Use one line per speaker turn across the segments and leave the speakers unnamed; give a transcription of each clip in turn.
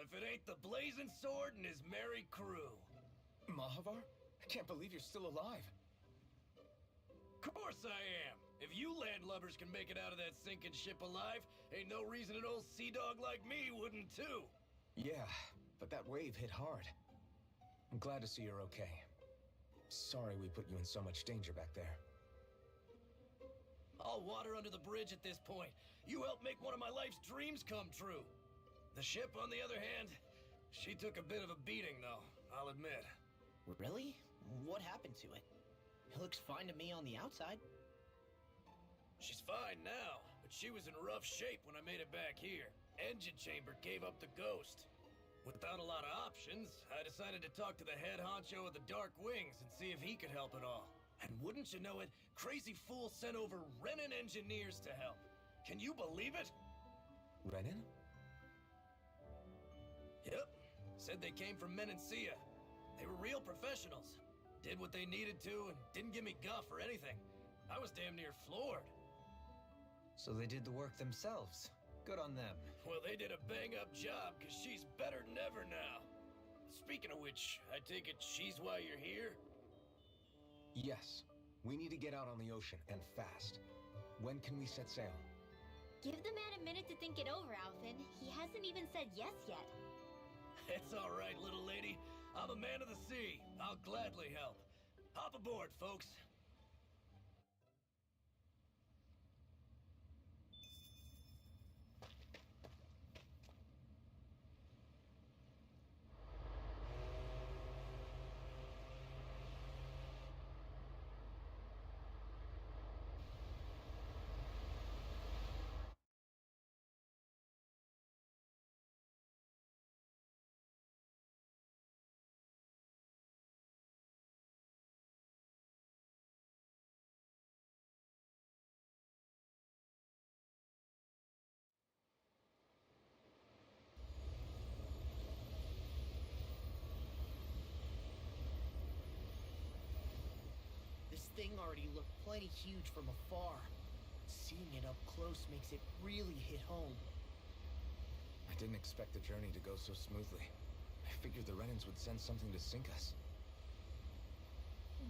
if it ain't the Blazing Sword and his merry crew.
Mahavar? I can't believe you're still alive.
Course I am. If you landlubbers can make it out of that sinking ship alive, ain't no reason an old sea dog like me wouldn't too.
Yeah, but that wave hit hard. I'm glad to see you're okay. Sorry we put you in so much danger back there.
All water under the bridge at this point. You helped make one of my life's dreams come true. The ship, on the other hand, she took a bit of a beating though, I'll admit.
Really? What happened to it? It looks fine to me on the outside.
She's fine now, but she was in rough shape when I made it back here. Engine chamber gave up the ghost. Without a lot of options, I decided to talk to the head honcho of the Dark Wings and see if he could help at all. And wouldn't you know it, Crazy Fool sent over Renan engineers to help. Can you believe it?
Renan?
Yep. Said they came from Menancia. They were real professionals. Did what they needed to and didn't give me guff or anything. I was damn near floored.
So they did the work themselves. Good on them.
Well, they did a bang-up job, because she's better than ever now. Speaking of which, I take it she's why you're here?
Yes. We need to get out on the ocean, and fast. When can we set sail?
Give the man a minute to think it over, Alphen. He hasn't even said yes yet.
It's all right, little lady. I'm a man of the sea. I'll gladly help. Hop aboard, folks.
This thing already looked plenty huge from afar. Seeing it up close makes it really hit home.
I didn't expect the journey to go so smoothly. I figured the Renans would send something to sink us.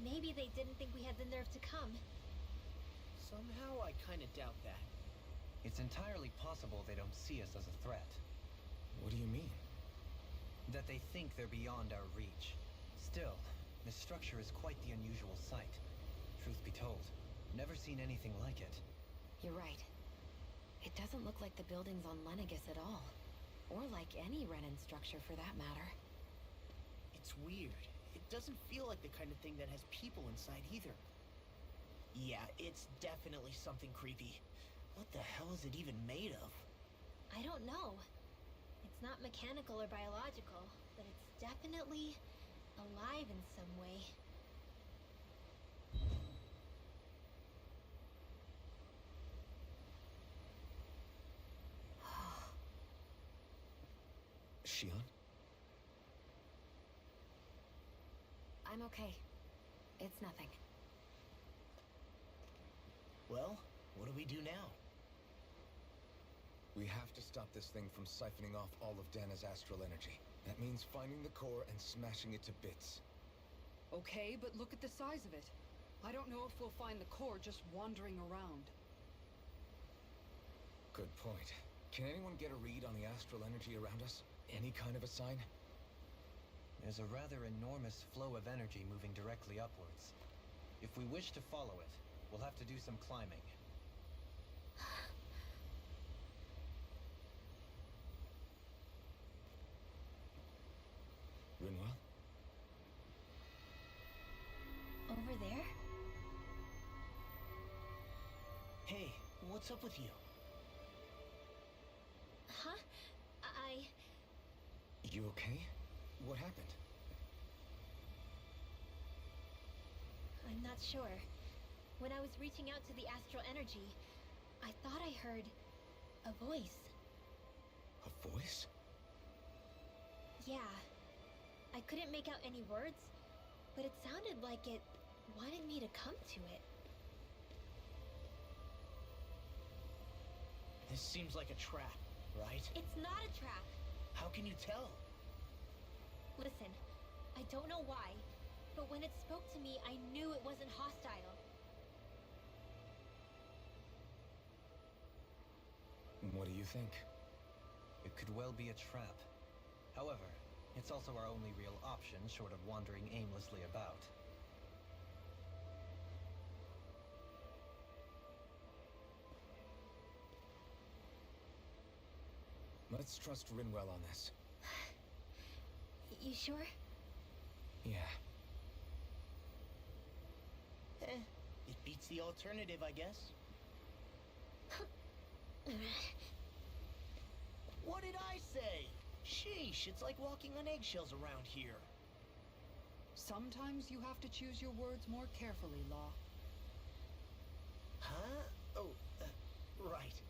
Maybe they didn't think we had the nerve to come.
Somehow I kinda doubt that.
It's entirely possible they don't see us as a threat.
What do you mean?
That they think they're beyond our reach. Still, this structure is quite the unusual sight. Truth be told, never seen anything like it.
You're right. It doesn't look like the buildings on Lenegis at all. Or like any Renan structure for that matter.
It's weird. It doesn't feel like the kind of thing that has people inside either. Yeah, it's definitely something creepy. What the hell is it even made of?
I don't know. It's not mechanical or biological, but it's definitely alive in some way.
Shion?
I'm okay. It's nothing.
Well, what do we do now?
We have to stop this thing from siphoning off all of Dana's astral energy. That means finding the core and smashing it to bits.
Okay, but look at the size of it. I don't know if we'll find the core just wandering around.
Good point. Can anyone get a read on the astral energy around us? Any kind of a sign?
There's a rather enormous flow of energy moving directly upwards. If we wish to follow it, we'll have to do some climbing.
Rinwell?
Over there?
Hey, what's up with you?
Huh?
You okay? What happened?
I'm not sure. When I was reaching out to the astral energy, I thought I heard a voice.
A voice?
Yeah. I couldn't make out any words, but it sounded like it wanted me to come to it.
This seems like a trap, right?
It's not a trap.
How can you tell?
Listen, I don't know why, but when it spoke to me, I knew it wasn't hostile.
What do you think?
It could well be a trap. However, it's also our only real option short of wandering aimlessly about.
Let's trust Rinwell on this.
You sure?
Yeah.
It beats the alternative, I guess. What did I say? Sheesh, it's like walking on eggshells around here.
Sometimes you have to choose your words more carefully, Law.
Huh? Oh, right.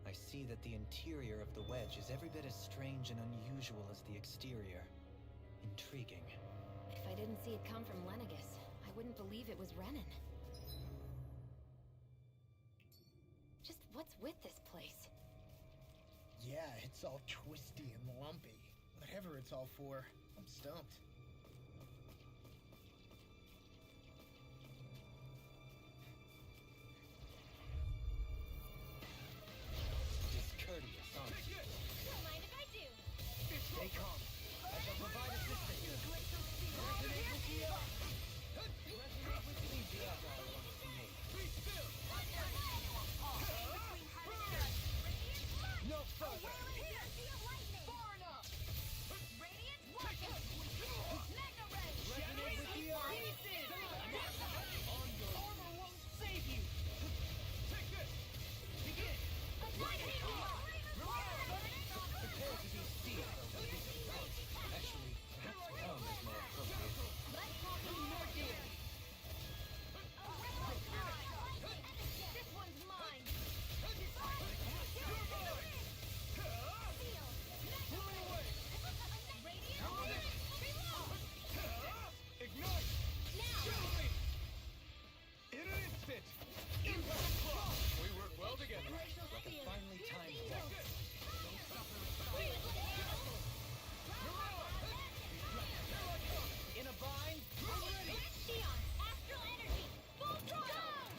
I see that the interior of the wedge is every bit as strange and unusual as the exterior. Intriguing.
If I didn't see it come from Lenegis, I wouldn't believe it was Renan. Just what's with this place?
Yeah, it's all twisty and lumpy. Whatever it's all for, I'm stumped.
Discourteous, aren't you?
Don't mind if I do.
Stay calm. I shall provide assistance here. Resonate with the Resonate with the Diablo wants to me. No further!
Far enough! Radiant, watch it! Mega Ray!
Resonate with the
Armor won't save you!
Take this!
Begin!
Prepare to be sealed, though. Actually, perhaps calm is more appropriate.
Let's talk more deal! This one's mine!
Ignite! Show me! In an instant! Impact cross! We work well together.
Like a finely timed waltz.
In a bind? I'm ready!
Shion, astral energy! Full throttle!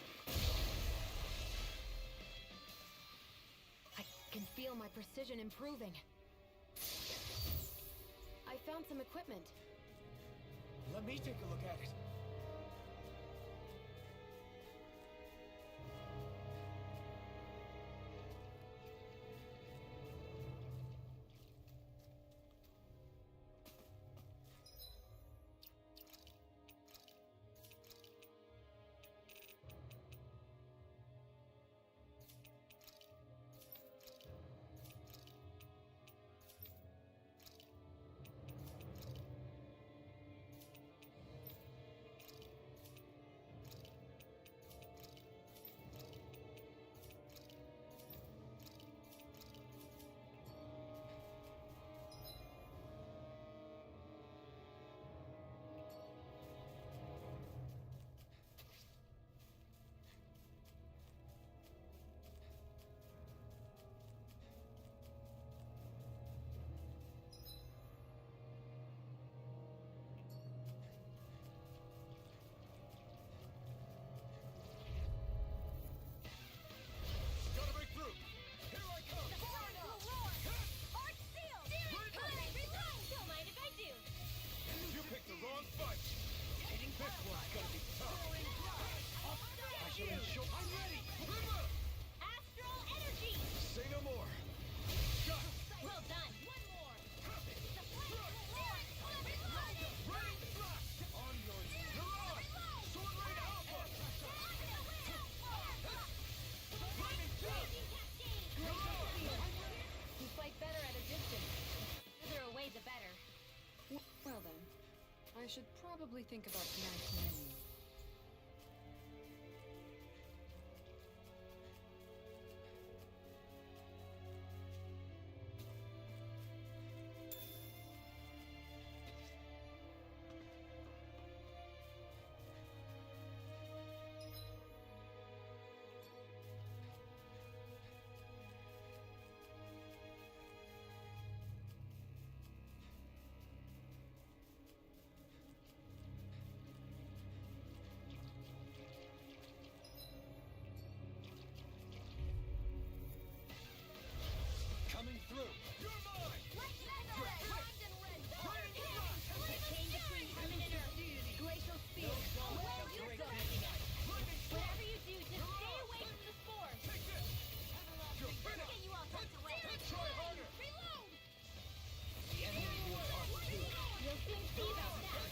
I can feel my precision improving. I found some equipment.
Let me take a look at it.
probably think about tonight's menu.
Coming through!
You're mine!
Glacial Spear. Whatever you do, just stay away from the spores.
Take this! You're finished!
Okay, you all talk to Red.
Try harder!
Reload!
The enemy will arc too.
You'll soon see about that.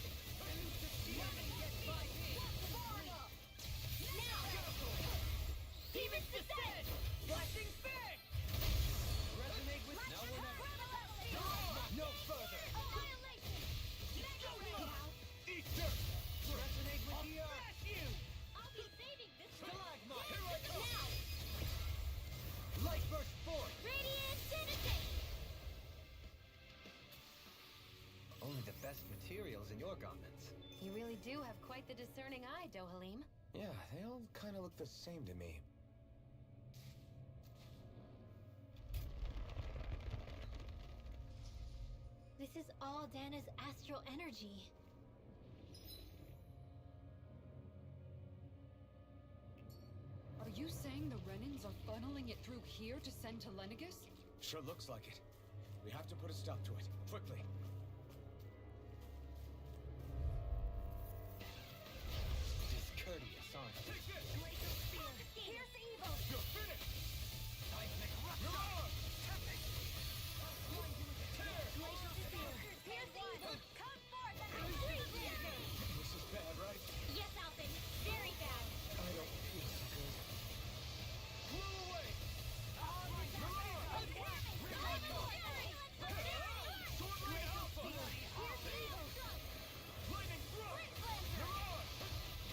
Demon Descent!
Flashing Fang!
Resonate with now or never. No further!
Annihilation!
Eat dirt!
Resonate with the earth!
Smash you!
I'll be saving this one.
Stalagmite!
Here I come!
Now!
Light burst forth!
Radiant Genesis!
Only the best materials in your garments.
You really do have quite the discerning eye, Dohalim.
Yeah, they all kind of look the same to me.
This is all Dana's astral energy.
Are you saying the Renans are funneling it through here to send to Lenegus?
Sure looks like it. We have to put a stop to it. Quickly.
Discourteous, aren't you?
Take this!
Here's evil!
You're finished! You're on!
Glacial Spear! Here's evil! Come forth and retreat!
This is bad, right?
Yes, Alphen. Very bad.
I don't feel so good.
Blow away! You're on! Sword Ray Alpha!
Here's evil!
Lightning Thrust! You're on!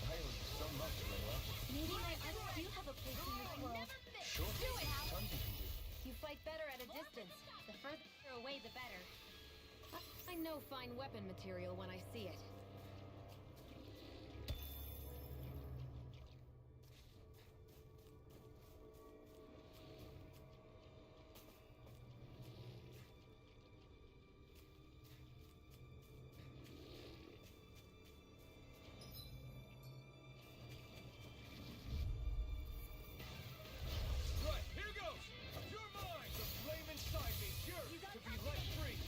I owe you so much, Layla.
Maybe my arts do have a place in this world.
Sure.
Do it, Al!
Tons you can do.
You fight better at a distance.
The further away, the better.
I know fine weapon material when I see it.
Right, here goes! You're mine! The flame inside me, yours to be let free!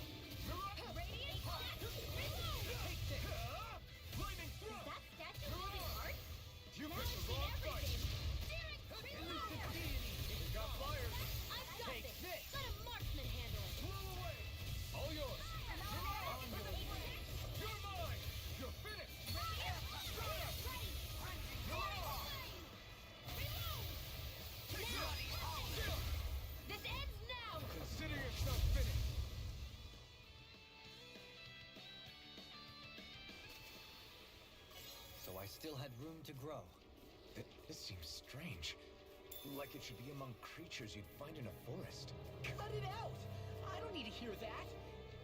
You're up!
Radiant Reload!
Take this! Lightning Thrust!
That statue moving heart?
You
Now
picked
I've
the
seen
wrong fight!
everything. Derek, reload!
We got fire!
I've got
Take
this.
this.
Let a marksman handle it.
Blow away! All yours! You're mine! You're finished!
This ends now!
Consider yourself finished!
So I still had room to grow.
This seems strange. Like it should be among creatures you'd find in a forest.
Cut it out! I don't need to hear that.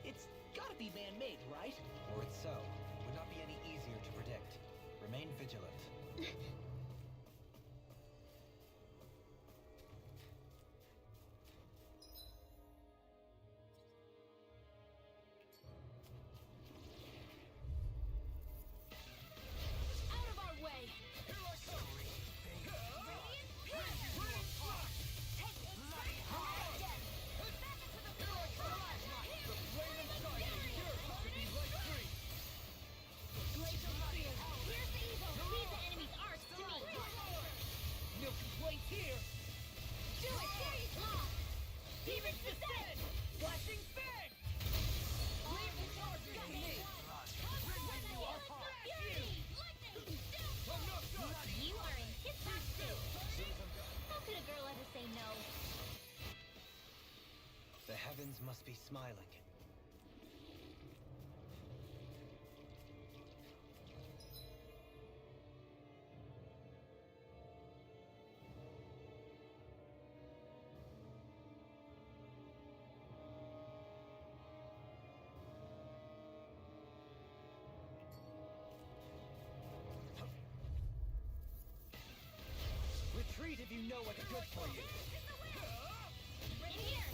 It's gotta be man-made, right?
Were it so, it would not be any easier to predict. Remain vigilant.
Out of our way!
Here I come!
Radiant Flash! Take this! Again! Back into the
The flame inside me, yours to be let free!
Glacial Spear! Here's evil! Leave the enemy's arcs to me!
No complaints here.
Do it! Demon Descent!
Flashing Fang!
Leave the charges to me! You are in tip-top shape! How could a girl ever say no?
The heavens must be smiling. of you know what's good for you.
Right here!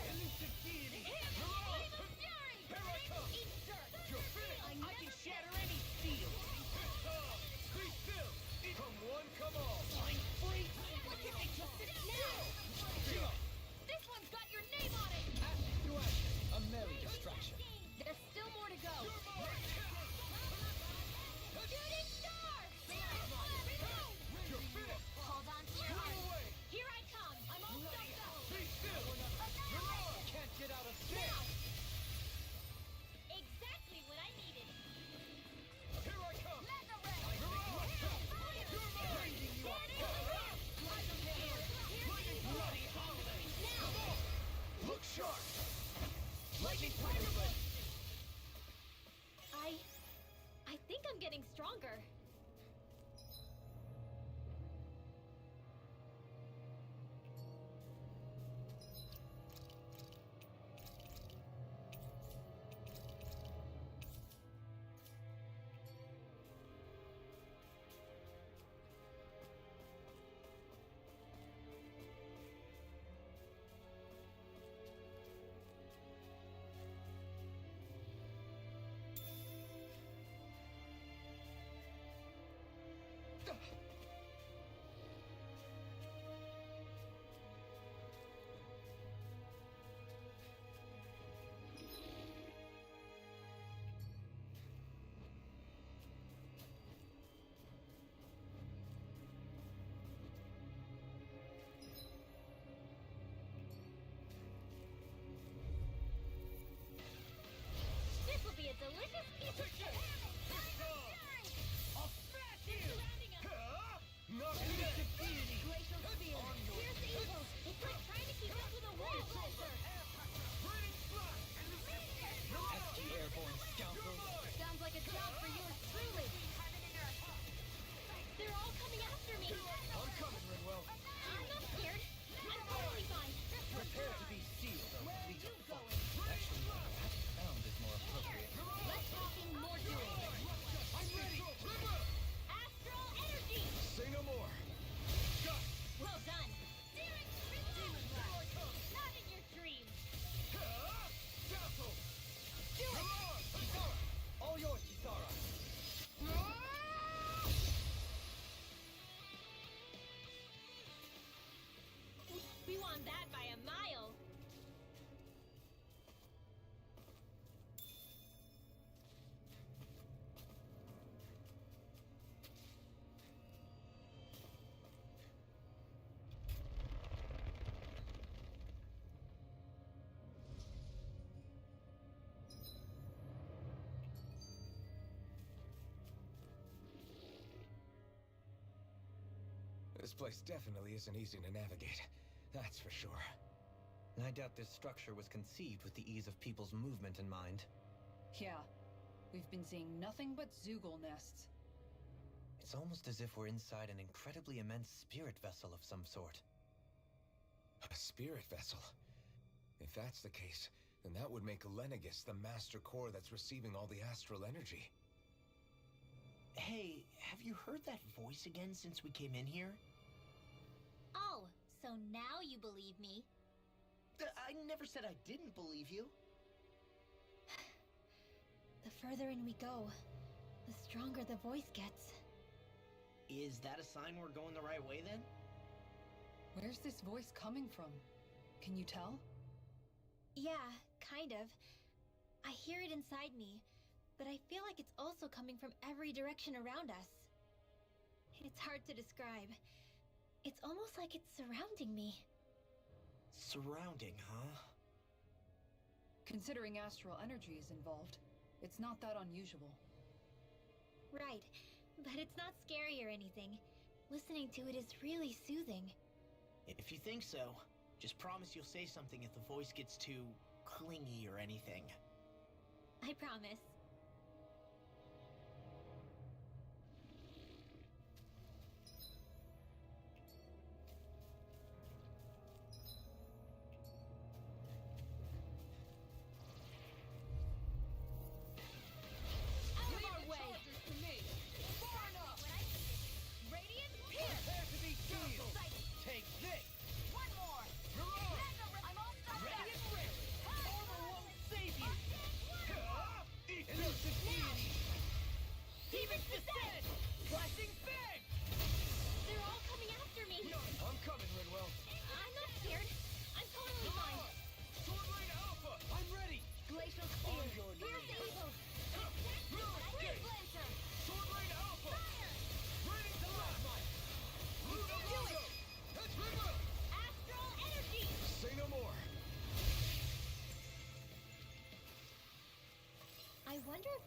Elusive deity!
Evil fury!
Here I come!
Eat dirt!
You're finished! I can shatter any steel!
Be still! Come one, come all!
Flying freak!
What can they just sit now? This one's got your name on it!
Ashes to ashes. A merry distraction.
There's still more to go. Shooting star!
You're finished!
Hold on to your
Run
heart.
away!
Here I come. I'm all stuffed up.
Be still! You're on!
Can't get out of
Now!
this!
Exactly what I needed.
Here I come!
Mega ray!
You're on! You're mine!
Raising you up.
Bloody holiday!
Now!
Look sharp!
Lightning Thunderbolt!
I think I'm getting stronger. This will be a delicious piece of cake.
I'll smash you!
Surrounding us.
Knock me dead!
Deity!
Glacial spear. Here's the evil. It's like trying to keep up with a wall closer.
Burning flash!
Pesky airborne scoundrels.
Sounds like a job for yours truly. They're all coming after me.
I'm coming, Rinwell.
I'm not scared. I'm totally fine.
Prepare to be sealed, O fleet of foes. Actually, perhaps found is more appropriate.
Less talking, more doing.
I'm ready!
Astral energy.
Say no more.
Well done. Demon blast. Not in your dreams.
Castle!
Do it.
All yours, Kisara.
We won that by a mile.
This place definitely isn't easy to navigate. That's for sure.
I doubt this structure was conceived with the ease of people's movement in mind.
Yeah. We've been seeing nothing but Zoogle nests.
It's almost as if we're inside an incredibly immense spirit vessel of some sort.
A spirit vessel. If that's the case, then that would make Lenegis the master core that's receiving all the astral energy.
Hey, have you heard that voice again since we came in here?
Oh, so now you believe me.
I never said I didn't believe you.
The further in we go, the stronger the voice gets.
Is that a sign we're going the right way then?
Where's this voice coming from? Can you tell?
Yeah, kind of. I hear it inside me, but I feel like it's also coming from every direction around us. It's hard to describe. It's almost like it's surrounding me.
Surrounding, huh?
Considering astral energy is involved, it's not that unusual.
Right, but it's not scary or anything. Listening to it is really soothing.
If you think so, just promise you'll say something if the voice gets too clingy or anything.
I promise. Out of our way! Far enough! Radiant pierce!
Prepare to be sealed!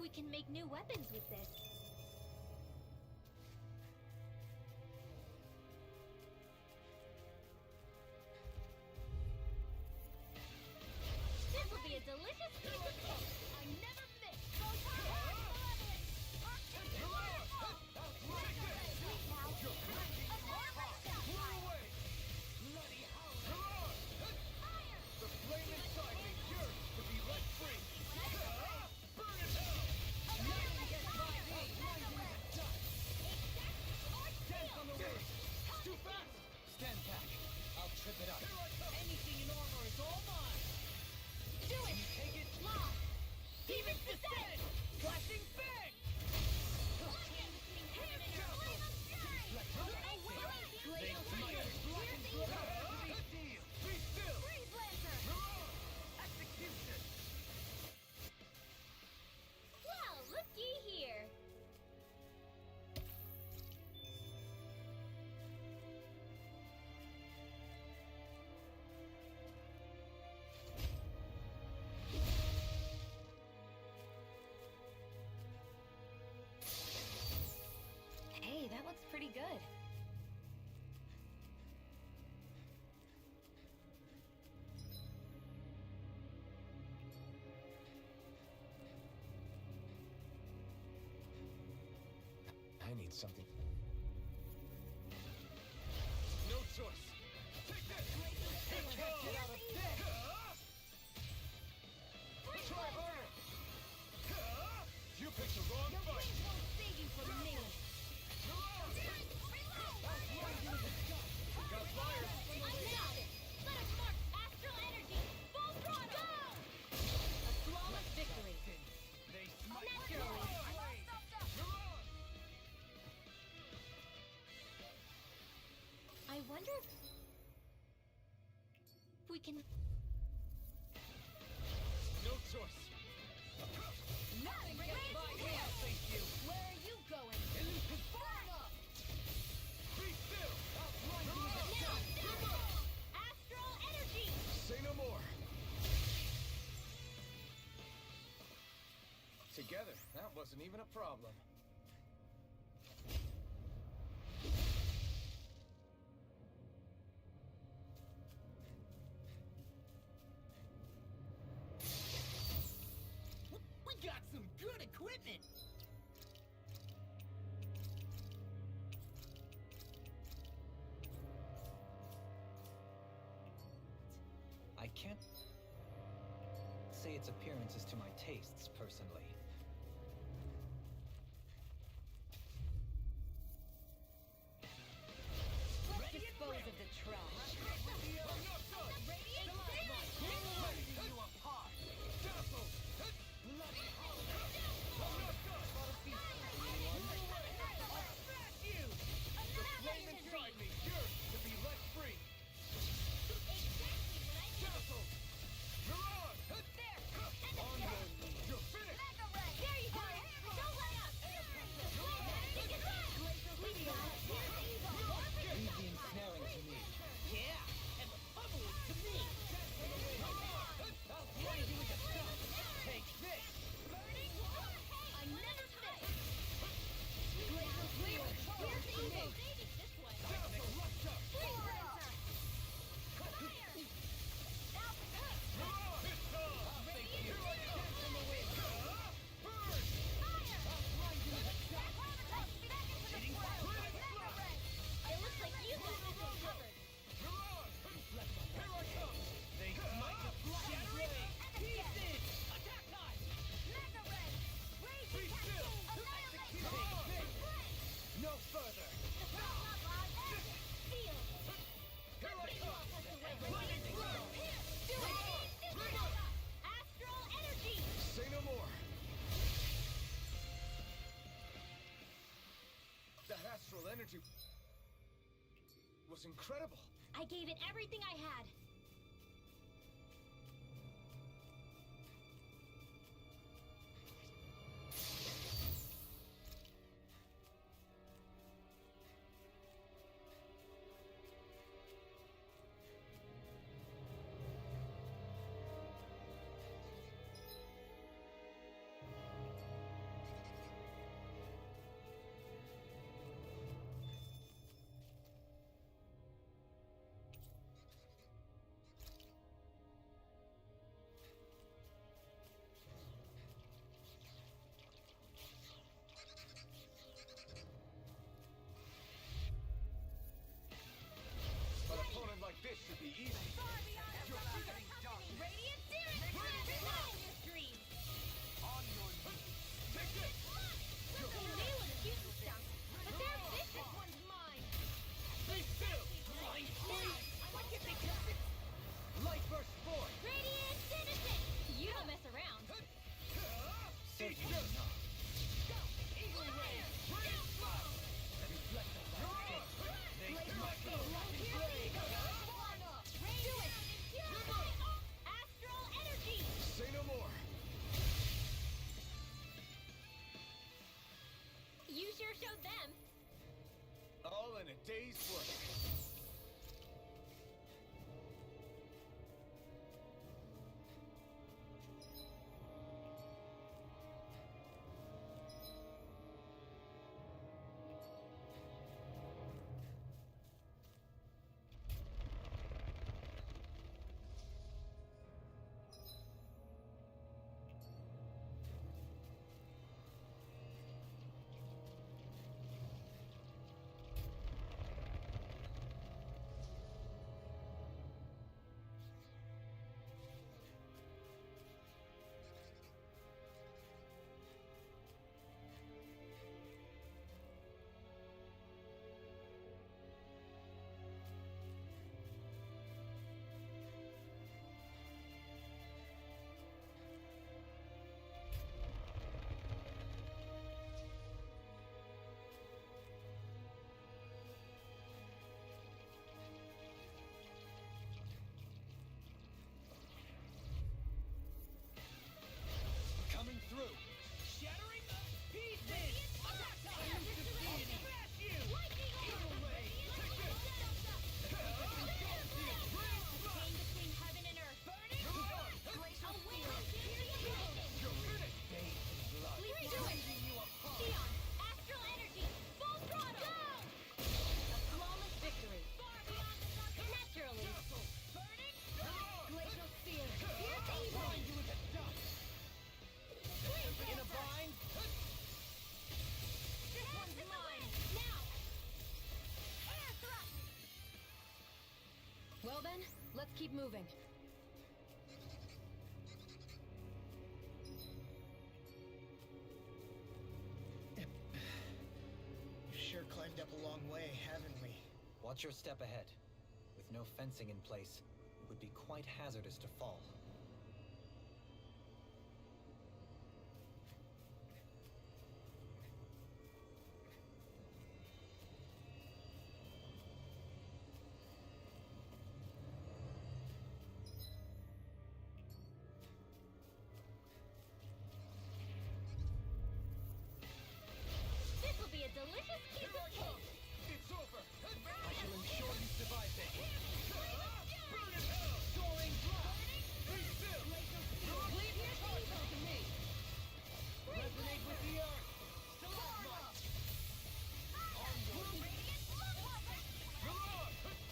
We can make new weapons with this. This will be a delicious piece of cake. I never miss.
The flame inside me yearns to be let free! Burn in hell!
Dance on the way! Too fast! Stand back. I'll trip it up.
Anything in armor is all mine!
Do it!
You take it.
Law!
Demon's Descent! Flashing Fang!
Be still!
Execution!
Well, looky here.
Hey, that looks pretty good.
I need something.
No choice. Take this!
Can't get out of bed!
Try harder! You picked the wrong fight!
Won't save you from me.
Got fire!
I got it. Let us march astral energy. Full throttle. Go!
A flawless victory.
They smite
Naturally. I wonder if we can.
No choice.
Nothing gets by me.
I'll face you!
Where are you going?
Burn up!
Be still!
Now, astral energy.
Say no more! Together, that wasn't even a problem.
We got some good equipment!
I can't say its appearance is to my tastes, personally.
Let's dispose of the trash.
Flame inside me yearns to be let free! Dazzle! You're on! On your knees! You're finished!
There you go. Don't let up.
Leave the ensnaring to me.
Yeah, and the bubble is to me!
I'll blind you with the sun! Take this!
I never finish. Here's the evil. This one.
Dazzle, rush up! It's on! Burn!
It looks like you got this one covered.
You're on! Here I come!
They smite the flying blade!
Pieces! Attack time!
Be still!
Take this! No further!
Here I come!
Astral energy!
Say no more! That astral energy was incredible!
I gave it everything I had. showed them.
All in a day's work.
Coming through.
Shattering the pieces! Attack time! Smash you! Evil ray! Take this!
Pain between heaven and earth. Burning! Glacial spear! Please do it! Theon, astral energy! Full throttle! Go! A flawless victory. Far beyond the dark. Naturally. Burning! Glacial spear! Here's evil!
In a bind?
This one's mine! Now! Air thrust!
Well then, let's keep moving.
We've sure climbed up a long way, haven't we?
Watch your step ahead. With no fencing in place, it would be quite hazardous to fall.
This will be a delicious piece of cake!
It's over!
I shall ensure you survive this.
Soaring blast! Be still!
Leave your evil to me!
Resonate with the earth!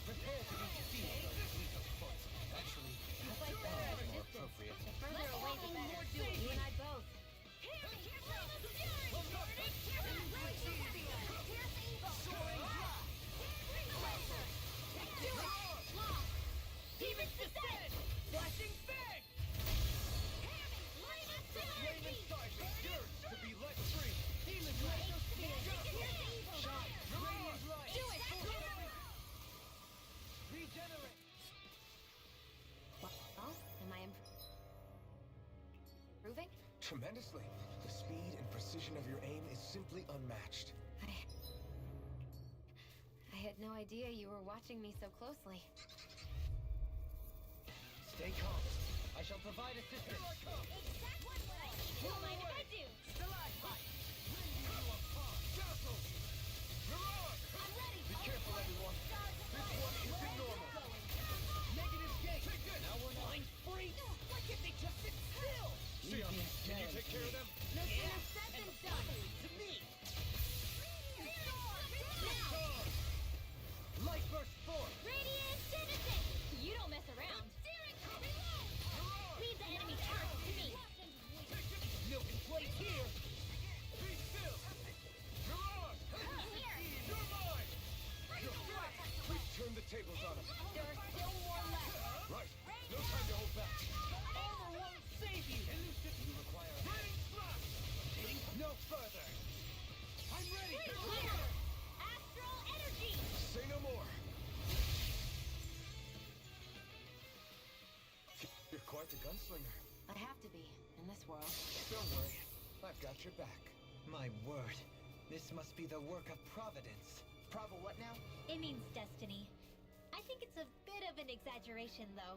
Prepare to be seized by the fleet of foot. Actually,
It's like the more
appropriate.
The further away, the better. You and I both.
Demon's descent!
Flashing fang!
Raven Cyber yearns to be let free!
Demon's light!
Shine!
Radiant light!
Do it!
Regenerate!
Well, am I improving?
Tremendously. The speed and precision of your aim is simply unmatched.
I had no idea you were watching me so closely.
Stay calm. I shall provide assistance.
Don't mind if I do! I'm ready!
Be careful, everyone. This one isn't normal.
Negative gate!
Now we're not.
Mind freak! Why can't they just sit still?
Sion, can you take care of them?
No sooner said than done!
To me!
Light burst forth.
Radiant Citizen! You don't mess around! Leave the enemy turret to me!
Milk and plate here!
Be still! Mirage! You're mine! We've turned the tables on them.
There are still more left!
Right. No time to hold back.
Armor won't save you!
You require a
Burning thrust!
Think no further.
I'm ready!
Clear! Astral energy!
Say no more. You're quite a gunslinger.
I have to be, in this world.
Don't worry. I've got your back.
My word. This must be the work of Providence.
Prava what now?
It means destiny. I think it's a bit of an exaggeration, though.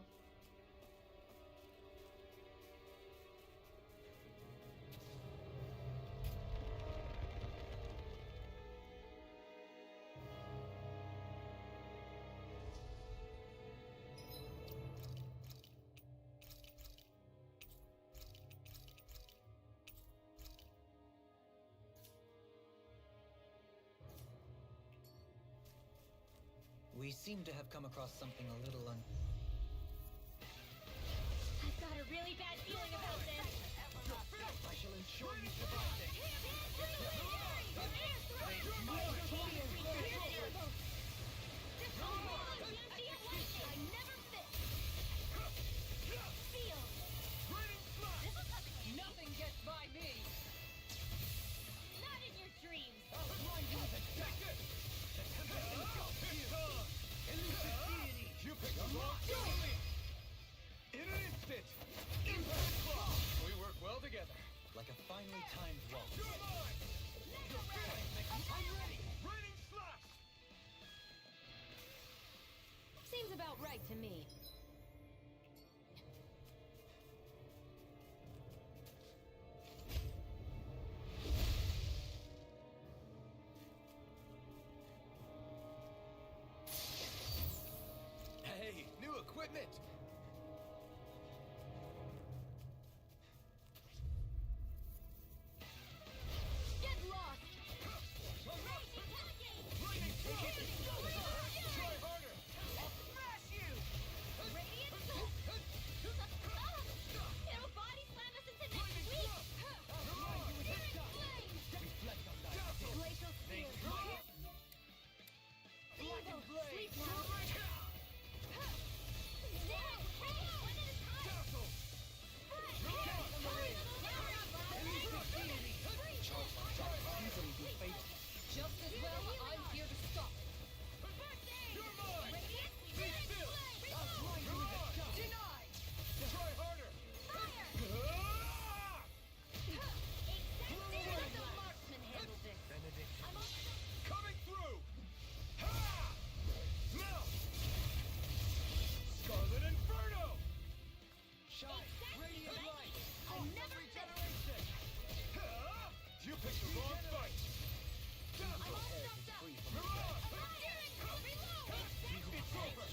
We seem to have come across something a little
I've got a really bad feeling about this.
I shall ensure you survive this.
I never fit. Seal.
Nothing gets by me!
Not in your dreams.
You picked the wrong enemy! In an instant! Impact Claw! We work well together.
like a finely timed waltz.
You're mine! I'm ready! Raining slash!
Seems about right to me.
Hey, new equipment!
Get lost.
Try harder!
Radiant Soul. It'll body slam us into next week. Glacial Spear. Steamboat, sleep now. One at a time.
Easily be faced.
Just as well, I'm here to stop it.
You're mine!
Radiant
Be still!
Denied!
Try harder!
Fire!
Ah!
Exactly. Let the marksman handle this.
Benediction.
I'm on
Coming through! Ha! Now! Scarlet Inferno!
Shine! Radiant light!
I never
Regeneration!
Ha! You picked the wrong fight!
I'm all stuffed up.
Free from
Mirage!
Reload!
It's over!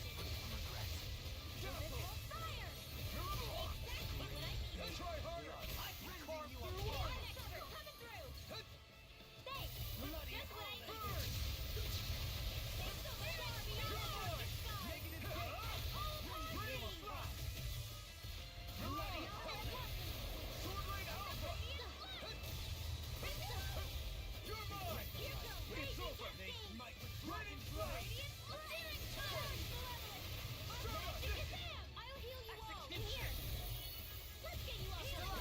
Dazzle!
Fire!
Mirage!
Exactly what I need.
Try harder! I can carve through
One
one!
expert coming through. Thanks.
Bloody
Just what I need.
burn!
Thanks so much. Beyond our disguise.
Negative hit! Radiant slash! Bloody Sword Rain Alpha! You're mine! It's over! Raining slash!
I'll heal you all. In here. Let's get you all started.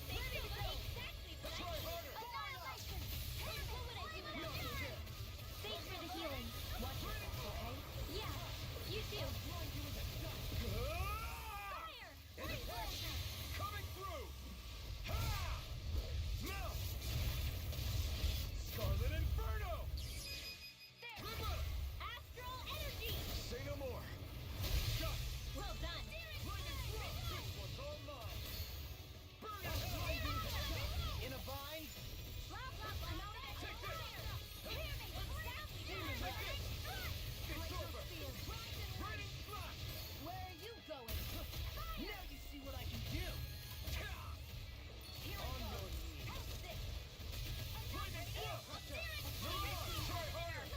Thanks so much. Exactly what I need. Annihilation. Careful what I do when I'm here. Thanks for the healing. Watch yourself, okay? Yeah. You too. Fire.
Coming through! Ha! Now! Scarlet Inferno! River!
Astral energy.
Say no more! Shut!
Well done.
Lightning Thrust! This one's all mine! Burn it!
In a bind?
Blah, blah, blah.
Take this!
Hear me. Exactly.
Take this! It's over! Raining Slash!
Where are you going?
Now you see what I can do!
Here
On
I go.
your knees.
How's this?
Lightning Thrust! Mirage! Try harder!
A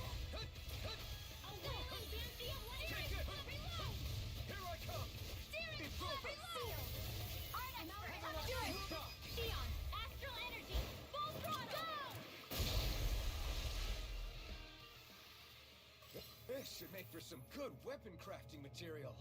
wailing Bambi of
Take it!
Reload!
Here I come! It's over!
Reload! I'm not do it! Xion, astral energy, full throttle!
This should make for some good weapon crafting material.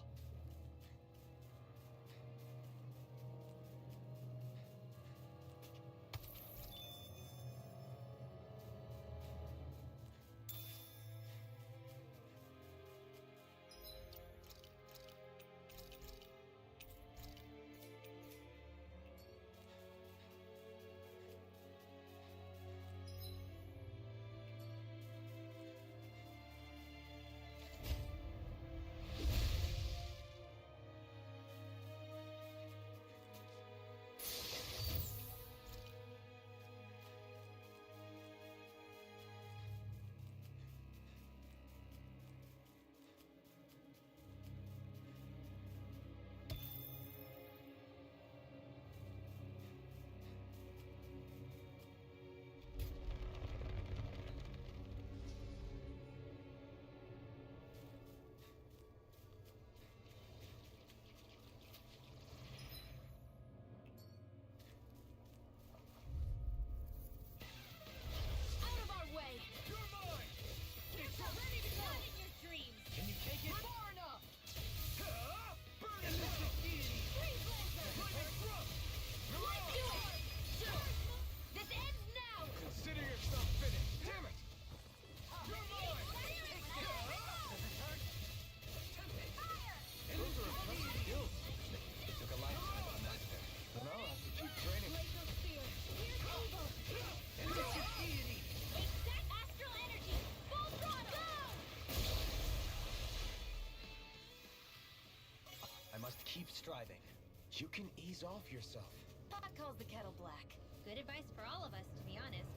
striving.
You can ease off yourself.
Pot calls the kettle black.
Good advice for all of us, to be honest.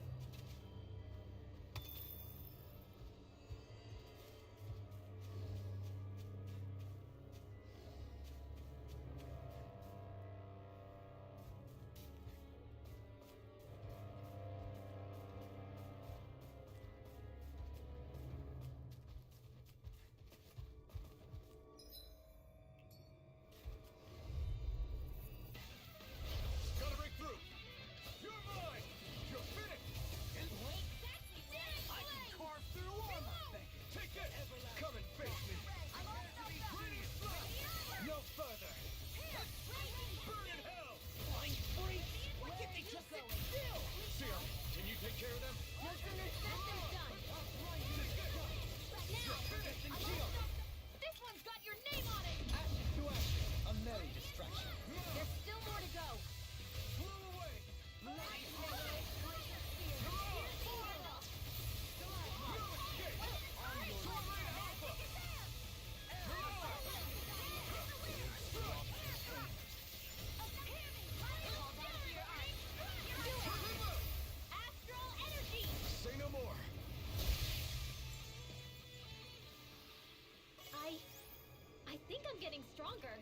Gotta break through! You're mine! You're finished!
I can carve through armor!
Take it! Come and face me! Radiant blast!
No further!
Burn in hell!
Flying freak! Why can't they just sit still?
Seer, can you take care of them?
No sooner said than done.
Shield!
This one's got your name on it.
Action to action. A merry distraction.
There's still more to go.
Blow away! No escape! Tornado Alpha!
Astral energy.
Say no more!
I think I'm getting stronger.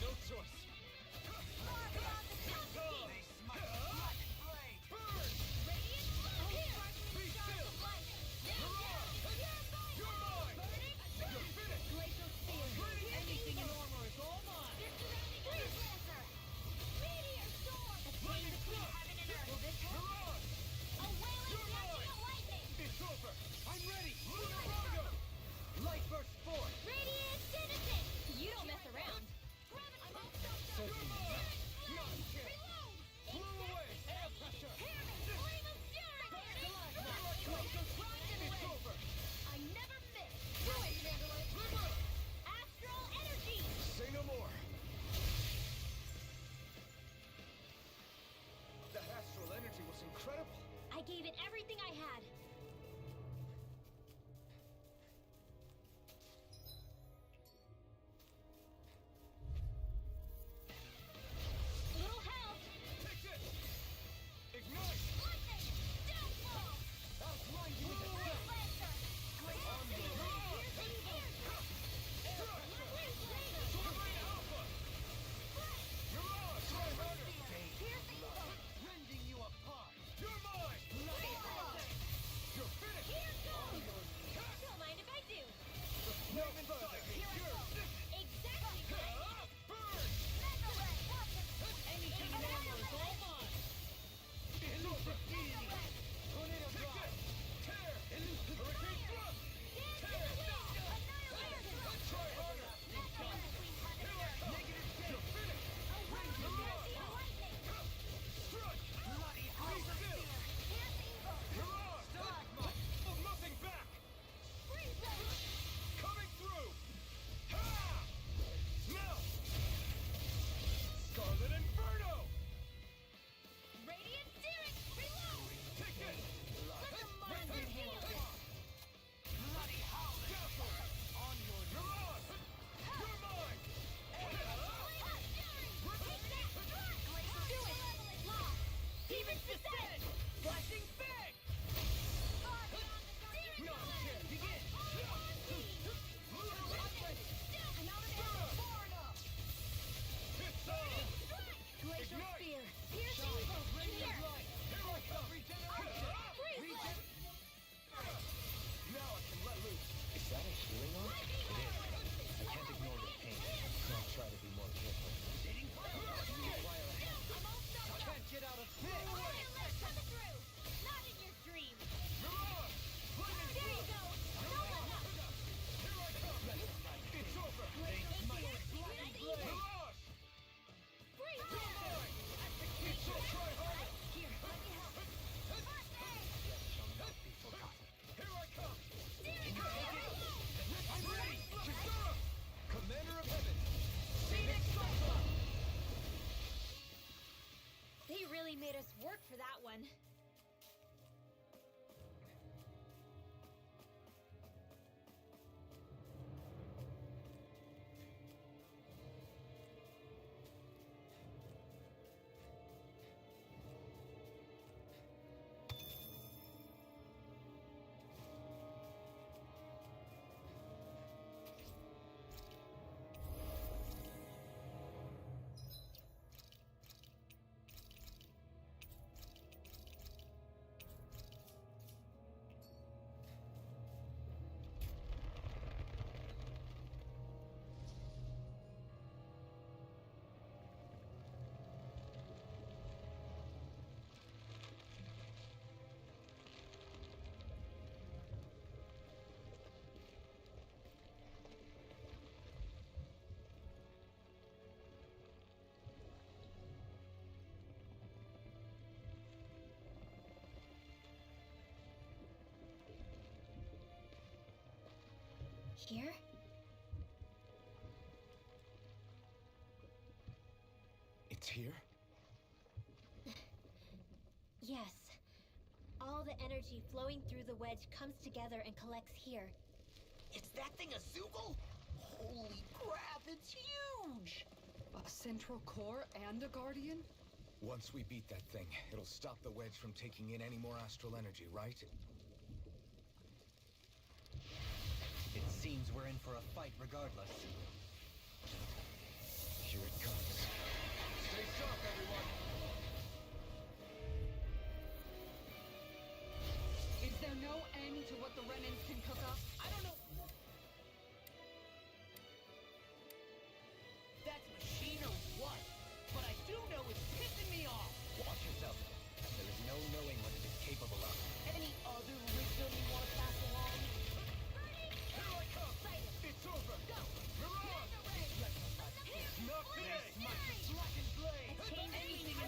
No choice! Burn! Be still! You're mine! You're finished!
Anything in armor is all mine!
It's over! I'm ready! Lunario!
Light burst forth.
You don't mess around.
Certainly.
Not a chance! Blew away! Air pressure! It's over!
I never miss. Do it, Chandler. Astral energy.
Say no more! That astral energy was incredible!
I gave it everything I had. Little help.
Take this! Ignite! I'll blind you with the Tornado Alpha! You're on! Try harder!
Rending you apart.
You're mine!
that one. Here?
It's here?
Yes. All the energy flowing through the wedge comes together and collects here.
Is that thing a Zoogle? Holy crap, it's huge!
A central core and a guardian?
Once we beat that thing, it'll stop the wedge from taking in any more astral energy, right?
It seems we're in for a fight regardless.
Here it comes. Stay sharp, everyone!
Is there no end to what the Renans can cook up?
I don't know. That's machine or what? But I do know it's pissing me off.
Watch yourself. There is no knowing what it is capable of.
Any other wisdom you want to pass along?
Here I come! It's over!
Go!
Mirage!
Not today!
Not today!
Smash the blackened blade!
A chamber
Anything
has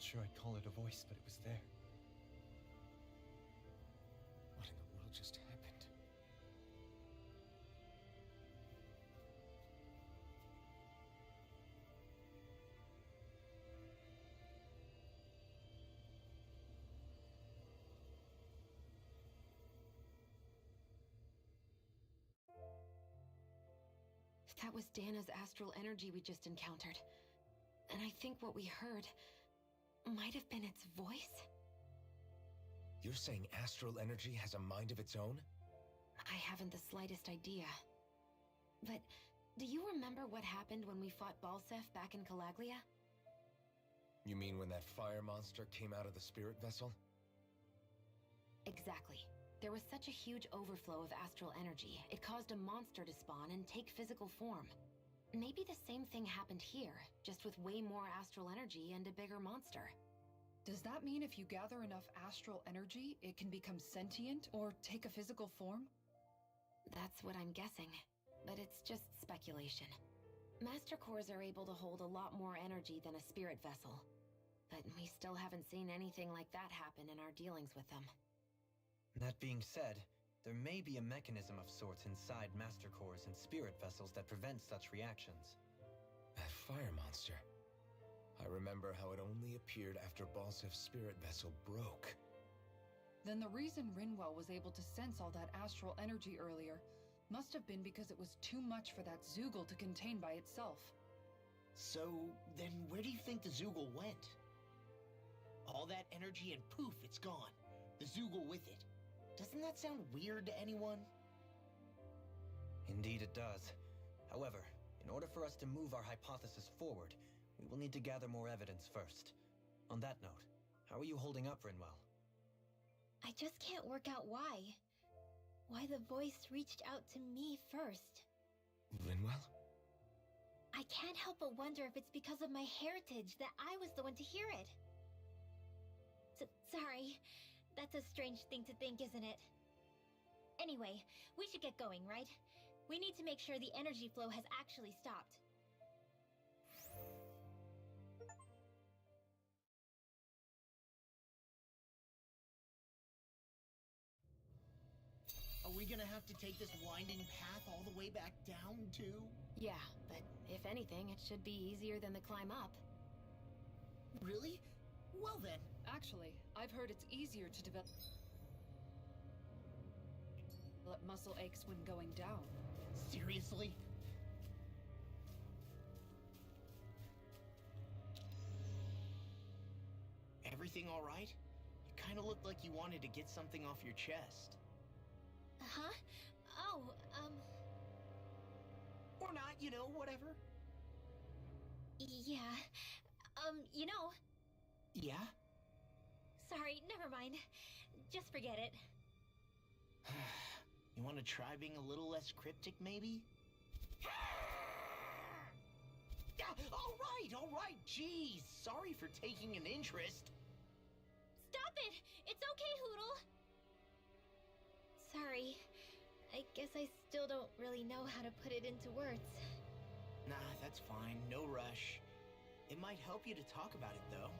not sure I'd call it a voice, but it was there.
What in the world just happened?
That was Dana's astral energy we just encountered. And I think what we heard might have been its voice?
You're saying astral energy has a mind of its own?
I haven't the slightest idea. But do you remember what happened when we fought Balseph back in Calaglia?
You mean when that fire monster came out of the spirit vessel?
Exactly. There was such a huge overflow of astral energy, it caused a monster to spawn and take physical form. Maybe the same thing happened here, just with way more astral energy and a bigger monster.
Does that mean if you gather enough astral energy, it can become sentient or take a physical form?
That's what I'm guessing, but it's just speculation. Master cores are able to hold a lot more energy than a spirit vessel, but we still haven't seen anything like that happen in our dealings with them.
That being said, there may be a mechanism of sorts inside Master Cores and spirit vessels that prevent such reactions.
That fire monster. I remember how it only appeared after Balsef's spirit vessel broke.
Then the reason Rinwell was able to sense all that astral energy earlier must have been because it was too much for that Zoogle to contain by itself.
So, then where do you think the Zoogle went? All that energy and poof, it's gone. The Zoogle with it. Doesn't that sound weird to anyone?
Indeed it does. However, in order for us to move our hypothesis forward, we will need to gather more evidence first. On that note, how are you holding up, Rinwell?
I just can't work out why. Why the voice reached out to me first.
Rinwell?
I can't help but wonder if it's because of my heritage that I was the one to hear it. Sorry. That's a strange thing to think, isn't it? Anyway, we should get going, right? We need to make sure the energy flow has actually stopped.
Are we gonna have to take this winding path all the way back down, too?
Yeah, but if anything, it should be easier than the climb up.
Really? Well then.
Actually, I've heard it's easier to develop muscle aches when going down.
Seriously? Everything all right? You kind of looked like you wanted to get something off your chest.
Huh? Oh,
Or not, you know, whatever.
yeah.
Yeah?
Sorry, never mind. Just forget it.
You want to try being a little less cryptic, maybe? All right, jeez. Sorry for taking an interest.
Stop it! It's okay, Hootle! Sorry. I guess I still don't really know how to put it into words.
Nah, that's fine. No rush. It might help you to talk about it, though.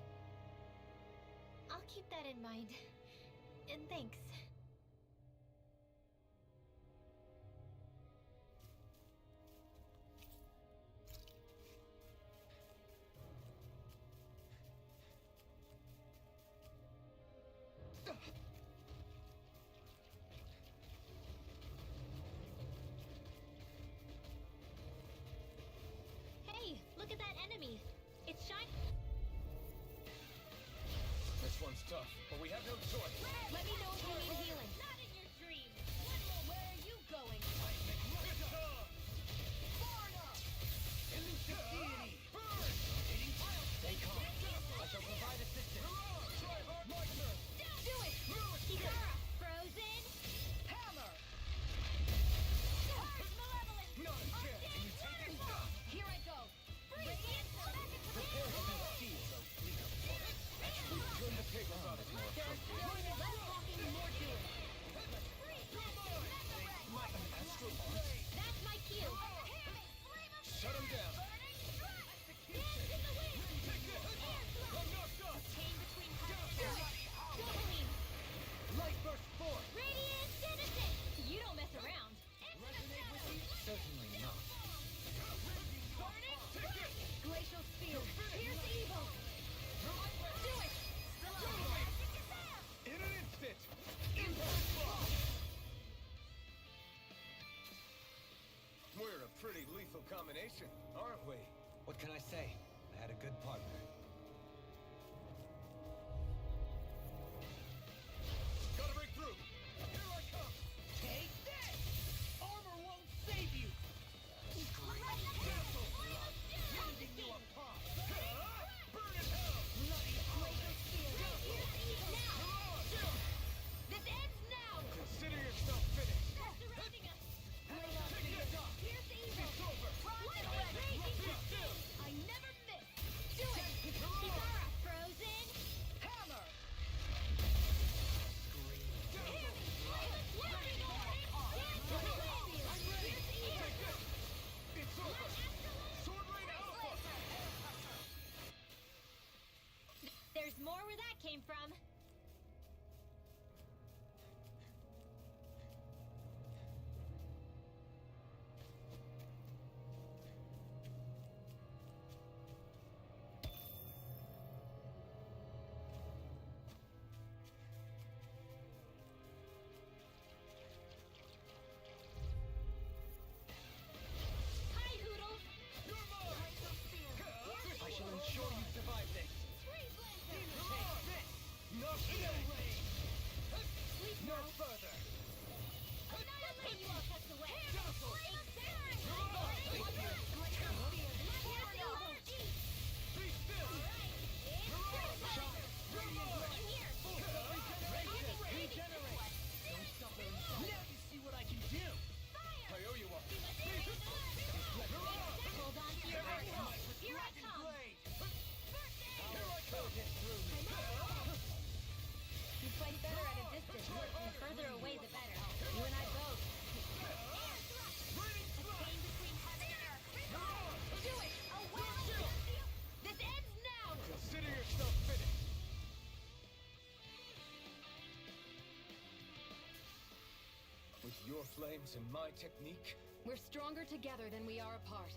I'll keep that in mind. And thanks. Hey, look at that enemy. It's shining.
This one's tough, but we have no choice.
Let me know if you need healing.
combination, aren't we?
What can I say? I had a good partner.
Gotta break through! Here I come!
Take this! Armor won't save you! Leaving you apart!
Burn in hell!
Bloody holiday!
This ends now!
Consider yourself finished.
They're surrounding us!
Take this off!
Here's the evil!
It's over!
What a raging
Be still!
I never miss! Do it! Kikara, frozen!
Hammer!
It's over! Sword Rain Alpha!
There's more where that came from. Hi, Hoodle!
You're mine!
I shall ensure you survive this.
Knock me out!
No further.
Annihilate you all tucked away!
Dazzle!
Flame of Terror!
Be still!
Now you see what I can do!
I owe you one.
Hold on to your heart. Here I come! You fight better at a distance, and further away the better. You and I both. Pain between heaven and earth. Do it! A wailing This ends now!
Consider yourself finished. With your flames and my technique,
We're stronger together than we are apart.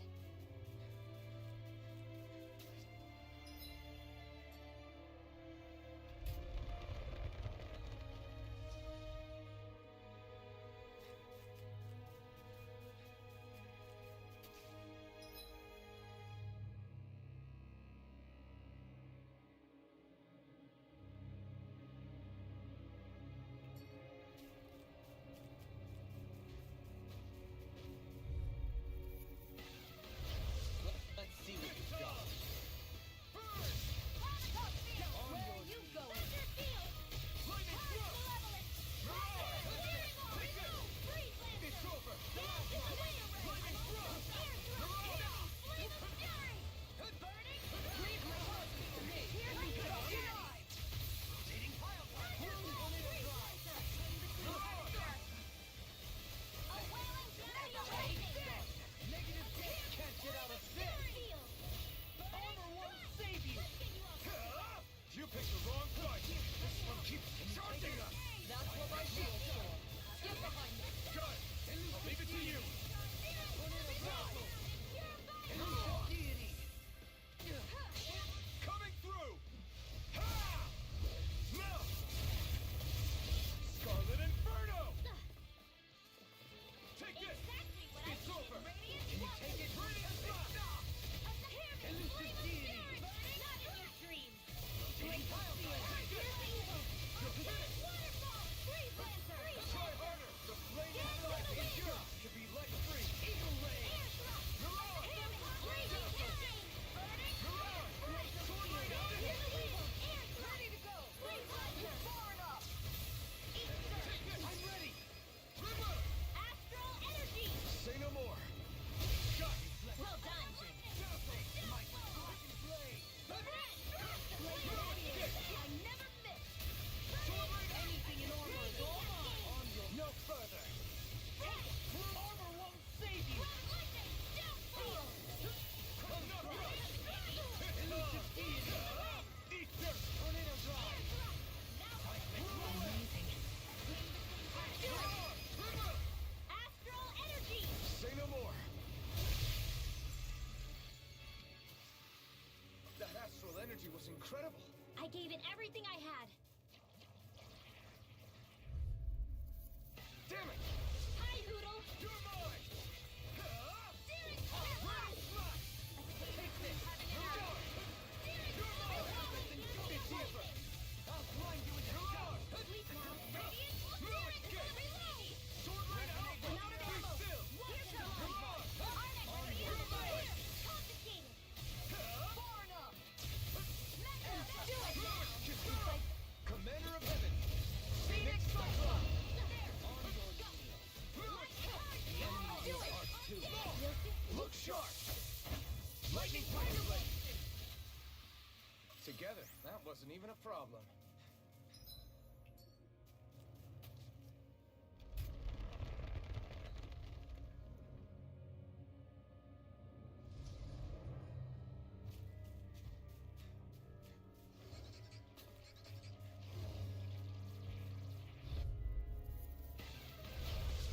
Let's see what you've got.
Where are you going?
It's over!
Can't get out of this.
Armor won't save you!
You picked the wrong fight! This one keeps charging us!
That's what my shield's for. Get behind me.
Good! I'll leave it to you!
Deity!
Coming through! Ha! Now! Scarlet Inferno! Take this! It's over!
Can you take it?
Radiant Blast!
Elusive deity!
Try harder! The flame inside is yours! To be let free!
Eagle Ray!
You're on!
Ready to go! Far enough! I'm ready!
River!
Astral energy!
Say no more! Got you!
Well done!
My fucking blade!
I never miss!
Anything in armor is all mine! No further! Armor won't save you! Elusive deity!
Eat this!
Tornado drive!
Amazing.
River!
Astral energy!
say no more. That astral energy was incredible.
I gave it everything I had.
Damn it!
Hi, Hoodle!
You're mine!
Searing fire!
Together, that wasn't even a problem.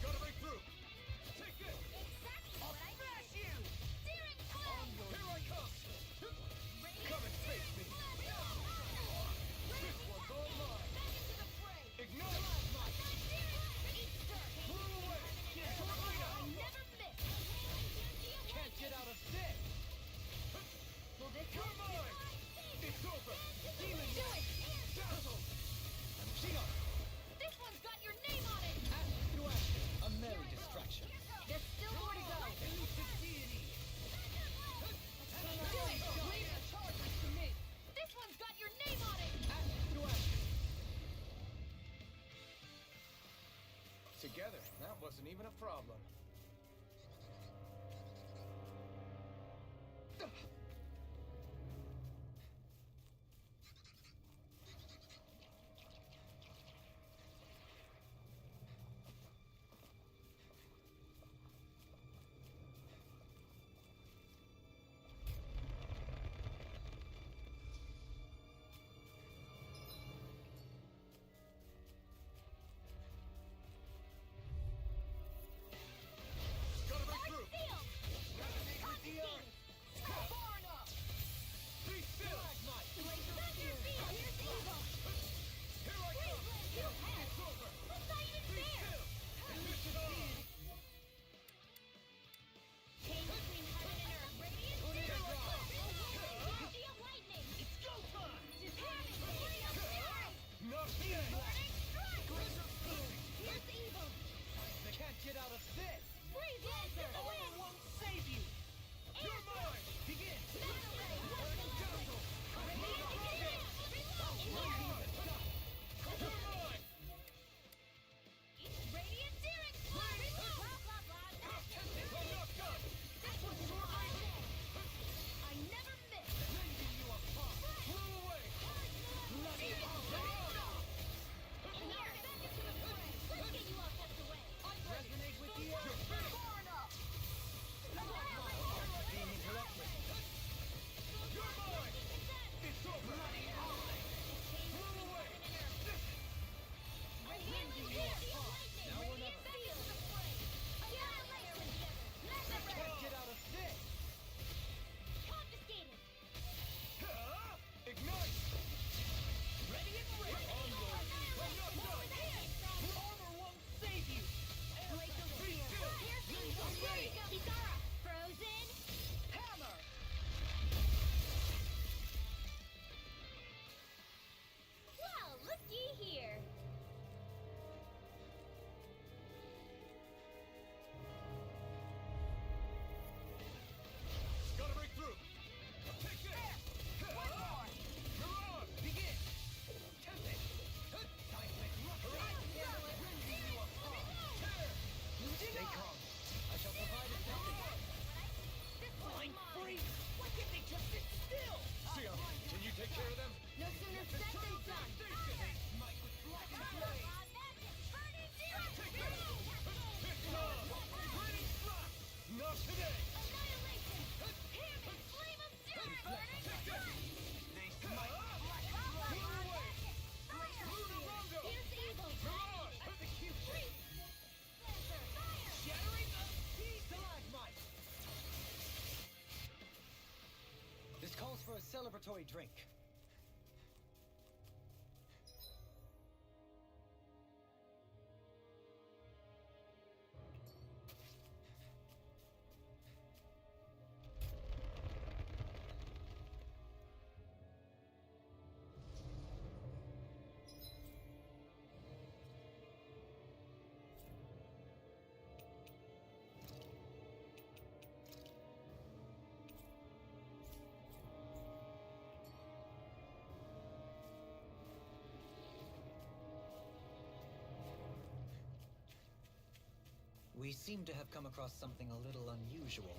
Gotta break through! Take this!
Exactly what I
Smash
needed.
you!
Searing flame!
Here I come! Come and face me! This one's all mine!
Back into the fray!
Ignite! Blew away!
I never miss!
Can't get out of this!
Will this
You're mine! It's over!
Demon, do it!
Dazzle! Xenon!
This one's got your name on it!
Ash through ashes, a merry distraction.
There's still more to go! Do it! Leave the charges to me! This one's got your name on it!
Ash through ashes.
Together, that wasn't even a problem. Gotta break through!
Sealed! Confiscated! Far enough!
Be still!
Back your feet! Here's evil!
Here I come!
You have!
It's over!
That's not even
Be
fair!
still! This is on!
Change between heaven and earth. Radiant zero! Energy of lightning!
It's go time!
Panic! Energy of fury!
Not yet!
Burning strike! Here's evil!
Can't get out of this!
Freeze laser!
Armor won't save you!
You're mine!
Begin!
Battle ray!
Burning dazzle!
Radiant advance!
You're mine!
Radiant searing flood! Blah blah blah!
I'm not done!
This one's for all day! I never miss!
Rending you apart! Blew away!
Bloody Here, back into the fray! Let's get you all tucked away!
Resonate with the
You're
earth!
finished!
Far enough!
Being interrupted.
You're mine! It's over! Blew away!
Now we're not- Can't get out of this!
Confiscated!
Ignite!
Ready and ready!
I'm not done!
Armor won't save you!
Glacial Spear! Piercing! There you go! Kisara! Frozen!
Hammer!
Well, looky here!
Gotta break through! Take this!
One more!
You're on!
Begin!
Tempting! Seismic rending you apart!
Stay calm. I shall provide assistance.
This
I'm
one's mine!
free! Why can't they just sit still?
Sion, can you take care of them?
No sooner said than done!
Mike with black and flame!
It's on! Ready, slap! Not today!
Annihilation! Here, flame of zero! Burning strike!
They smite black and flame!
Lunarungo!
Here's evil!
Mirage!
Execution!
Lancer! Fire!
Shattering of
Stalagmite! This calls for a celebratory drink. We seem to have come across something a little unusual.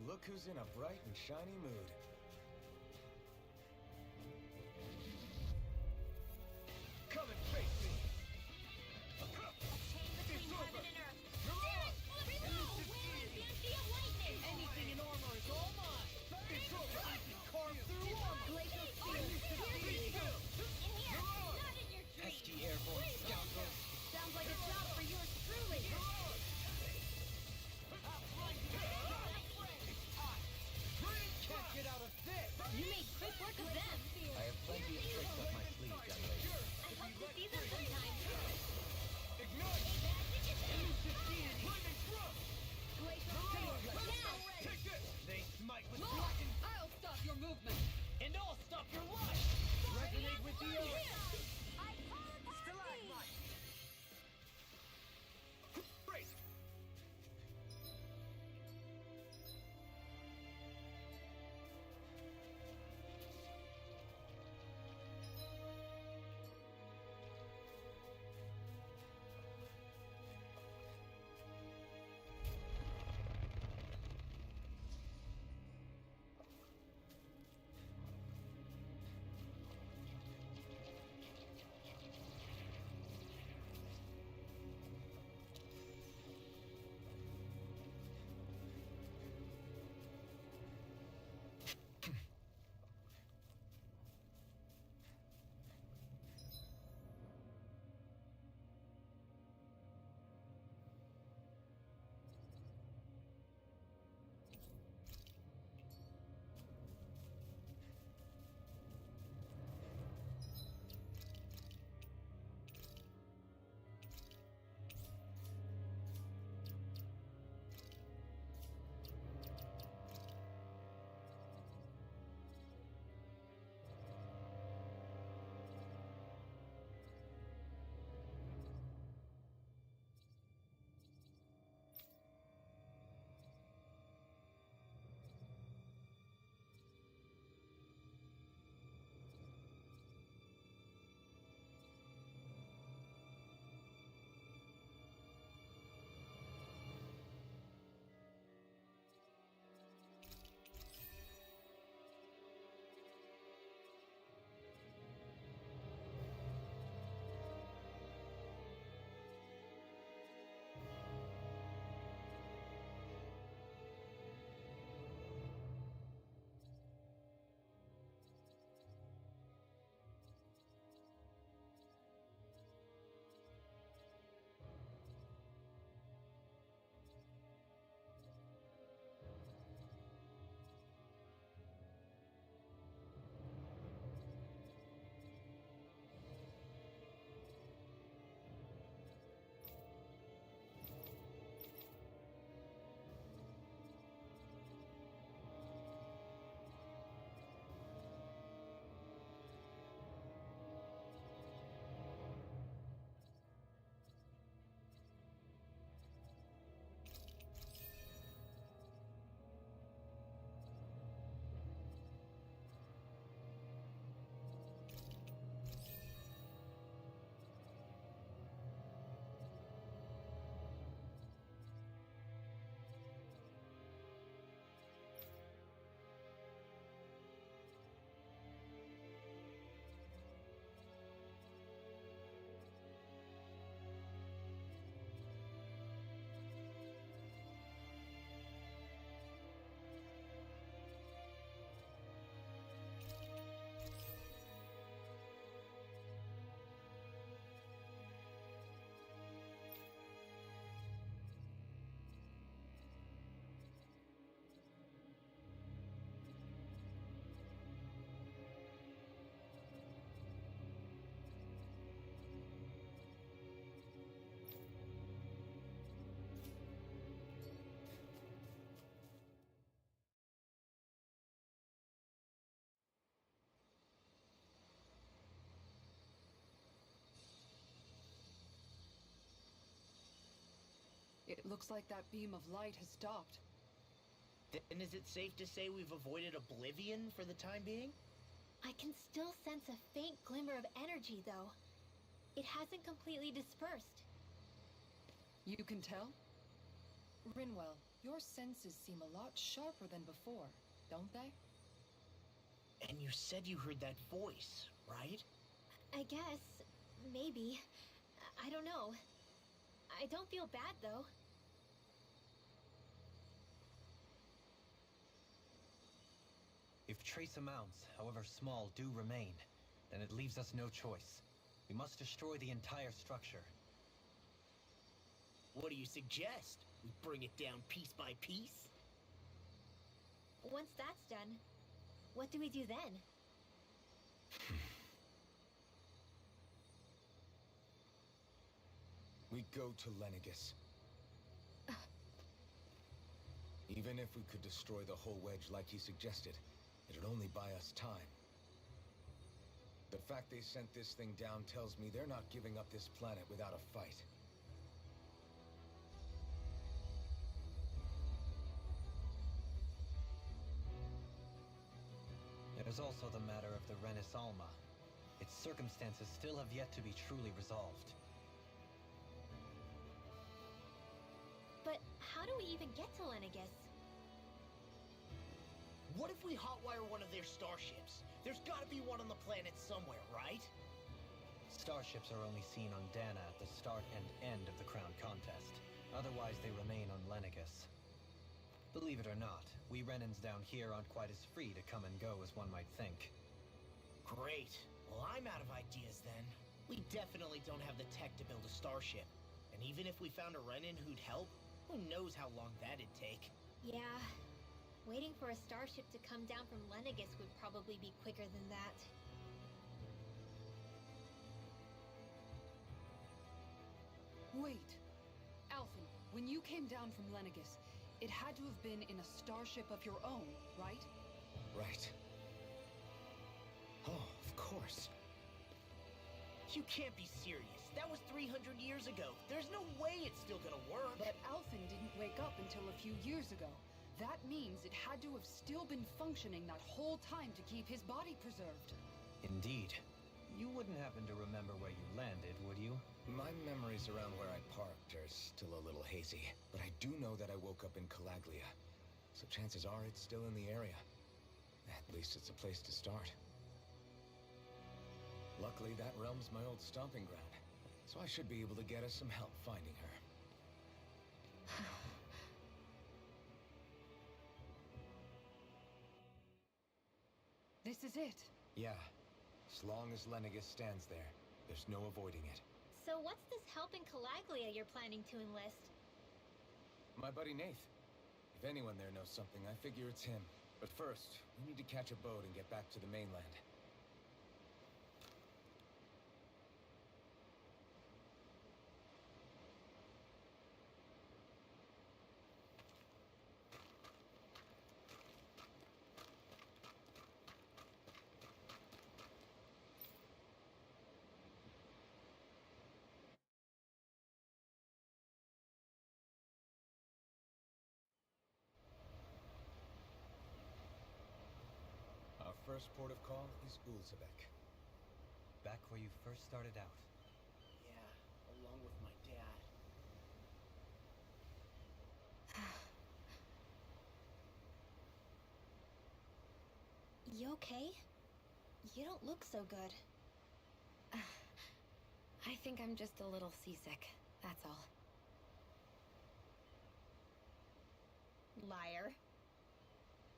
Look who's in a bright and shiny mood. Come and face me!
Between heaven and earth. Spirit, reroll! Via lightning!
Anything in armor is all mine! It's over! I can carve through armor!
Glacial Spear! In here! Not in your dreams!
pesky airborne scoundrels.
Sounds like a job for yours truly!
Can't get out of this!
You made quick work of them!
I have plenty of tricks up my sleeve, young lady.
I hope to see them sometime!
Ignite!
Elusive deity!
Glacial Spear! Now!
Take this! They smite with
Look!
blackened...
I'll stop your movement!
And I'll stop your life! Resonate with the earth!
I call upon thee!
Great!
It looks like that beam of light has stopped.
Then is it safe to say we've avoided oblivion for the time being?
I can still sense a faint glimmer of energy, though. It hasn't completely dispersed.
You can tell? Rinwell, Your senses seem a lot sharper than before, don't they?
And you said you heard that voice, right?
I guess. Maybe. I don't know. I don't feel bad, though.
If trace amounts, however small, do remain, then it leaves us no choice. We must destroy the entire structure.
What do you suggest? We bring it down piece by piece?
Once that's done, what do we do then?
We go to Lenegis. Even if we could destroy the whole wedge like he suggested, it'd only buy us time. The fact they sent this thing down tells me they're not giving up this planet without a fight.
There's also the matter of the Renis Alma. Its circumstances still have yet to be truly resolved.
But how do we even get to Lenegis?
What if we hotwire one of their starships? There's gotta be one on the planet somewhere, right?
Starships are only seen on Dana at the start and end of the Crown Contest. Otherwise, they remain on Lenegis. Believe it or not, we Renans down here aren't quite as free to come and go as one might think.
Great. Well, I'm out of ideas then. We definitely don't have the tech to build a starship. And even if we found a Renin who'd help, who knows how long that'd take?
Yeah. Waiting for a starship to come down from Lenegis would probably be quicker than that.
Wait. Alphen, when you came down from Lenegis, it had to have been in a starship of your own, right?
Right. Oh, of course.
You can't be serious. That was 300 years ago. There's no way it's still gonna work.
But Alphen didn't wake up until a few years ago. That means it had to have still been functioning that whole time to keep his body preserved.
Indeed. You wouldn't happen to remember where you landed, would you?
My memories around where I parked are still a little hazy, but I do know that I woke up in Calaglia, so chances are it's still in the area. At least it's a place to start. Luckily, that realm's my old stomping ground, so I should be able to get us some help finding her.
This is it.
Yeah, as long as Lenegis stands there, there's no avoiding it.
So what's this help in Calaglia you're planning to enlist?
My buddy Nath. If anyone there knows something, I figure it's him. But first, we need to catch a boat and get back to the mainland. Our first port of call is Ulzebek.
Back where you first started out.
Yeah, along with my dad.
You okay? You don't look so good.
I think I'm just a little seasick, that's all.
Liar.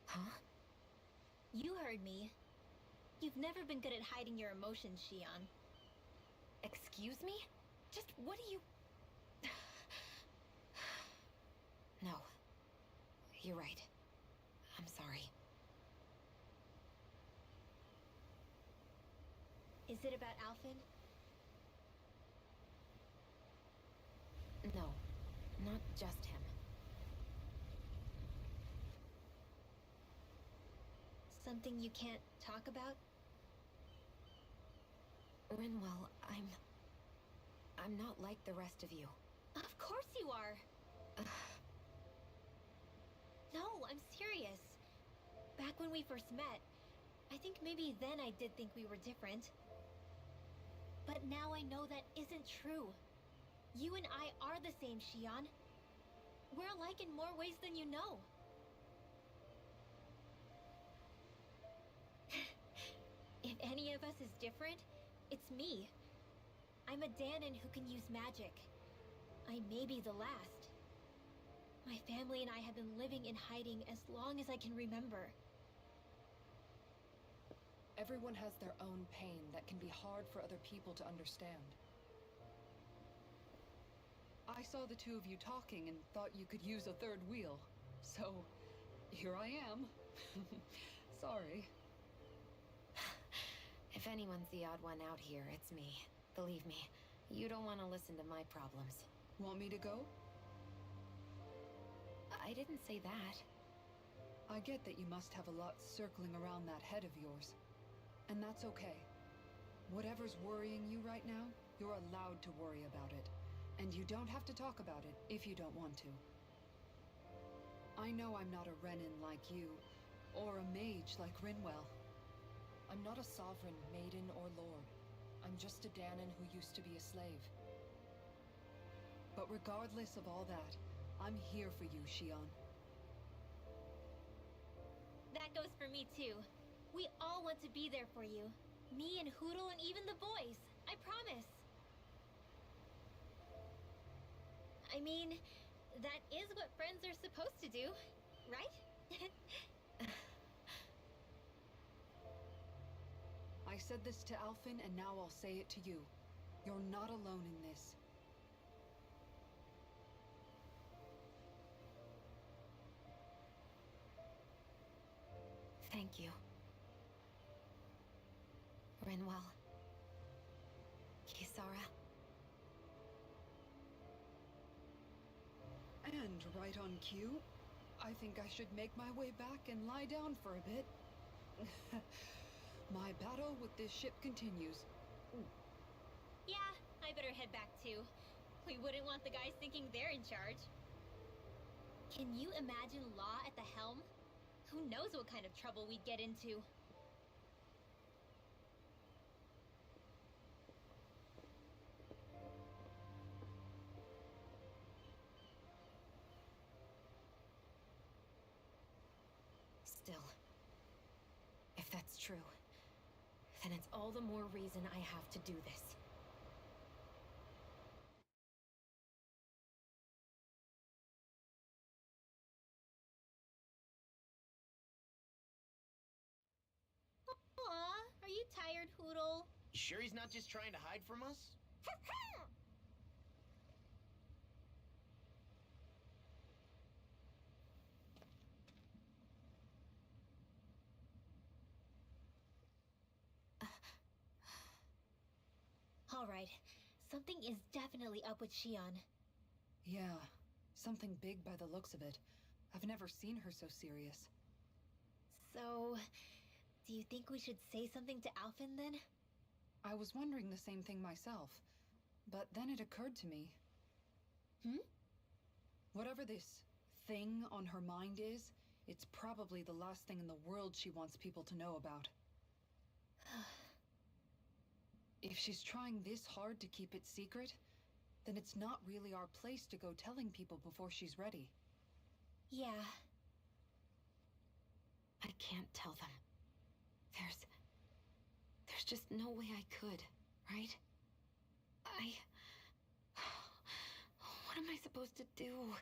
Huh?
You heard me. You've never been good at hiding your emotions, Shion.
Excuse me? Just what do you... No. You're right. I'm sorry.
Is it about Alphen?
No. Not just him.
Something you can't talk about?
Rinwell, I'm not like the rest of you.
Of course you are! No, I'm serious. Back when we first met, I think maybe then I did think we were different. But now I know that isn't true. You and I are the same, Shion. We're alike in more ways than you know. If any of us is different, it's me. I'm a Danon who can use magic. I may be the last. My family and I have been living in hiding as long as I can remember.
Everyone has their own pain that can be hard for other people to understand. I saw the two of you talking and thought you could use a third wheel. So, here I am. Sorry.
If anyone's the odd one out here, it's me. Believe me, you don't want to listen to my problems.
Want me to go?
I didn't say that.
I get that you must have a lot circling around that head of yours. And that's okay. Whatever's worrying you right now, you're allowed to worry about it. And you don't have to talk about it if you don't want to. I know I'm not a Renin like you, or a mage like Rinwell. I'm not a sovereign, maiden, or lord. I'm just a Danon who used to be a slave. But regardless of all that, I'm here for you, Shion.
That goes for me too. We all want to be there for you. Me and Hootle and even the boys. I promise. I mean, that is what friends are supposed to do, right?
I said this to Alphen, and now I'll say it to you. You're not alone in this.
Thank you. Rinwell. Kisara.
And right on cue, I think I should make my way back and lie down for a bit. My battle with this ship continues.
Yeah, I better head back too. We wouldn't want the guys thinking they're in charge. Can you imagine Law at the helm? Who knows what kind of trouble we'd get into?
Still, if that's true, then it's all the more reason I have to do this.
Aw, are you tired, Hootle?
You sure he's not just trying to hide from us?
Alright, something is definitely up with Shion.
Yeah, something big by the looks of it. I've never seen her so serious.
So, do you think we should say something to Alphen then?
I was wondering the same thing myself, but then it occurred to me. Whatever this thing on her mind is, it's probably the last thing in the world she wants people to know about. If she's trying this hard to keep it secret, then it's not really our place to go telling people before she's ready.
Yeah.
I can't tell them. There's just no way I could, right? What am I supposed to do?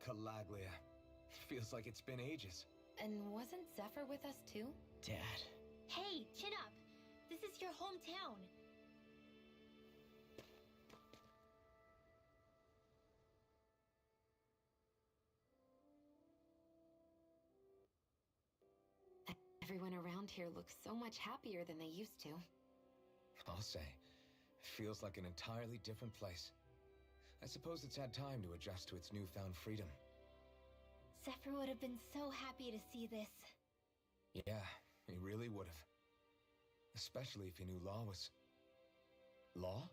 Calaglia. Feels like it's been ages.
And wasn't Zephyr with us too?
Dad.
Hey, chin up! This is your hometown!
Everyone around here looks so much happier than they used to.
I'll say. Feels like an entirely different place. I suppose it's had time to adjust to its newfound freedom.
Zephyr would have been so happy to see this.
Yeah, he really would have. Especially if he knew Law was... Law?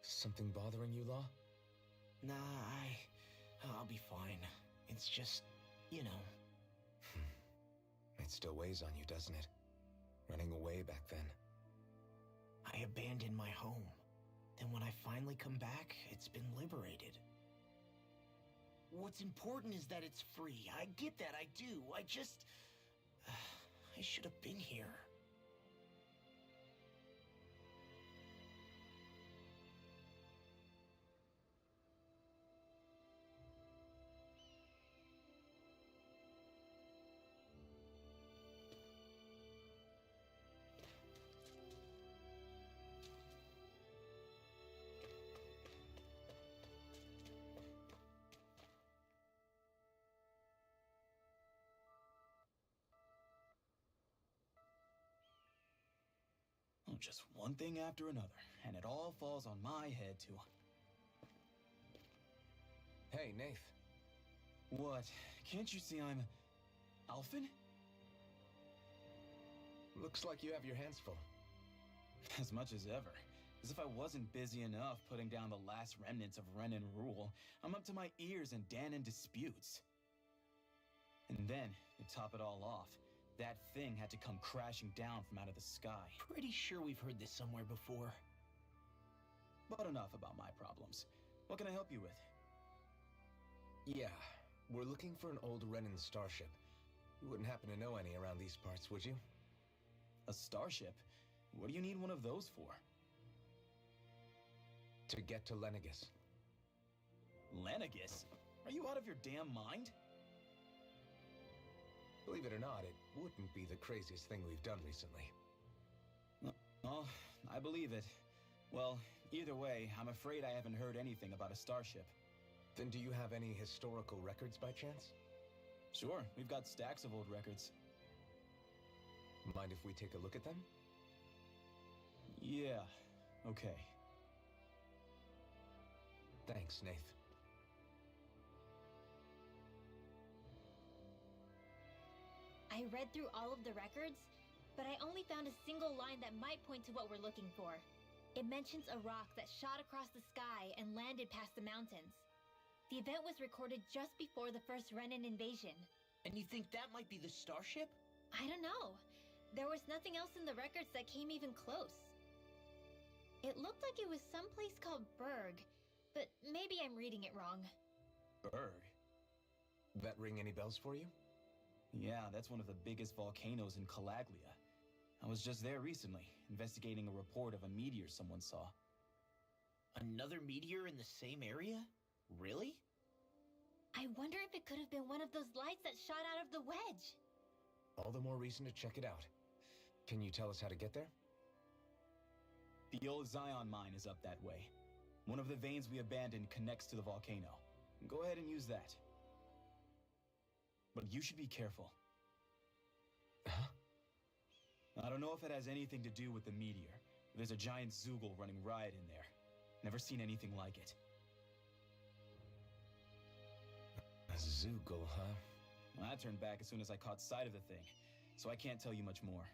Something bothering you, Law?
Nah, I'll be fine. It's just, you know.
It still weighs on you, doesn't it? Running away back then.
I abandoned my home. Then when I finally come back, it's been liberated. What's important is that it's free. I get that, I do. I just... I should have been here.
Just one thing after another, and it all falls on my head to...
Hey, Nath.
What? Can't you see I'm... Alphen?
Looks like you have your hands full.
As much as ever. As if I wasn't busy enough putting down the last remnants of Renan rule, I'm up to my ears in Dahnan disputes. And then, to top it all off, that thing had to come crashing down from out of the sky.
Pretty sure we've heard this somewhere before.
But enough about my problems. What can I help you with?
Yeah, we're looking for an old Renan starship. You wouldn't happen to know any around these parts, would you?
A starship? What do you need one of those for?
To get to Lenegis.
Lenegis? Are you out of your damn mind?
Believe it or not, it wouldn't be the craziest thing we've done recently.
Oh, I believe it. Well, either way, I'm afraid I haven't heard anything about a starship.
Then do you have any historical records by chance?
Sure, we've got stacks of old records.
Mind if we take a look at them?
Yeah, okay.
Thanks, Nath.
I read through all of the records, but I only found a single line that might point to what we're looking for. It mentions a rock that shot across the sky and landed past the mountains. The event was recorded just before the first Renan invasion.
And you think that might be the starship?
I don't know. There was nothing else in the records that came even close. It looked like it was someplace called Berg, but maybe I'm reading it wrong.
Berg?
That ring any bells for you?
Yeah, that's one of the biggest volcanoes in Calaglia. I was just there recently, investigating a report of a meteor someone saw.
Another meteor in the same area? Really?
I wonder if it could have been one of those lights that shot out of the wedge.
All the more reason to check it out. Can you tell us how to get there?
The old Zion mine is up that way. One of the veins we abandoned connects to the volcano. Go ahead and use that. But you should be careful.
Huh?
I don't know if it has anything to do with the meteor. But there's a giant Zoogle running riot in there. Never seen anything like it.
A Zoogle, huh?
Well, I turned back as soon as I caught sight of the thing, so I can't tell you much more.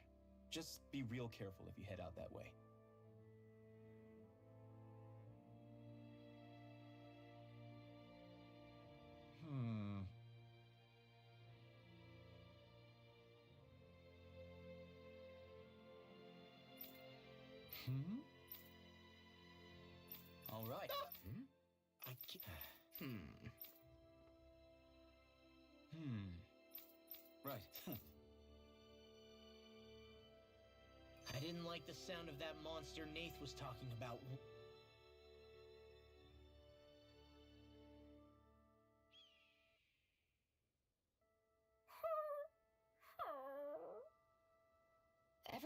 Just be real careful if you head out that way. All right.
I can't...
Right.
I didn't like the sound of that monster Nath was talking about.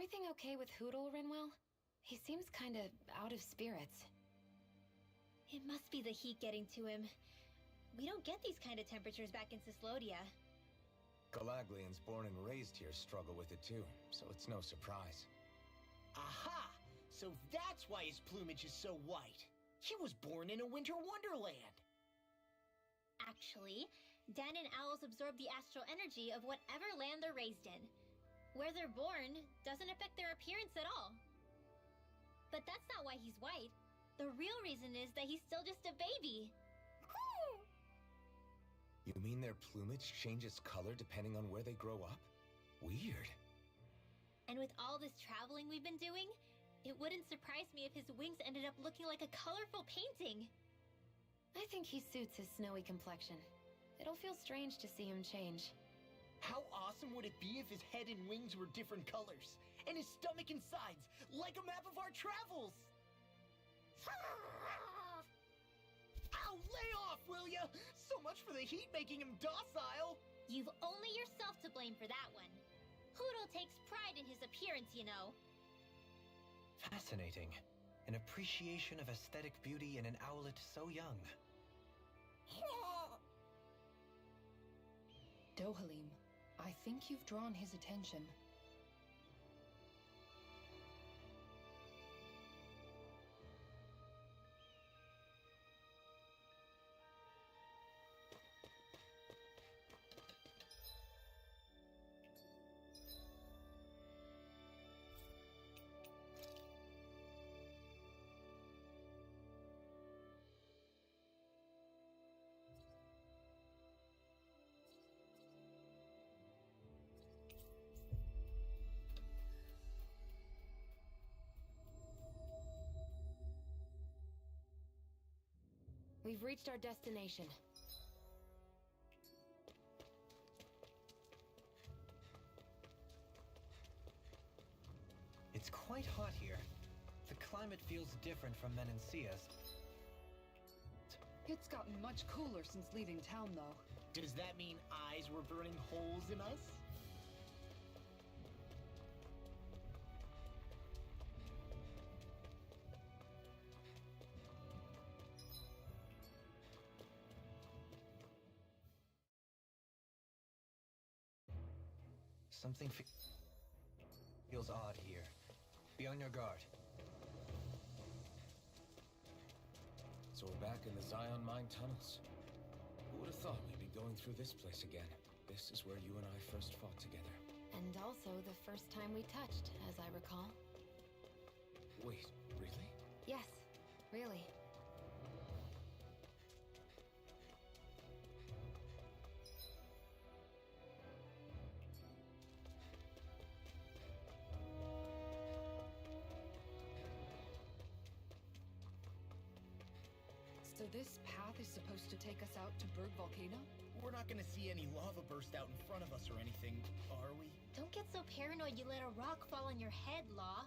everything okay with Hootle, Rinwell? He seems kinda out of spirits.
It must be the heat getting to him. We don't get these kind of temperatures back in Cyslodia.
Galaglians born and raised here struggle with it too, so it's no surprise.
Aha! So that's why his plumage is so white. He was born in a winter wonderland.
Actually, Dan and owls absorb the astral energy of whatever land they're raised in. Where they're born doesn't affect their appearance at all. But that's not why he's white. The real reason is that he's still just a baby.
You mean their plumage changes color depending on where they grow up? Weird.
And with all this traveling we've been doing, it wouldn't surprise me if his wings ended up looking like a colorful painting.
I think he suits his snowy complexion. It'll feel strange to see him change.
How awesome would it be if his head and wings were different colors? And his stomach and sides, like a map of our travels! Ow, lay off, will ya? So much for the heat making him docile!
You've only yourself to blame for that one. Hootle takes pride in his appearance, you know.
Fascinating. An appreciation of aesthetic beauty in an owlet so young.
Dohalim, I think you've drawn his attention.
We've reached our destination.
It's quite hot here. The climate feels different from Menancia's.
It's gotten much cooler since leaving town, though.
Does that mean eyes were burning holes in us?
Something feels odd here. Be on your guard.
So we're back in the Zion Mine tunnels. Who would have thought we'd be going through this place again? This is where you and I first fought together.
And also the first time we touched, as I recall.
Wait, really?
Yes, really.
So this path is supposed to take us out to Berg Volcano?
We're not gonna see any lava burst out in front of us or anything, are we?
Don't get so paranoid you let a rock fall on your head, Law.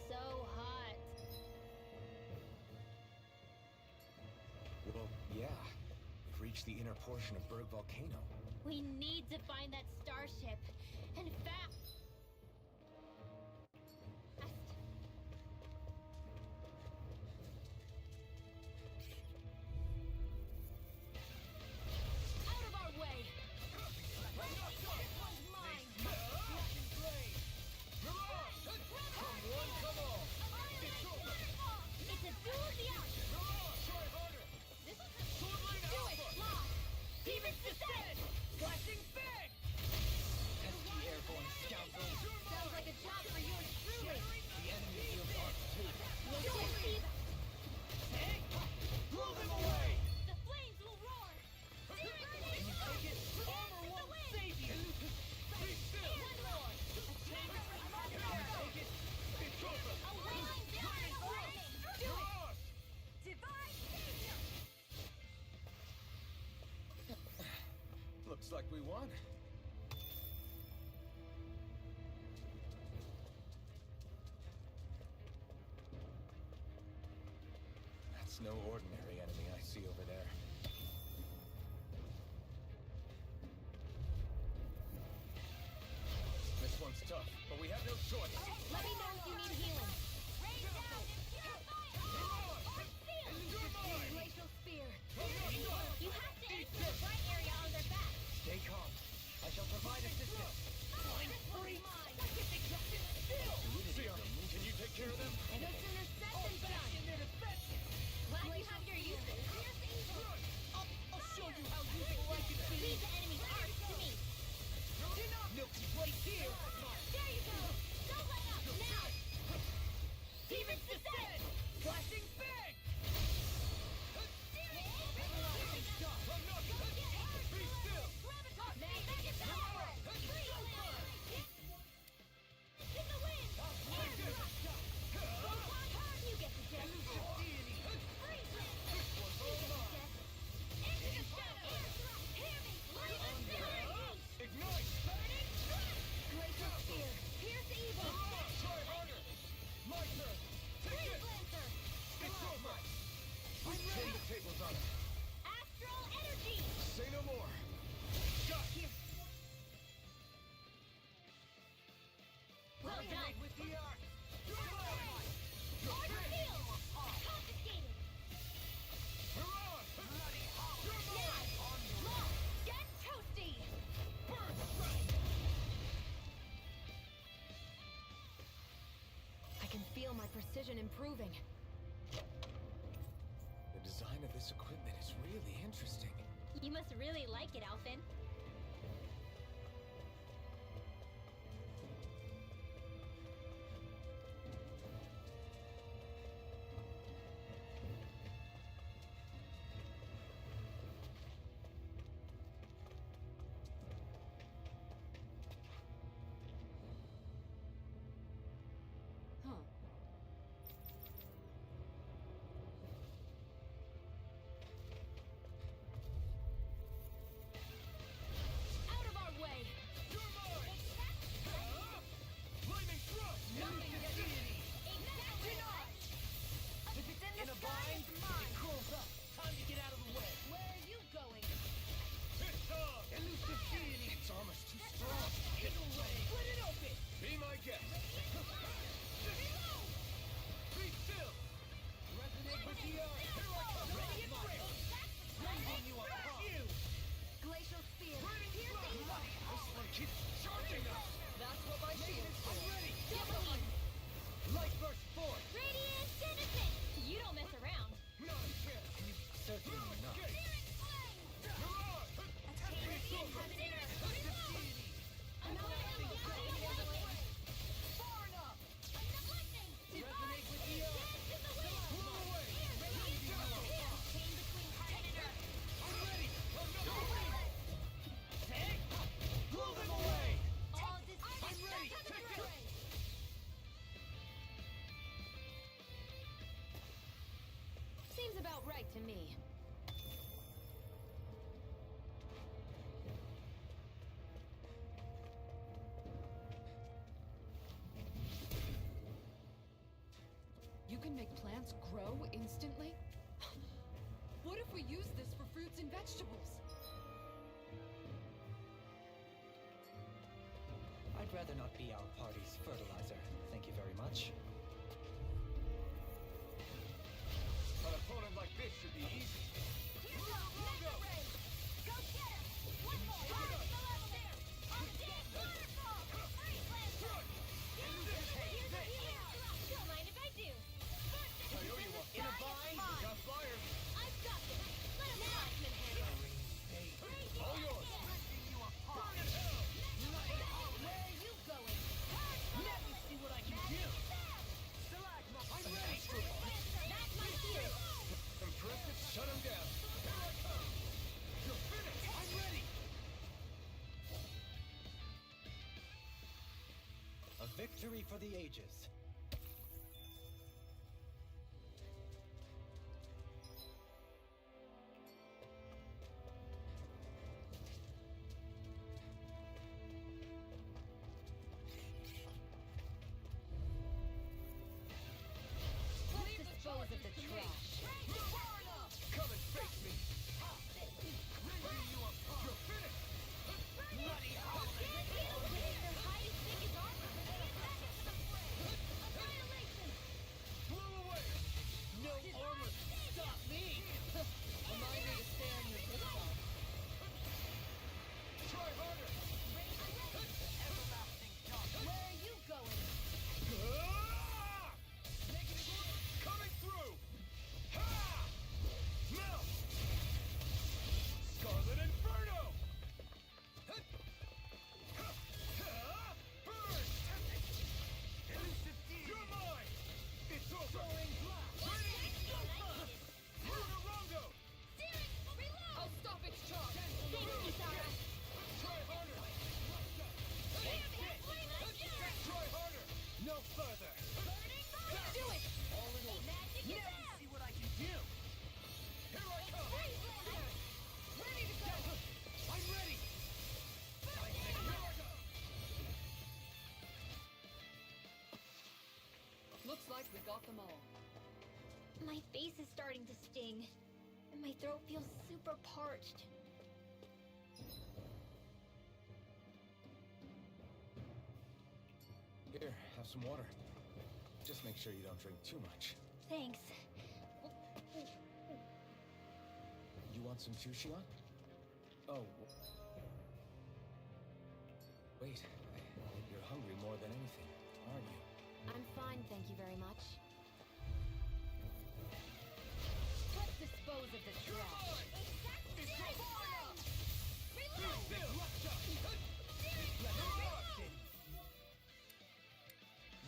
So hot.
Well, yeah. We've reached the inner portion of Berg Volcano.
We need to find that starship. And fast. Out of our way! It's a duel of the hour! Do it, Law! Demon's Descent! Flashing Fang!
Pesky airborne
we won. That's no ordinary enemy I see over there. This one's tough, but we have no choice.
Let me know if you need healing. Glacial Spear. You have to enter the bright area on their back.
Stay calm. I shall provide assistance.
Zia, can you take care of them?
No sooner said than done. Glad you have your uses.
I'll show you how using like it be.
Leave the enemy's arcs to me.
Milky's right here.
There you go. Don't let up. Now. Demon's Descent.
Flashing bang!
Be still!
In the wind! You get the jet! Freeze it! You get the jet! Into the shadow! Hear me!
Ignite!
Glacial Spear! Pierce evil!
Try harder! My turn! Take
Freeze
it!
Lancer!
It's over! Turn the tables on it.
Astral Energy!
Say no more! Got you!
Well done!
With the arc.
Order field! Confiscated!
Hurrah!
Now! Long! Get toasty! I can feel my precision improving.
The design of this equipment is really interesting.
You must really like it, Alphen.
Huh.
Out of our way!
Lightning thrust!
Nothing gets exactly right! If it's in the sky, it's mine!
Crawls up. Time to get out of the way.
Where are you going?
Pit-Dog!
Elusive deity.
Its armor's too strong!
Get away. Split it open.
Be my guest! Be still!
Resonate with the arc. Here I come. Ready and brave. Raising you apart. You.
Glacial Spear! Pierce evil!
This one keeps charging us!
That's what my shield is for. I'm ready.
Double!
Light burst forth.
Radiant Genesis! You don't mess around.
Not a chance!
Certainly not.
Far enough. Resonate with the arc. I'm ready. Take. Blow them away. I'm ready. Take it.
Seems about right to me.
You can make plants grow instantly? What if we use this for fruits and vegetables?
I'd rather not be our party's fertilizer. Thank you very much.
An opponent like this should be easy.
Don't mind if I do.
I owe you one.
In a bind.
Got fire!
I've got this. Let him marksman handle.
All yours!
Burn in hell.
Where are you going?
Let me see what I can do. I'm ready.
That's my field.
Impressive, shut him down! You're finished!
I'm ready.
A victory for the ages.
further!
Do it!
All in order.
Now you see what I can do!
Here I come!
Ready to go!
I'm ready!
Looks like we got them all.
My face is starting to sting, and my throat feels super parched.
Here, have some water. Just make sure you don't drink too much.
Thanks.
You want some too, Shion? Oh. Wait, you're hungry more than anything, aren't you?
I'm fine, thank you very much.
Let's dispose of this trash.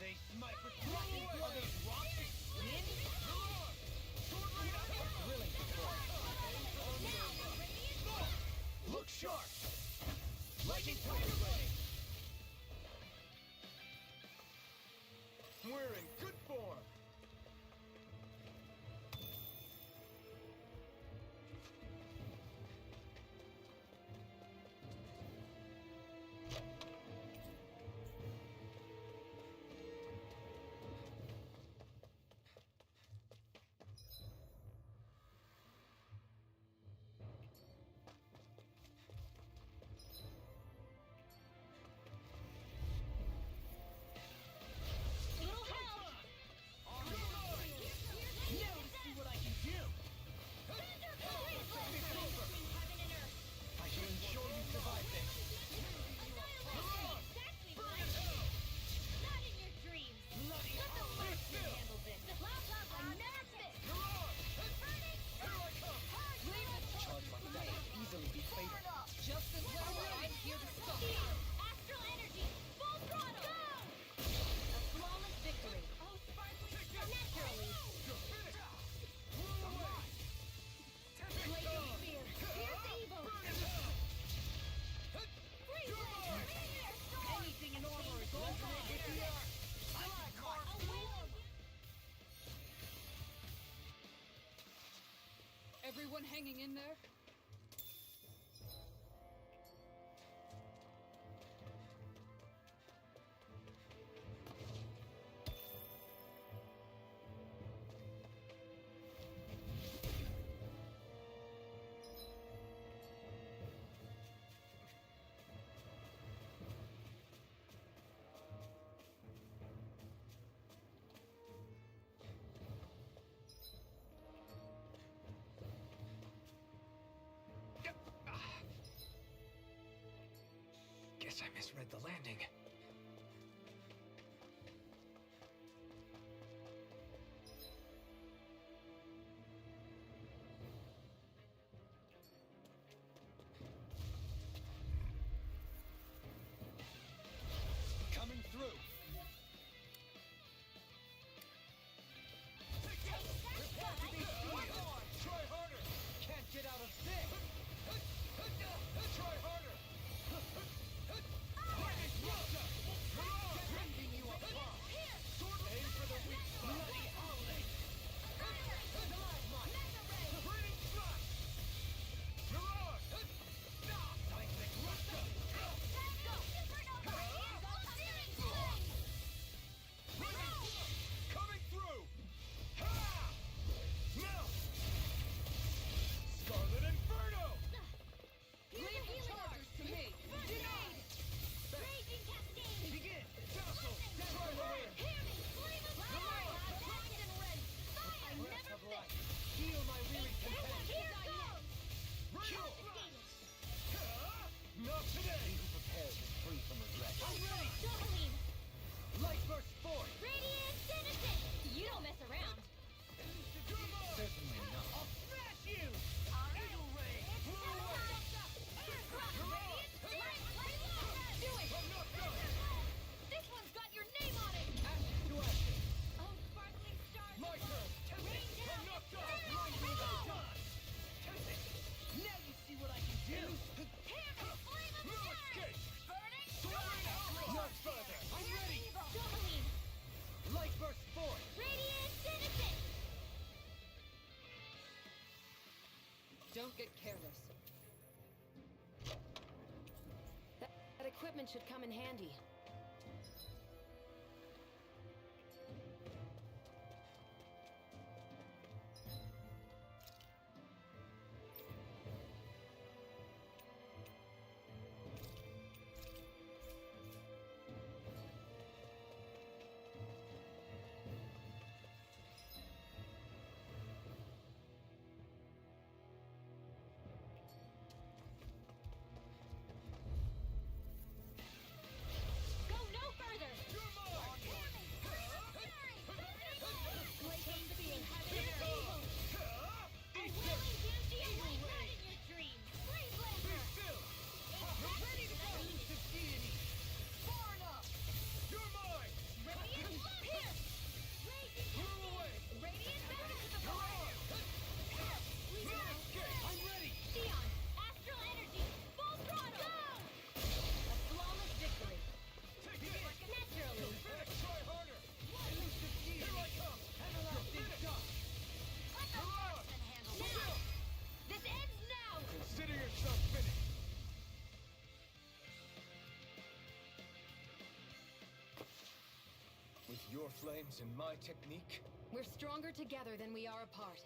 They smite with rocket! Are those rocks wind?
Thrilling
Look sharp! Lightning tiger ready! We're in good form!
Little help!
Now to see what I can do! I can ensure you survive this!
Not in your dreams!
Bloody
Let the marksman handle this! I'm never fit!
Charge like that could easily be fatal.
Just as well, I'm here to stop you.
Astral energy! Full throttle! Go! A flawless victory! Oh, sparkling! Naturally! Blazing spear! Pierce evil! Freeze blade!
Anything in armor is ultimate with the arc!
Everyone hanging in there?
Guess I misread the landing.
Coming through!
Try harder!
Can't get out of this!
Try harder!
Lightning blow!
Don't get careless.
That equipment should come in handy.
Go no further! Blazing speed, pure evil! A whirling Damshian light not in your dreams! Freeze Lancer! Ready to go!
Far enough! You're mine!
Radiant Pierce! Raging Cascade! Radiant back to the fire!
I'm ready!
Xion! Astral Energy! Full throttle! Go! A flawless victory! Naturally!
Try harder! Here I come!
Let the marksman handle it! Now! This ends now!
Consider yourself finished!
With your flames and my technique,
We're stronger together than we are apart.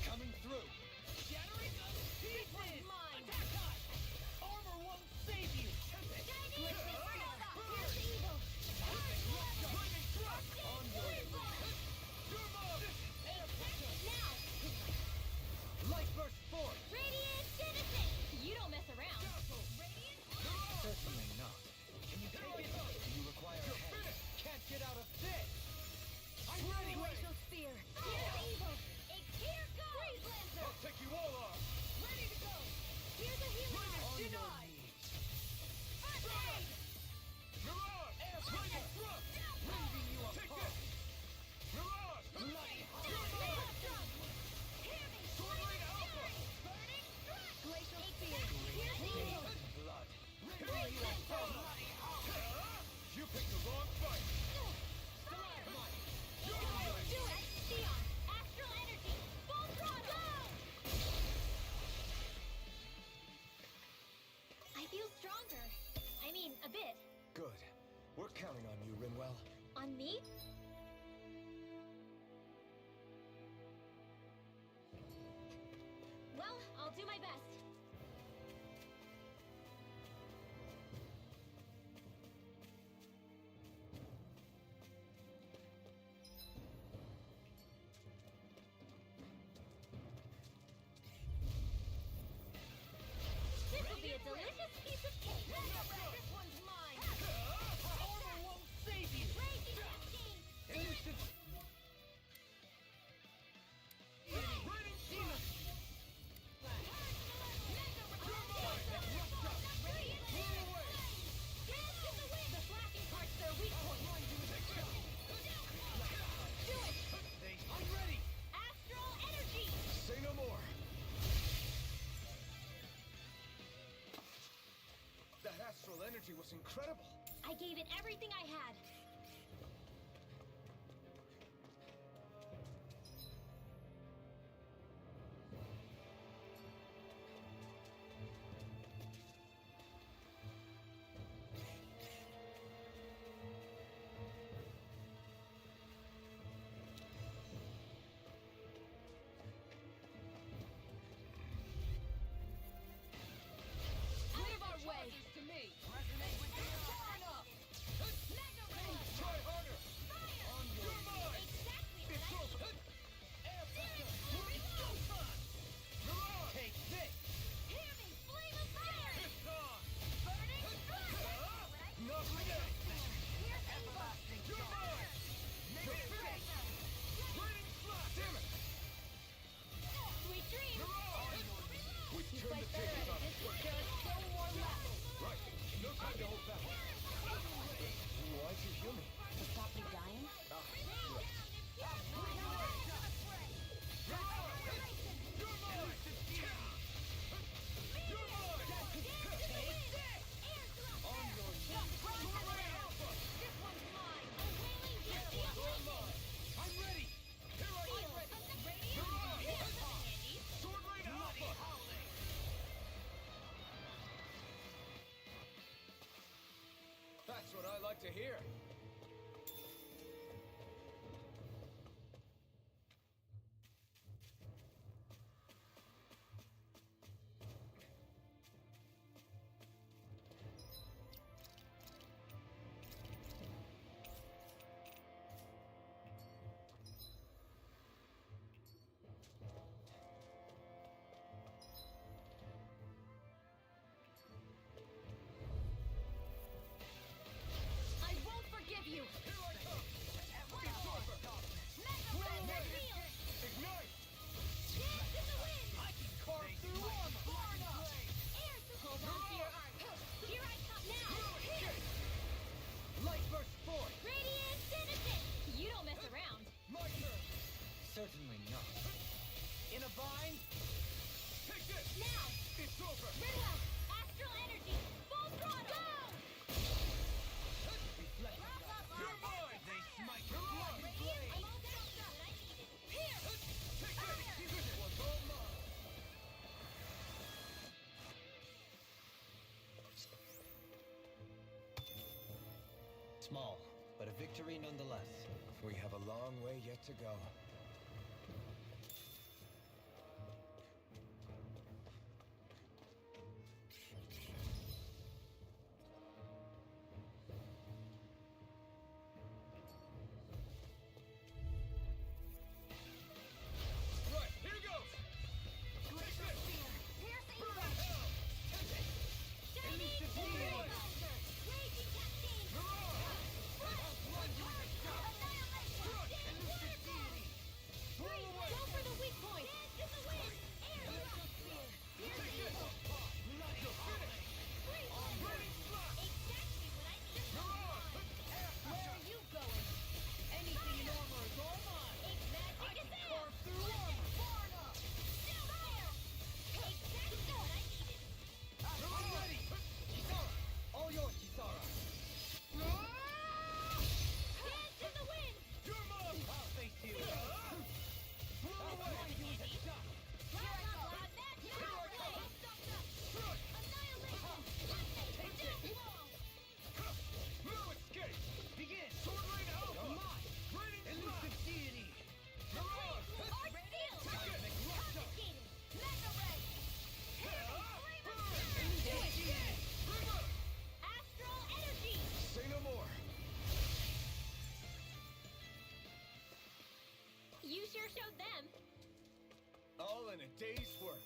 coming through.
Shattering the pieces!
Mine!
Attack us! Armor won't save you!
Shining Supernova! Pierce evil!
Lightning thrust!
On your
Your mom!
Now!
Light burst forth.
Radiant Citizen! You don't mess around! Radiant
Certainly not. Can you take it? Do you require a hand?
Can't get out of this! I'm ready!
Glacial Spear! Pierce evil! Here goes! Freeze Lancer!
I'll take you all off!
Ready to go! Here's a healing arm! Denied! First aid!
Mirage! Lightning thrust!
Leaving you
Take
apart.
this! Mirage!
Maelstrom! Hear me! Blazing Fury! Burning Strike! Glacial Spear! Pierce evil!
Blood.
Freeze Lancer!
You picked the wrong fight!
Stalagmite! Do it! Xion! Astral Energy! Full throttle! Go! I feel stronger. I mean, a bit.
Good. We're counting on you, Rinwell.
On me? Well, I'll do my best. This will be a delicious piece of cake. This one's mine.
Armor won't save you!
Raging Machine!
Innocent! Raining demon!
The flashing part's their weak point. Do it!
I'm ready!
Astral Energy!
Say no more. That astral energy was incredible.
I gave it everything I had. Out of our way!
To me! Resonate with me far enough!
Mega Ray!
to hear.
I won't forgive you!
Here I come! Absorber! Ignite!
Dance in the wind!
I can carve through armor!
Hold on to your arm. Here I come now!
Light burst forth!
Radiant citizen! You don't mess around.
My turn!
Certainly not.
In a bind?
Take this!
Now!
It's over!
Very well! Astral energy! Full throttle! Go!
Reflect.
You're mine!
They smite
You're
your
on!
Radiant, I'm all dosed up. I need it. Here!
Take this! This was all mine!
Small, but a victory nonetheless.
We have a long way yet to go. Right, here goes! Take this!
Piercing
Burn
rush!
hell!
Shining Fury Bolter! Raging Cascade! Annihilation! Waterfall! Freeze! Go for the weak point! Dance in the wind! Air Sphere! Piercing Bolt! Freeze!
Burning blast!
Exactly what I need! Where are you going?
Anything in armor is all mine!
Exactly the same!
Carve through armor!
Far enough! Still there! Exactly what I needed!
I'm ready! Kisara! All yours, Kisara!
Dance in the wind!
Your mom!
I'll face you!
Blow away! No escape!
Begin!
Sword Rain Alpha!
You're mine!
Raining
Elusive
blast!
deity!
You're on!
Astral energy!
Say no more!
You sure showed them.
All in a day's work.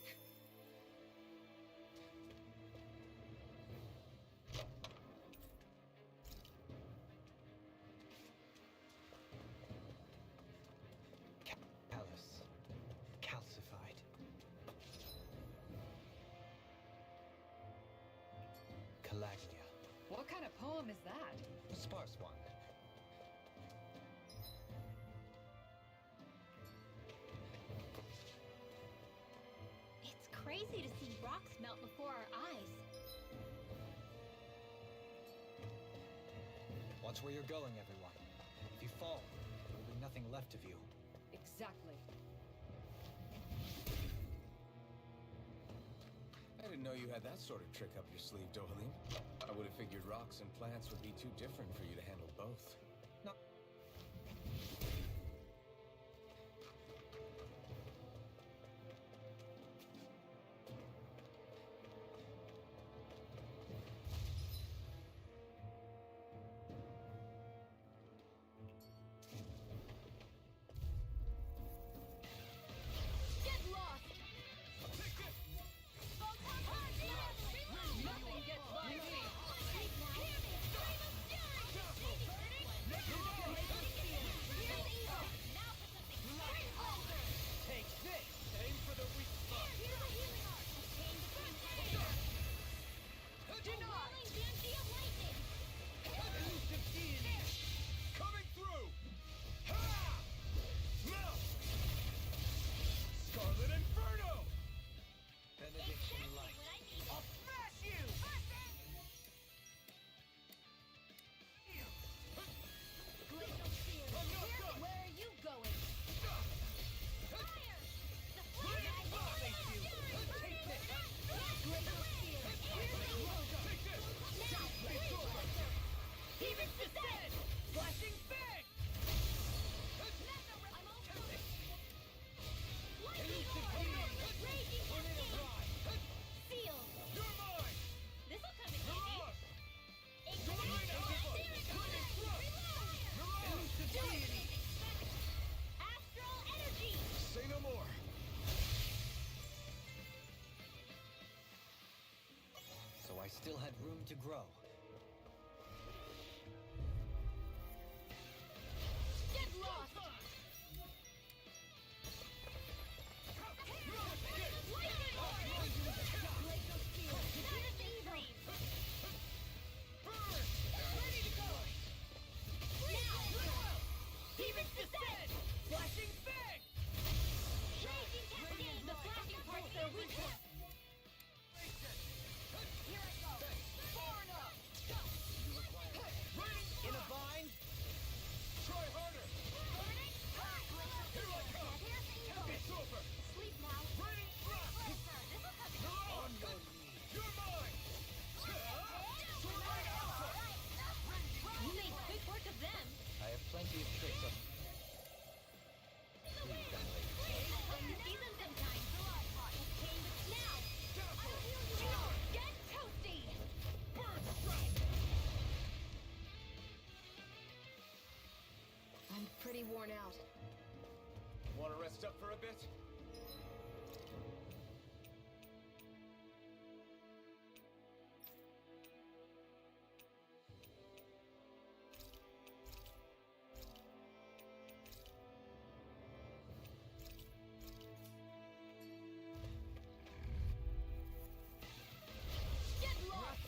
Callous. Calcified. Calagnia.
What kind of poem is that?
A sparse one.
It's crazy to see rocks melt before our eyes.
Watch where you're going, everyone. If you fall, there will be nothing left of you.
Exactly.
I didn't know you had that sort of trick up your sleeve, Dohalim. I would have figured rocks and plants would be too different for you to handle both.
No.
Get lost! Nothing gets by me! Hear me! Stream of fury!
I still had room to grow.
Get lost! Demons descend! Flashing fang! Raging cascade! The flashing part's their weakness! Here I go! Far enough!
In a bind?
Try harder!
Burning!
Here I come!
Here's the evil!
It's over!
Sleep now!
Raining thrust!
Closer! This will cut the
On your knees! You're mine!
You made quick work of them!
I have plenty of tricks up. Please, young lady.
When you see them sometime! Okay, now! Get toasty!
Bird strike!
I'm pretty worn out.
Want to rest up for a bit?
Get lost!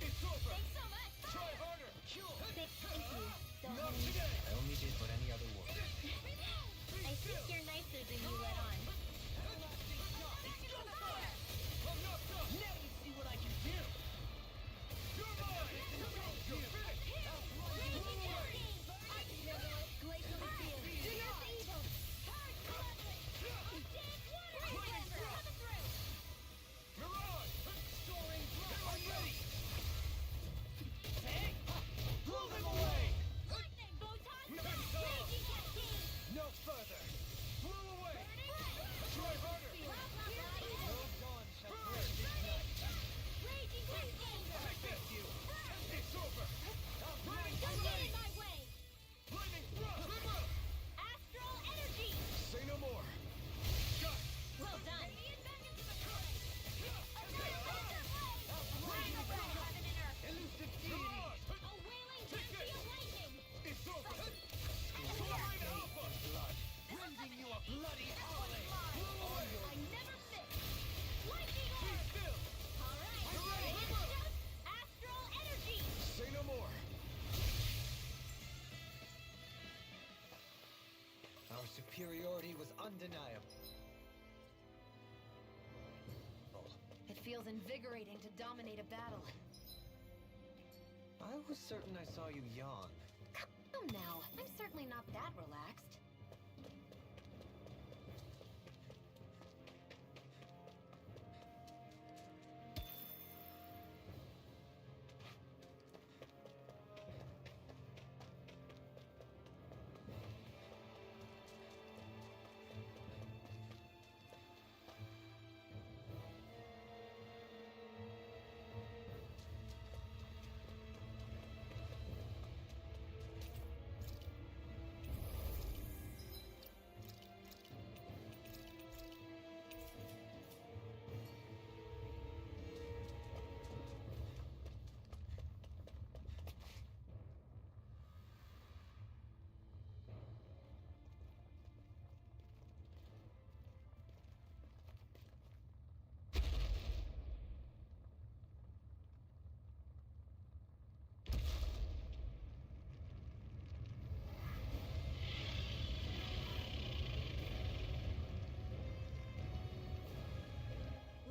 It's over!
Thanks so much!
Try harder!
Thank you. Don't
Not
worry.
today!
I only did what any other would.
I think you're nicer than you let on.
I'm knocked up!
Now you see what I can do!
You're mine! You're finished!
Raging cascade! Glacial field! Do not the evil! Coming through!
Mirage! Soaring! I'm ready!
Hey! Blow them away!
Lightning! Photon!
Nice.
Raging cascade!
No further!
Blew away! Try harder!
No dawn shall break this night!
Raging cascade!
Take this, you! It's over! Raining
Don't get in
flame!
my way!
Lightning thrust!
Astral energy!
Say no more! Shut!
Well done!
Elusive deity!
Mirage!
A wailing density of lightning!
It's over! Soaring alpha!
Blood! Rending you a bloody howling!
I never miss! Lightning
Be
orb!
still!
Alright!
You're ready.
It's just astral energy!
Say no more!
Our superiority was undeniable.
It feels invigorating to dominate a battle.
I was certain I saw you yawn.
Come now, I'm certainly not that relaxed.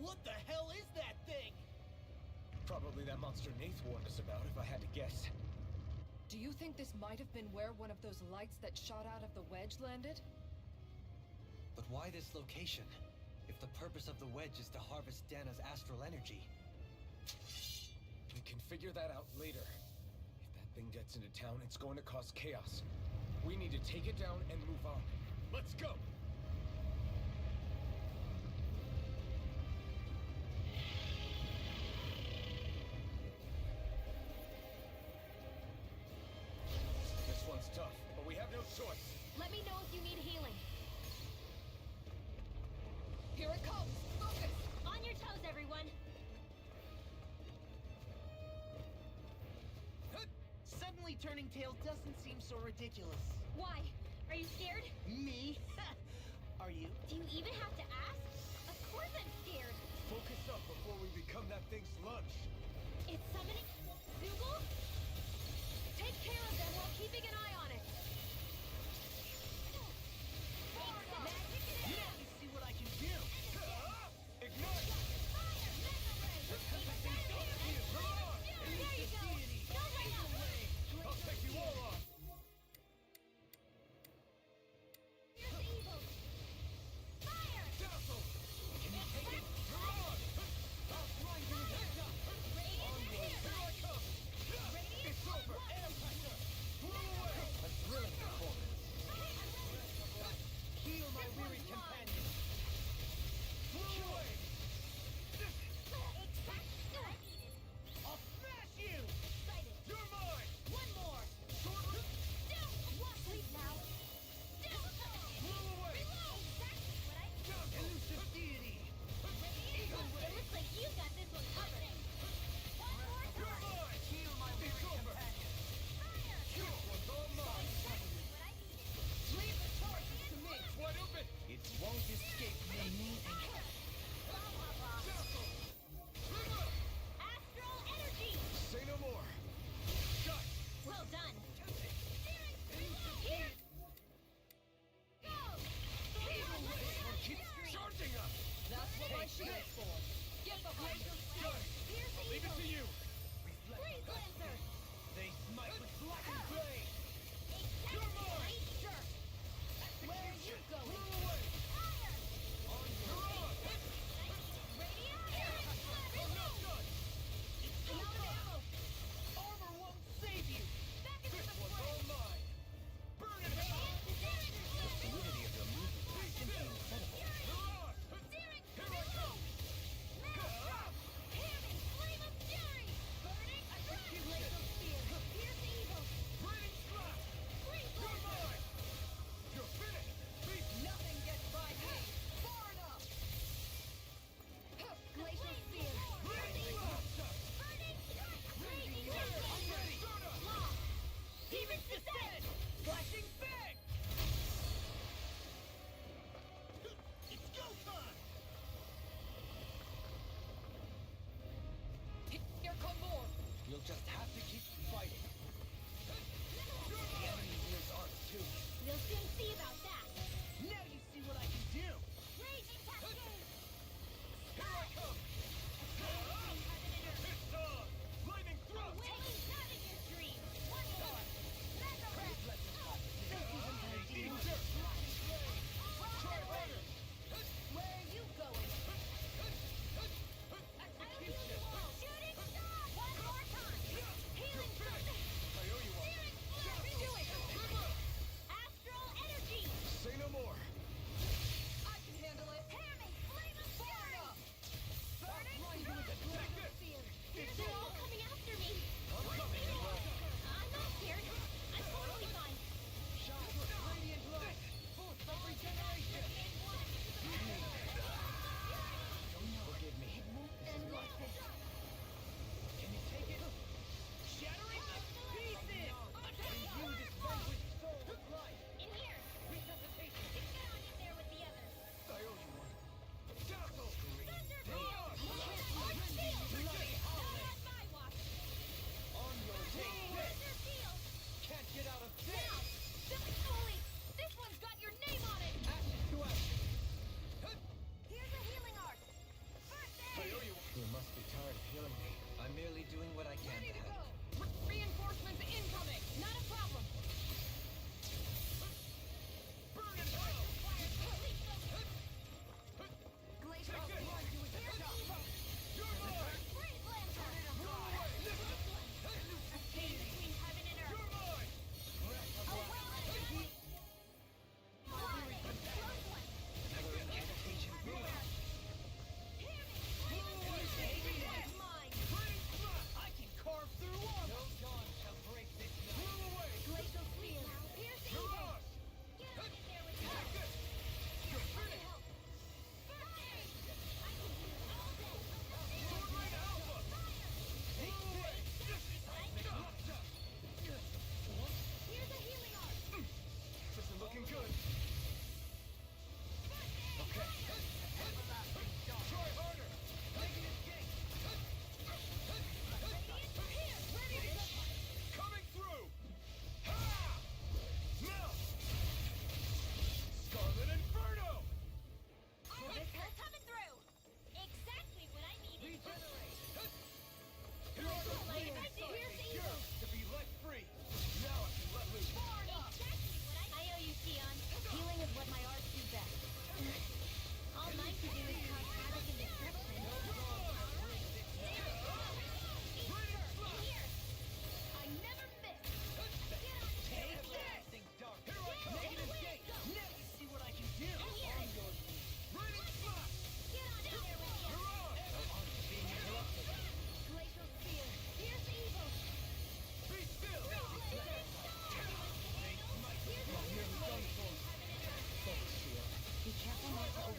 What the hell is that thing?
Probably that monster Nath warned us about, if I had to guess.
Do you think this might have been where one of those lights that shot out of the wedge landed?
But why this location? If the purpose of the wedge is to harvest Dana's astral energy.
We can figure that out later. If that thing gets into town, it's going to cause chaos. We need to take it down and move on. Let's go! This one's tough, but we have no choice.
Let me know if you need healing.
Here it comes! Focus!
On your toes, everyone!
turning tail doesn't seem so ridiculous.
Why? Are you scared?
Me? Are you?
Do you even have to ask? Of course I'm scared.
Focus up before we become that thing's lunch.
It's summoning Dougal? Take care of them while keeping an eye on it.
Magic it is! Let me see what I can do!
Ignite!
There you go! Go right up!
I'll take you all on!
Here's the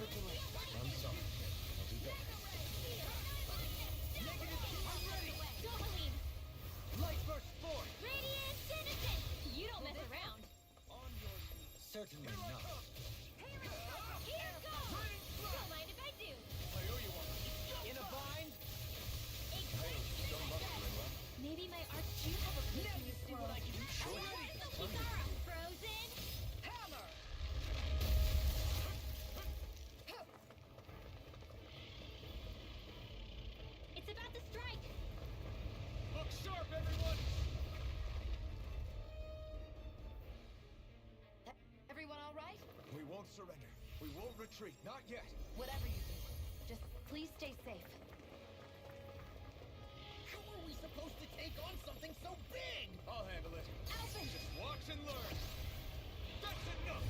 never do it.
I'm sorry. I'll do better.
Dopaline!
Light Burst Force!
Radiant Genesis! You don't mess around.
Certainly not.
Here goes! Don't mind if I do.
In a bind?
Maybe my arts do have a place in this world. Kisara, frozen!
Hammer!
It's about to strike!
Look sharp, everyone!
Everyone all right?
We won't surrender. We won't retreat. Not yet.
Whatever you do, just please stay safe.
How are we supposed to take on something so big?
I'll handle it.
Alvin!
Just watch and learn. That's enough!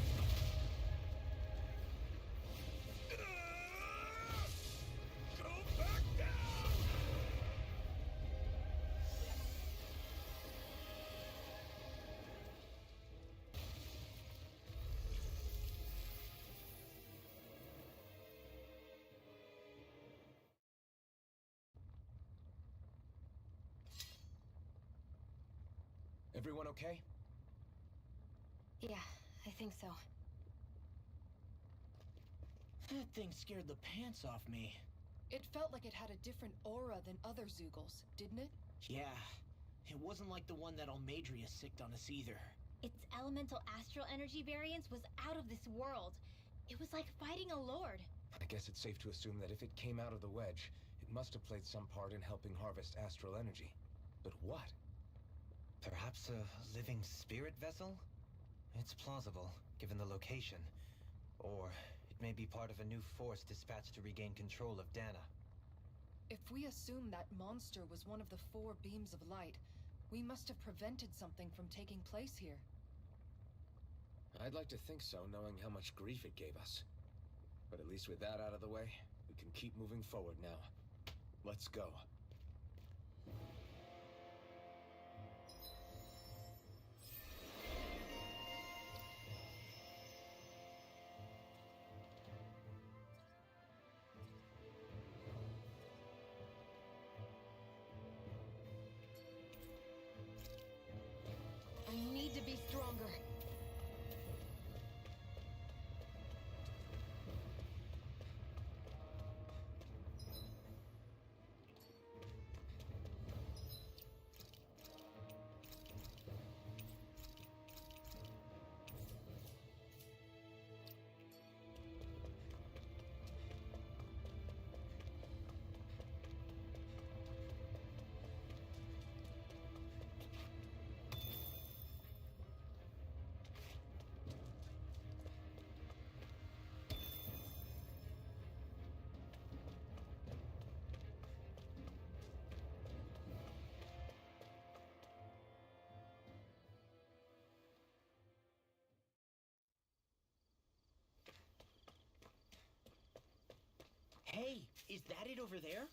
Go back down!
Everyone okay?
Yeah, I think so.
That thing scared the pants off me.
It felt like it had a different aura than other Zeugles, didn't it?
Yeah, it wasn't like the one that Almadria sicked on us either.
Its elemental astral energy variance was out of this world. It was like fighting a lord.
I guess it's safe to assume that if it came out of the wedge, it must have played some part in helping harvest astral energy. But what?
Perhaps a living spirit vessel? It's plausible, given the location. Or it may be part of a new force dispatched to regain control of Dana.
If we assume that monster was one of the 4 beams of light, we must have prevented something from taking place here.
I'd like to think so, knowing how much grief it gave us. But at least with that out of the way, we can keep moving forward now. Let's go.
I need to be stronger.
Hey, is that it over there?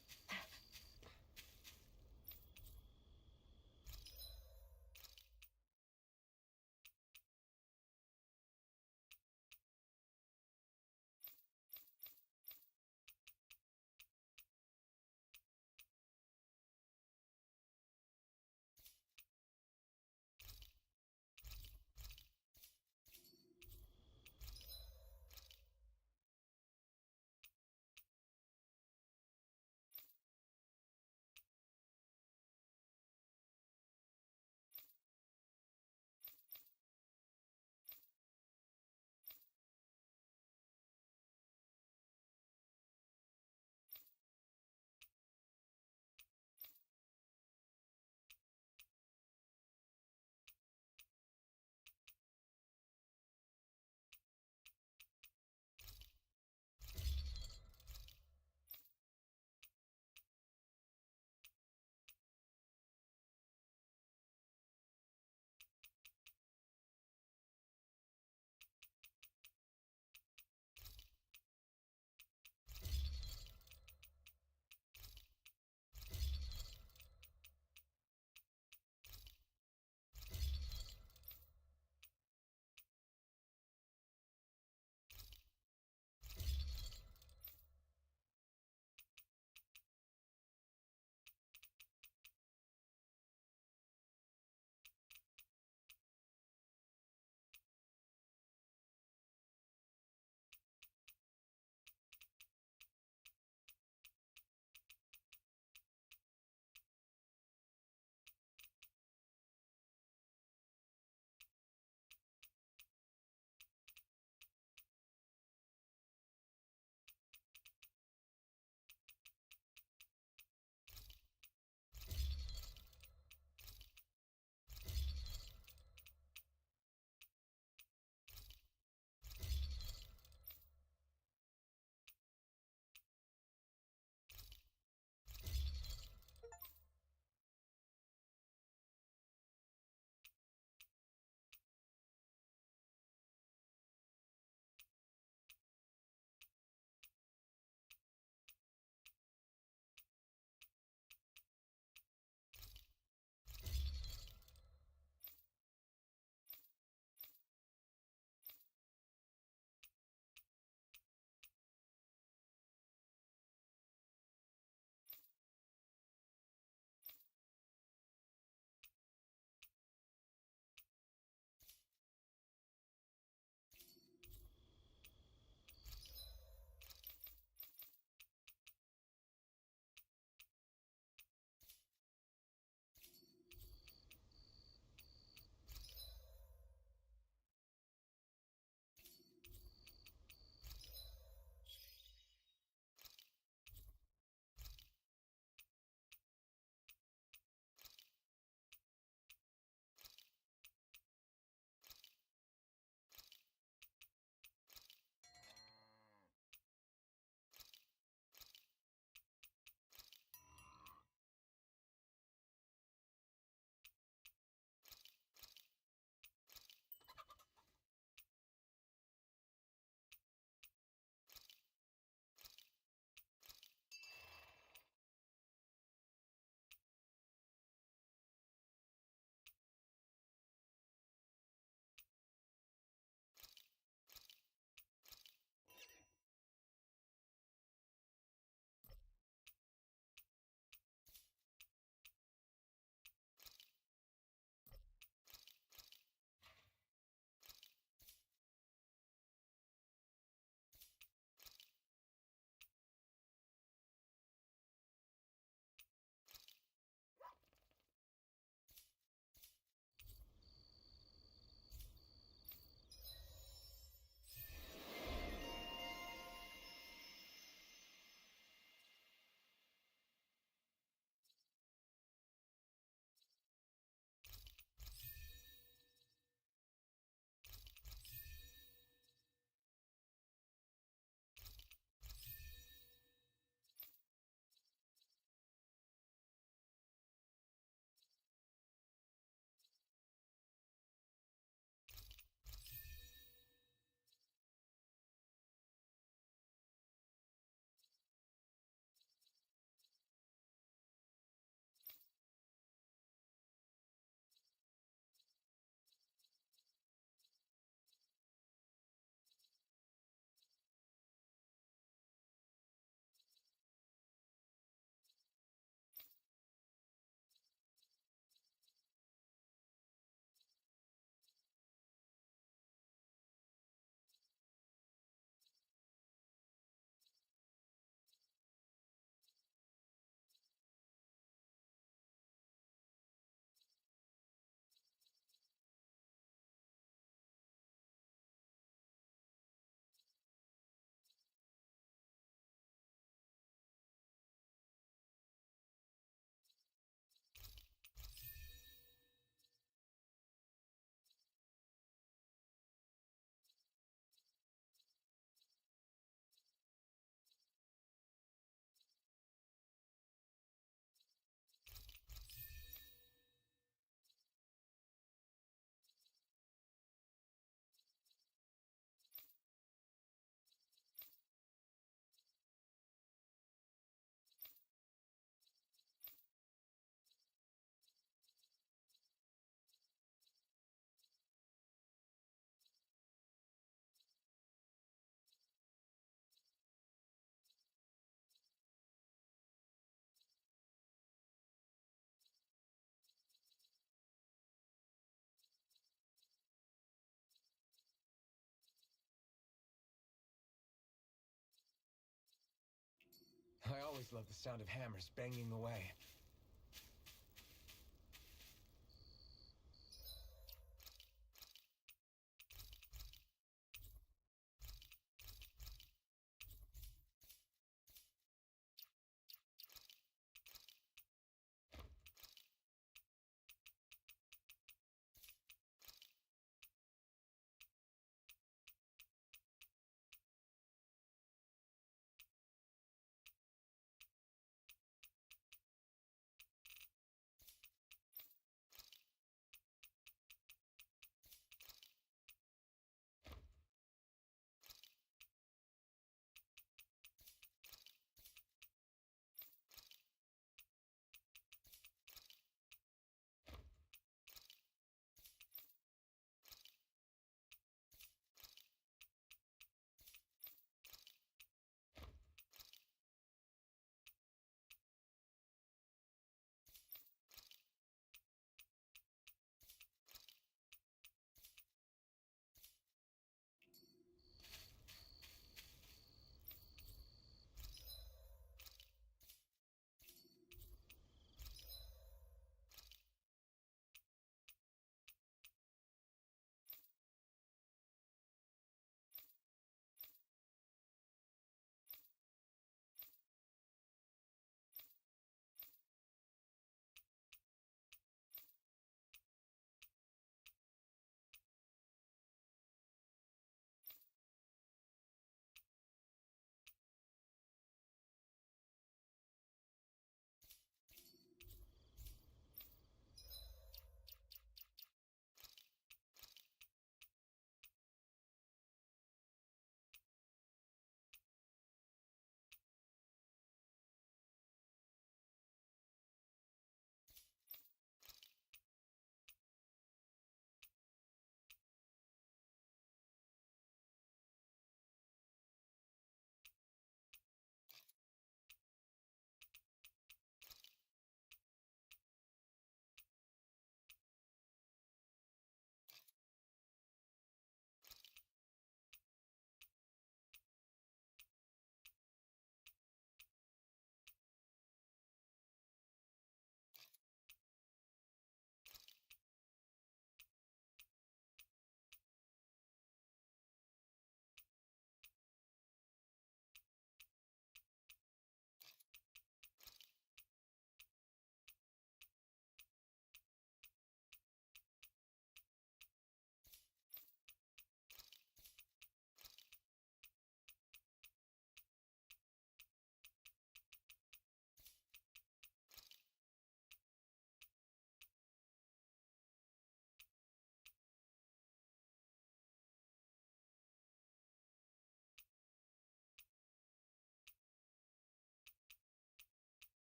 I always love the sound of hammers banging away.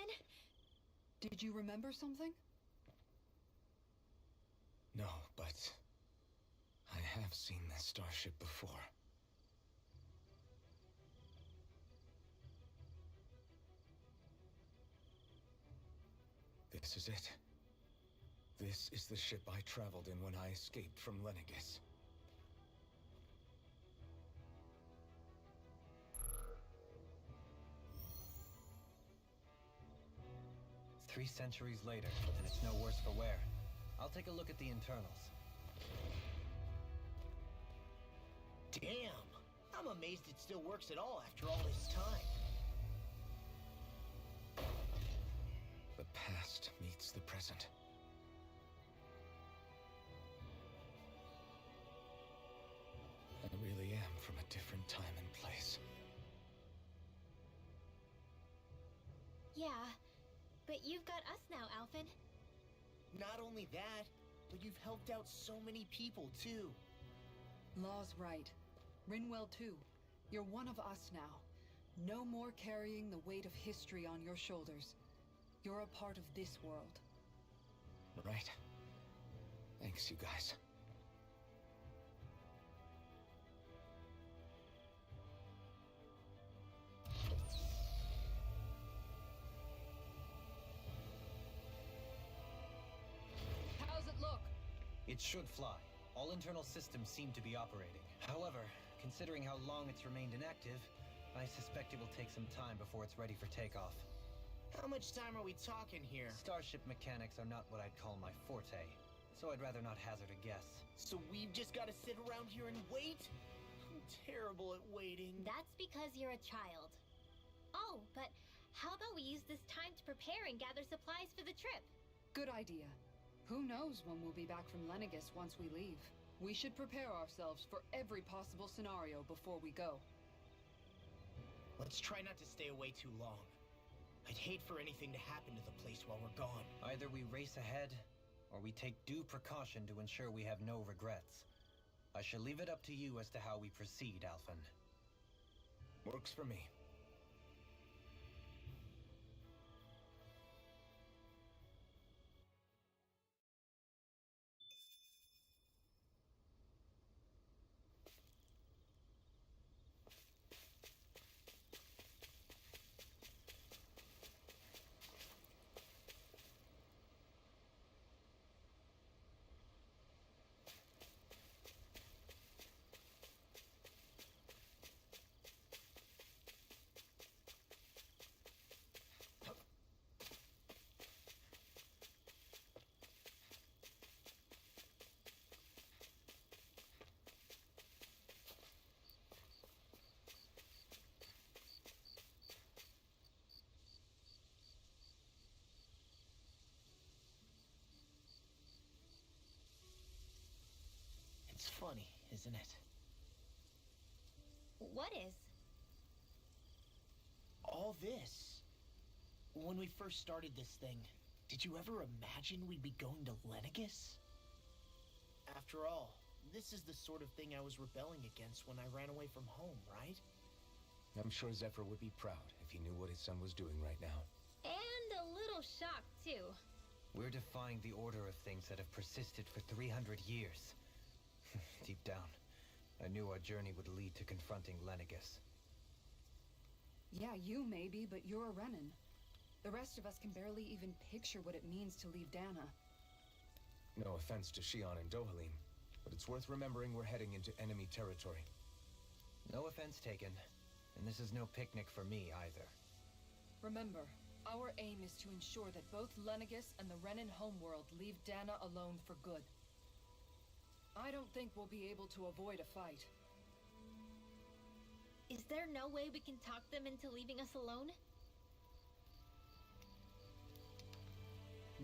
Alphen?
Did you remember something?
No, but I have seen this starship before. This is it. This is the ship I traveled in when I escaped from Lenegis.
Three centuries later, and it's no worse for wear. I'll take a look at the internals.
Damn! I'm amazed it still works at all after all this time.
The past meets the present. I really am from a different time and place.
Yeah, but you've got us now, Alphen.
Not only that, but you've helped out so many people, too.
Law's right. Rinwell too. You're one of us now. No more carrying the weight of history on your shoulders. You're a part of this world.
Right. Thanks, you guys.
How's it look?
It should fly. All internal systems seem to be operating. However, considering how long it's remained inactive, I suspect it will take some time before it's ready for takeoff.
How much time are we talking here?
Starship mechanics are not what I'd call my forte, so I'd rather not hazard a guess.
So we've just gotta sit around here and wait? I'm terrible at waiting.
That's because you're a child. Oh, but how about we use this time to prepare and gather supplies for the trip?
Good idea. Who knows when we'll be back from Lenegis once we leave. We should prepare ourselves for every possible scenario before we go.
Let's try not to stay away too long. I'd hate for anything to happen to the place while we're gone.
Either we race ahead, or we take due precaution to ensure we have no regrets. I shall leave it up to you as to how we proceed, Alphen.
Works for me.
It's funny, isn't it?
What is?
All this. When we first started this thing, did you ever imagine we'd be going to Lenegis? After all, this is the sort of thing I was rebelling against when I ran away from home, right?
I'm sure Zephyr would be proud if he knew what his son was doing right now.
And a little shocked, too.
We're defying the order of things that have persisted for 300 years. Deep down, I knew our journey would lead to confronting Lenegis.
Yeah, you maybe, but you're a Renan. The rest of us can barely even picture what it means to leave Dana.
No offense to Shion and Dohalim, but it's worth remembering we're heading into enemy territory.
No offense taken, and this is no picnic for me either.
Remember, our aim is to ensure that both Lenegis and the Renan homeworld leave Dana alone for good. I don't think we'll be able to avoid a fight.
Is there no way we can talk them into leaving us alone?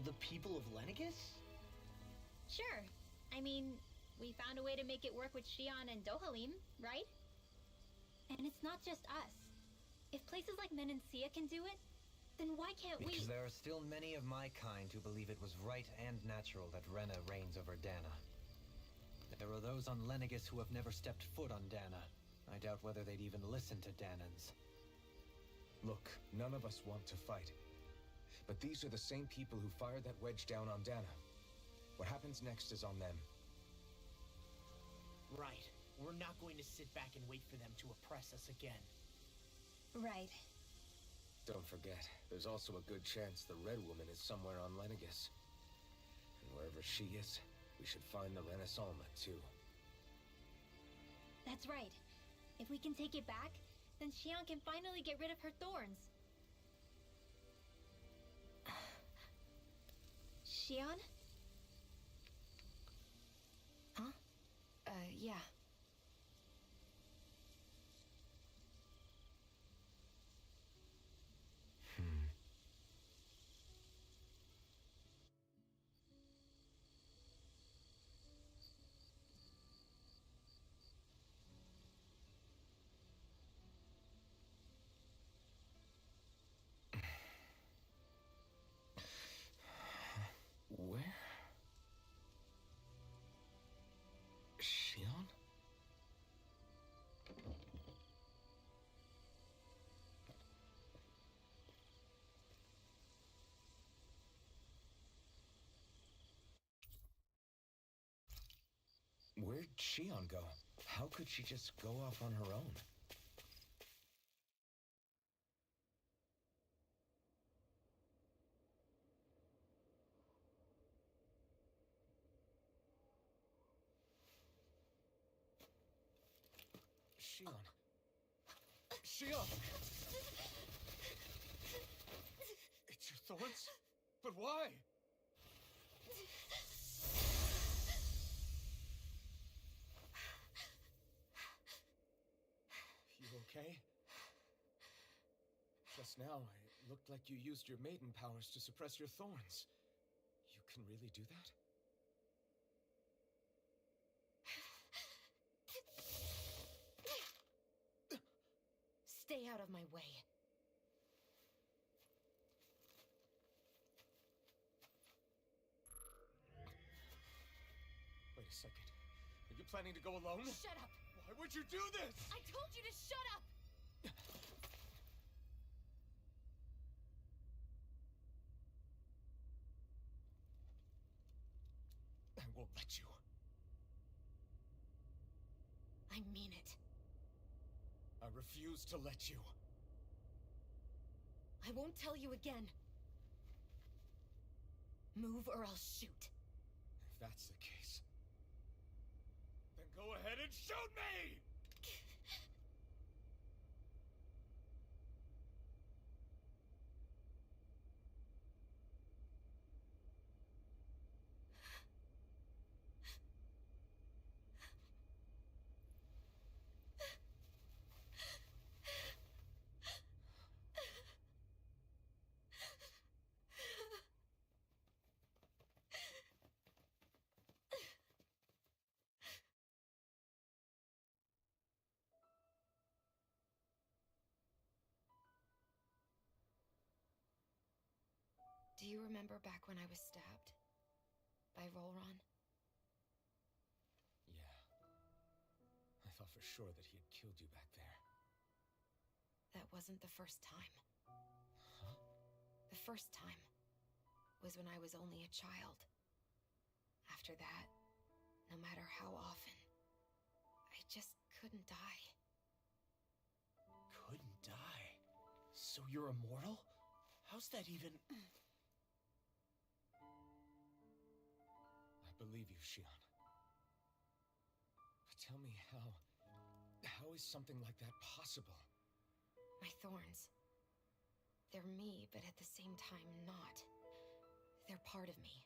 The people of Lenegis?
Sure. I mean, we found a way to make it work with Shion and Dohalim, right? And it's not just us. If places like Menancia can do it, then why can't we?
Because there are still many of my kind who believe it was right and natural that Rena reigns over Dana. There are those on Lenegis who have never stepped foot on Dana. I doubt whether they'd even listen to Danans.
Look, none of us want to fight. But these are the same people who fired that wedge down on Dana. What happens next is on them.
Right. We're not going to sit back and wait for them to oppress us again.
Right.
Don't forget, there's also a good chance the Red Woman is somewhere on Lenegis. And wherever she is, we should find the Renaissance too.
That's right. If we can take it back, then Xion can finally get rid of her thorns. Xion?
Huh? Yeah.
Where? Xion? Where'd Xion go? How could she just go off on her own? Xion. Xion! It's your thorns? But why? You okay? Just now, it looked like you used your maiden powers to suppress your thorns. You can really do that?
Stay out of my way.
Wait a second. Are you planning to go alone?
Shut up!
Why would you do this?
I told you to shut up!
I won't let you.
I mean it.
I refuse to let you.
I won't tell you again. Move or I'll shoot.
If that's the case, then go ahead and shoot me!
Do you remember back when I was stabbed? By Rolron?
Yeah. I thought for sure that he had killed you back there.
That wasn't the first time.
Huh?
The first time was when I was only a child. After that, no matter how often, I just couldn't die.
Couldn't die? So you're immortal? How's that even...
I believe you, Xion. But tell me how is something like that possible?
My thorns. They're me, but at the same time not. They're part of me.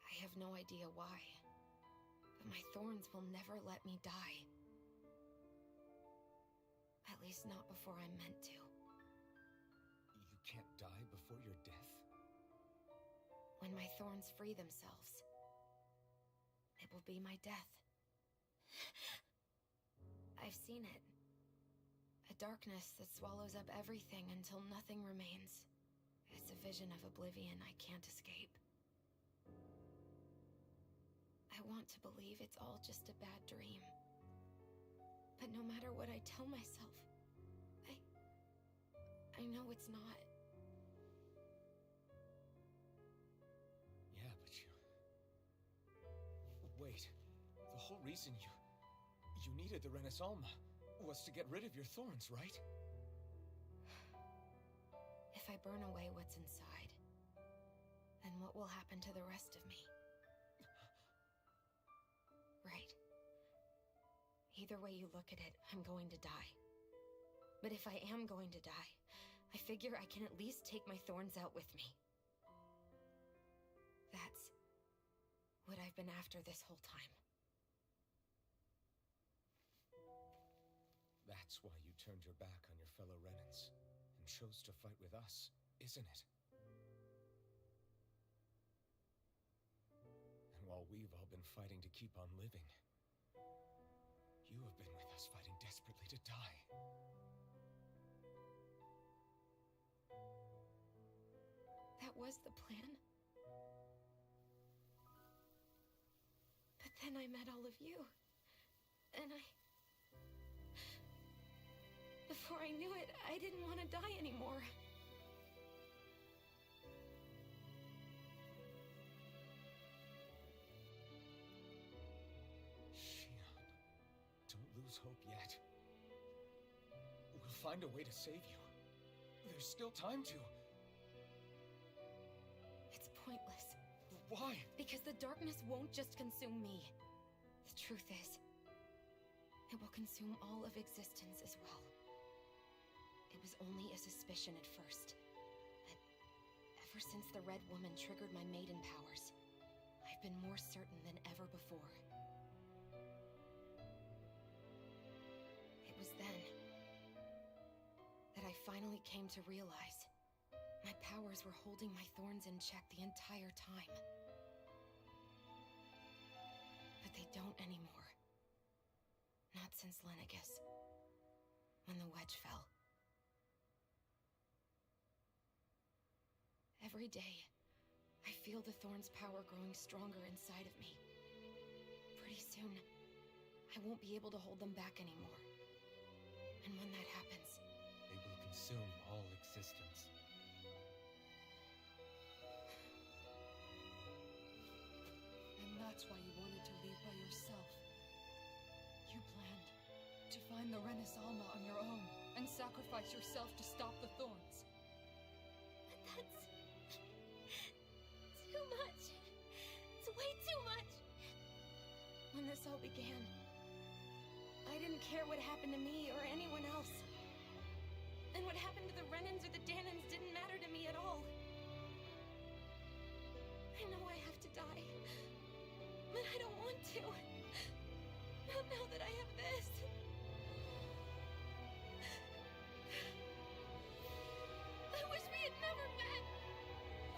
I have no idea why, but my thorns will never let me die. At least not before I'm meant to.
You can't die before your death?
When my thorns free themselves, it will be my death. I've seen it. A darkness that swallows up everything until nothing remains. It's a vision of oblivion I can't escape. I want to believe it's all just a bad dream. But no matter what I tell myself, I know it's not.
whole reason you needed the Renaissalma was to get rid of your thorns, right?
If I burn away what's inside, then what will happen to the rest of me? Right. Either way you look at it, I'm going to die. But if I am going to die, I figure I can at least take my thorns out with me. That's what I've been after this whole time.
That's why you turned your back on your fellow Renans and chose to fight with us, isn't it? And while we've all been fighting to keep on living, you have been with us fighting desperately to die.
That was the plan. But then I met all of you. And before I knew it, I didn't want to die anymore.
Shion, don't lose hope yet. We'll find a way to save you. There's still time to.
It's pointless.
Why?
Because the darkness won't just consume me. The truth is, it will consume all of existence as well. It was only a suspicion at first, but ever since the Red Woman triggered my maiden powers, I've been more certain than ever before. It was then that I finally came to realize my powers were holding my thorns in check the entire time. But they don't anymore. Not since Lenegis, when the wedge fell. Every day, I feel the thorn's power growing stronger inside of me. Pretty soon, I won't be able to hold them back anymore. And when that happens,
They will consume all existence.
And that's why you wanted to leave by yourself. You planned to find the Renaissalma on your own and sacrifice yourself to stop the thorns.
But that's too much. It's way too much.
when this all began, I didn't care what happened to me or anyone else. And what happened to the Renans or the Danans didn't matter to me at all. I know I have to die, but I don't want to. Not now that I have this. I wish we had never met.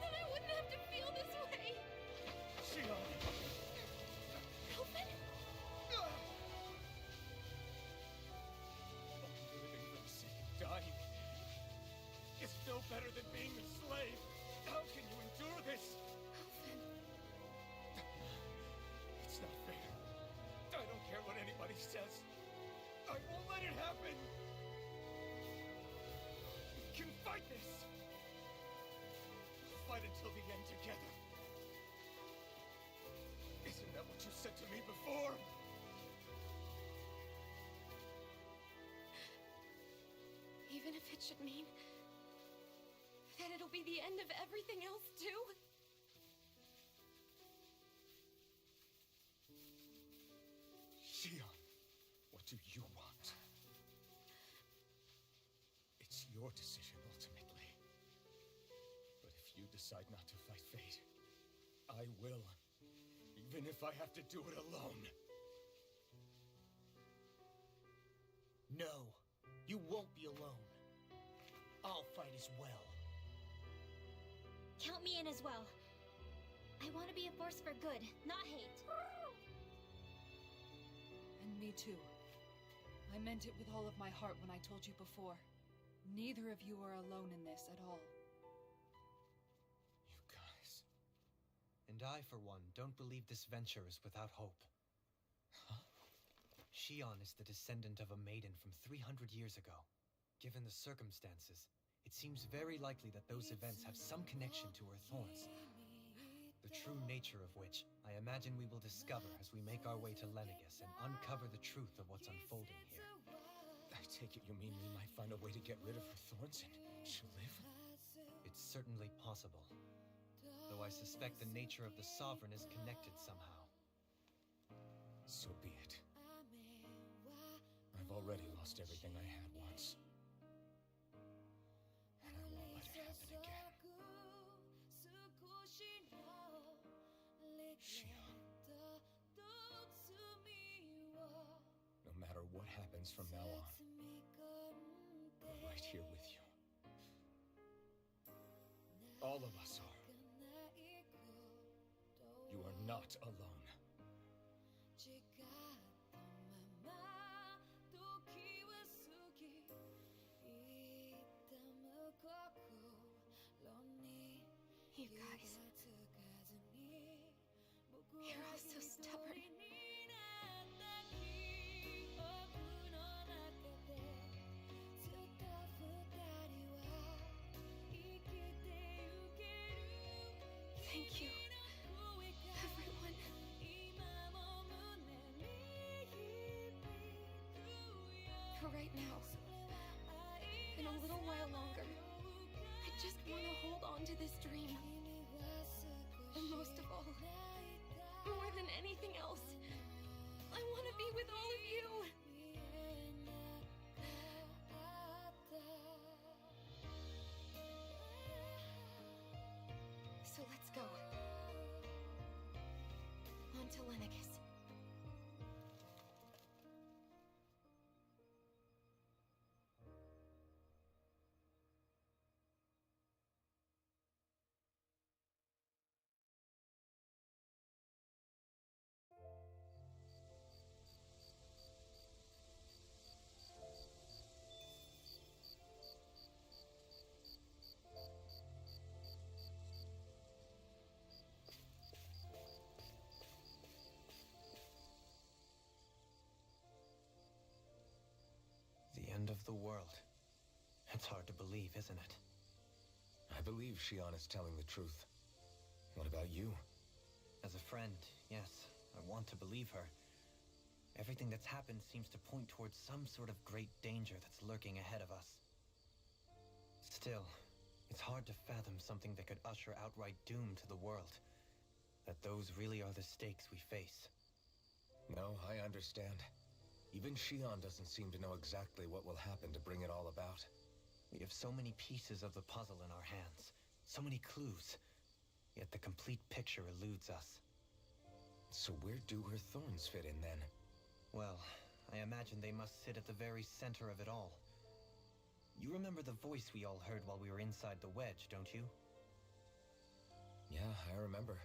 Then I wouldn't have to feel this way.
Shion!
Elfin?
Living for the sake of dying is no better than being a slave. How can you endure this?
Elfin.
It's not fair. I don't care what anybody says. I won't let it happen. We can fight this. We'll fight until the end together. Isn't that what you said to me before?
Even if it should mean that it'll be the end of everything else, too?
Shion, what do you want? It's your decision, ultimately. But if you decide not to fight fate, I will. Even if I have to do it alone.
No, you won't be alone. I'll fight as well.
Count me in as well. I want to be a force for good, not hate.
And me too. I meant it with all of my heart when I told you before. Neither of you are alone in this at all.
You guys.
And I, for one, don't believe this venture is without hope.
Huh?
Shion is the descendant of a maiden from 300 years ago. Given the circumstances, it seems very likely that those events have some connection to her thorns. The true nature of which I imagine we will discover as we make our way to Lenegis and uncover the truth of what's unfolding here.
I take it you mean we might find a way to get rid of her thorns and she'll live?
It's certainly possible, though I suspect the nature of the Sovereign is connected somehow.
So be it. I've already lost everything I had once. And I won't let it happen again. Shion. No matter what happens from now on, we're right here with you. All of us are. You are not alone.
You guys. You're all so stubborn. Thank you, everyone. For right now, in a little while longer, I just want to hold on to this dream. And most of all, more than anything else, I want to be with all of you. So let's go. On to Lenegis.
The end of the world. It's hard to believe, isn't it?
I believe Shion is telling the truth. What about you?
As a friend, yes, I want to believe her. Everything that's happened seems to point towards some sort of great danger that's lurking ahead of us. Still, it's hard to fathom something that could usher outright doom to the world. That those really are the stakes we face.
No, I understand. Even Shion doesn't seem to know exactly what will happen to bring it all about.
We have so many pieces of the puzzle in our hands, so many clues, yet the complete picture eludes us.
So where do her thorns fit in then?
Well, I imagine they must sit at the very center of it all. You remember the voice we all heard while we were inside the wedge, don't you?
Yeah, I remember.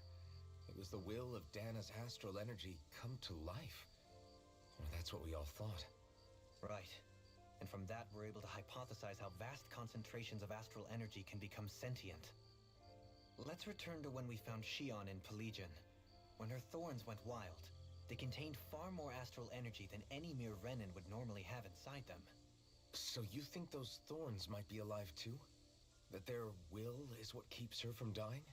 It was the will of Dana's astral energy come to life. Well, that's what we all thought.
Right. And from that, we're able to hypothesize how vast concentrations of astral energy can become sentient. Let's return to when we found Shion in Pelegion. When her thorns went wild, they contained far more astral energy than any mere Renin would normally have inside them.
So you think those thorns might be alive too? That their will is what keeps her from dying?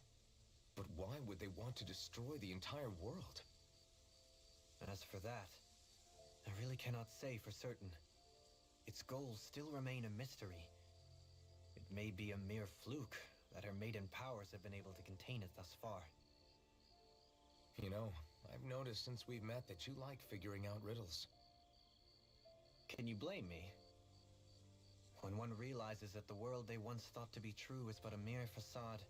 But why would they want to destroy the entire world?
As for that, I really cannot say for certain. Its goals still remain a mystery. It may be a mere fluke that her maiden powers have been able to contain it thus far.
You know, I've noticed since we've met that you like figuring out riddles.
Can you blame me? When one realizes that the world they once thought to be true is but a mere facade,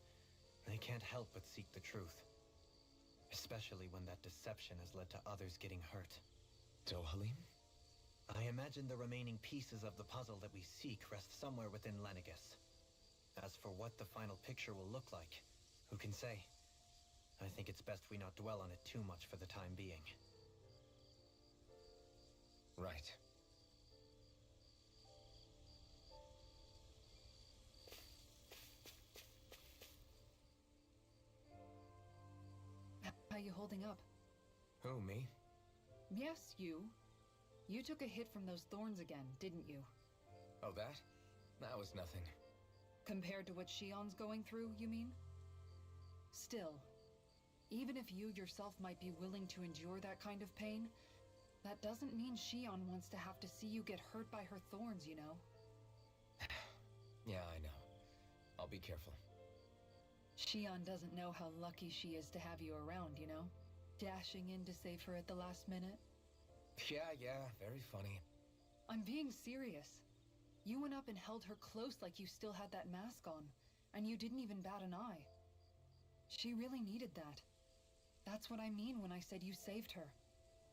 they can't help but seek the truth. Especially when that deception has led to others getting hurt.
Dohalim?
I imagine the remaining pieces of the puzzle that we seek rest somewhere within Lenegis. As for what the final picture will look like, who can say? I think it's best we not dwell on it too much for the time being.
Right.
How you holding up?
Who, me?
Yes, you. You took a hit from those thorns again, didn't you?
Oh, that? That was nothing.
Compared to what Shion's going through, you mean? Still, Even if you yourself might be willing to endure that kind of pain, that doesn't mean Shion wants to have to see you get hurt by her thorns, you know?
Yeah, I know. I'll be careful.
Shion doesn't know how lucky she is to have you around, you know? Dashing in to save her at the last minute.
Yeah, very funny.
I'm being serious. You went up and held her close like you still had that mask on, and you didn't even bat an eye. She really needed that. That's what I mean when I said you saved her.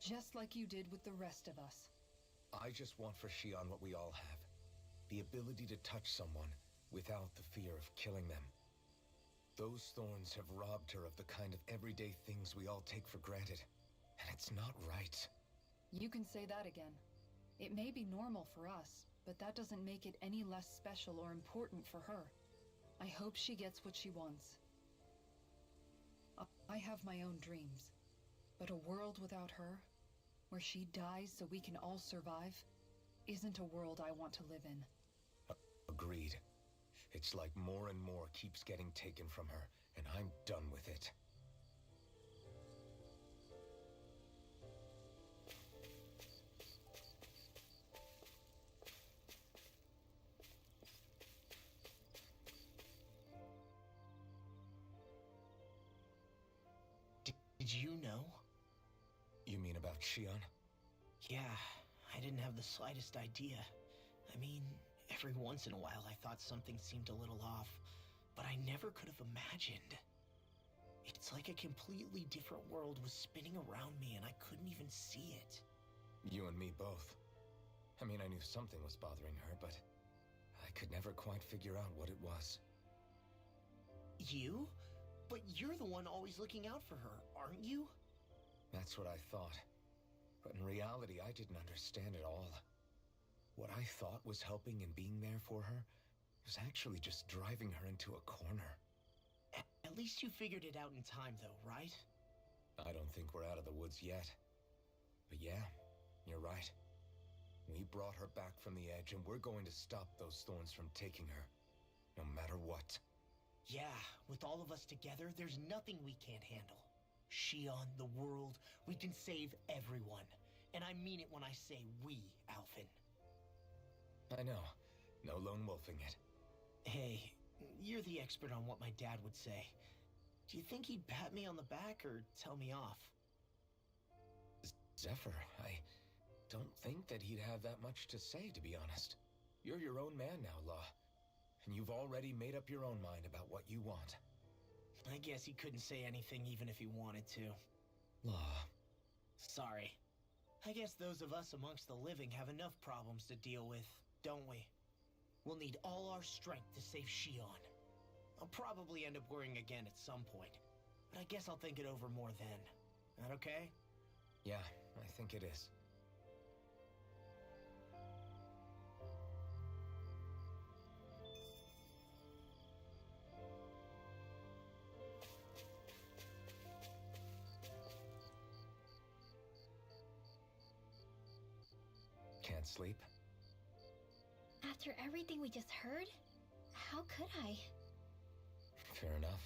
Just like you did with the rest of us.
I just want for Shion what we all have. The ability to touch someone without the fear of killing them. Those thorns have robbed her of the kind of everyday things we all take for granted. And it's not right.
You can say that again. It may be normal for us, but that doesn't make it any less special or important for her. I hope she gets what she wants. I have my own dreams, but a world without her, where she dies so we can all survive, isn't a world I want to live in.
Agreed. It's like more and more keeps getting taken from her, and I'm done with it.
Did you know?
You mean about Shion?
Yeah, I didn't have the slightest idea. I mean, every once in a while I thought something seemed a little off, but I never could have imagined. It's like a completely different world was spinning around me and I couldn't even see it.
You and me both. I mean, I knew something was bothering her, but I could never quite figure out what it was.
You? But you're the one always looking out for her, aren't you?
That's what I thought. But in reality, I didn't understand it all. What I thought was helping and being there for her was actually just driving her into a corner.
At least you figured it out in time, though, right?
I don't think we're out of the woods yet. But yeah, you're right. We brought her back from the edge, and we're going to stop those thorns from taking her, no matter what.
Yeah, with all of us together, there's nothing we can't handle. Shion, the world, we can save everyone. And I mean it when I say we, Alphen.
I know. No lone wolfing it.
Hey, you're the expert on what my dad would say. Do you think he'd pat me on the back or tell me off?
Zephyr, I don't think that he'd have that much to say, to be honest. You're your own man now, Law. And you've already made up your own mind about what you want.
I guess he couldn't say anything even if he wanted to.
Law.
Sorry. I guess those of us amongst the living have enough problems to deal with, don't we? We'll need all our strength to save Shion. I'll probably end up worrying again at some point, but I guess I'll think it over more then. That okay?
Yeah, I think it is. Can't sleep?
After everything we just heard, how could I?
Fair enough.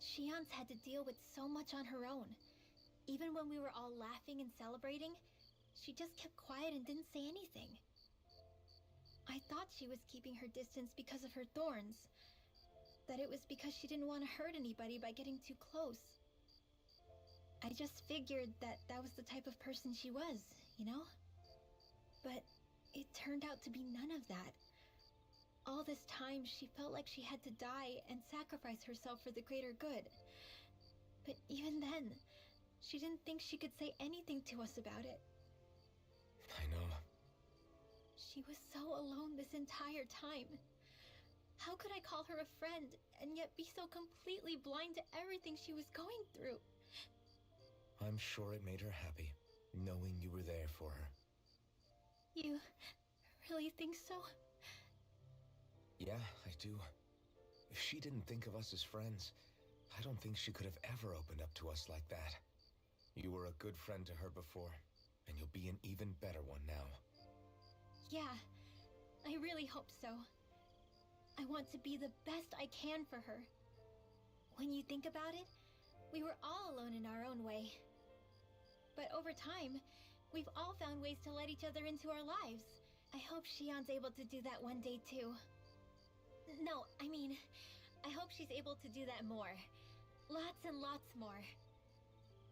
Shion's had to deal with so much on her own. Even when we were all laughing and celebrating, she just kept quiet and didn't say anything. I thought she was keeping her distance because of her thorns. That it was because she didn't want to hurt anybody by getting too close. I just figured that that was the type of person she was, you know? But it turned out to be none of that. All this time, she felt like she had to die and sacrifice herself for the greater good. But even then, she didn't think she could say anything to us about it.
I know.
She was so alone this entire time. How could I call her a friend and yet be so completely blind to everything she was going through?
I'm sure it made her happy, knowing you were there for her.
You really think so?
Yeah, I do. If she didn't think of us as friends, I don't think she could have ever opened up to us like that. You were a good friend to her before, and you'll be an even better one now.
Yeah, I really hope so. I want to be the best I can for her. When you think about it, we were all alone in our own way. But over time, we've all found ways to let each other into our lives. I hope Shion's able to do that one day too. No, I mean, I hope she's able to do that more. Lots and lots more.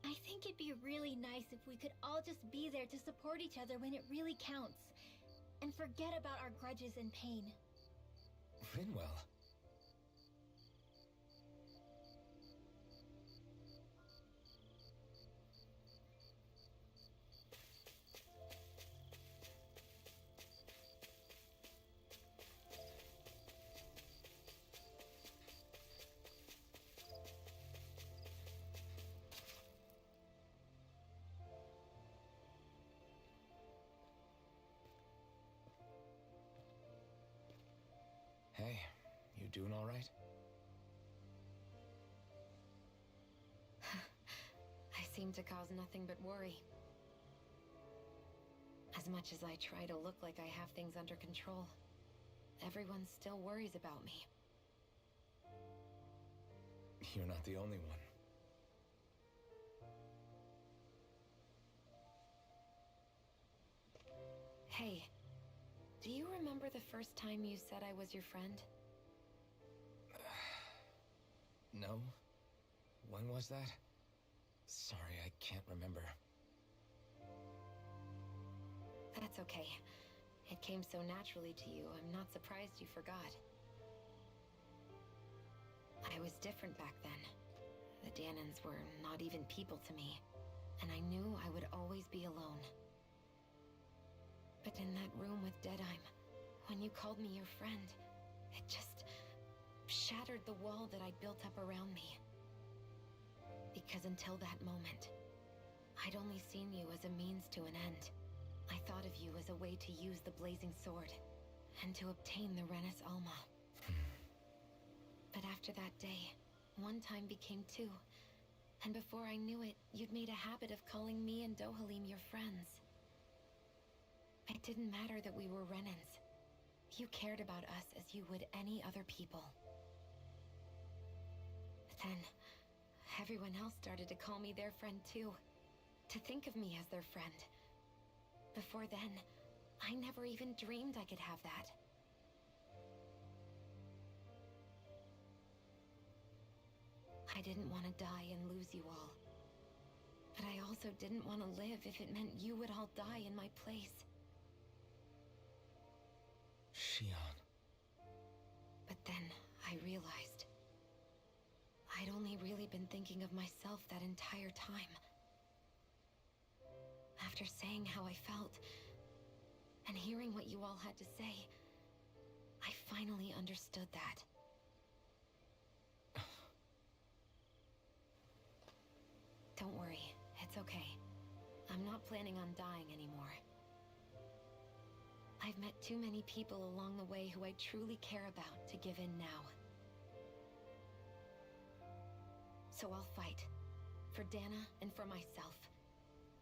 I think it'd be really nice if we could all just be there to support each other when it really counts. And forget about our grudges and pain.
Rinwell. Hey, you doing all right?
I seem to cause nothing but worry. As much as I try to look like I have things under control, everyone still worries about me.
You're not the only one.
Hey, do you remember the first time you said I was your friend?
No? When was that? Sorry, I can't remember.
That's okay. It came so naturally to you, I'm not surprised you forgot. I was different back then. The Danans were not even people to me, and I knew I would always be alone. But in that room with Deadheim, when you called me your friend, it just shattered the wall that I'd built up around me. Because until that moment, I'd only seen you as a means to an end. I thought of you as a way to use the Blazing Sword, and to obtain the Renis Alma. But after that day, one time became two, and before I knew it, you'd made a habit of calling me and Dohalim your friends. It didn't matter that we were Renans. You cared about us as you would any other people. But then, everyone else started to call me their friend too. To think of me as their friend. Before then, I never even dreamed I could have that. I didn't want to die and lose you all. But I also didn't want to live if it meant you would all die in my place.
Shion.
But then I realized I'd only really been thinking of myself that entire time. After saying how I felt, and hearing what you all had to say, I finally understood that. Don't worry, it's okay. I'm not planning on dying anymore. I've met too many people along the way who I truly care about to give in now. So I'll fight. For Dana and for myself.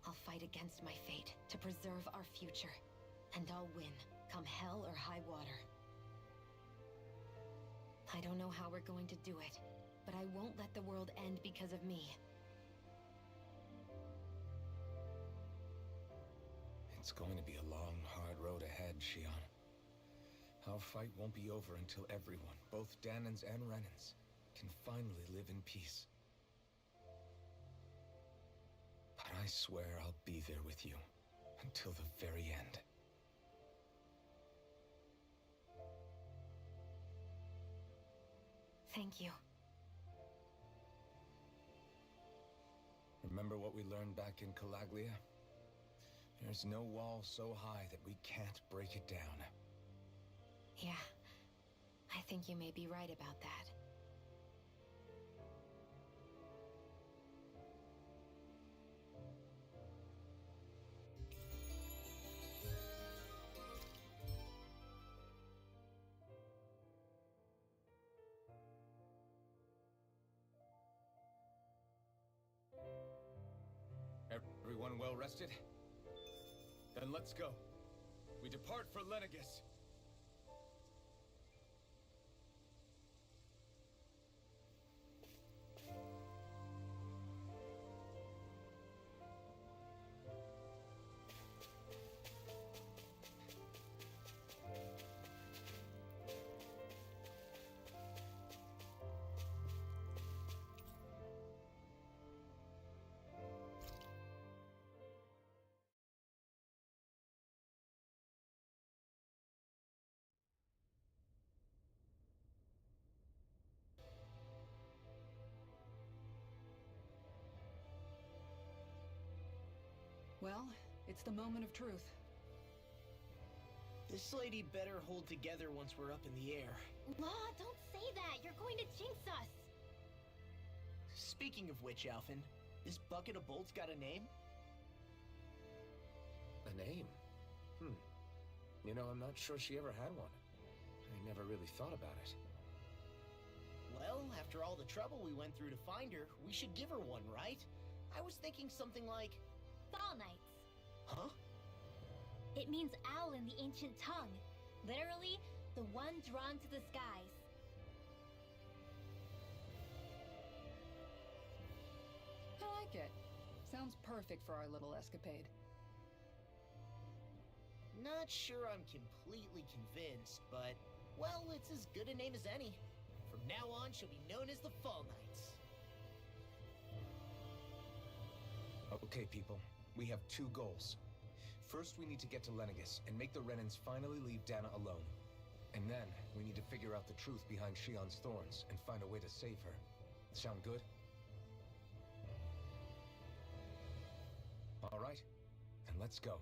I'll fight against my fate to preserve our future. And I'll win, come hell or high water. I don't know how we're going to do it, but I won't let the world end because of me.
It's going to be a long, hard road ahead, Shion. Our fight won't be over until everyone, both Danans and Renans, can finally live in peace. But I swear I'll be there with you until the very end.
Thank you.
Remember what we learned back in Calaglia? There's no wall so high that we can't break it down.
Yeah, I think you may be right about that.
Everyone well rested? Then let's go. We depart for Lenegis.
Well, it's the moment of truth.
This lady better hold together once we're up in the air.
Law, don't say that. You're going to jinx us.
Speaking of which, Alphen, this bucket of bolts got a name?
A name? You know, I'm not sure she ever had one. I never really thought about it.
Well, after all the trouble we went through to find her, we should give her one, right? I was thinking something like...
Fall Knights.
Huh?
It means owl in the ancient tongue. Literally, the one drawn to the skies.
I like it. Sounds perfect for our little escapade.
Not sure I'm completely convinced, but, well, it's as good a name as any. From now on, she'll be known as the Fall Knights.
Okay, people. We have two goals. First, we need to get to Lenegis and make the Renans finally leave Dana alone. And then, we need to figure out the truth behind Shionne's thorns and find a way to save her. Sound good? All right, then let's go.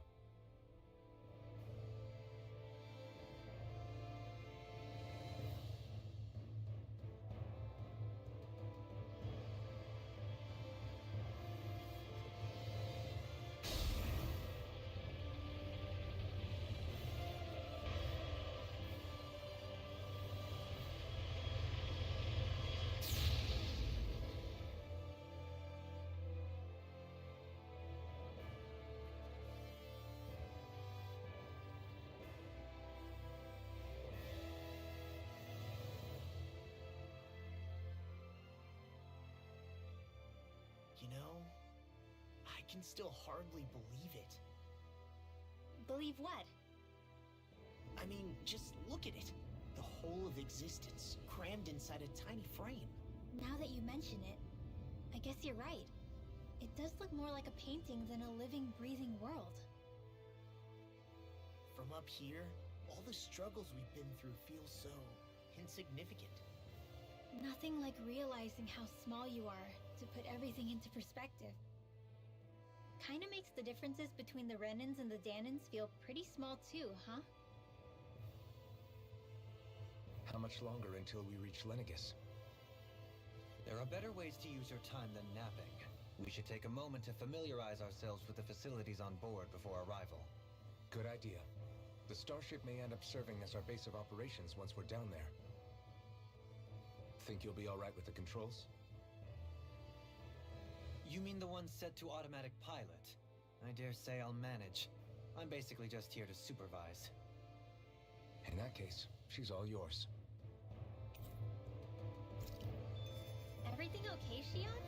You know, I can still hardly believe it.
Believe what?
I mean, just look at it. The whole of existence, crammed inside a tiny frame.
Now that you mention it, I guess you're right. It does look more like a painting than a living, breathing world.
From up here, all the struggles we've been through feel so insignificant.
Nothing like realizing how small you are to put everything into perspective. Kinda makes the differences between the Renans and the Danans feel pretty small too, huh?
How much longer until we reach Lenegis?
There are better ways to use your time than napping. We should take a moment to familiarize ourselves with the facilities on board before arrival.
Good idea. The starship may end up serving as our base of operations once we're down there. Think you'll be all right with the controls?
You mean the one set to automatic pilot? I dare say I'll manage. I'm basically just here to supervise.
In that case, she's all yours.
Everything okay, Shionne?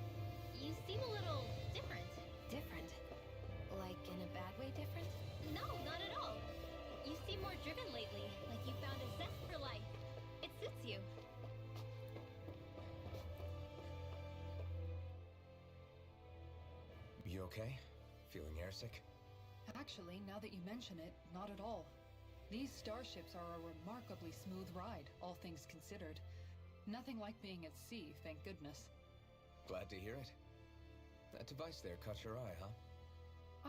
You seem a little different.
Different? Like in a bad way different?
No, not at all. You seem more driven lately, like you found a zest for life. It suits you.
You okay? Feeling airsick?
Actually, now that you mention it, not at all. These starships are a remarkably smooth ride, all things considered. Nothing like being at sea, thank goodness.
Glad to hear it. That device there caught your eye, huh?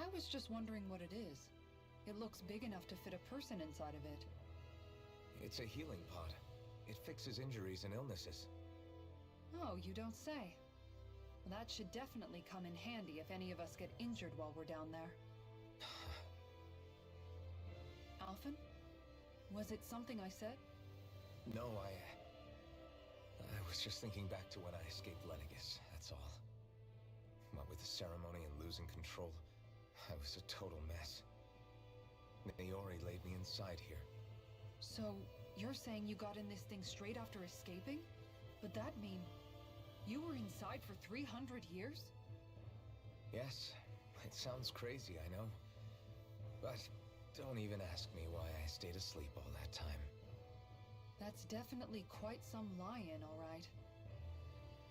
I was just wondering what it is. It looks big enough to fit a person inside of it.
It's a healing pod. It fixes injuries and illnesses.
Oh, you don't say. That should definitely come in handy if any of us get injured while we're down there. Alphen? Was it something I said?
No, I was just thinking back to when I escaped Lenegis, that's all. What with the ceremony and losing control, I was a total mess. Naori laid me inside here.
So, you're saying you got in this thing straight after escaping? Would that mean you were inside for 300 years?
Yes, it sounds crazy, I know. But don't even ask me why I stayed asleep all that time.
That's definitely quite some lie-in, all right.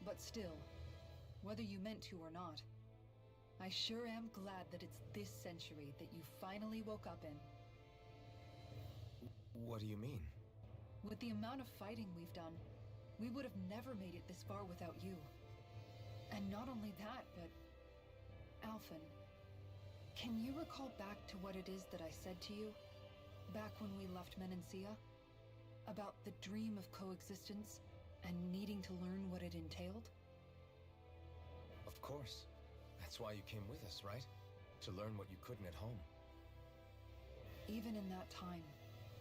But still, whether you meant to or not, I sure am glad that it's this century that you finally woke up in.
What do you mean?
With the amount of fighting we've done, we would have never made it this far without you. And not only that, but... Alphen, Can you recall back to what it is that I said to you? Back when we left Menancia? About the dream of coexistence and needing to learn what it entailed?
Of course. That's why you came with us, right? To learn what you couldn't at home.
Even in that time,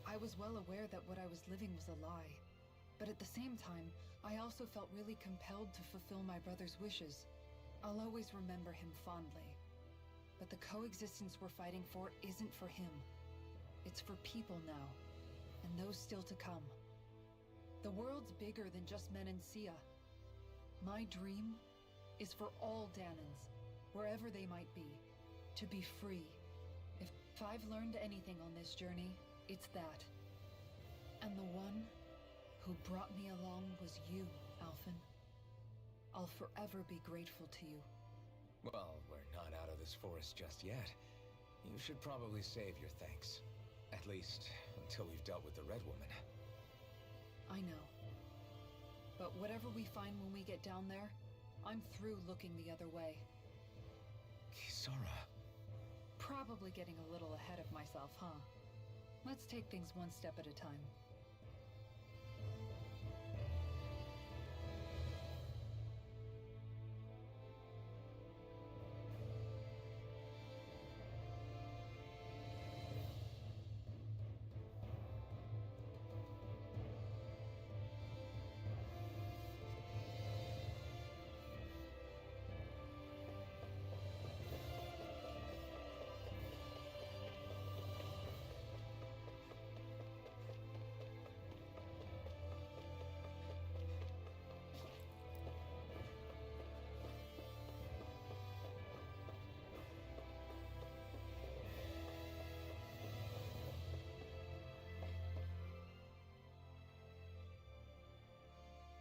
I was well aware that what I was living was a lie. But at the same time, I also felt really compelled to fulfill my brother's wishes. I'll always remember him fondly. But the coexistence we're fighting for isn't for him. It's for people now, and those still to come. The world's bigger than just Menancia. My dream is for all Dahnans, wherever they might be, to be free. If I've learned anything on this journey, it's that. And the one who brought me along was you, Alphen. I'll forever be grateful to you.
Well, we're not out of this forest just yet. You should probably save your thanks. At least, until we've dealt with the Red Woman.
I know. But whatever we find when we get down there, I'm through looking the other way.
Kisara.
Probably getting a little ahead of myself, huh? Let's take things one step at a time.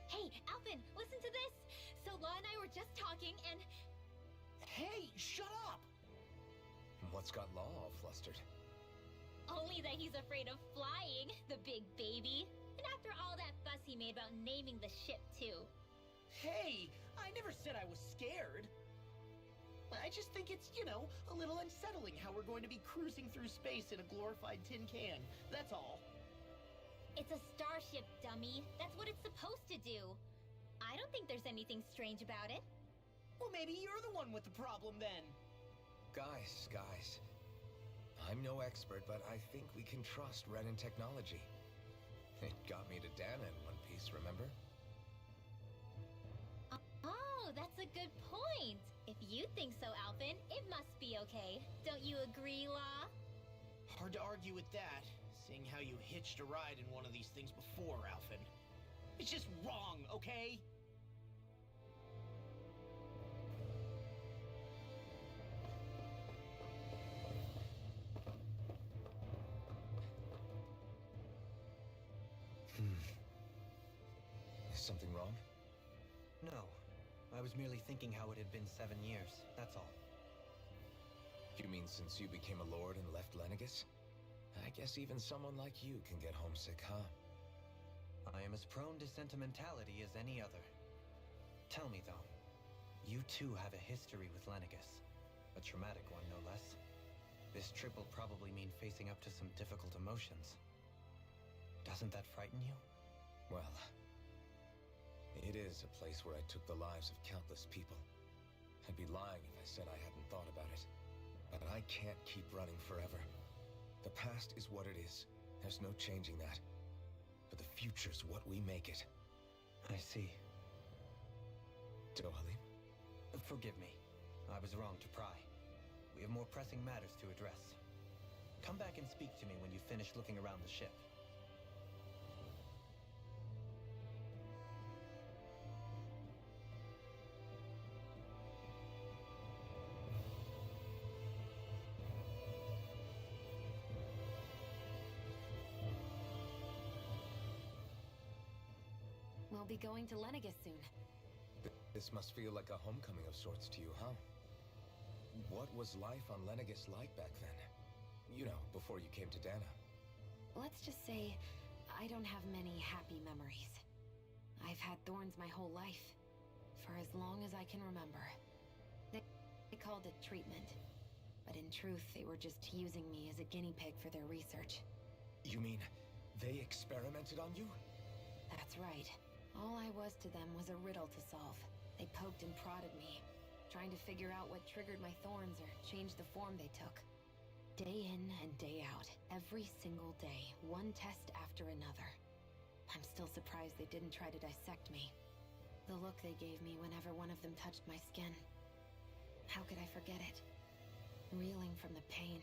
Hey, Alphen, listen to this! So Law and I were just talking and...
Hey, shut up!
What's got Law all flustered?
Only that he's afraid of flying, the big baby. And after all that fuss he made about naming the ship, too.
Hey, I never said I was scared. I just think it's, a little unsettling how we're going to be cruising through space in a glorified tin can. That's all.
It's a starship, dummy. That's what it's supposed to do. I don't think there's anything strange about it.
Well, maybe you're the one with the problem then.
Guys. I'm no expert, but I think we can trust Renan technology. It got me to Dahna in one piece, remember?
Oh, that's a good point. If you think so, Alphen, it must be okay. Don't you agree, Law?
Hard to argue with that, seeing how you hitched a ride in one of these things before, Alphen. It's just wrong, okay?
Is something wrong?
No. I was merely thinking how it had been 7 years, that's all.
You mean since you became a lord and left Lenegis? I guess even someone like you can get homesick, huh?
I am as prone to sentimentality as any other. Tell me, though, you too have a history with Lenegis. A traumatic one, no less. This trip will probably mean facing up to some difficult emotions. Doesn't that frighten you?
Well, it is a place where I took the lives of countless people. I'd be lying if I said I hadn't thought about it. But I can't keep running forever. The past is what it is. There's no changing that. But the future's what we make it.
I see.
Dohalim?
Forgive me. I was wrong to pry. We have more pressing matters to address. Come back and speak to me when you finish looking around the ship.
We'll be going to Lenegis soon.
This must feel like a homecoming of sorts to you, huh? What was life on Lenegis like back then? You know, before you came to Dahna.
Let's just say, I don't have many happy memories. I've had thorns my whole life. For as long as I can remember. They called it treatment. but in truth, they were just using me as a guinea pig for their research.
You mean they experimented on you?
That's right. All I was to them was a riddle to solve. They poked and prodded me, trying to figure out what triggered my thorns or changed the form they took. Day in and day out, every single day, one test after another. I'm still surprised they didn't try to dissect me. The look they gave me whenever one of them touched my skin. How could I forget it? Reeling from the pain,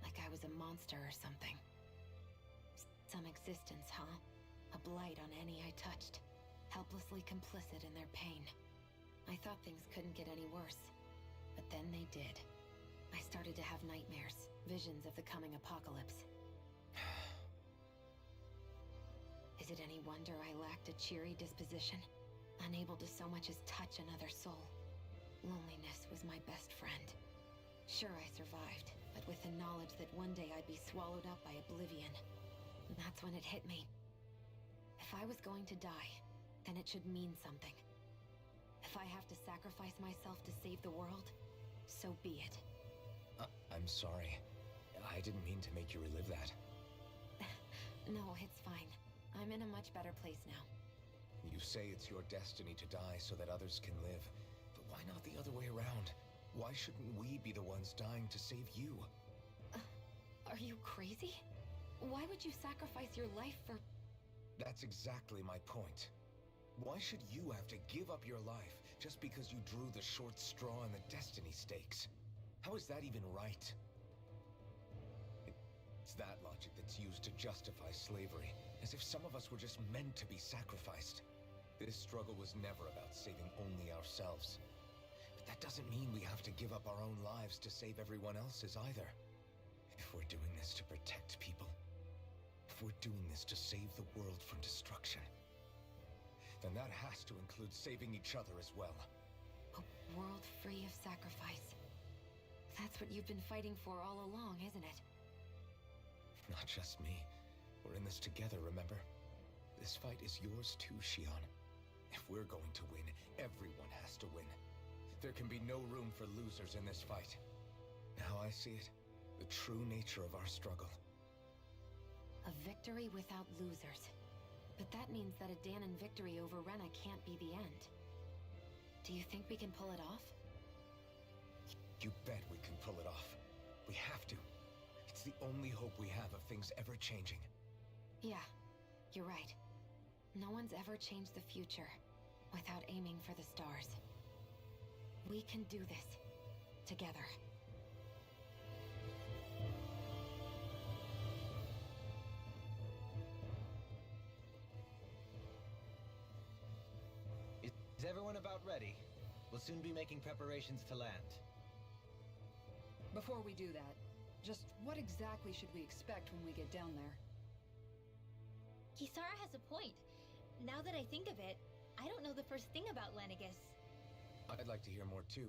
like I was a monster or something. Some existence, huh? A blight on any I touched, helplessly complicit in their pain. I thought things couldn't get any worse, but then they did. I started to have nightmares, visions of the coming apocalypse. Is it any wonder I lacked a cheery disposition? Unable to so much as touch another soul. Loneliness was my best friend. Sure, I survived, but with the knowledge that one day I'd be swallowed up by oblivion. And that's when it hit me. If I was going to die, then it should mean something. If I have to sacrifice myself to save the world, so be it.
I'm sorry. I didn't mean to make you relive that.
No, it's fine. I'm in a much better place now.
You say it's your destiny to die so that others can live. But why not the other way around? Why shouldn't we be the ones dying to save you?
Are you crazy? Why would you sacrifice your life for...
That's exactly my point. Why should you have to give up your life just because you drew the short straw in the destiny stakes? How is that even right? It's that logic that's used to justify slavery, as if some of us were just meant to be sacrificed. This struggle was never about saving only ourselves. But that doesn't mean we have to give up our own lives to save everyone else's either. If we're doing this to protect people, if we're doing this to save the world from destruction, then that has to include saving each other as well.
A world free of sacrifice. That's what you've been fighting for all along, isn't it?
Not just me. We're in this together, remember? This fight is yours too, Shion. If we're going to win, everyone has to win. There can be no room for losers in this fight. Now I see it. The true nature of our struggle.
A victory without losers. But that means that a Dahnan victory over Rena can't be the end. Do you think we can pull it off?
You bet we can pull it off. We have to. It's the only hope we have of things ever changing.
Yeah, you're right. No one's ever changed the future without aiming for the stars. We can do this. Together.
Is everyone about ready? We'll soon be making preparations to land.
Before we do that, just what exactly should we expect when we get down there?
Kisara has a point. Now that I think of it, I don't know the first thing about Lenegis.
I'd like to hear more too.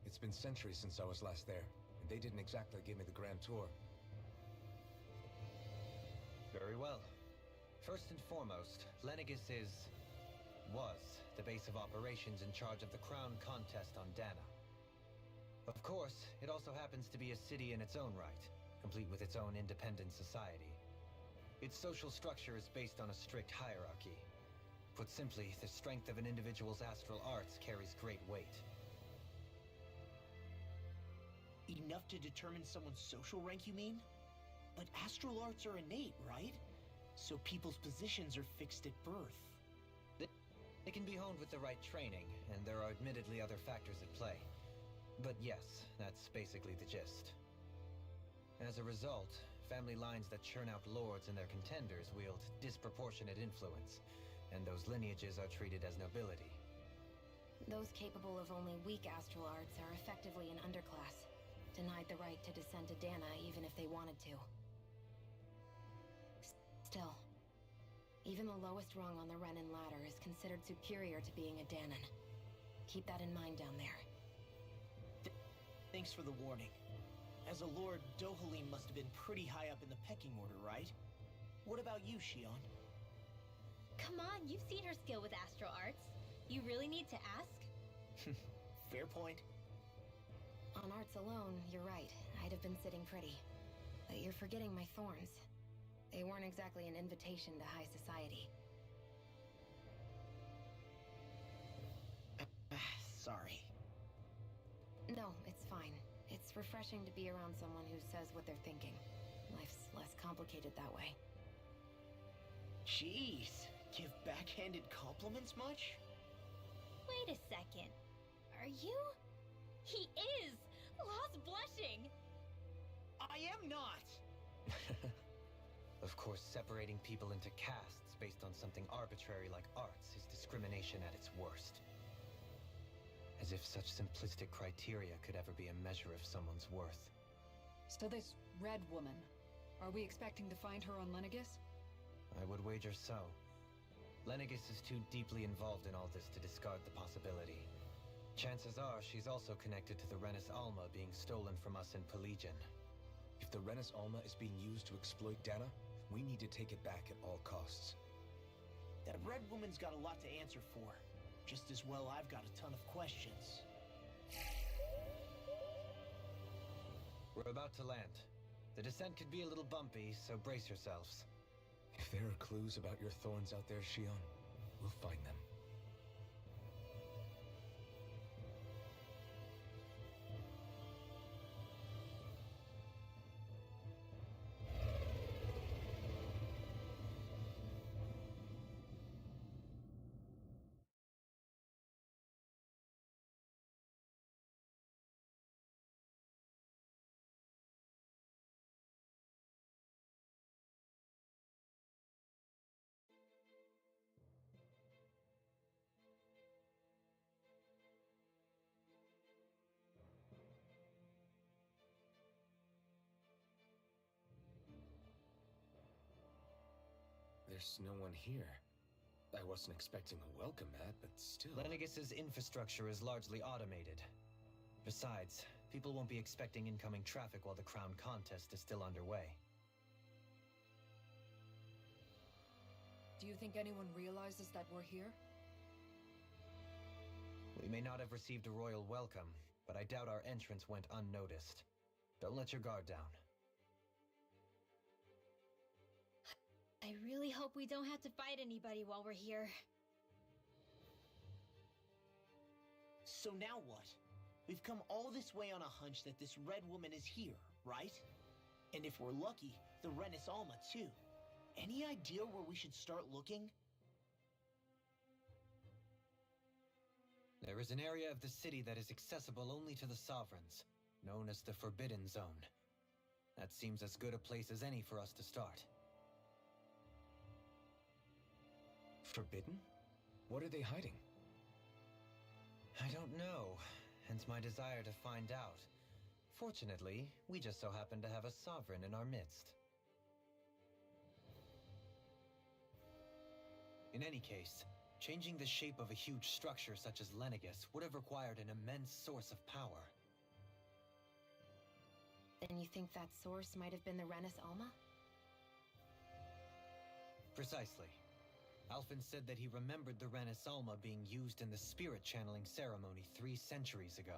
It's been centuries since I was last there, and they didn't exactly give me the grand tour.
Very well. First and foremost, Lenegis was the base of operations in charge of the crown contest on Dahna. Of course, it also happens to be a city in its own right, complete with its own independent society. Its social structure is based on a strict hierarchy. Put simply, the strength of an individual's astral arts carries great weight.
Enough to determine someone's social rank, you mean? But astral arts are innate, right? So people's positions are fixed at birth.
They can be honed with the right training, and there are admittedly other factors at play. But yes, that's basically the gist. As a result, family lines that churn out lords and their contenders wield disproportionate influence, and those lineages are treated as nobility.
Those capable of only weak astral arts are effectively an underclass, denied the right to descend to Dahna even if they wanted to. Still, even the lowest rung on the Renan ladder is considered superior to being a Dahnan. Keep that in mind down there.
Thanks for the warning. As a lord, Dohalim must have been pretty high up in the pecking order, right? What about you, Shion?
Come on, you've seen her skill with astral arts. You really need to ask?
Fair point.
On arts alone, you're right. I'd have been sitting pretty. But you're forgetting my thorns. They weren't exactly an invitation to high society.
Sorry.
No, it's fine. It's refreshing to be around someone who says what they're thinking. Life's less complicated that way.
Jeez, give backhanded compliments much?
Wait a second. Are you? He is! Lost blushing!
I am not!
Of course, separating people into castes based on something arbitrary like arts is discrimination at its worst. As if such simplistic criteria could ever be a measure of someone's worth.
So this red woman, are we expecting to find her on Lenegis?
I would wager so. Lenegis is too deeply involved in all this to discard the possibility. Chances are she's also connected to the Renis Alma being stolen from us in Pelegion.
If the Renis Alma is being used to exploit Dana, we need to take it back at all costs.
That red woman's got a lot to answer for. Just as well I've got a ton of questions.
We're about to land. The descent could be a little bumpy, so brace yourselves.
If there are clues about your thorns out there, Shion, we'll find them. There's no one here. I wasn't expecting a welcome mat, but still...
Lenegis's infrastructure is largely automated. Besides, people won't be expecting incoming traffic while the crown contest is still underway.
Do you think anyone realizes that we're here?
We may not have received a royal welcome, but I doubt our entrance went unnoticed. Don't let your guard down.
I really hope we don't have to fight anybody while we're here.
So now what? We've come all this way on a hunch that this red woman is here, right? And if we're lucky, the Renis Alma too. Any idea where we should start looking?
There is an area of the city that is accessible only to the Sovereigns, known as the Forbidden Zone. That seems as good a place as any for us to start.
Forbidden? What are they hiding?
I don't know, hence my desire to find out. Fortunately, we just so happen to have a Sovereign in our midst. In any case, changing the shape of a huge structure such as Lenegis would have required an immense source of power.
Then you think that source might have been the Renis Alma?
Precisely. Alphen said that he remembered the Renis Alma being used in the spirit channeling ceremony 3 centuries ago.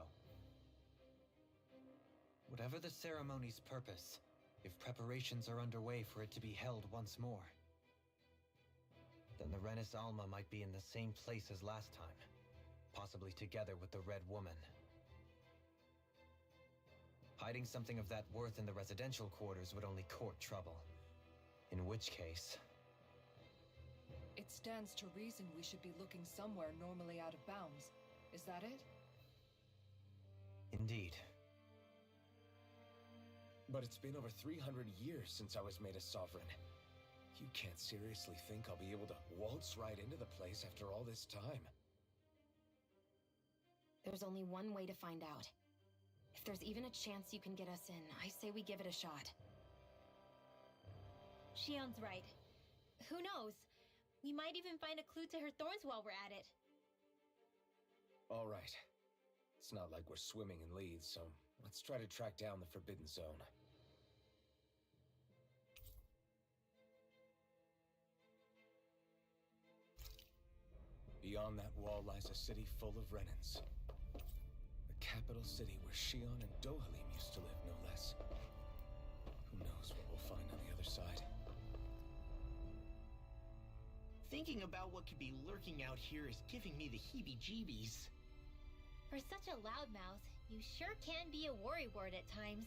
Whatever the ceremony's purpose, if preparations are underway for it to be held once more, then the Renis Alma might be in the same place as last time, possibly together with the Red Woman. Hiding something of that worth in the residential quarters would only court trouble. In which case...
It stands to reason we should be looking somewhere normally out of bounds. Is that it?
Indeed.
But it's been over 300 years since I was made a Sovereign. You can't seriously think I'll be able to waltz right into the place after all this time.
There's only one way to find out. If there's even a chance you can get us in, I say we give it a shot.
Shion's right. Who knows? We might even find a clue to her thorns while we're at it.
All right. It's not like we're swimming in leads, so let's try to track down the Forbidden Zone. Beyond that wall lies a city full of Renins. The capital city where Shion and Dohalim used to live, no less. Who knows what we'll find on the other side?
Thinking about what could be lurking out here is giving me the heebie-jeebies.
For such a loudmouth, you sure can be a worrywart at times.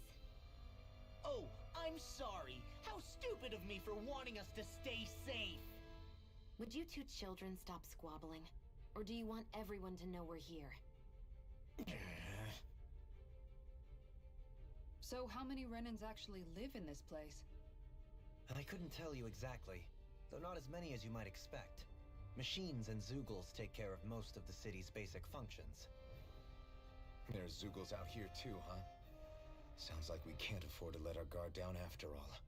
Oh, I'm sorry. How stupid of me for wanting us to stay safe.
Would you two children stop squabbling? Or do you want everyone to know we're here?
So how many Renans actually live in this place?
I couldn't tell you exactly, though not as many as you might expect. Machines and Zeugles take care of most of the city's basic functions.
There's Zeugles out here too, huh? Sounds like we can't afford to let our guard down after all.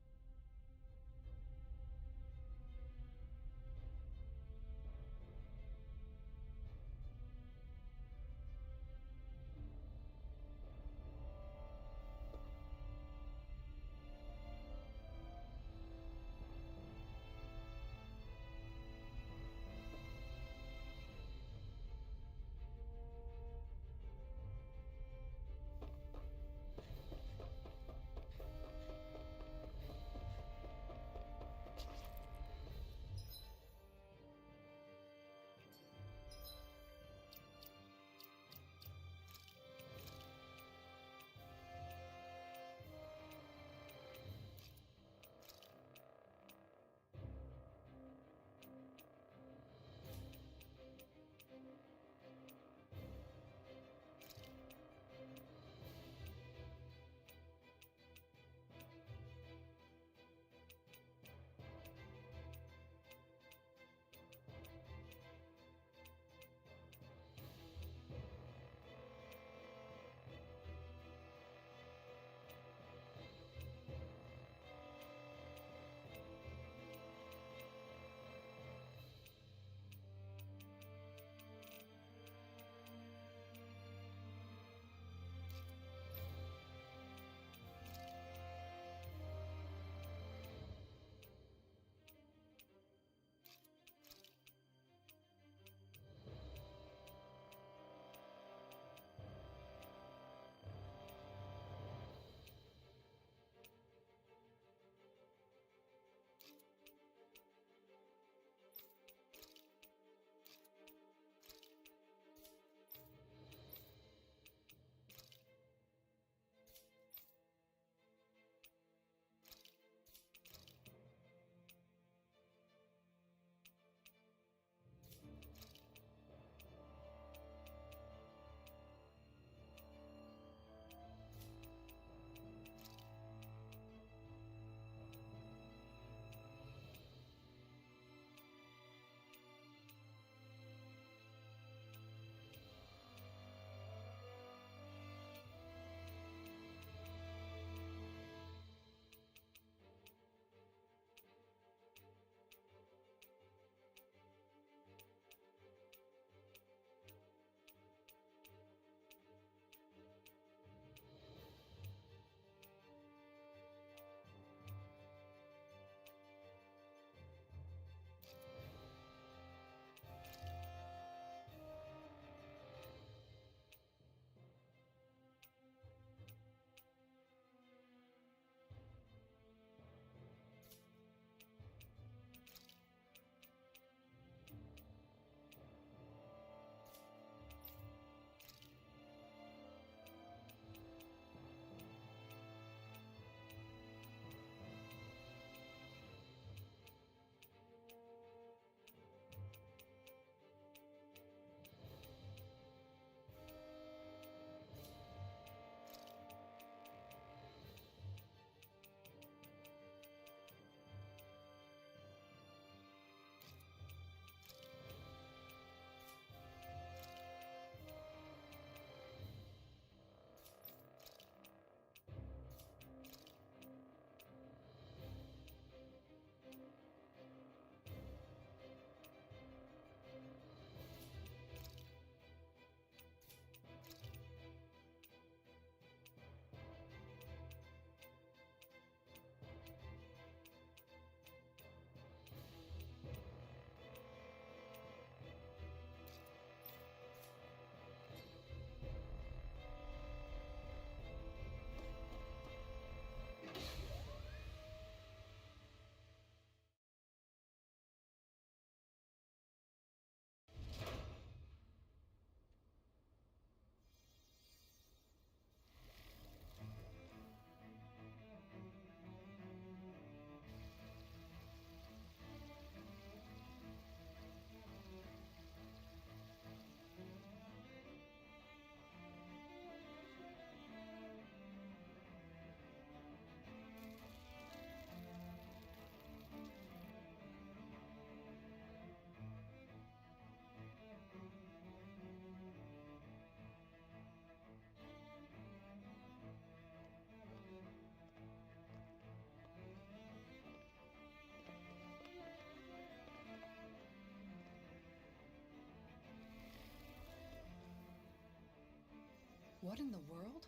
What in the world?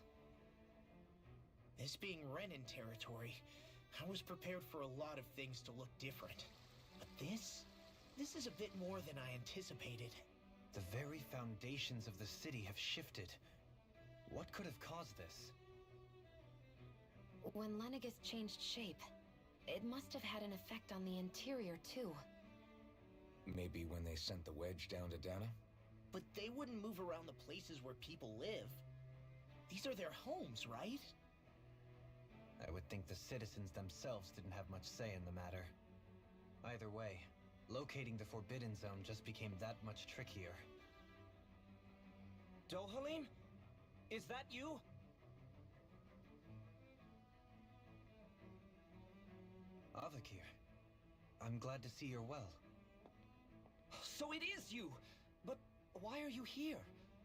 This being Renin territory, I was prepared for a lot of things to look different. But this is a bit more than I anticipated.
The very foundations of the city have shifted. What could have caused this?
When Lenegis changed shape, it must have had an effect on the interior too.
Maybe when they sent the wedge down to Dana?
But they wouldn't move around the places where people live. These are their homes, right?
I would think the citizens themselves didn't have much say in the matter. Either way, locating the Forbidden Zone just became that much trickier.
Dohalim? Is that you?
Avakir, I'm glad to see you're well.
So it is you! But why are you here?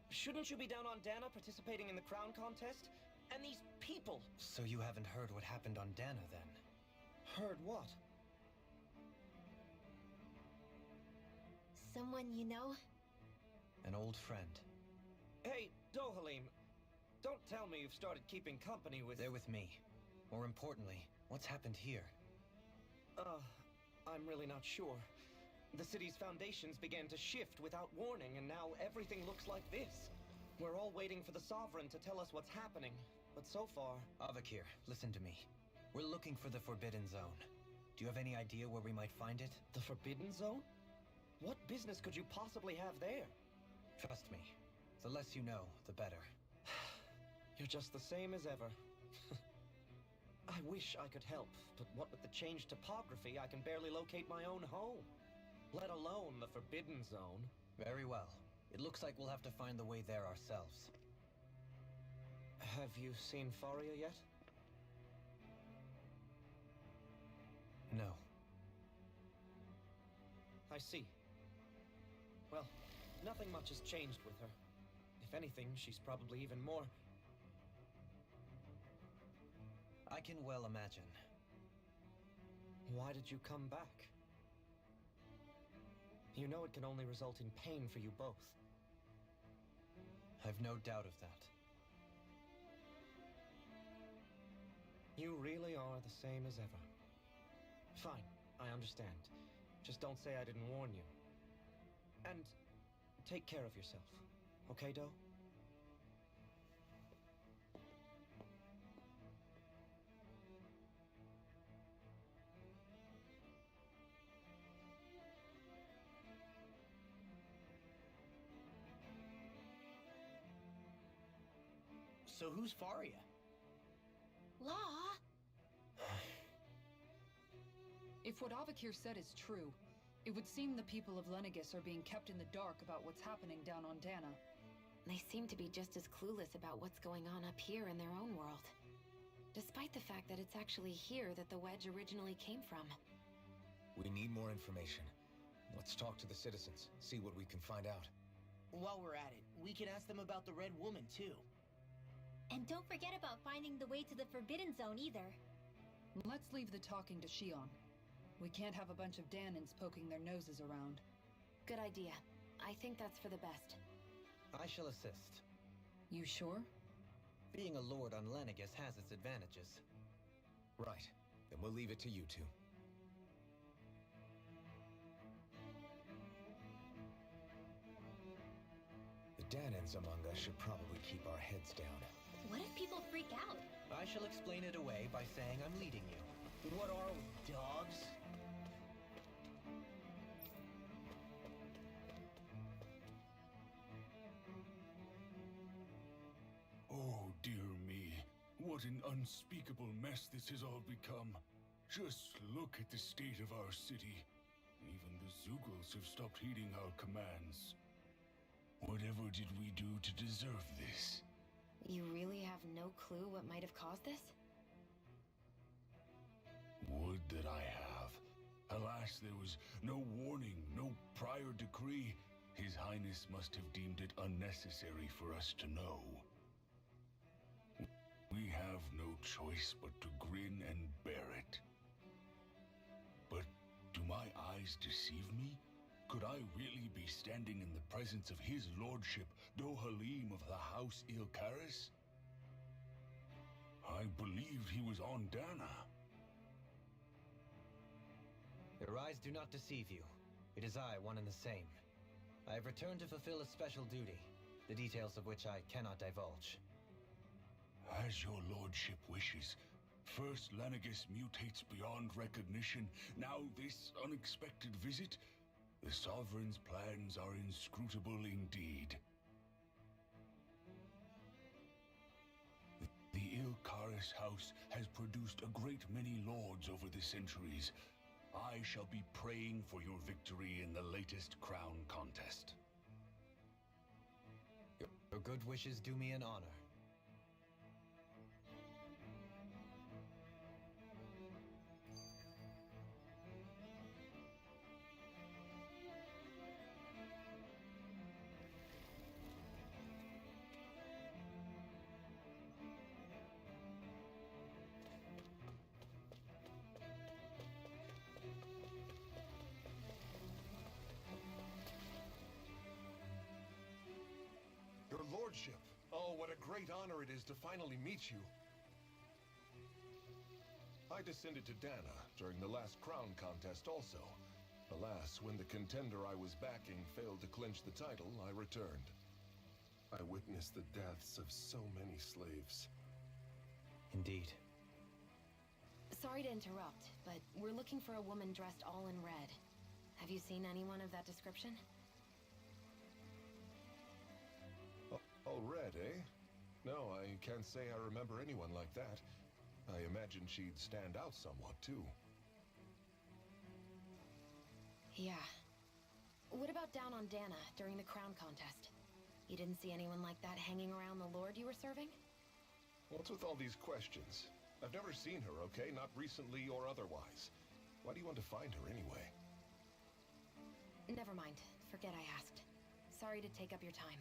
Shouldn't you be down on Dana participating in the crown contest? And these people!
So you haven't heard what happened on Dana then?
Heard what?
Someone you know?
An old friend.
Hey, Dohalim, don't tell me you've started keeping company with...
They're with me. More importantly, what's happened here?
I'm really not sure. The city's foundations began to shift without warning, and now everything looks like this. We're all waiting for the Sovereign to tell us what's happening, but so far...
Avakir, listen to me. We're looking for the Forbidden Zone. Do you have any idea where we might find it?
The Forbidden Zone? What business could you possibly have there?
Trust me. The less you know, the better.
You're just the same as ever. I wish I could help, but what with the changed topography, I can barely locate my own home. Let alone the Forbidden Zone.
Very well. It looks like we'll have to find the way there ourselves.
Have you seen Faria yet?
No.
I see. Well, nothing much has changed with her. If anything, she's probably even more...
I can well imagine.
Why did you come back? You know it can only result in pain for you both.
I've no doubt of that.
You really are the same as ever. Fine, I understand. Just don't say I didn't warn you. And take care of yourself, okay, Doe?
So who's Faria?
Law?
If what Avakir said is true, it would seem the people of Lenegis are being kept in the dark about what's happening down on Dana.
They seem to be just as clueless about what's going on up here in their own world. Despite the fact that it's actually here that the wedge originally came from.
We need more information. Let's talk to the citizens, see what we can find out.
While we're at it, we can ask them about the Red Woman, too.
And don't forget about finding the way to the Forbidden Zone either.
Let's leave the talking to Shion. We can't have a bunch of Danins poking their noses around.
Good idea. I think that's for the best.
I shall assist.
You sure?
Being a lord on Lenegis has its advantages.
Right. Then we'll leave it to you two. The Danins among us should probably keep our heads down.
What if people freak out?
I shall explain it away by saying I'm leading you.
What are we, dogs?
Oh, dear me. What an unspeakable mess this has all become. Just look at the state of our city. Even the Zeugles have stopped heeding our commands. Whatever did we do to deserve this?
You really have no clue what might have caused this?
Would that I have. Alas, there was no warning, no prior decree. His Highness must have deemed it unnecessary for us to know. We have no choice but to grin and bear it. But do my eyes deceive me? Could I really be standing in the presence of his lordship, Dohalim of the House Ilkaris? I believed he was on Dana.
Your eyes do not deceive you. It is I, one and the same. I have returned to fulfill a special duty, the details of which I cannot divulge.
As your lordship wishes. First Lenegis mutates beyond recognition, now this unexpected visit? The Sovereign's plans are inscrutable indeed. The Ilkaris house has produced a great many lords over the centuries. I shall be praying for your victory in the latest crown contest.
Your good wishes do me an honor.
Your lordship! Oh, what a great honor it is to finally meet you. I descended to Dana during the last crown contest also. Alas, when the contender I was backing failed to clinch the title, I returned. I witnessed the deaths of so many slaves.
Indeed.
Sorry to interrupt, but we're looking for a woman dressed all in red. Have you seen anyone of that description?
Oh, red, eh? No, I can't say I remember anyone like that. I imagine she'd stand out somewhat, too.
Yeah. What about down on Dana during the crown contest? You didn't see anyone like that hanging around the lord you were serving?
What's with all these questions? I've never seen her, okay? Not recently or otherwise. Why do you want to find her anyway?
Never mind. Forget I asked. Sorry to take up your time.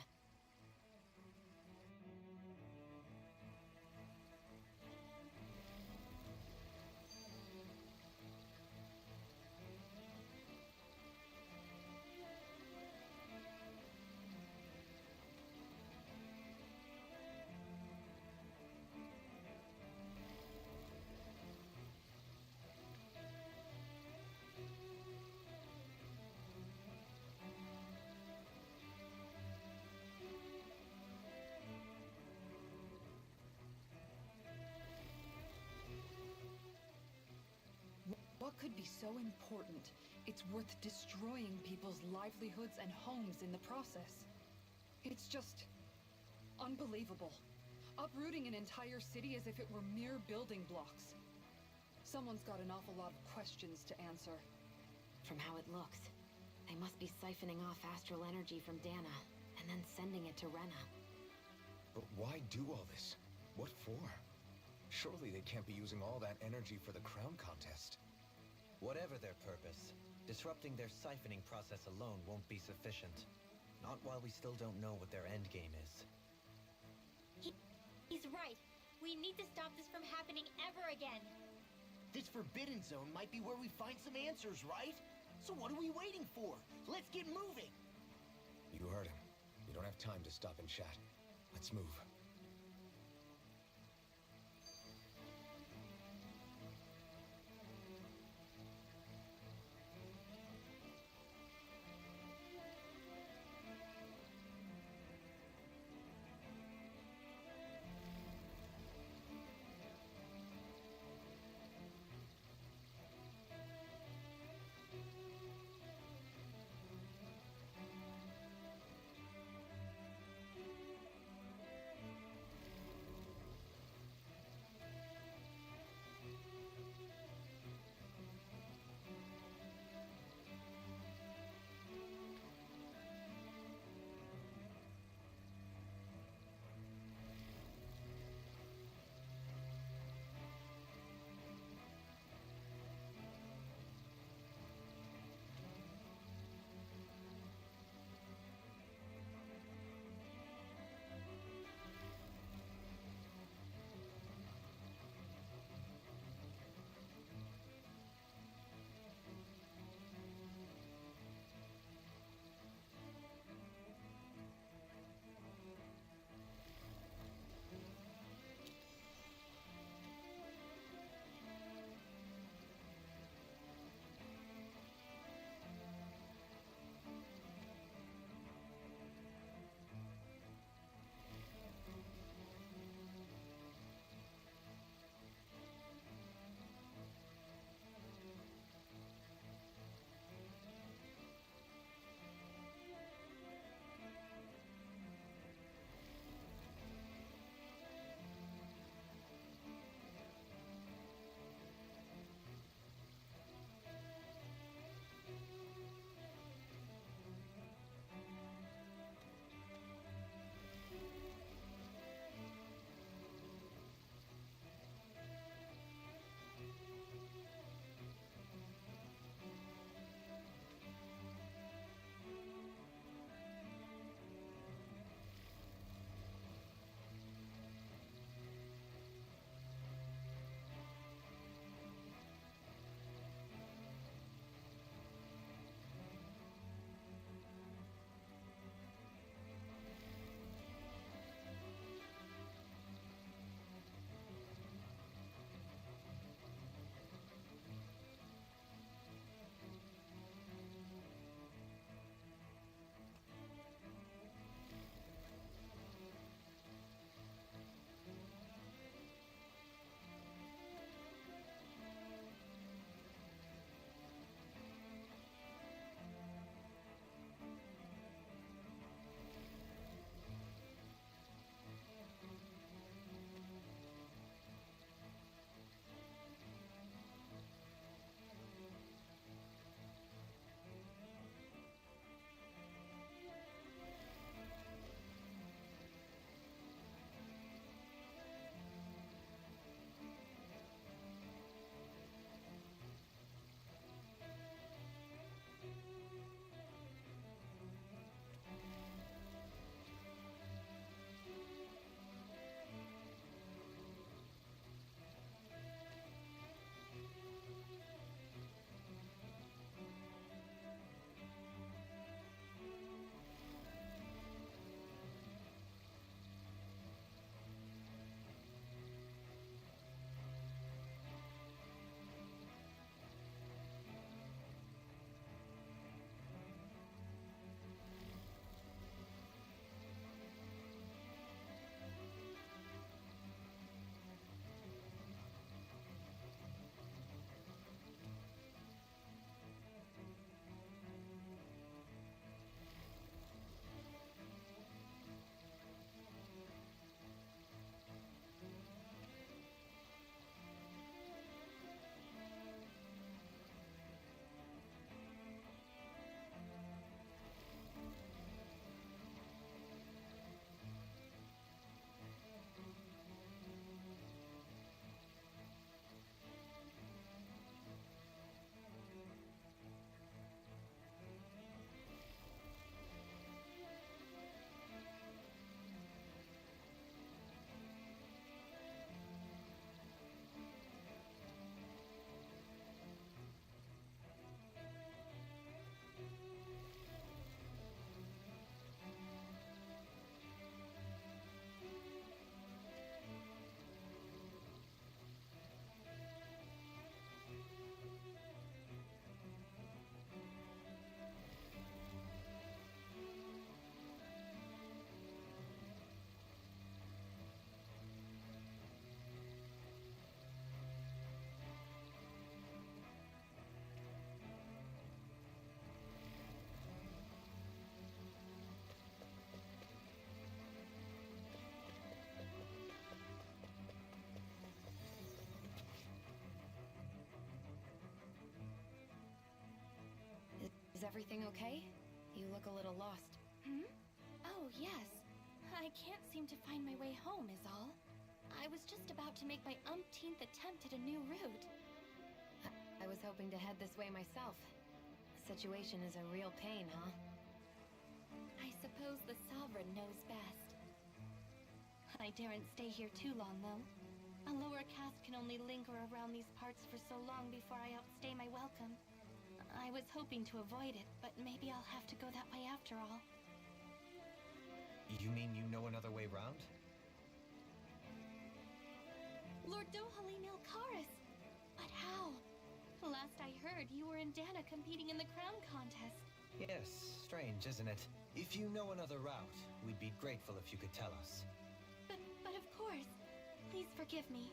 What could be so important? It's worth destroying people's livelihoods and homes in the process. It's just unbelievable. Uprooting an entire city as if it were mere building blocks. Someone's got an awful lot of questions to answer.
From how it looks, they must be siphoning off astral energy from Dana, and then sending it to Rena.
But why do all this? What for? Surely they can't be using all that energy for the crown contest.
Whatever their purpose, disrupting their siphoning process alone won't be sufficient. Not while we still don't know what their endgame is.
He's right. We need to stop this from happening ever again.
This Forbidden Zone might be where we find some answers, right? So what are we waiting for? Let's get moving!
You heard him. We don't have time to stop and chat. Let's move.
everything okay? You look a little lost.
Hmm? Oh, yes. I can't seem to find my way home, is all. I was just about to make my umpteenth attempt at a new route.
I was hoping to head this way myself. The situation is a real pain, huh?
I suppose the Sovereign knows best. I daren't stay here too long, though. A lower caste can only linger around these parts for so long before I outstay my welcome. I was hoping to avoid it, but maybe I'll have to go that way after all.
You mean you know another way round?
Lord Dohalim Ilkaris! But how? Last I heard, you were in Dana competing in the crown contest.
Yes, strange, isn't it? If you know another route, we'd be grateful if you could tell us.
But of course. Please forgive me.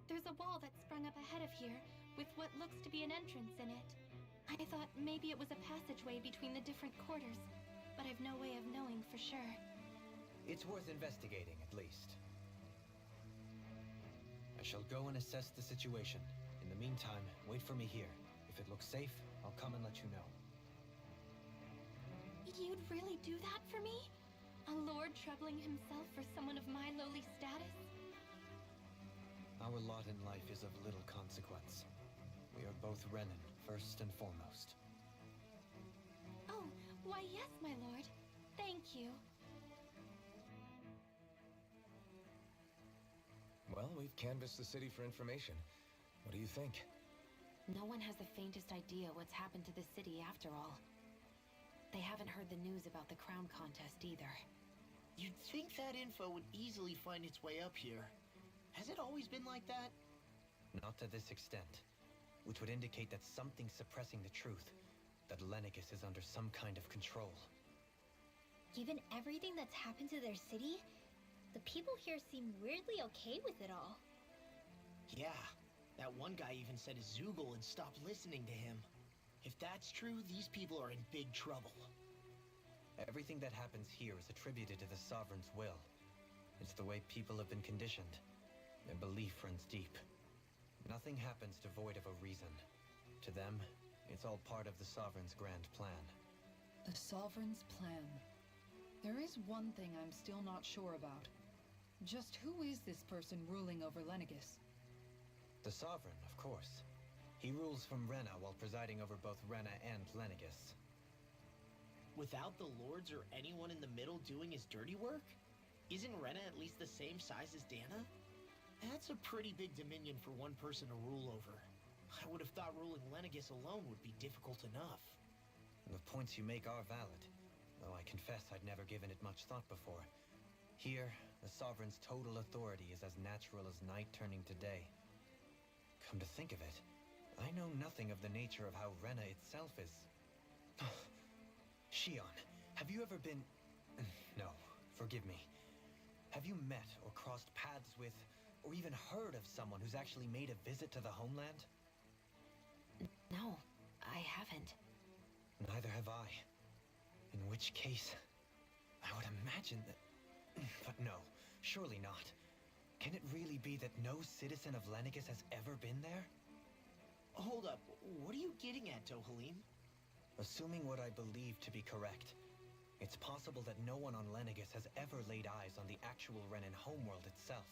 There's a wall that sprung up ahead of here, with what looks to be an entrance in it. I thought maybe it was a passageway between the different quarters, but I've no way of knowing for sure.
It's worth investigating, at least. I shall go and assess the situation. In the meantime, wait for me here. If it looks safe, I'll come and let you know.
You'd really do that for me? A lord troubling himself for someone of my lowly status?
Our lot in life is of little consequence. We are both Renan, first and foremost.
Oh, why yes, my lord. Thank you.
Well, we've canvassed the city for information. What do you think?
No one has the faintest idea what's happened to the city after all. They haven't heard the news about the crown contest either.
You'd think that info would easily find its way up here. Has it always been like that?
Not to this extent. Which would indicate that something's suppressing the truth. That Lenegis is under some kind of control.
Given everything that's happened to their city, the people here seem weirdly okay with it all.
Yeah, that one guy even said Zoogle had stopped listening to him. If that's true, these people are in big trouble.
Everything that happens here is attributed to the Sovereign's will. It's the way people have been conditioned. Their belief runs deep. Nothing happens devoid of a reason. To them, it's all part of the Sovereign's grand plan.
The Sovereign's plan. There is one thing I'm still not sure about. Just who is this person ruling over Lenegis?
The Sovereign, of course. He rules from Rena while presiding over both Rena and Lenegis.
Without the lords or anyone in the middle doing his dirty work? Isn't Rena at least the same size as Dana? That's a pretty big dominion for one person to rule over. I would have thought ruling Lenegis alone would be difficult enough.
The points you make are valid, though I confess I'd never given it much thought before. Here, the Sovereign's total authority is as natural as night turning to day. Come to think of it, I know nothing of the nature of how Rena itself is. Shion, have you ever been... No, forgive me. Have you met or crossed paths with, or even heard of someone who's actually made a visit to the homeland?
No, I haven't.
Neither have I. In which case, I would imagine that... But no, surely not. Can it really be that no citizen of Lenegis has ever been there?
Hold up, what are you getting at, Dohalim?
Assuming what I believe to be correct, it's possible that no one on Lenegis has ever laid eyes on the actual Renan homeworld itself.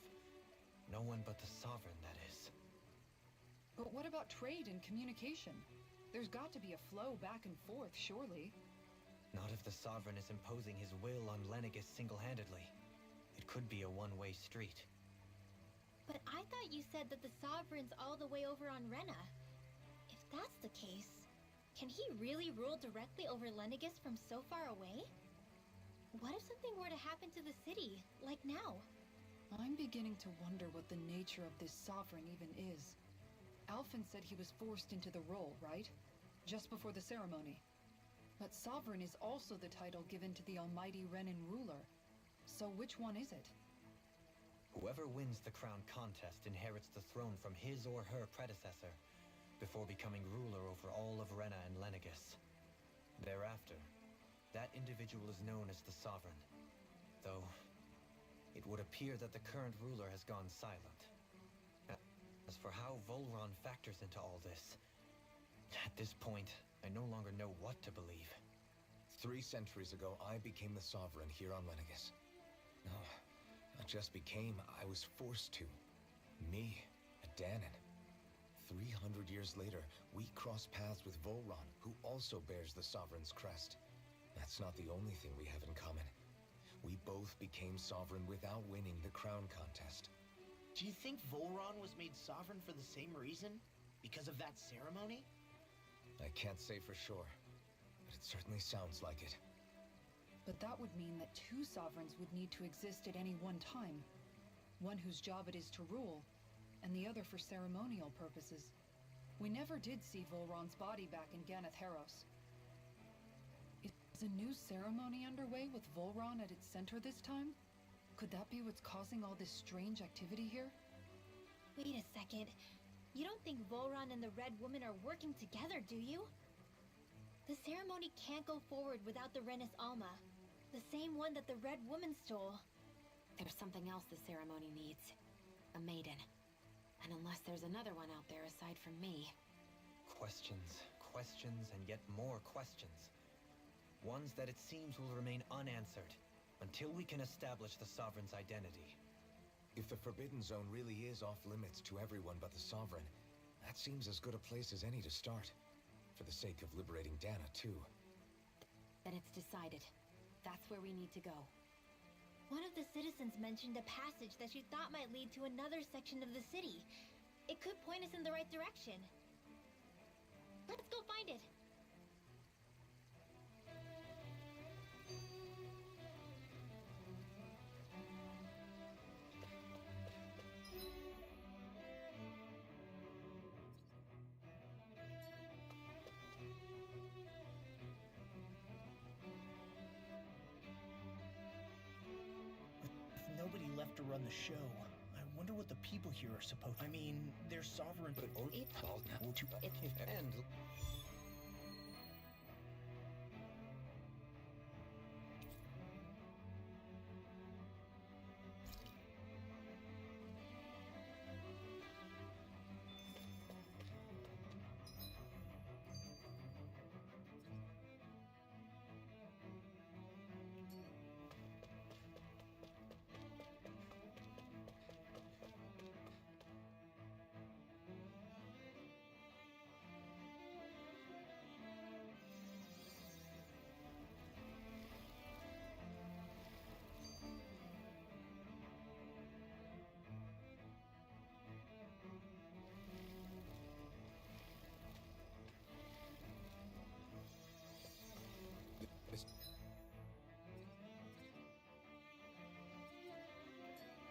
No one but the Sovereign, that is.
But what about trade and communication? There's got to be a flow back and forth, surely.
Not if the Sovereign is imposing his will on Lenegis single-handedly. It could be a one-way street.
But I thought you said that the Sovereign's all the way over on Rena. If that's the case, can he really rule directly over Lenegis from so far away? What if something were to happen to the city, like now?
I'm beginning to wonder what the nature of this Sovereign even is. Alphen said he was forced into the role, right? Just before the ceremony. But Sovereign is also the title given to the almighty Renan ruler. So which one is it?
Whoever wins the crown contest inherits the throne from his or her predecessor, before becoming ruler over all of Rena and Lenegis. Thereafter, that individual is known as the Sovereign, though it would appear that the current ruler has gone silent. As for how Volron factors into all this, at this point, I no longer know what to believe.
3 centuries ago, I became the Sovereign here on Lenegis. No, not just became, I was forced to. Me, a Dahnan. 300 years later, we cross paths with Volron, who also bears the Sovereign's crest. That's not the only thing we have in common. We both became Sovereign without winning the crown contest.
Do you think Volron was made sovereign for the same reason? Because of that ceremony?
I can't say for sure, but it certainly sounds like it.
But that would mean that 2 sovereigns would need to exist at any one time. One whose job it is to rule, and the other for ceremonial purposes. We never did see Volron's body back in Ganath Haros. Is a new ceremony underway with Volron at its center this time? Could that be what's causing all this strange activity here?
Wait a second. You don't think Volron and the Red Woman are working together, do you? The ceremony can't go forward without the Renis Alma. The same one that the Red Woman stole.
There's something else the ceremony needs. A maiden. And unless there's another one out there aside from me...
Questions, questions, and yet more questions. Ones that it seems will remain unanswered until we can establish the Sovereign's identity.
If the Forbidden Zone really is off limits to everyone but the Sovereign, that seems as good a place as any to start. For the sake of liberating Dahna, too.
Then it's decided. That's where we need to go. One of the citizens mentioned a passage that she thought might lead to another section of the city. It could point us in the right direction. Let's go find it.
Nobody left to run the show. I wonder what the people here are supposed. I mean, they're sovereign, but
And...
This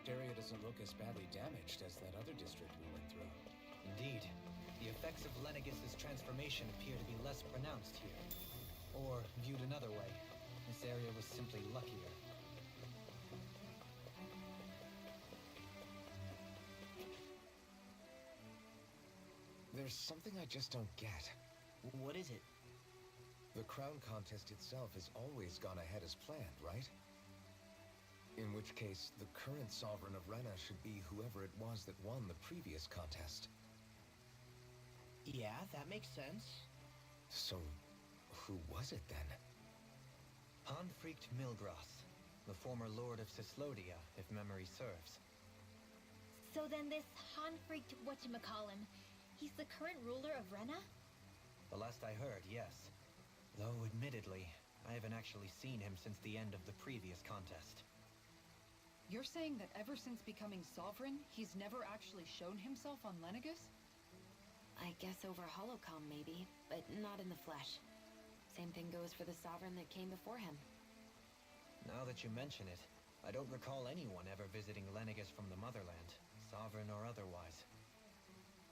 area doesn't look as badly damaged as that other district we went through.
Indeed. The effects of Lenegis' transformation appear to be less pronounced here. Or, viewed another way, this area was simply luckier.
There's something I just don't get.
What is it?
The crown contest itself has always gone ahead as planned, right? In which case, the current Sovereign of Rena should be whoever it was that won the previous contest.
Yeah, that makes sense.
So, who was it then?
Hanfrikt Milgras, the former Lord of Cyslodia, if memory serves.
So then this Hanfrikt whatchamacallem, he's the current ruler of Rena?
The last I heard, yes. Though, admittedly, I haven't actually seen him since the end of the previous contest.
You're saying that ever since becoming Sovereign, he's never actually shown himself on Lenegis?
I guess over Holocom, maybe, but not in the flesh. Same thing goes for the Sovereign that came before him.
Now that you mention it, I don't recall anyone ever visiting Lenegis from the Motherland, Sovereign or otherwise.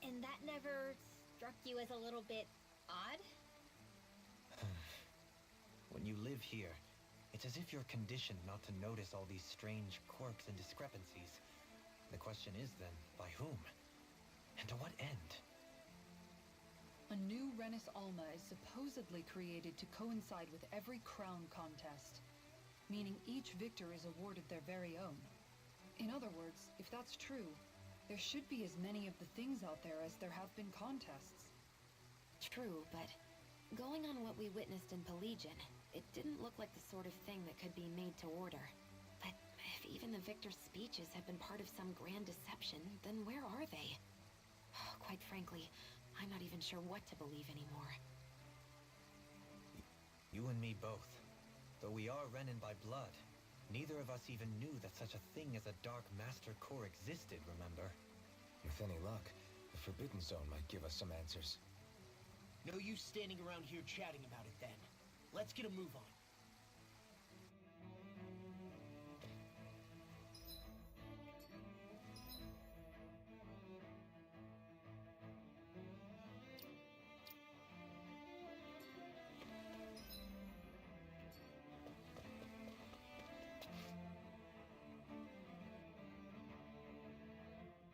And that never struck you as a little bit odd?
When you live here, it's as if you're conditioned not to notice all these strange quirks and discrepancies. The question is then, by whom? And to what end?
A new Renis Alma is supposedly created to coincide with every crown contest, meaning each victor is awarded their very own. In other words, if that's true, there should be as many of the things out there as there have been contests.
True, but Going on what we witnessed in Pelegion, it didn't look like the sort of thing that could be made to order. But if even the victor's speeches have been part of some grand deception, then where are they? Quite frankly, I'm not even sure what to believe anymore.
You and me both. Though we are Renin by blood, neither of us even knew that such a thing as a Dark Master Core existed, remember?
With any luck, the Forbidden Zone might give us some answers.
No use standing around here chatting about it then. Let's get a move on.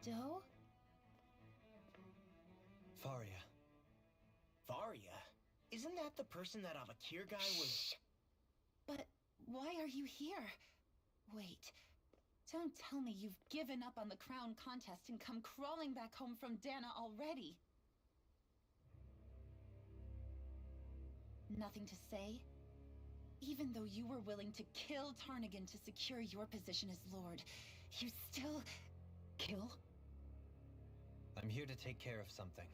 Doe?
Faria.
Varia? Isn't that the person that Avakir guy was...
But why are you here? Wait. Don't tell me you've given up on the crown contest and come crawling back home from Dana already. Nothing to say? Even though you were willing to kill Tarnigan to secure your position as Lord, you still... kill?
I'm here to take care of something.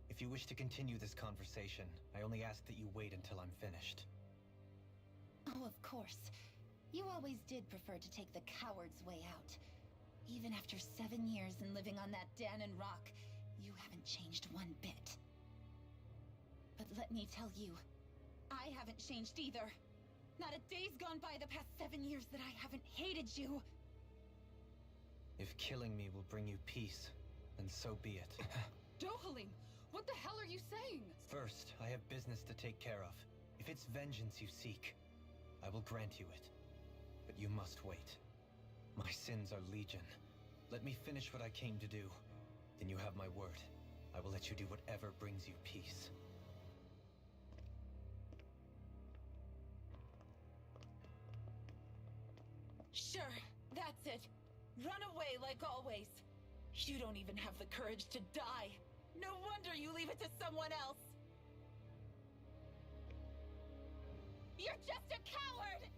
If you wish to continue this conversation, I only ask that you wait until I'm finished.
Oh, of course. You always did prefer to take the coward's way out. Even after 7 years and living on that Danon rock, you haven't changed one bit. But let me tell you, I haven't changed either. Not a day's gone by the past 7 years that I haven't hated you.
If killing me will bring you peace, then so be it.
Dohalim, what the hell are you saying?
First, I have business to take care of. If it's vengeance you seek, I will grant you it. But you must wait. My sins are legion. Let me finish what I came to do. Then you have my word. I will let you do whatever brings you peace.
Sure, that's it. Run away like always. You don't even have the courage to die. No wonder you leave it to someone else. You're just a coward!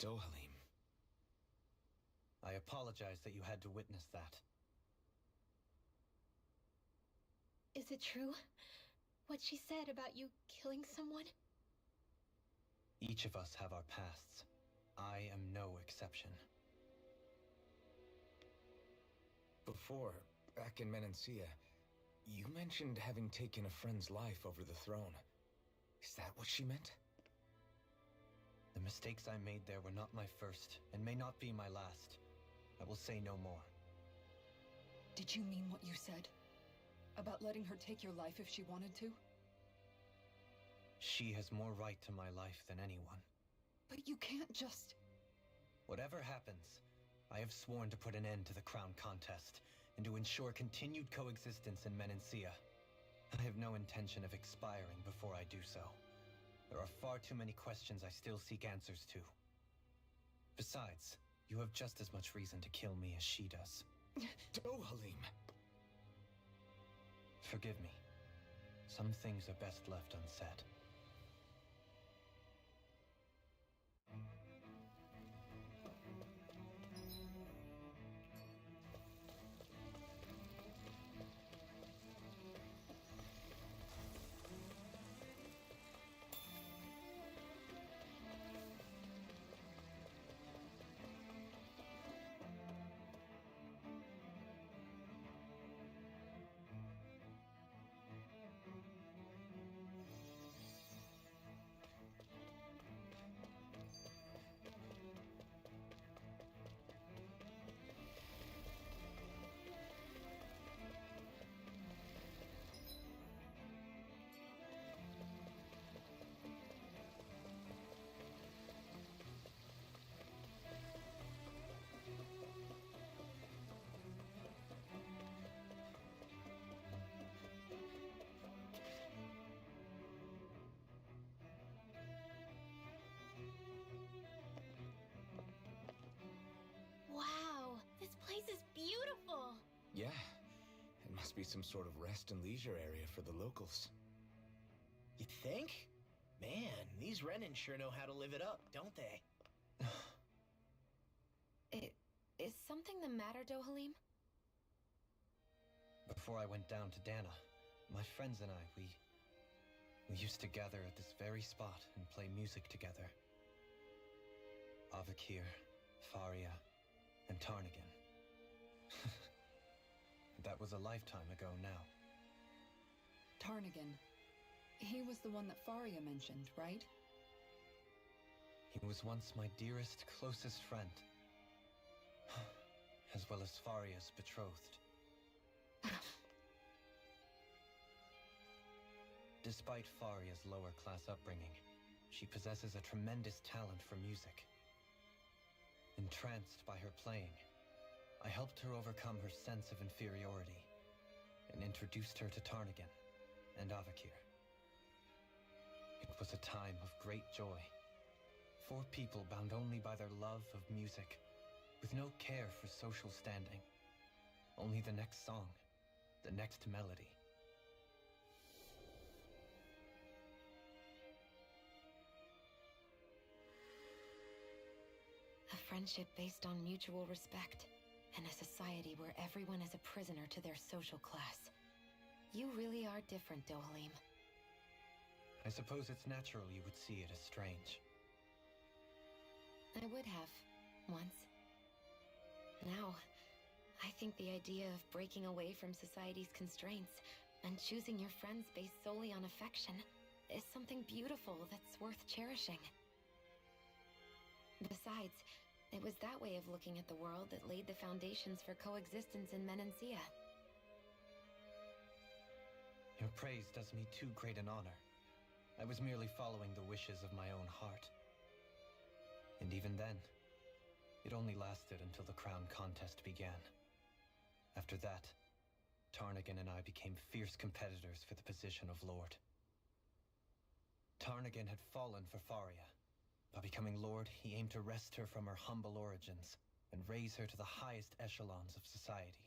Dohalim.
I apologize that you had to witness that.
Is it true? What she said about you killing someone?
Each of us have our pasts. I am no exception.
Before, back in Menancia, you mentioned having taken a friend's life over the throne. Is that what she meant?
The mistakes I made there were not my first, and may not be my last. I will say no more.
Did you mean what you said? About letting her take your life if she wanted to?
She has more right to my life than anyone.
But you can't just...
Whatever happens, I have sworn to put an end to the crown contest, and to ensure continued coexistence in Menancia. I have no intention of expiring before I do so. There are far too many questions I still seek answers to. Besides, you have just as much reason to kill me as she does.
Dohalim!
Forgive me. Some things are best left unsaid.
Must be some sort of rest and leisure area for the locals.
You think? Man, these Renin sure know how to live it up, don't they?
Is something the matter, Dohalim?
Before I went down to Dana, my friends and I, we used to gather at this very spot and play music together. Avakir, Faria, and Tarnagan. That was a lifetime ago now.
Tarnagan. He was the one that Faria mentioned, right?
He was once my dearest, closest friend. As well as Faria's betrothed. Despite Faria's lower-class upbringing, she possesses a tremendous talent for music. Entranced by her playing, I helped her overcome her sense of inferiority and introduced her to Tarnagan and Avakir. It was a time of great joy. 4 people bound only by their love of music, with no care for social standing. Only the next song, the next melody.
A friendship based on mutual respect, and a society where everyone is a prisoner to their social class. You really are different, Dohalim.
I suppose it's natural you would see it as strange.
I would have, once. Now, I think the idea of breaking away from society's constraints and choosing your friends based solely on affection is something beautiful that's worth cherishing. Besides, it was that way of looking at the world that laid the foundations for coexistence in Menancia.
Your praise does me too great an honor. I was merely following the wishes of my own heart. And even then, it only lasted until the crown contest began. After that, Tarnagan and I became fierce competitors for the position of Lord. Tarnagan had fallen for Faria. By becoming Lord, he aimed to wrest her from her humble origins and raise her to the highest echelons of society.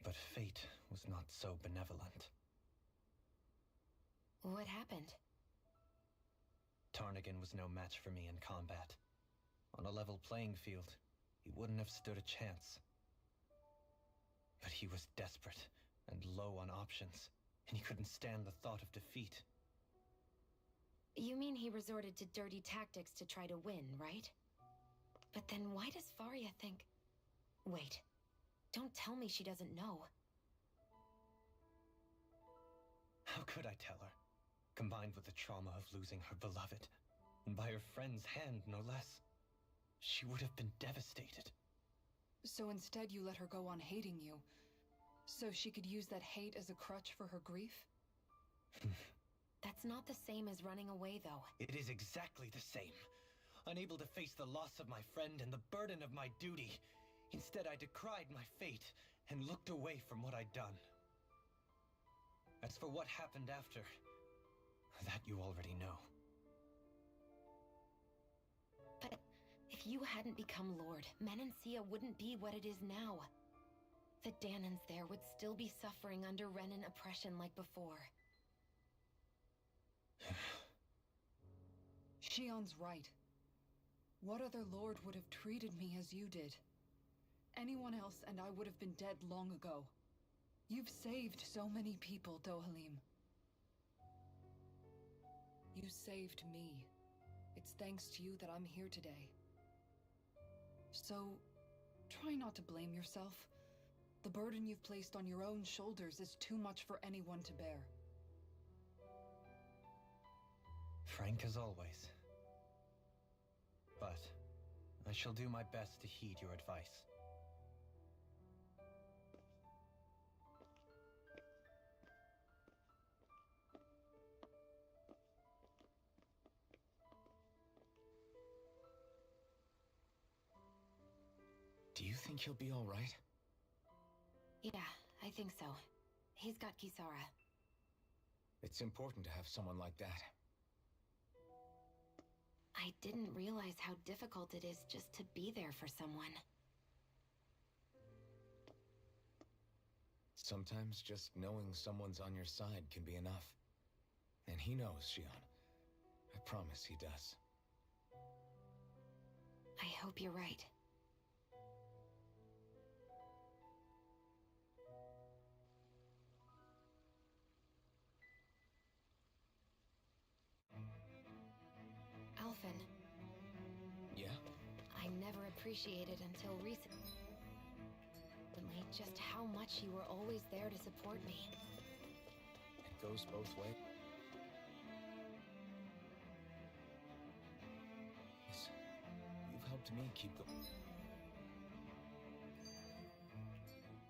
But fate was not so benevolent.
What happened?
Tarnagan was no match for me in combat. On a level playing field, he wouldn't have stood a chance. But he was desperate and low on options, and he couldn't stand the thought of defeat.
You mean he resorted to dirty tactics to try to win, right? But then why does Faria think... Wait, don't tell me she doesn't know.
How could I tell her? Combined with the trauma of losing her beloved, and by her friend's hand, no less. She would have been devastated.
So instead you let her go on hating you, so she could use that hate as a crutch for her grief?
That's not the same as running away, though.
It is exactly the same. Unable to face the loss of my friend and the burden of my duty, instead I decried my fate and looked away from what I'd done. As for what happened after, that you already know.
But if you hadn't become Lord, Menancia wouldn't be what it is now. The Danans there would still be suffering under Renin oppression like before.
Shion's right. What other lord would have treated me as you did? Anyone else and I would have been dead long ago. You've saved so many people, Dohalim. You saved me. It's thanks to you that I'm here today. So, try not to blame yourself. The burden you've placed on your own shoulders is too much for anyone to bear.
Frank as always. But I shall do my best to heed your advice.
Do you think he'll be all right?
Yeah, I think so. He's got Kisara.
It's important to have someone like that.
I didn't realize how difficult it is just to be there for someone.
Sometimes just knowing someone's on your side can be enough. And he knows, Shion. I promise he does.
I hope you're right. Alphen.
Yeah?
I never appreciated until recently just how much you were always there to support me.
It goes both ways. Yes. You've helped me keep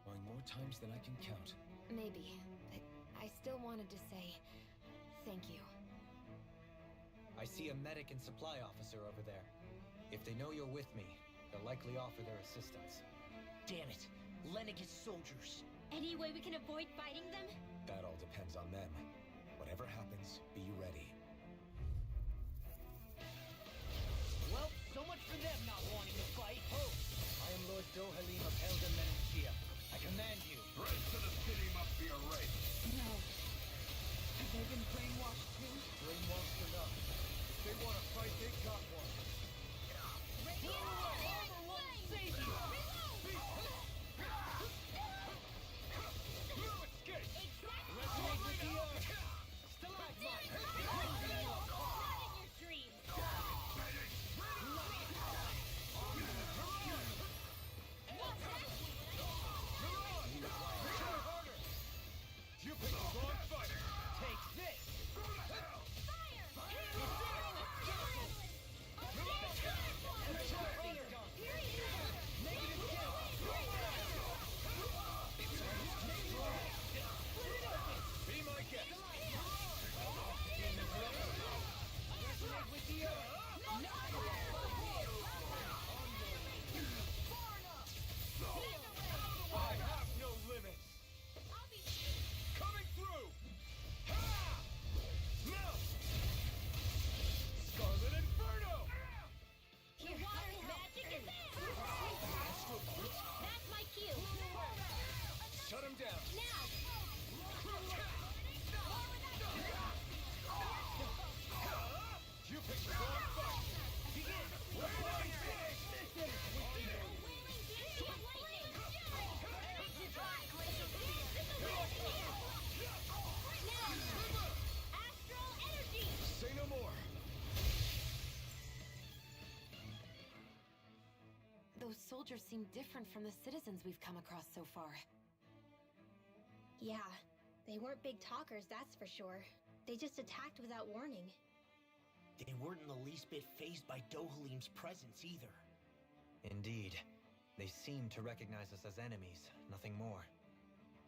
going more times than I can count.
Maybe, but I still wanted to say thank you.
I see a medic and supply officer over there. If they know you're with me, they'll likely offer their assistance.
Damn it! Lenegis soldiers!
Any way we can avoid fighting them?
That all depends on them. Whatever happens, be ready.
Well, so much for them not wanting to fight.
Oh! I am Lord Dohalim of Elden Menachia. I command you.
Right to the city must be a race.
No. Have they been brainwashed too?
Brainwashed enough. If they want to fight, they got one.
Shut him down!
You pick the wrong fight! Begin!
Astral energy!
Say no more!
Those soldiers seem different from the citizens we've come across so far.
Yeah, they weren't big talkers, that's for sure. They just attacked without warning.
They weren't in the least bit fazed by Dohalim's presence either.
Indeed. They seem to recognize us as enemies, nothing more.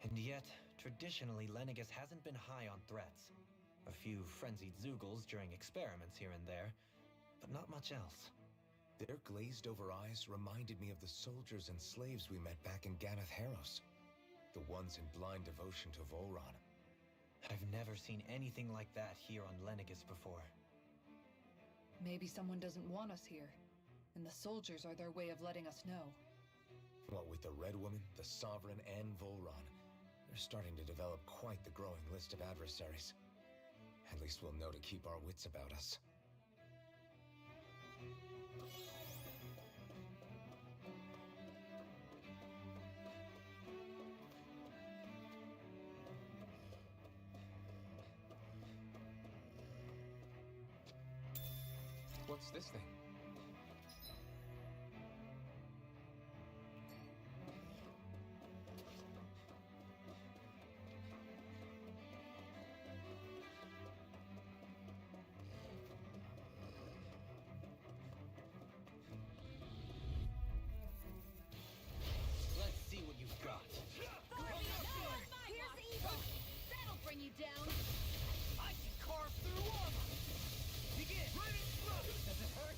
And yet, traditionally, Lenegis hasn't been high on threats. A few frenzied Zeugles during experiments here and there, but not much else.
Their glazed-over eyes reminded me of the soldiers and slaves we met back in Ganath Haros. The ones in blind devotion to Volron.
I've never seen anything like that here on Lenegis before.
Maybe someone doesn't want us here, and the soldiers are their way of letting us know.
What with the Red Woman, the Sovereign, and Volron, they're starting to develop quite the growing list of adversaries. At least we'll know to keep our wits about us. What's this thing?
Let's see what you've got.
Here's evil! That'll bring you down!
I can carve through armor! Begin!
Does it hurt?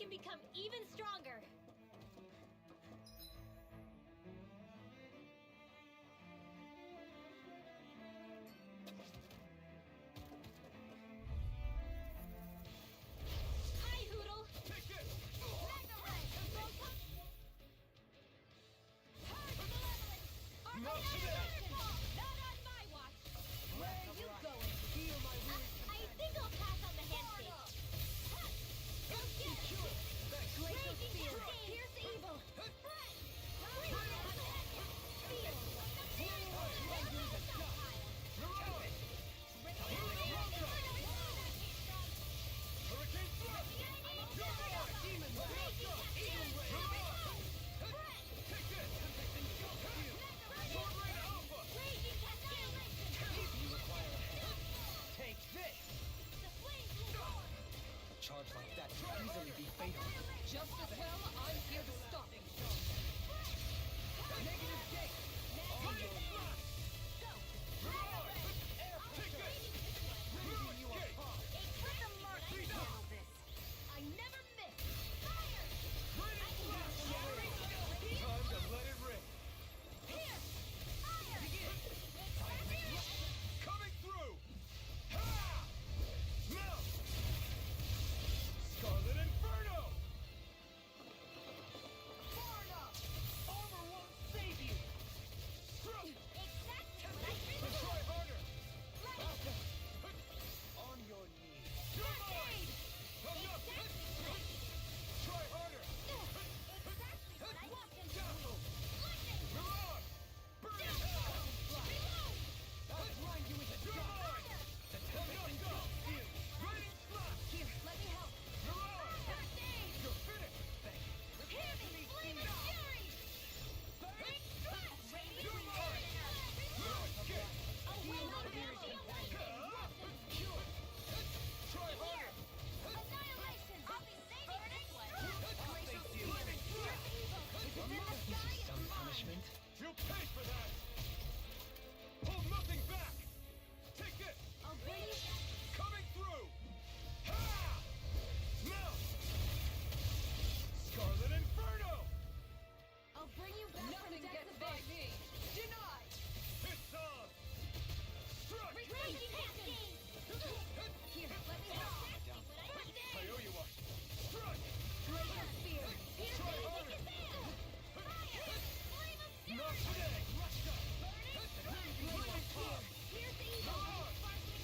can become even stronger. Hi, Hoodle!
Take this!
Not today! Not on my watch! Where are you going? Feel my I think I'll pass on the handshake. Go get it! Raging Cascade! Here's evil!
Take this! A charge like that could easily be fatal.
Just as well, I'm here to stop it.
Negative gate! On your mark! Air pressure! Leaving you apart!
I never miss!
Time to let it rip!
Coming through! Ha! Mount! Scarlet Inferno!
Armor won't save you!
Try harder!
On your knees!
Try harder! Mirage! Burn it hell!
I'll grind you into
You're
dust!
mine!
The tempest engulfs you!
Raining slot!
Here, let me help.
Mirage! You're finished!
Hear me! Flame of Fury! Burning Strut!
You're mine! Mirage kick!
A wave of energy!
Try harder!
Annihilation! I'll be saving this one!
Face you! This is some punishment.
You'll pay for that! Hold nothing back! Take this!
I'll bring you...
Coming through! Ha! Mount! Scarlet Inferno!
I'll bring you back
Nothing
from
gets
death's
by
abyss.
me! Denied!
It's on! Strut!
Raging Cascade! Here, let me help. First
I
aid!
owe you one! Strut!
Laser Spear! Here's
Try
the
harder.
Fire! Flame of Fury!
Not today!
Laser Spear! Here's the evil!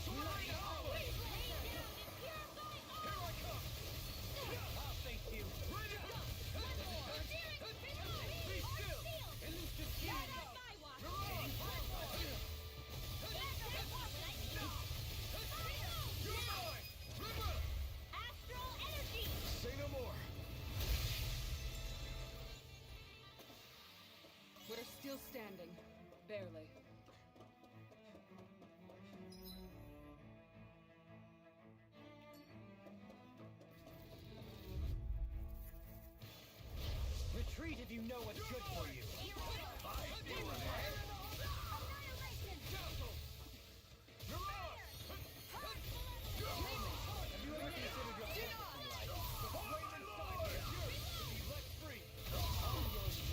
Soaring Alpha!
Lay down and purify all!
Here I come!
I'll face you!
Ready! Be still!
Elusive
Not
Kid!
on my watch!
You're mine! River!
Astral Energy!
Say no more!
We're still standing. Barely.
Retreat if you know what's good for you! Have you ever considered your purpose in life? The flame inside you! To be let free! On your knees!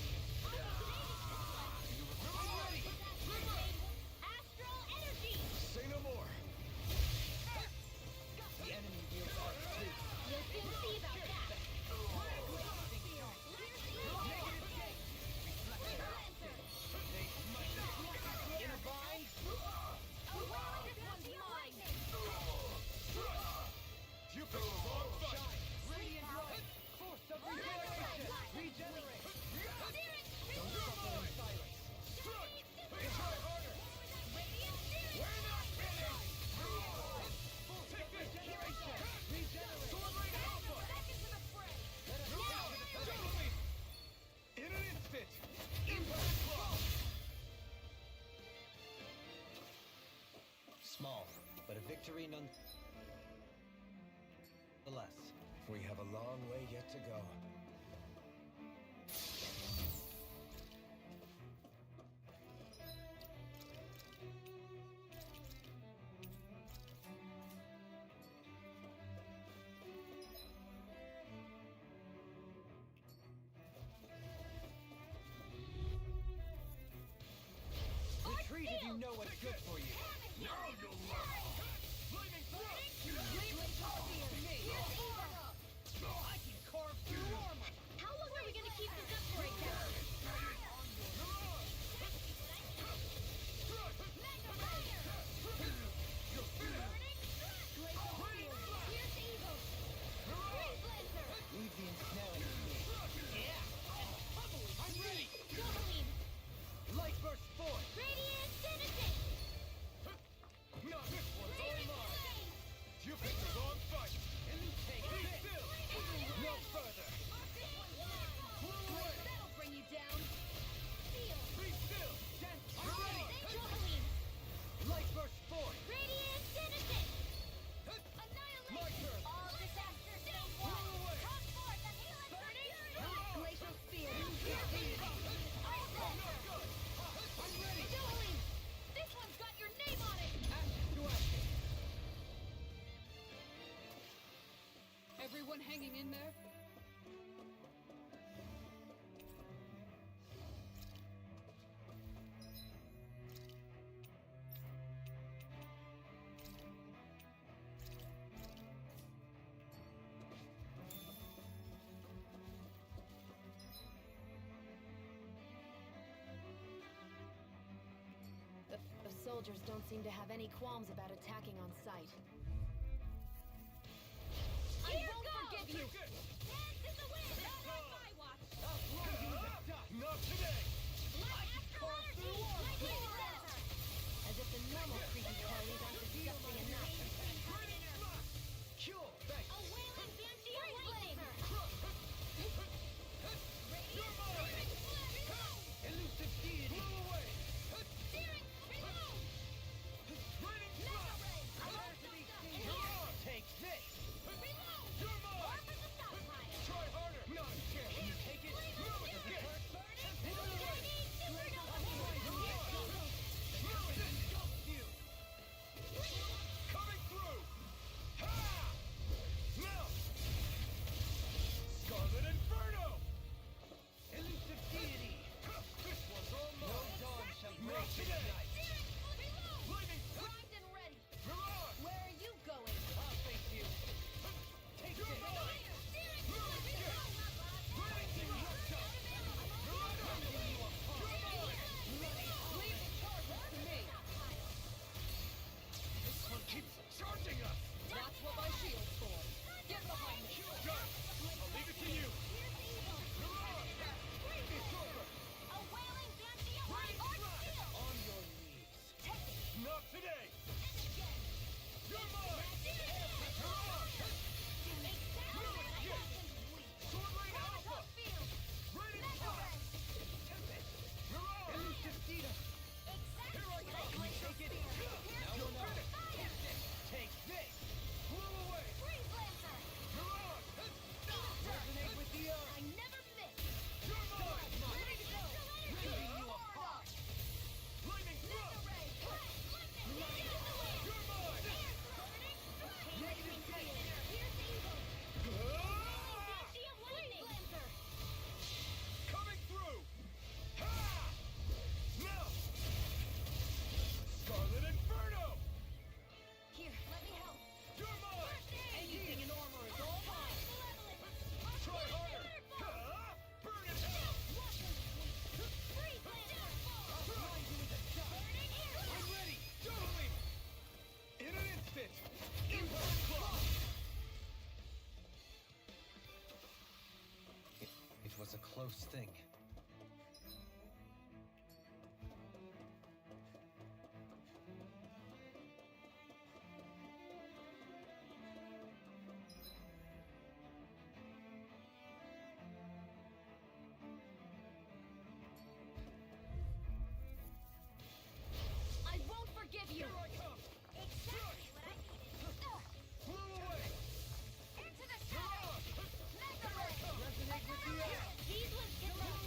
Astral Energy!
Say no more!
The enemy wields arc too!
You'll soon see about that!
In a bind?
You picked the wrong fight!
Radiant light! Force of regeneration! Regenerate! Don't suffer in silence!
Strut! Try harder! We're not finished! Take this!
Regeneration! Regenerate!
Sword Rain Alpha!
Let us get to the
Double me! In an instant! Impact Claw!
Small, but a victory nonetheless.
We have a long way yet to go.
good for you.
Now you'll learn!
Flaming thrust!
I can carve through armor.
How long are we gonna keep this up for, Cat?
Leave the ensnaring to me.
I'm ready! Doubling!
Light burst forth.
Radiant Citizen!
No, this one's all mine! You picked the wrong fight!
And you take
Be
this.
still! No further!
That'll bring you down! Seal!
Be still!
I'm ready! Doubling!
Light burst forth.
Radiant Citizen!
My
Annihilation!
turn!
All disasters stay one!
away!
Come forth and heal us! Glacial Spear!
I'm ready!
Doubling! This one's got your name on it!
Ashes to ashes.
Everyone hanging in there?
The soldiers don't seem to have any qualms about attacking on sight.
I won't forgive you! Dance in the wind! Not on my watch!
Not today!
Light astrology! Lightning center!
As if the normal creepy crawlies aren't disgusting enough.
Cure. Thanks.
A wailing banshee of lightning!
Elusive deity.
Searing reload! Mega ray!
Take this.
Reload!
You're mine!
Orb is a stockpile!
Try harder!
Not a chance. Can you take it?
Flaming
Does it hurt?
Burning supernova!
Engulfs you.
Coming through! Ha! Now! Scarlet Inferno!
Elusive deity.
This one's all
No
mine!
dawn shall
Not
break this
today!
night.
Reload!
Flaming
Primed and ready!
Mirage!
Where are you going?
I'll face you. Take
You're
this.
mine!
Searing reload!
Rising Reptile!
Rending you apart.
Leave the charges to me.
This one keeps charging us!
That's what my shield's for. Get behind me.
Done! I'll leave it to you! Mirage! It's over!
A wailing banshee of light or steel!
On your knees.
Not today!
And again!
You're mine! Mirage! Sword Lane Alpha! Radiant Flash! Mirage!
Elusive deity.
Here I come!
Take it. Now you'll know. Take this.
Blew away! Mirage!
Resonate with the earth.
I never miss!
You're mine!
Rending you apart.
Lightning Thrust! You're mine!
Negative gate.
Ah! Coming through! Ha! Now! Scarlet Inferno!
Here, let me help.
You're mine!
Anything in armor is all mine.
Try harder! Ha! Burn it out!
I'll grind you into dust.
I'm ready! Totally! In an instant! Impulse Clock!
It was a close thing.
I won't forgive you!
Here I come!
Exactly what I needed!
Blew away!
Into the shadows!
Mirage!
Mega ray!
Resonate with the earth.
These ones can love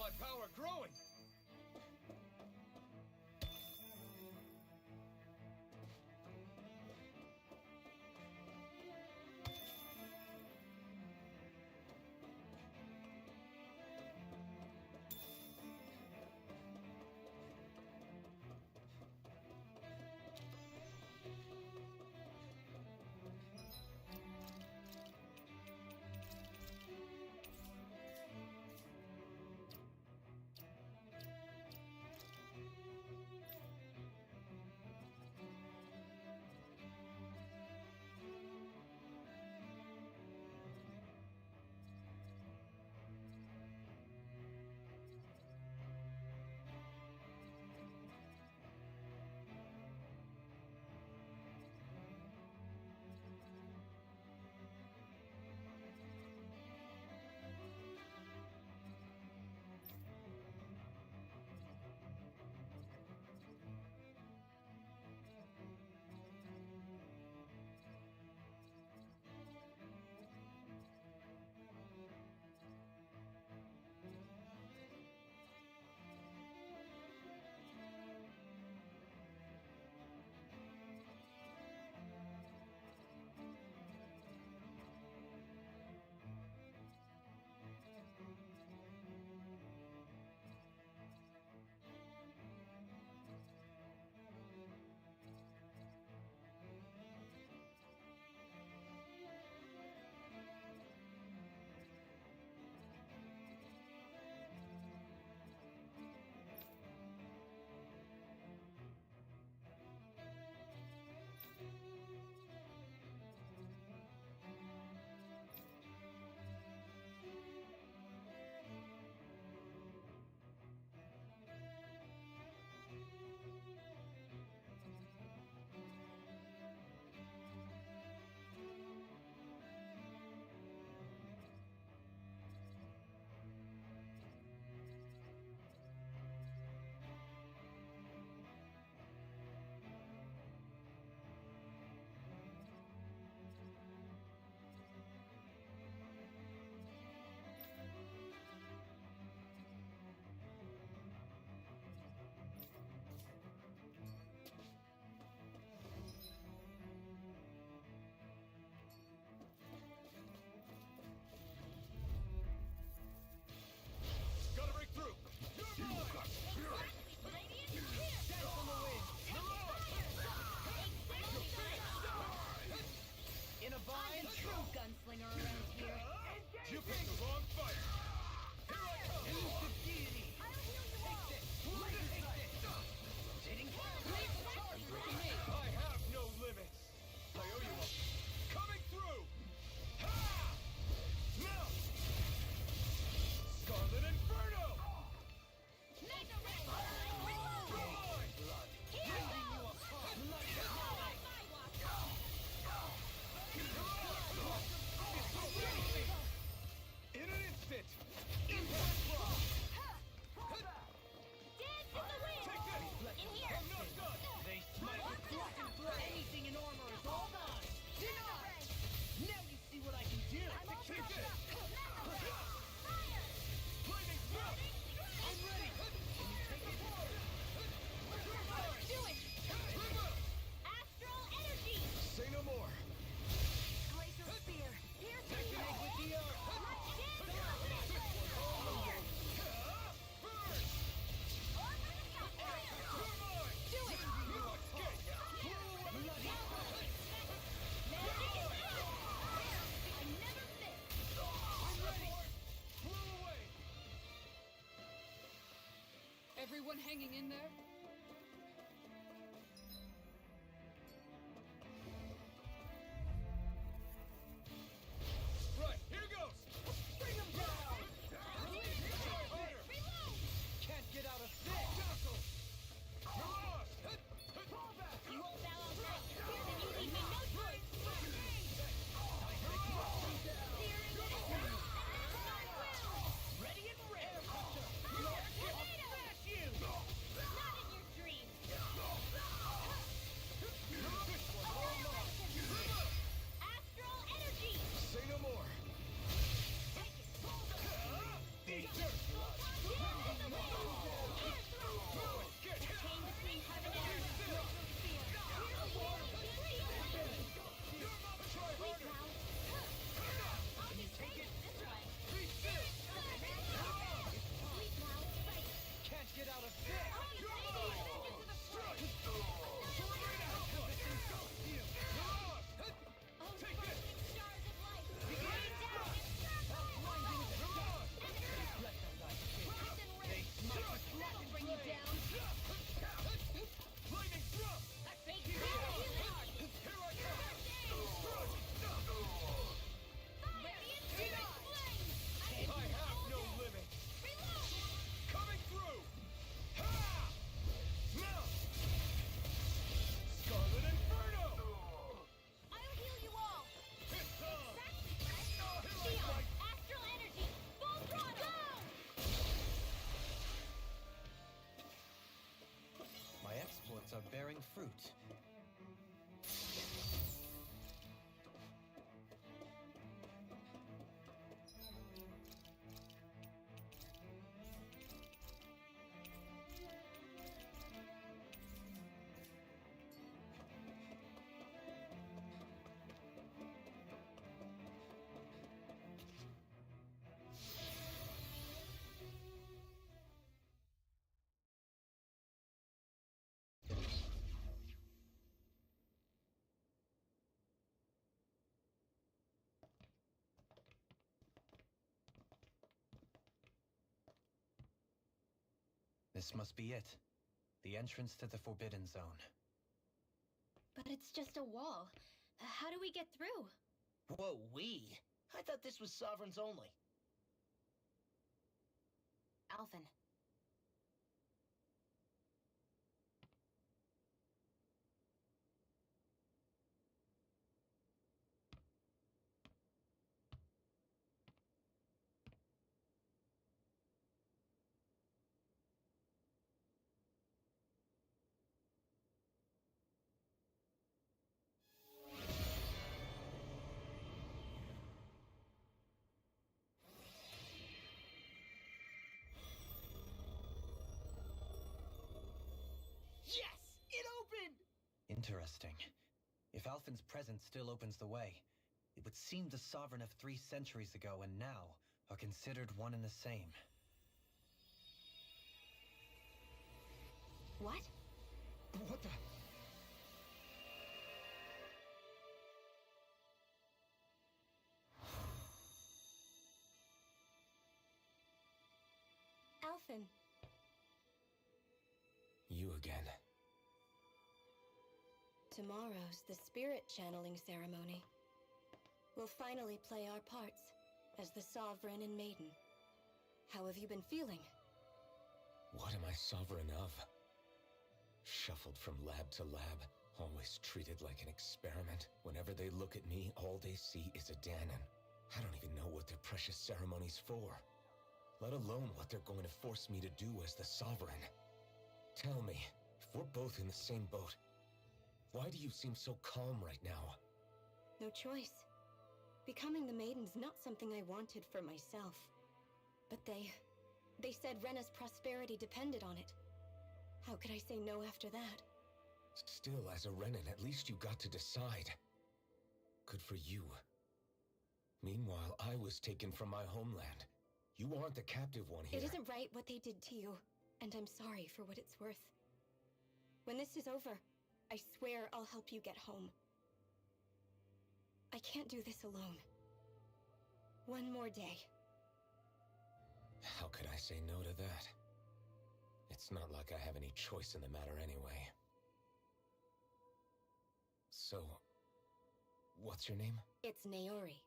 my power growing!
Everyone hanging in there?
Right, here goes! Bring him down!
Can't get out of this!
Fall back!
You won't bow out now. Then you leave me no choice.
Ready and ready! I'll smash you!
Not in
fruit. This must be it. The entrance to the Forbidden Zone.
But it's just a wall. How do we get through?
Whoa, we? I thought this was Sovereigns only.
Alphen.
Yes! It opened!
Interesting. If Alphen's presence still opens the way, it would seem the Sovereign of 3 centuries ago and now are considered one and the same.
What?
What the?
Alphen.
You again.
Tomorrow's the spirit channeling ceremony. We'll finally play our parts as the Sovereign and Maiden. How have you been feeling?
What am I sovereign of? Shuffled from lab to lab, always treated like an experiment. Whenever they look at me, all they see is a Dahnan. I don't even know what their precious ceremony's for, let alone what they're going to force me to do as the Sovereign. Tell me, if we're both in the same boat, why do you seem so calm right now?
No choice. Becoming the Maiden's not something I wanted for myself. But they said Rena's prosperity depended on it. How could I say no after that?
Still, as a Renan, at least you got to decide. Good for you. Meanwhile, I was taken from my homeland. You aren't the captive one here.
It isn't right what they did to you, and I'm sorry for what it's worth. When this is over, I swear I'll help you get home. I can't do this alone. One more day.
How could I say no to that? It's not like I have any choice in the matter anyway. So, what's your name?
It's Naori.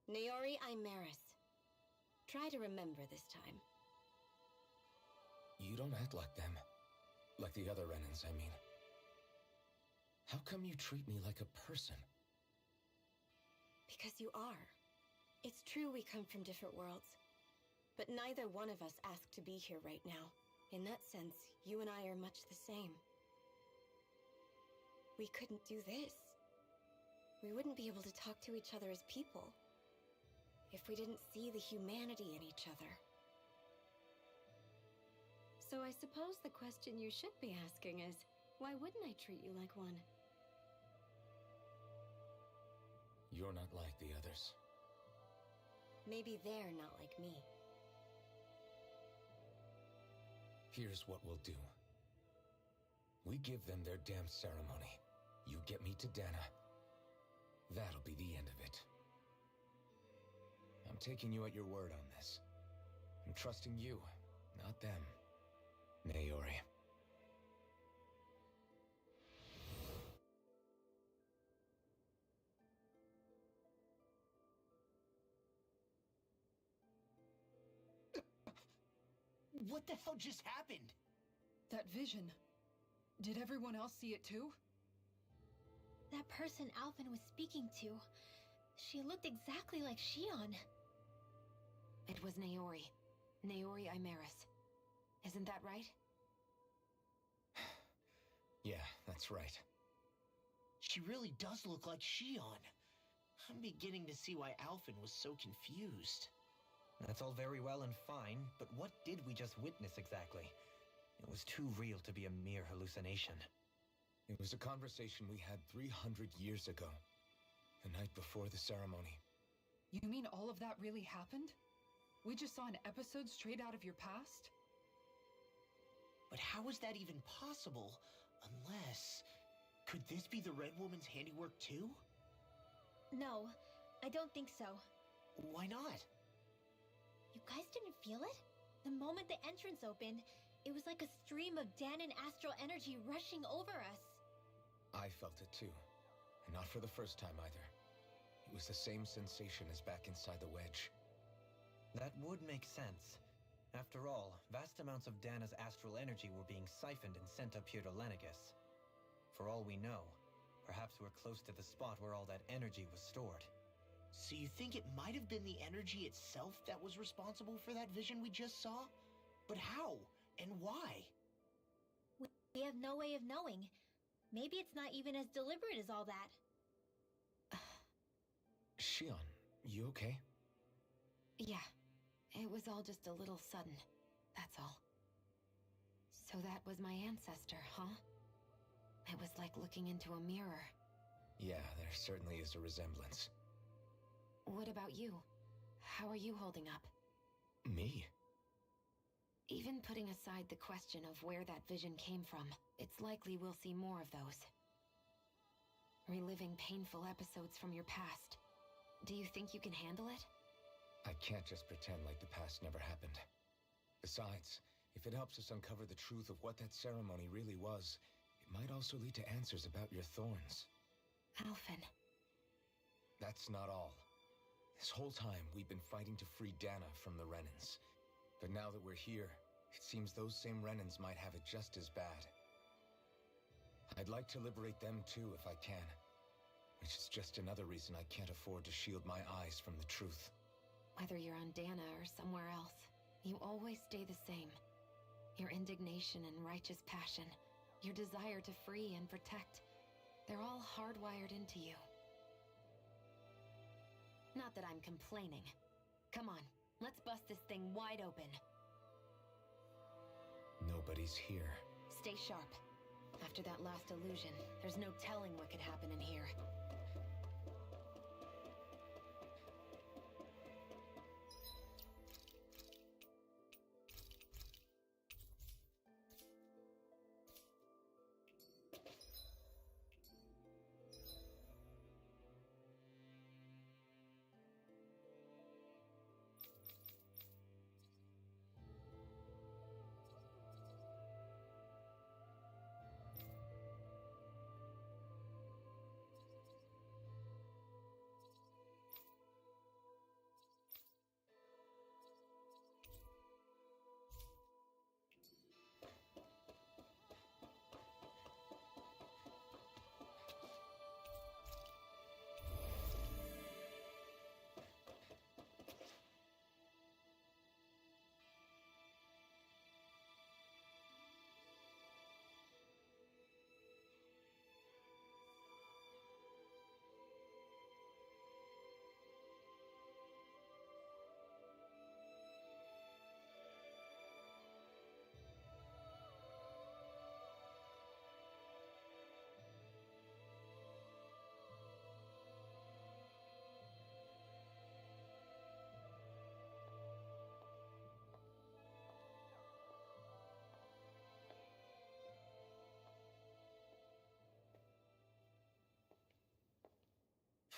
Naori Imeris. Try to remember this time.
You don't act like them. Like the other Renans, I mean. How come you treat me like a person?
Because you are. It's true we come from different worlds. But neither one of us asked to be here right now. In that sense, you and I are much the same. We couldn't do this. We wouldn't be able to talk to each other as people if we didn't see the humanity in each other. So I suppose the question you should be asking is, why wouldn't I treat you like one?
You're not like the others.
Maybe they're not like me.
Here's what we'll do. We give them their damn ceremony. You get me to Dana. That'll be the end of it. I'm taking you at your word on this. I'm trusting you, not them. Naori.
What the hell just happened?
That vision. Did everyone else see it too?
That person Alphen was speaking to, she looked exactly like Shion.
It was Naori. Naori Imeris. Isn't that right?
Yeah, that's right.
She really does look like Shion. I'm beginning to see why Alphen was so confused.
That's all very well and fine, but what did we just witness exactly? It was too real to be a mere hallucination.
It was a conversation we had 300 years ago. The night before the ceremony.
You mean all of that really happened? We just saw an episode straight out of your past?
But how is that even possible? Unless... Could this be the Red Woman's handiwork too?
No, I don't think so.
Why not?
You guys didn't feel it? The moment the entrance opened, it was like a stream of Danon astral energy rushing over us.
I felt it too. And not for the first time either. It was the same sensation as back inside the wedge.
That would make sense. After all, vast amounts of Dana's astral energy were being siphoned and sent up here to Lenegis. For all we know, perhaps we're close to the spot where all that energy was stored.
So you think it might have been the energy itself that was responsible for that vision we just saw? But how? And why?
We have no way of knowing. Maybe it's not even as deliberate as all that.
Shion, you okay?
Yeah, it was all just a little sudden, that's all. So that was my ancestor, huh? It was like looking into a mirror.
Yeah, there certainly is a resemblance.
What about you? How are you holding up?
Me?
Even putting aside the question of where that vision came from, it's likely we'll see more of those. Reliving painful episodes from your past. Do you think you can handle it?
I can't just pretend like the past never happened. Besides, if it helps us uncover the truth of what that ceremony really was, it might also lead to answers about your thorns.
Alphen.
That's not all. This whole time, we've been fighting to free Dana from the Renans. But now that we're here, it seems those same Renans might have it just as bad. I'd like to liberate them too if I can. Which is just another reason I can't afford to shield my eyes from the truth.
Whether you're on Dana or somewhere else, you always stay the same. Your indignation and righteous passion, your desire to free and protect, they're all hardwired into you. Not that I'm complaining. Come on, let's bust this thing wide open.
Nobody's here.
Stay sharp. After that last illusion, there's no telling what could happen in here.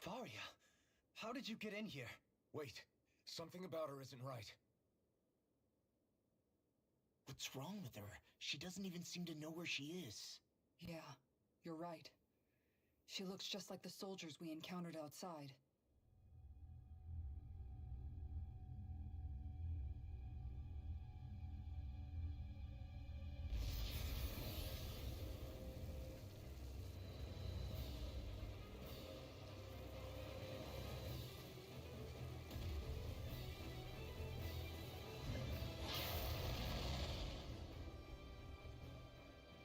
Faria, how did you get in here?
Wait, something about her isn't right.
What's wrong with her? She doesn't even seem to know where she is.
Yeah, you're right. She looks just like the soldiers we encountered outside.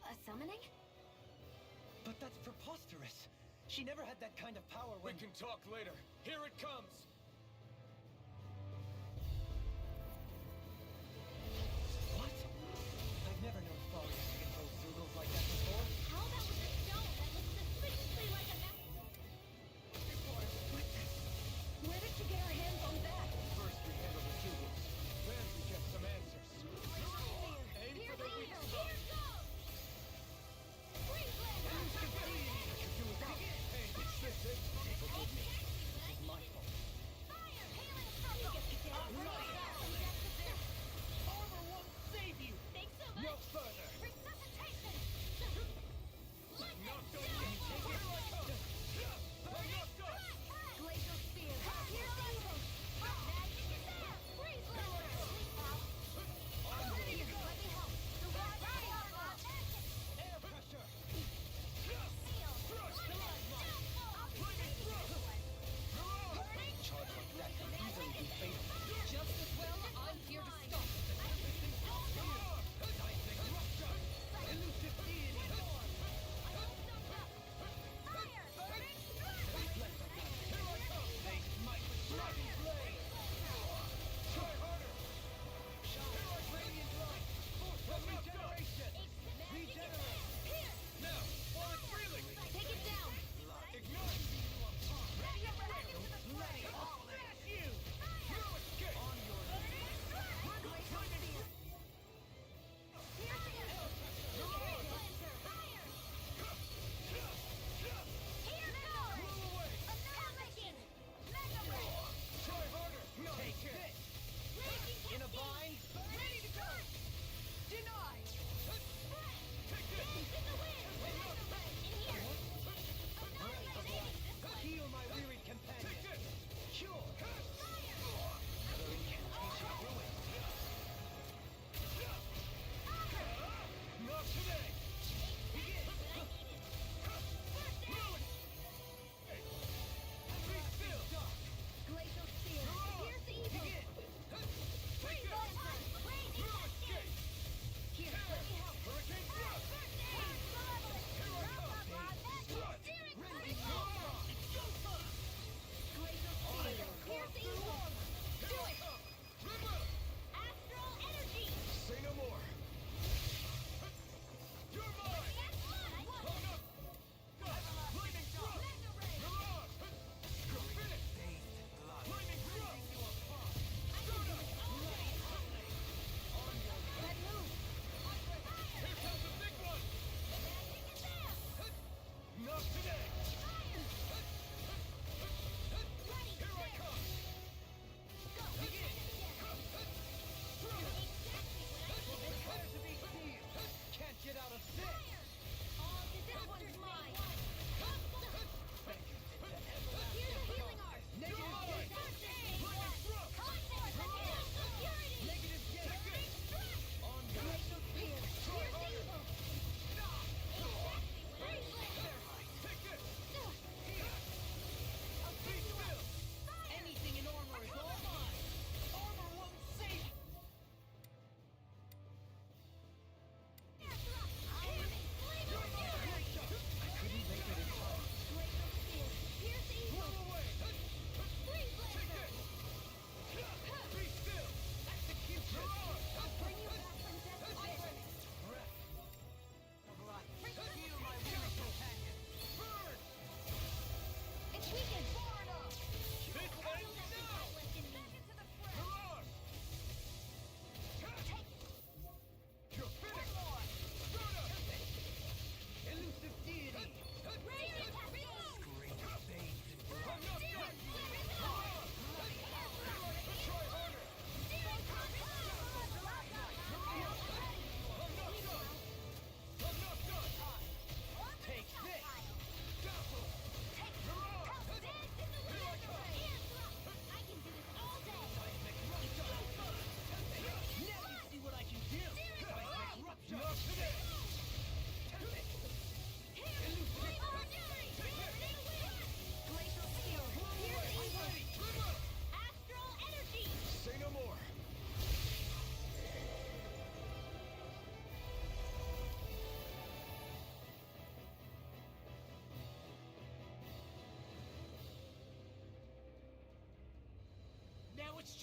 A summoning?
That's preposterous. She never had that kind of power when...
We can talk later. Here it comes!
What? I've never known Farius to control Zeugles like that before.
How about with a stone that looks suspiciously like a
Where did she get her hands on that?
First we handle the Zeugles, then we get some answers. Aim for the weak spot.
Here goes!
Hey, it's this it? Forgive me. This is my fault.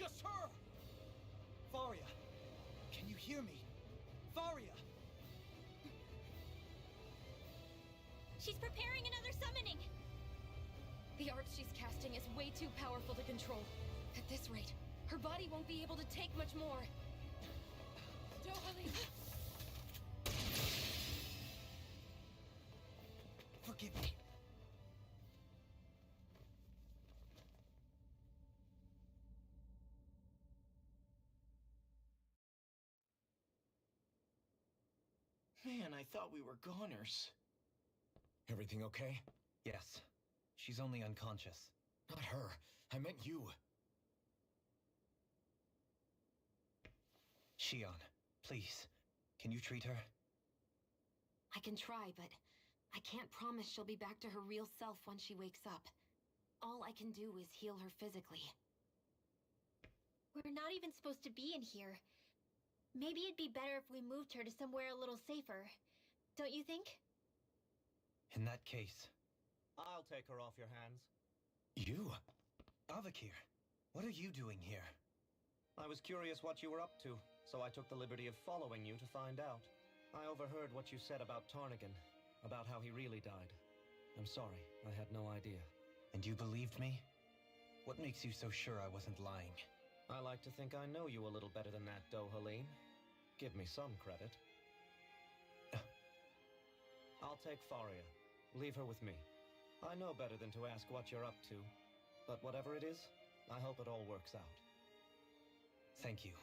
just her! Faria, can you hear me? Faria!
She's preparing another summoning!
The art she's casting is way too powerful to control. At this rate, her body won't be able to take much more. Dohalim!
Forgive me.
Man, I thought we were goners.
Everything okay?
Yes. She's only unconscious.
Not her. I meant you.
Shion, please. Can you treat her?
I can try, but I can't promise she'll be back to her real self once she wakes up. All I can do is heal her physically.
We're not even supposed to be in here. Maybe it'd be better if we moved her to somewhere a little safer. Don't you think?
In that case...
I'll take her off your hands.
You? Avakir, what are you doing here?
I was curious what you were up to, so I took the liberty of following you to find out. I overheard what you said about Tarnagan, about how he really died. I'm sorry, I had no idea.
And you believed me? What makes you so sure I wasn't lying?
I like to think I know you a little better than that, Dohalim. Give me some credit. I'll take Faria. Leave her with me. I know better than to ask what you're up to, but whatever it is, I hope it all works out.
Thank you.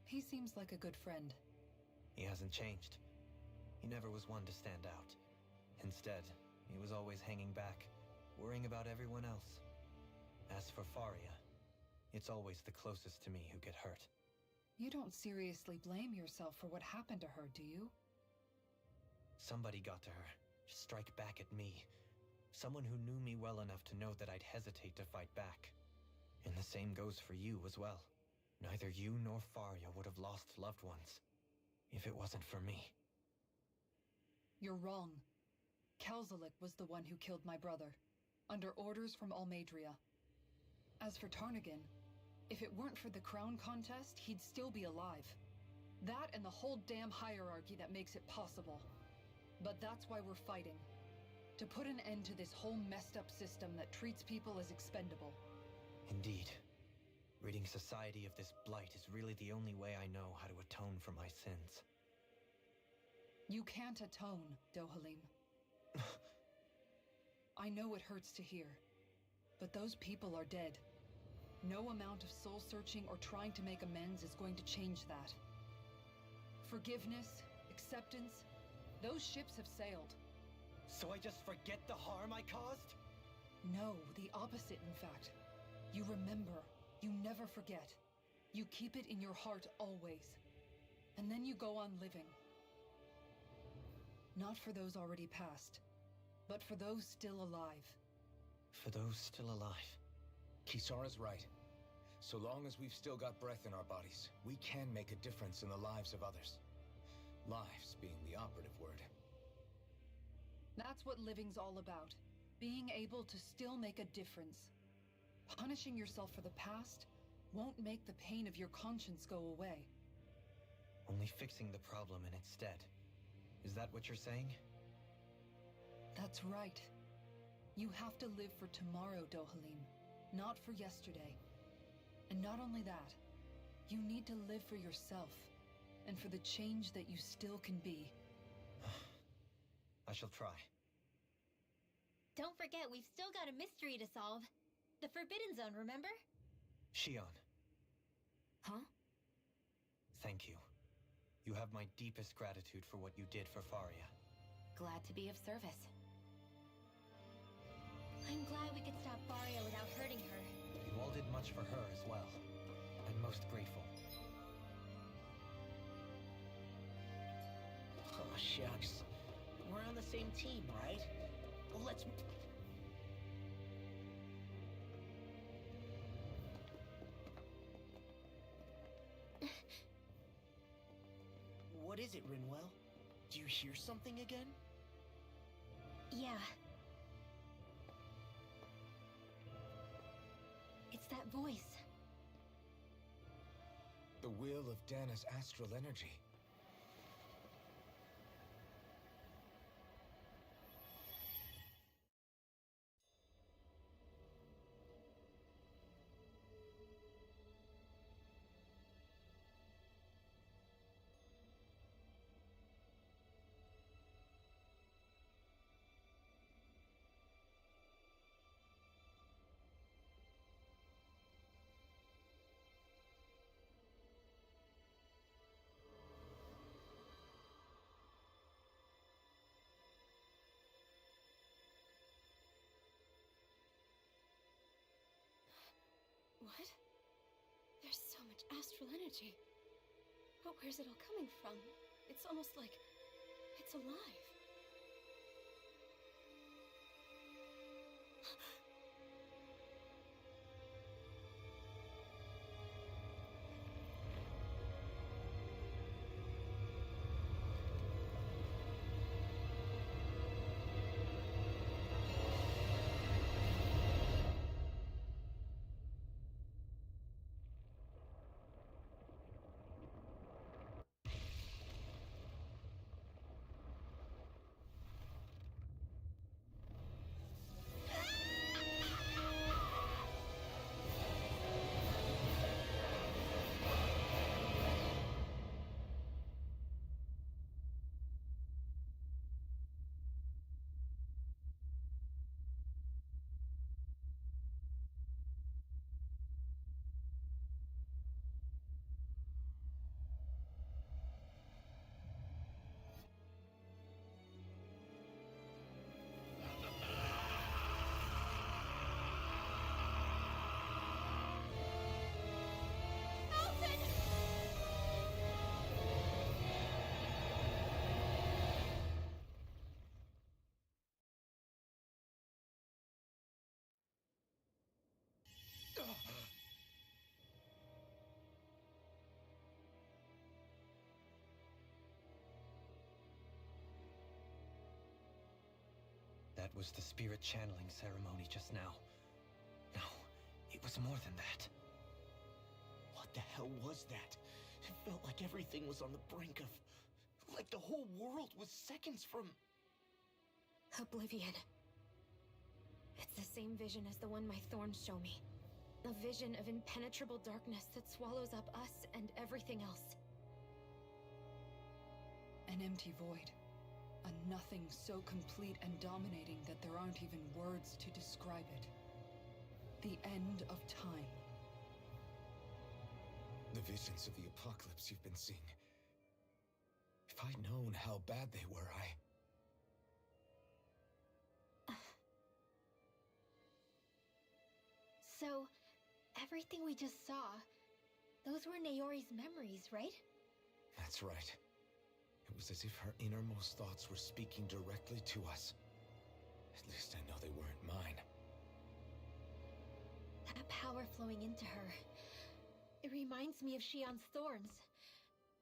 He seems like a good friend.
He hasn't changed. He never was one to stand out. Instead, he was always hanging back, worrying about everyone else. As for Faria, it's always the closest to me who get hurt.
You don't seriously blame yourself for what happened to her, do you?
Somebody got to her, to strike back at me. Someone who knew me well enough to know that I'd hesitate to fight back. And the same goes for you as well. Neither you nor Faria would have lost loved ones if it wasn't for me.
You're wrong. Kelzelik was the one who killed my brother, under orders from Almeidria. As for Tarnagan, if it weren't for the crown contest, he'd still be alive. That and the whole damn hierarchy that makes it possible. But that's why we're fighting. To put an end to this whole messed up system that treats people as expendable.
Indeed. Ridding society of this blight is really the only way I know how to atone for my sins.
You can't atone, Dohalim. I know it hurts to hear, but those people are dead. No amount of soul-searching or trying to make amends is going to change that. Forgiveness, acceptance, those ships have sailed.
So I just forget the harm I caused?
No, the opposite, in fact. You remember. You never forget. You keep it in your heart always. And then you go on living. Not for those already passed, but for those still alive.
For those still alive.
Kisara's right. So long as we've still got breath in our bodies, we can make a difference in the lives of others. Lives being the operative word.
That's what living's all about. Being able to still make a difference. Punishing yourself for the past won't make the pain of your conscience go away.
Only fixing the problem in its stead. Is that what you're saying?
That's right. You have to live for tomorrow, Dohalim, not for yesterday. And not only that, you need to live for yourself, and for the change that you still can be.
I shall try.
Don't forget, we've still got a mystery to solve. The Forbidden Zone, remember?
Shion.
Huh?
Thank you. You have my deepest gratitude for what you did for Faria.
Glad to be of service.
I'm glad we could stop Faria without hurting her.
You all did much for her as well. I'm most grateful.
Oh, shucks. We're on the same team, right? Let's... What is it, Rinwell? Do you hear something again?
Yeah. It's that voice.
The will of Dana's astral energy.
What? There's so much astral energy. But where's it all coming from? It's almost like it's alive.
That was the spirit channeling ceremony just now. No, it was more than that.
What the hell was that? It felt like everything was on the brink of... like the whole world was seconds from...
Oblivion. It's the same vision as the one my thorns show me. A vision of impenetrable darkness that swallows up us and everything else.
An empty void. A nothing so complete and dominating that there aren't even words to describe it. The end of time.
The visions of the apocalypse you've been seeing. If I'd known how bad they were,
So, everything we just saw, those were Naori's memories, right?
That's right. It was as if her innermost thoughts were speaking directly to us. At least I know they weren't mine.
That power flowing into her. It reminds me of Shionne's thorns.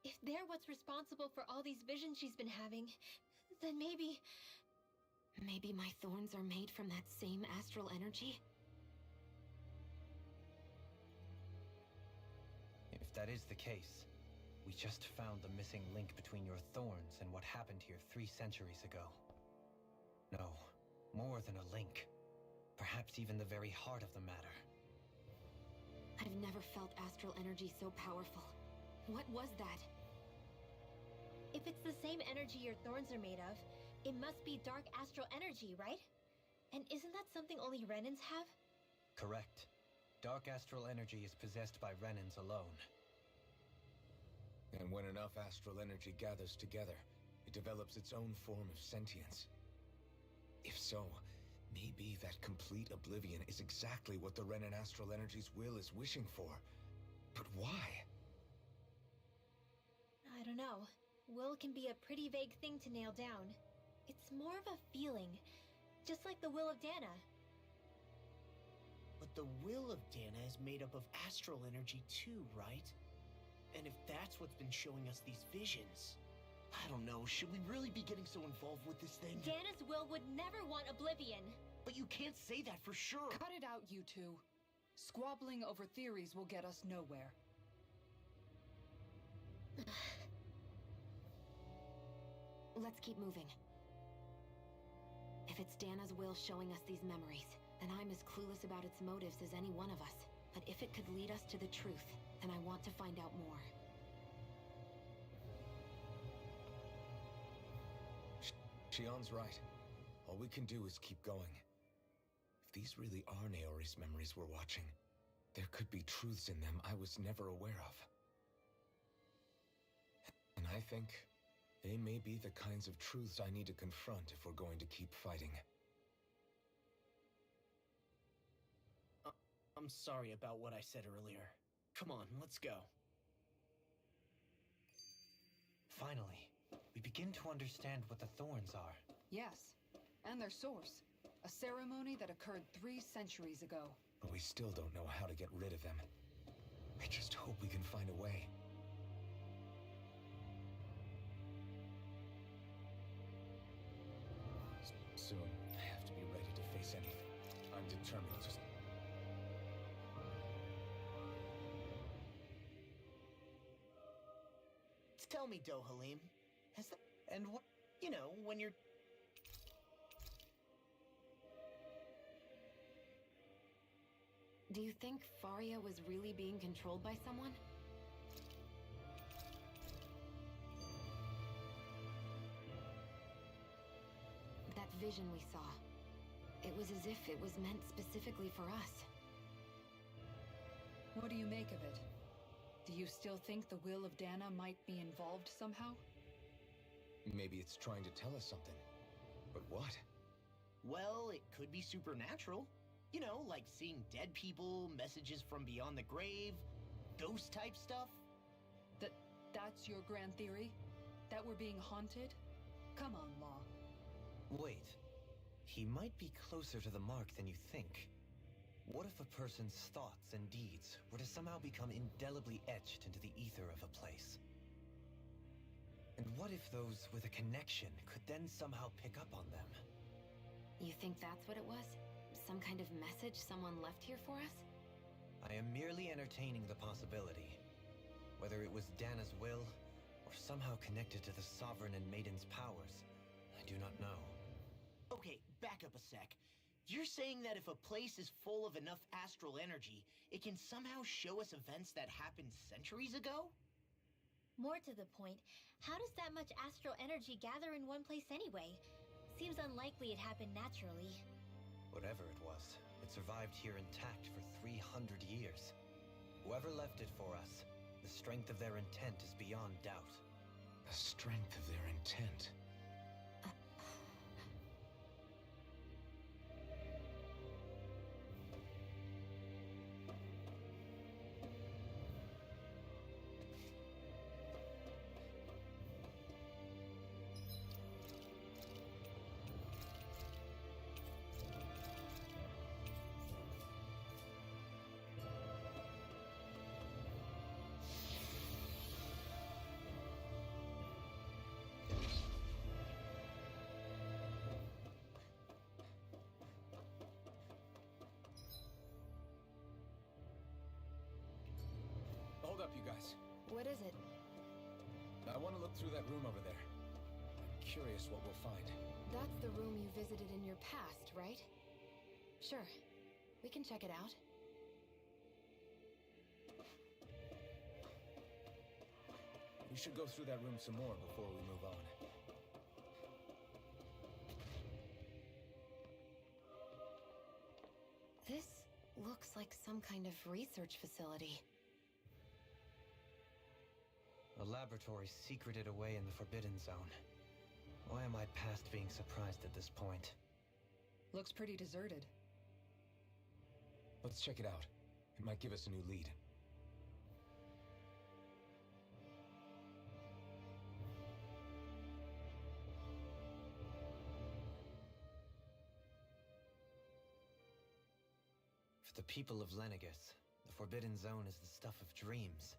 If they're what's responsible for all these visions she's been having, then maybe...
Maybe my thorns are made from that same astral energy?
If that is the case, we just found the missing link between your thorns and what happened here 3 centuries ago. No, more than a link. Perhaps even the very heart of the matter.
I've never felt astral energy so powerful. What was that?
If it's the same energy your thorns are made of, it must be dark astral energy, right? And isn't that something only Renans have?
Correct. Dark astral energy is possessed by Renans alone.
And when enough astral energy gathers together, it develops its own form of sentience. If so, maybe that complete oblivion is exactly what the Renan astral energy's will is wishing for. But why?
I don't know. Will can be a pretty vague thing to nail down. It's more of a feeling, just like the will of Dana.
But the will of Dana is made up of astral energy too, right? And if that's what's been showing us these visions... I don't know, should we really be getting so involved with this thing?
Dana's will would never want Oblivion.
But you can't say that for sure.
Cut it out, you two. Squabbling over theories will get us nowhere.
Let's keep moving. If it's Dana's will showing us these memories, then I'm as clueless about its motives as any one of us. But if it could lead us to the truth, then I want to find out more.
Shionne's right. All we can do is keep going. If these really are Naori's memories we're watching, there could be truths in them I was never aware of. And I think they may be the kinds of truths I need to confront if we're going to keep fighting.
I'm sorry about what I said earlier. Come on, let's go.
Finally, we begin to understand what the Thorns are.
Yes, and their source. A ceremony that occurred 3 centuries ago.
But we still don't know how to get rid of them. I just hope we can find a way. Soon, I have to be ready to face anything. I'm determined to...
Tell me, Dohalim, has that... And what... You know, when you're...
Do you think Faria was really being controlled by someone? That vision we saw. It was as if it was meant specifically for us.
What do you make of it? Do you still think the will of Dana might be involved somehow?
Maybe it's trying to tell us something. But what?
Well, it could be supernatural. You know, like seeing dead people, messages from beyond the grave, ghost-type stuff.
That's your grand theory? That we're being haunted? Come on, Law.
Wait. He might be closer to the mark than you think. What if a person's thoughts and deeds were to somehow become indelibly etched into the ether of a place? And what if those with a connection could then somehow pick up on them?
You think that's what it was? Some kind of message someone left here for us?
I am merely entertaining the possibility. Whether it was Dana's will, or somehow connected to the Sovereign and Maiden's powers, I do not know.
Okay, back up a sec. You're saying that if a place is full of enough astral energy, it can somehow show us events that happened centuries ago?
More to the point, how does that much astral energy gather in one place anyway? Seems unlikely it happened naturally.
Whatever it was, it survived here intact for 300 years. Whoever left it for us, the strength of their intent is beyond doubt.
The strength of their intent? Hold up, you guys.
What is it?
I want to look through that room over there. I'm curious what we'll find.
That's the room you visited in your past, right? Sure. We can check it out.
We should go through that room some more before we move on.
This looks like some kind of research facility.
A laboratory secreted away in the Forbidden Zone. Why am I past being surprised at this point?
Looks pretty deserted.
Let's check it out. It might give us a new lead.
For the people of Lenegis, the Forbidden Zone is the stuff of dreams.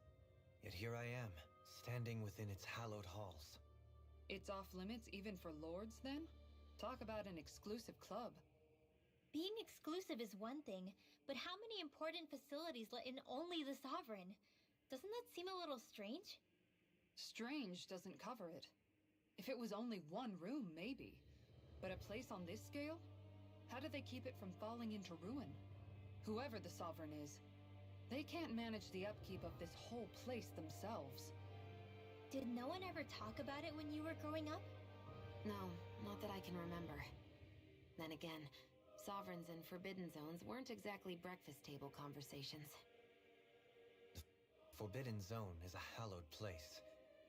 Yet here I am, standing within its hallowed halls.
It's off limits even for lords, then? Talk about an exclusive club.
Being exclusive is one thing, but how many important facilities let in only the Sovereign? Doesn't that seem a little strange?
Strange doesn't cover it. If it was only one room, maybe. But a place on this scale? How do they keep it from falling into ruin? Whoever the Sovereign is, they can't manage the upkeep of this whole place themselves.
Did no one ever talk about it when you were growing up?
No, not that I can remember. Then again, Sovereigns and Forbidden Zones weren't exactly breakfast table conversations.
The Forbidden Zone is a hallowed place,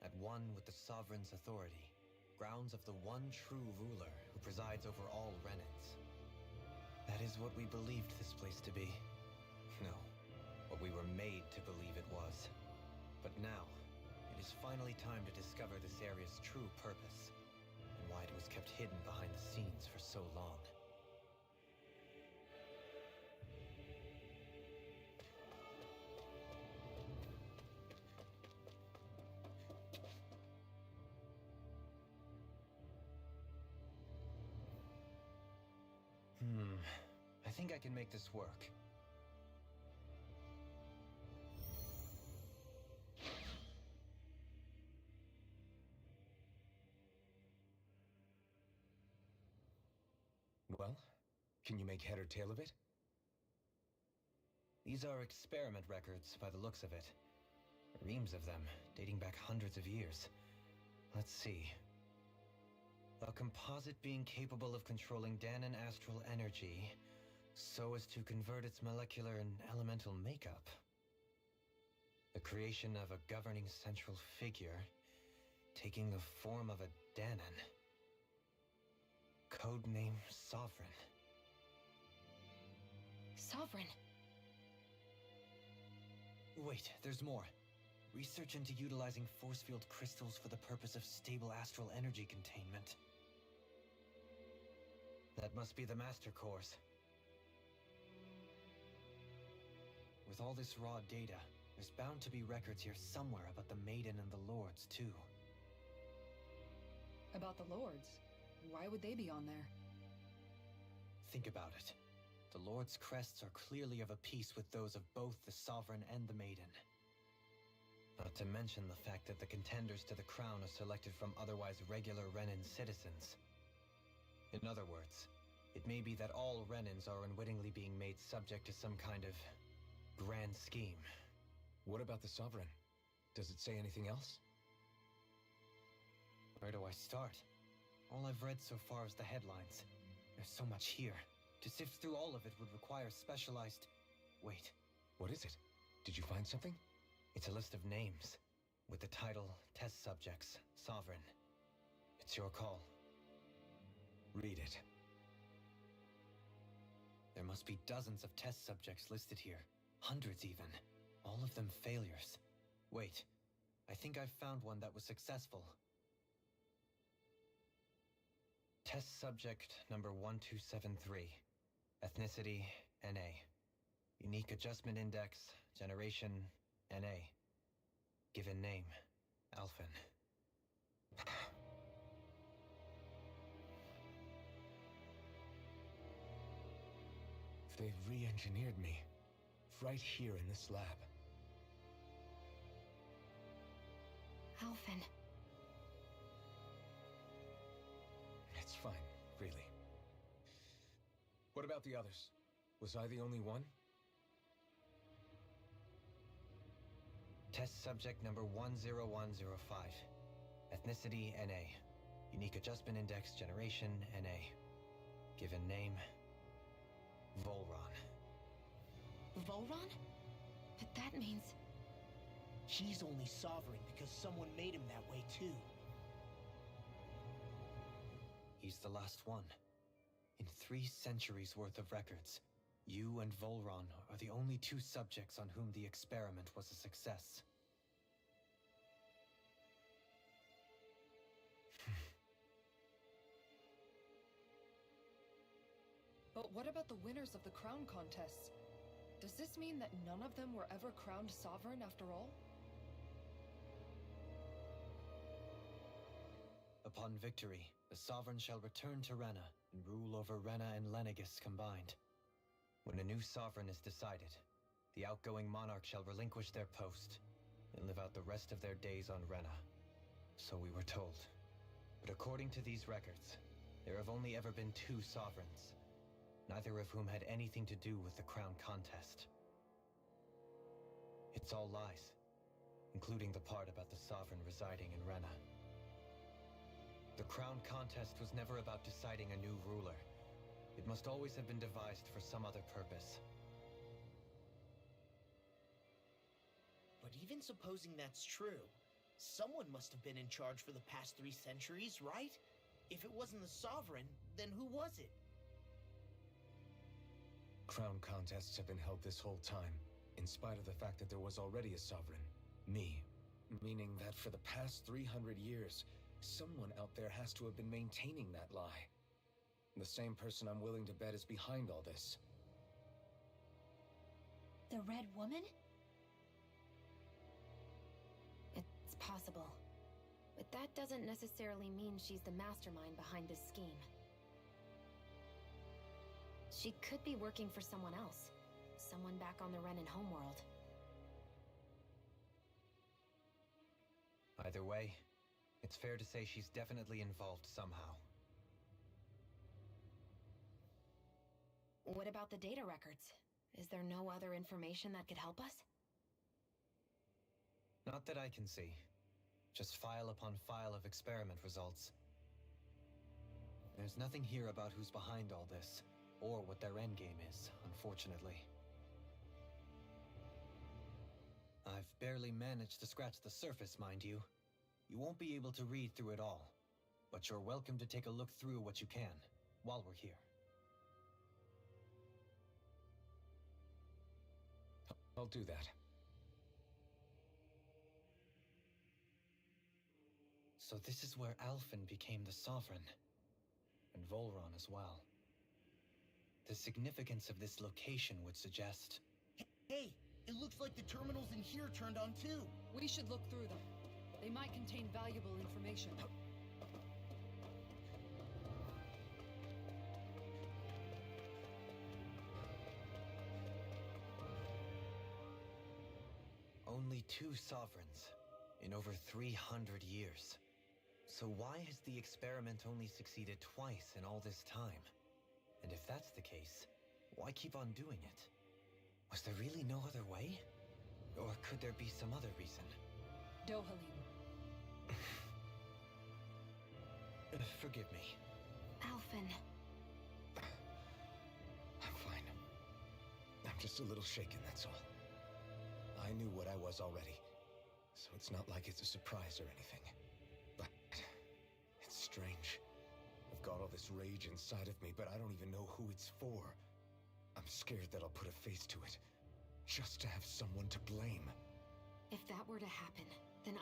at one with the Sovereign's authority, grounds of the one true ruler who presides over all Renans. That is what we believed this place to be. No, what we were made to believe it was. But now, it is finally time to discover this area's true purpose, and why it was kept hidden behind the scenes for so long. I think I can make this work.
Well, can you make head or tail of it?
These are experiment records by the looks of it. Reams of them, dating back hundreds of years. Let's see. A composite being capable of controlling Dahnan astral energy so as to convert its molecular and elemental makeup. The creation of a governing central figure, taking the form of a Dahnan. Codename Sovereign.
Sovereign?
Wait, there's more. Research into utilizing force field crystals for the purpose of stable astral energy containment. That must be the Master Cores. With all this raw data, there's bound to be records here somewhere about the Maiden and the Lords, too.
About the Lords? Why would they be on there?
Think about it. The Lord's crests are clearly of a piece with those of both the Sovereign and the Maiden. Not to mention the fact that the contenders to the crown are selected from otherwise regular Renan citizens. In other words, it may be that all Renans are unwittingly being made subject to some kind of grand scheme.
What about the Sovereign? Does it say anything else?
Where do I start? All I've read so far is the headlines. There's so much here. To sift through all of it would require specialized... Wait.
What is it? Did you find something?
It's a list of names, with the title Test Subjects, Sovereign. It's your call.
Read it.
There must be dozens of test subjects listed here. Hundreds even. All of them failures. Wait, I think I've found one that was successful. Test subject number 1273. Ethnicity, NA. Unique Adjustment Index, Generation, NA. Given name, Alphen.
They've re-engineered me. Right here in this lab.
Alphen.
It's fine, really. What about the others? Was I the only one?
Test subject number 10105. Ethnicity, NA. Unique Adjustment Index, Generation, NA. Given name, Volron.
Volron? But that means...
He's only Sovereign because someone made him that way too.
He's the last one. In 3 centuries worth of records, you and Volron are the only 2 subjects on whom the experiment was a success.
But what about the winners of the crown contests? Does this mean that none of them were ever crowned Sovereign after all?
A Upon victory, the Sovereign shall return to Rena and rule over Rena and Lenegis combined. When a new Sovereign is decided, the outgoing monarch shall relinquish their post and live out the rest of their days on Rena. So we were told. But according to these records, there have only ever been 2 Sovereigns, neither of whom had anything to do with the crown contest. It's all lies, including the part about the Sovereign residing in Rena. The crown contest was never about deciding a new ruler. It must always have been devised for some other purpose.
But even supposing that's true, someone must have been in charge for the past 3 centuries, right? If it wasn't the Sovereign, then who was it?
Crown contests have been held this whole time, in spite of the fact that there was already a Sovereign. Me. Meaning that for the past 300 years, someone out there has to have been maintaining that lie. The same person I'm willing to bet is behind all this.
The Red Woman?
It's possible. But that doesn't necessarily mean she's the mastermind behind this scheme. She could be working for someone else. Someone back on the Renan homeworld.
Either way, it's fair to say she's definitely involved somehow.
What about the data records? Is there no other information that could help us?
Not that I can see. Just file upon file of experiment results. There's nothing here about who's behind all this, or what their endgame is, unfortunately. I've barely managed to scratch the surface, mind you. You won't be able to read through it all, but you're welcome to take a look through what you can, while we're here.
I'll do that.
So this is where Alphen became the Sovereign, and Volron as well. The significance of this location would suggest...
Hey, it looks like the terminals in here turned on too.
We should look through them. They might contain valuable information.
Only 2 Sovereigns in over 300 years. So why has the experiment only succeeded twice in all this time? And if that's the case, why keep on doing it? Was there really no other way? Or could there be some other reason?
Dohalim.
Forgive me.
Alphen.
I'm fine. I'm just a little shaken, that's all. I knew what I was already, so it's not like it's a surprise or anything. But it's strange. I've got all this rage inside of me, but I don't even know who it's for. I'm scared that I'll put a face to it, just to have someone to blame.
If that were to happen, then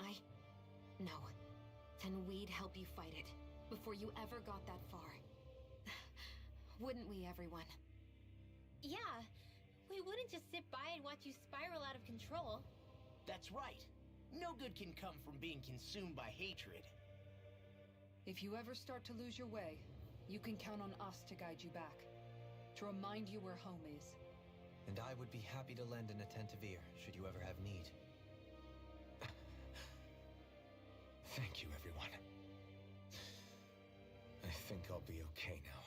No. Then we'd help you fight it, before you ever got that far. Wouldn't we, everyone?
Yeah, we wouldn't just sit by and watch you spiral out of control.
That's right. No good can come from being consumed by hatred.
If you ever start to lose your way, you can count on us to guide you back. To remind you where home is.
And I would be happy to lend an attentive ear, should you ever have need.
Thank you, everyone. I think I'll be okay now.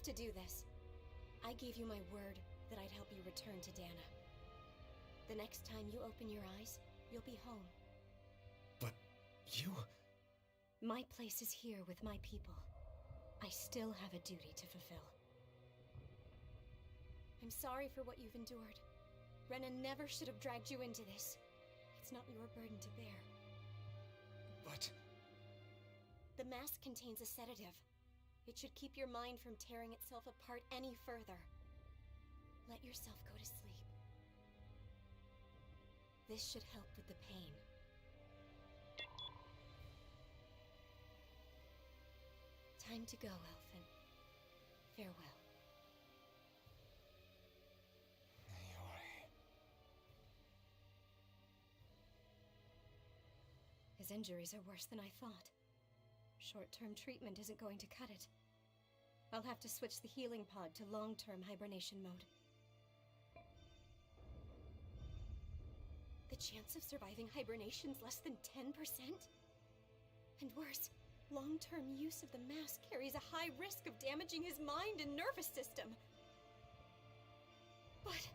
to do this. I gave you my word that I'd help you return to Dana. The next time you open your eyes, you'll be home.
But you...
My place is here with my people. I still have a duty to fulfill. I'm sorry for what you've endured. Renan never should have dragged you into this. It's not your burden to bear.
But...
The mask contains a sedative. It should keep your mind from tearing itself apart any further. Let yourself go to sleep. This should help with the pain. Time to go, Elfin. Farewell. His injuries are worse than I thought. Short-term treatment isn't going to cut it. I'll have to switch the healing pod to long-term hibernation mode. The chance of surviving hibernation's less than 10%? And worse, long-term use of the mask carries a high risk of damaging his mind and nervous system. But...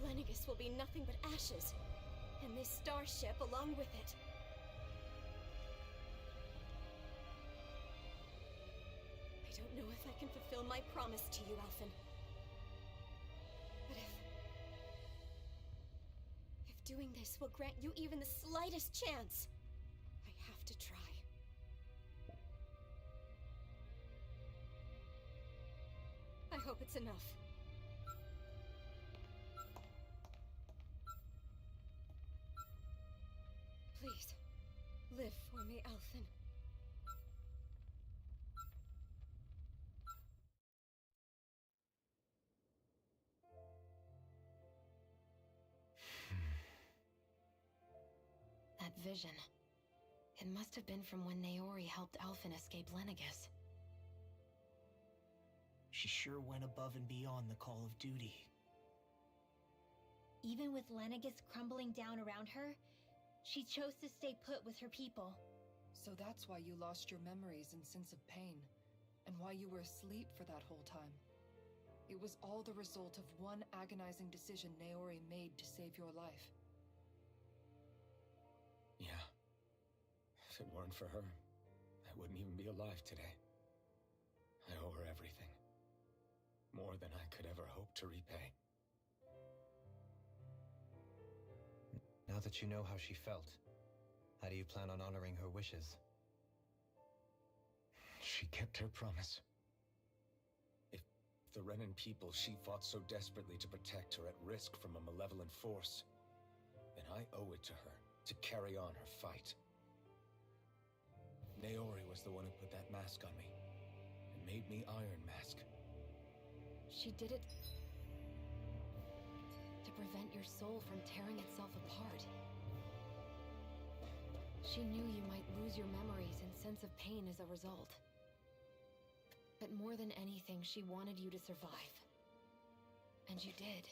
Lenegis will be nothing but ashes, and this starship along with it. I don't know if I can fulfill my promise to you, Alphen. But if doing this will grant you even the slightest chance, I have to try. I hope it's enough. Please, live for me, Alphen.
That vision. It must have been from when Naori helped Alphen escape Lenegis.
She sure went above and beyond the call of duty.
Even with Lenegis crumbling down around her, she chose to stay put with her people.
So that's why you lost your memories and sense of pain, and why you were asleep for that whole time. It was all the result of one agonizing decision Naori made to save your life.
Yeah. If it weren't for her, I wouldn't even be alive today. I owe her everything. More than I could ever hope to repay.
Now that you know how she felt, how do you plan on honoring her wishes?
She kept her promise. If the Renan people she fought so desperately to protect are at risk from a malevolent force, then I owe it to her to carry on her fight. Naori was the one who put that mask on me, and made me Iron Mask.
She did it to prevent your soul from tearing itself apart. She knew you might lose your memories and sense of pain as a result. But more than anything, she wanted you to survive. And you did.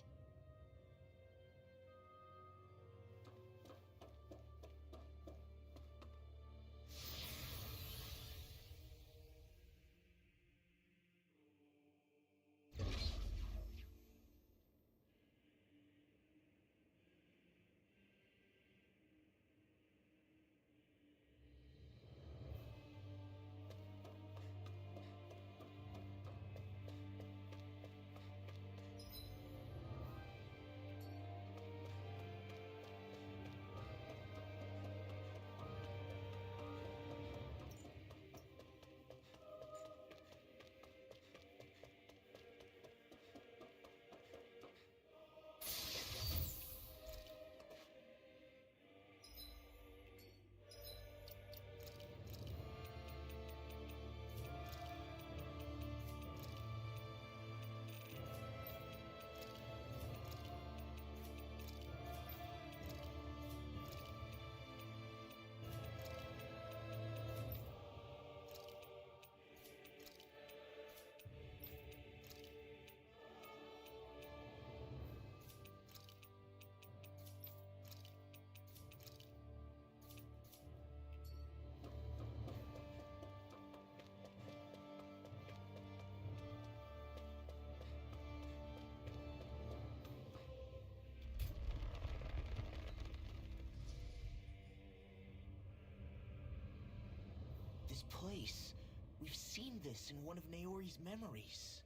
Naori's place. We've seen this in one of Naori's memories.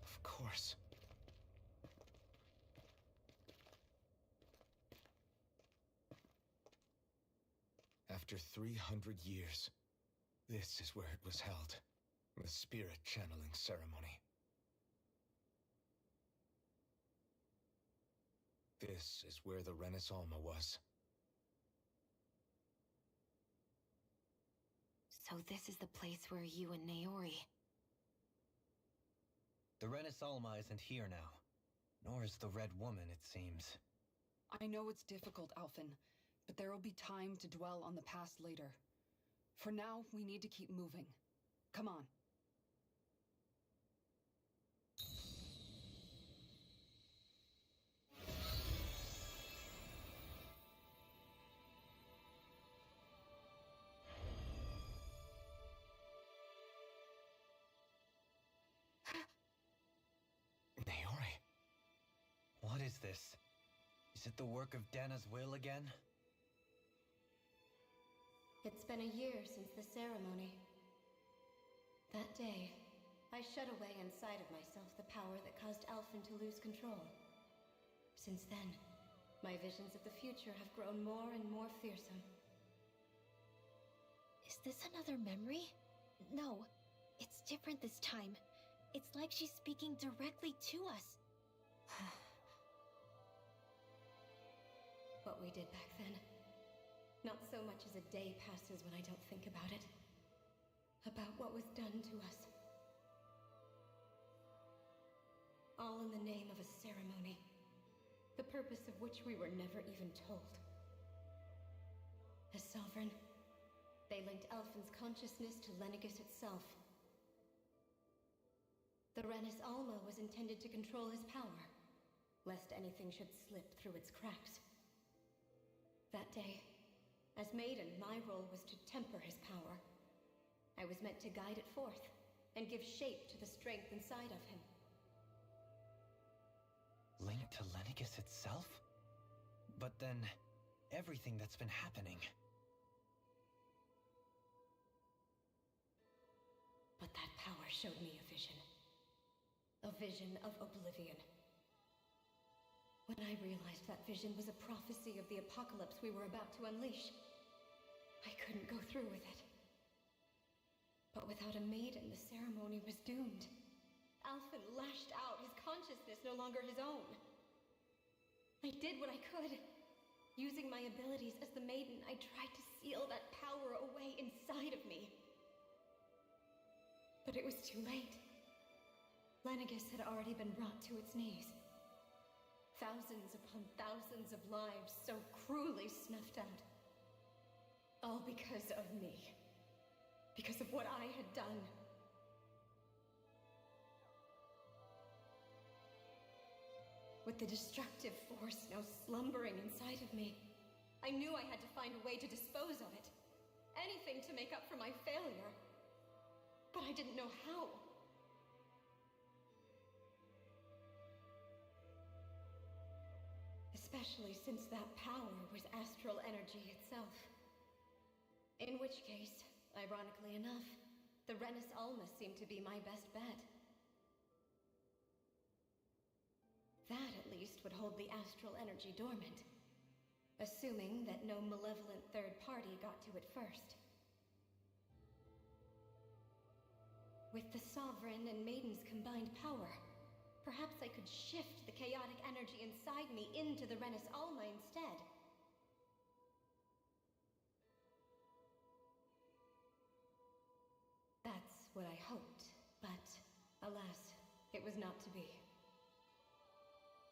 Of course.
After 300 years, this is where it was held. The spirit channeling ceremony. This is where the Renis Alma was.
So this is the place where you and Naori...
The Renis Alma isn't here now. Nor is the Red Woman, it seems.
I know it's difficult, Alphen, but there will be time to dwell on the past later. For now, we need to keep moving. Come on.
Naori?
What is this? Is it the work of Dana's will again?
It's been a year since the ceremony. That day, I shut away inside of myself the power that caused Alphen to lose control. Since then, my visions of the future have grown more and more fearsome.
Is this another memory? No, it's different this time. It's like she's speaking directly to us.
What we did back then. Not so much as a day passes when I don't think about it. About what was done to us. All in the name of a ceremony. The purpose of which we were never even told. As Sovereign, they linked Alphen's consciousness to Lenegis itself. The Renis Alma was intended to control his power, lest anything should slip through its cracks. That day, as Maiden, my role was to temper his power. I was meant to guide it forth, and give shape to the strength inside of him.
Linked to Lenegis itself? But then, everything that's been happening...
But that power showed me a vision. A vision of oblivion. When I realized that vision was a prophecy of the apocalypse we were about to unleash, I couldn't go through with it. But without a maiden, the ceremony was doomed. Alphen lashed out, his consciousness no longer his own. I did what I could. Using my abilities as the maiden, I tried to seal that power away inside of me. But it was too late. Lenegis had already been brought to its knees. Thousands upon thousands of lives so cruelly snuffed out. All because of me. Because of what I had done. With the destructive force now slumbering inside of me, I knew I had to find a way to dispose of it. Anything to make up for my failure. But I didn't know how. Especially since that power was astral energy itself. In which case, ironically enough, the Renis Alma seemed to be my best bet. That, at least, would hold the astral energy dormant. Assuming that no malevolent third party got to it first. With the Sovereign and Maiden's combined power, perhaps I could shift the chaotic energy inside me into the Renis Alma instead. That's what I hoped, but alas, it was not to be.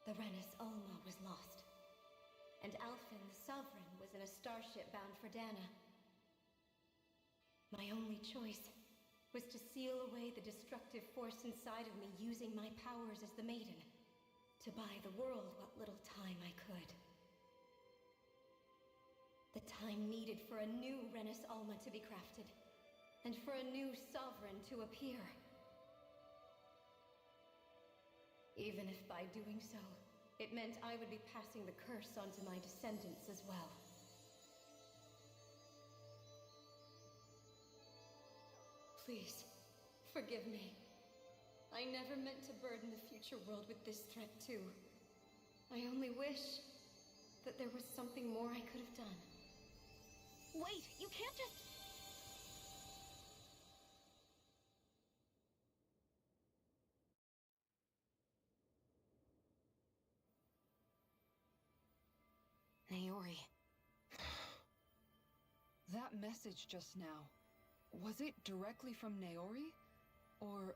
The Renis Alma was lost, and Alphen the Sovereign was in a starship bound for Dana. My only choice was to seal away the destructive force inside of me using my powers as the Maiden, to buy the world what little time I could. The time needed for a new Renis Alma to be crafted, and for a new Sovereign to appear. Even if by doing so, it meant I would be passing the curse onto my descendants as well. Please, forgive me. I never meant to burden the future world with this threat, too. I only wish that there was something more I could have done.
Wait, you can't just...
Naori.
That message just now, was it directly from Naori? Or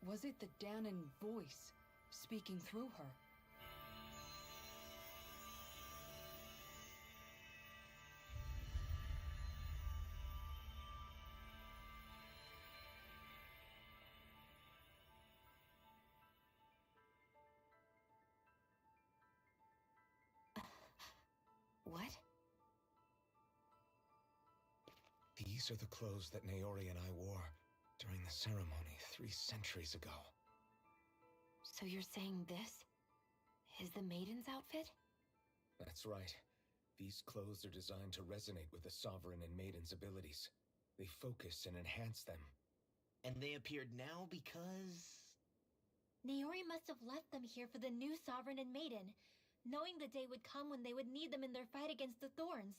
was it the Dahnan voice speaking through her?
What?
These are the clothes that Naori and I wore during the ceremony 3 centuries ago.
So you're saying this is the Maiden's outfit?
That's right. These clothes are designed to resonate with the Sovereign and Maiden's abilities. They focus and enhance them.
And they appeared now because...
Naori must have left them here for the new Sovereign and Maiden, knowing the day would come when they would need them in their fight against the Thorns.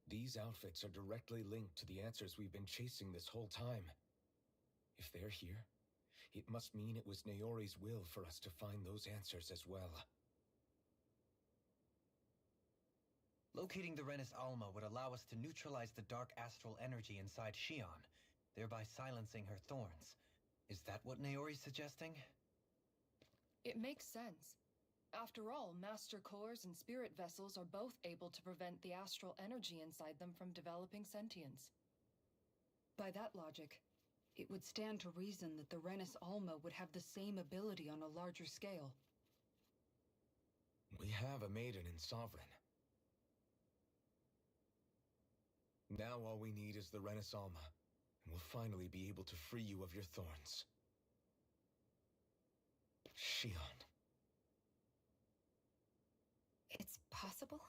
These outfits are directly linked to the answers we've been chasing this whole time. If they're here, it must mean it was Naori's will for us to find those answers as well.
Locating the Renis Alma would allow us to neutralize the dark astral energy inside Shion, thereby silencing her thorns. Is that what Naori's suggesting?
It makes sense. After all, Master Cores and Spirit Vessels are both able to prevent the astral energy inside them from developing sentience. By that logic, it would stand to reason that the Renis Alma would have the same ability on a larger scale.
We have a Maiden and Sovereign. Now all we need is the Renis Alma, and we'll finally be able to free you of your thorns. Shion.
It's possible?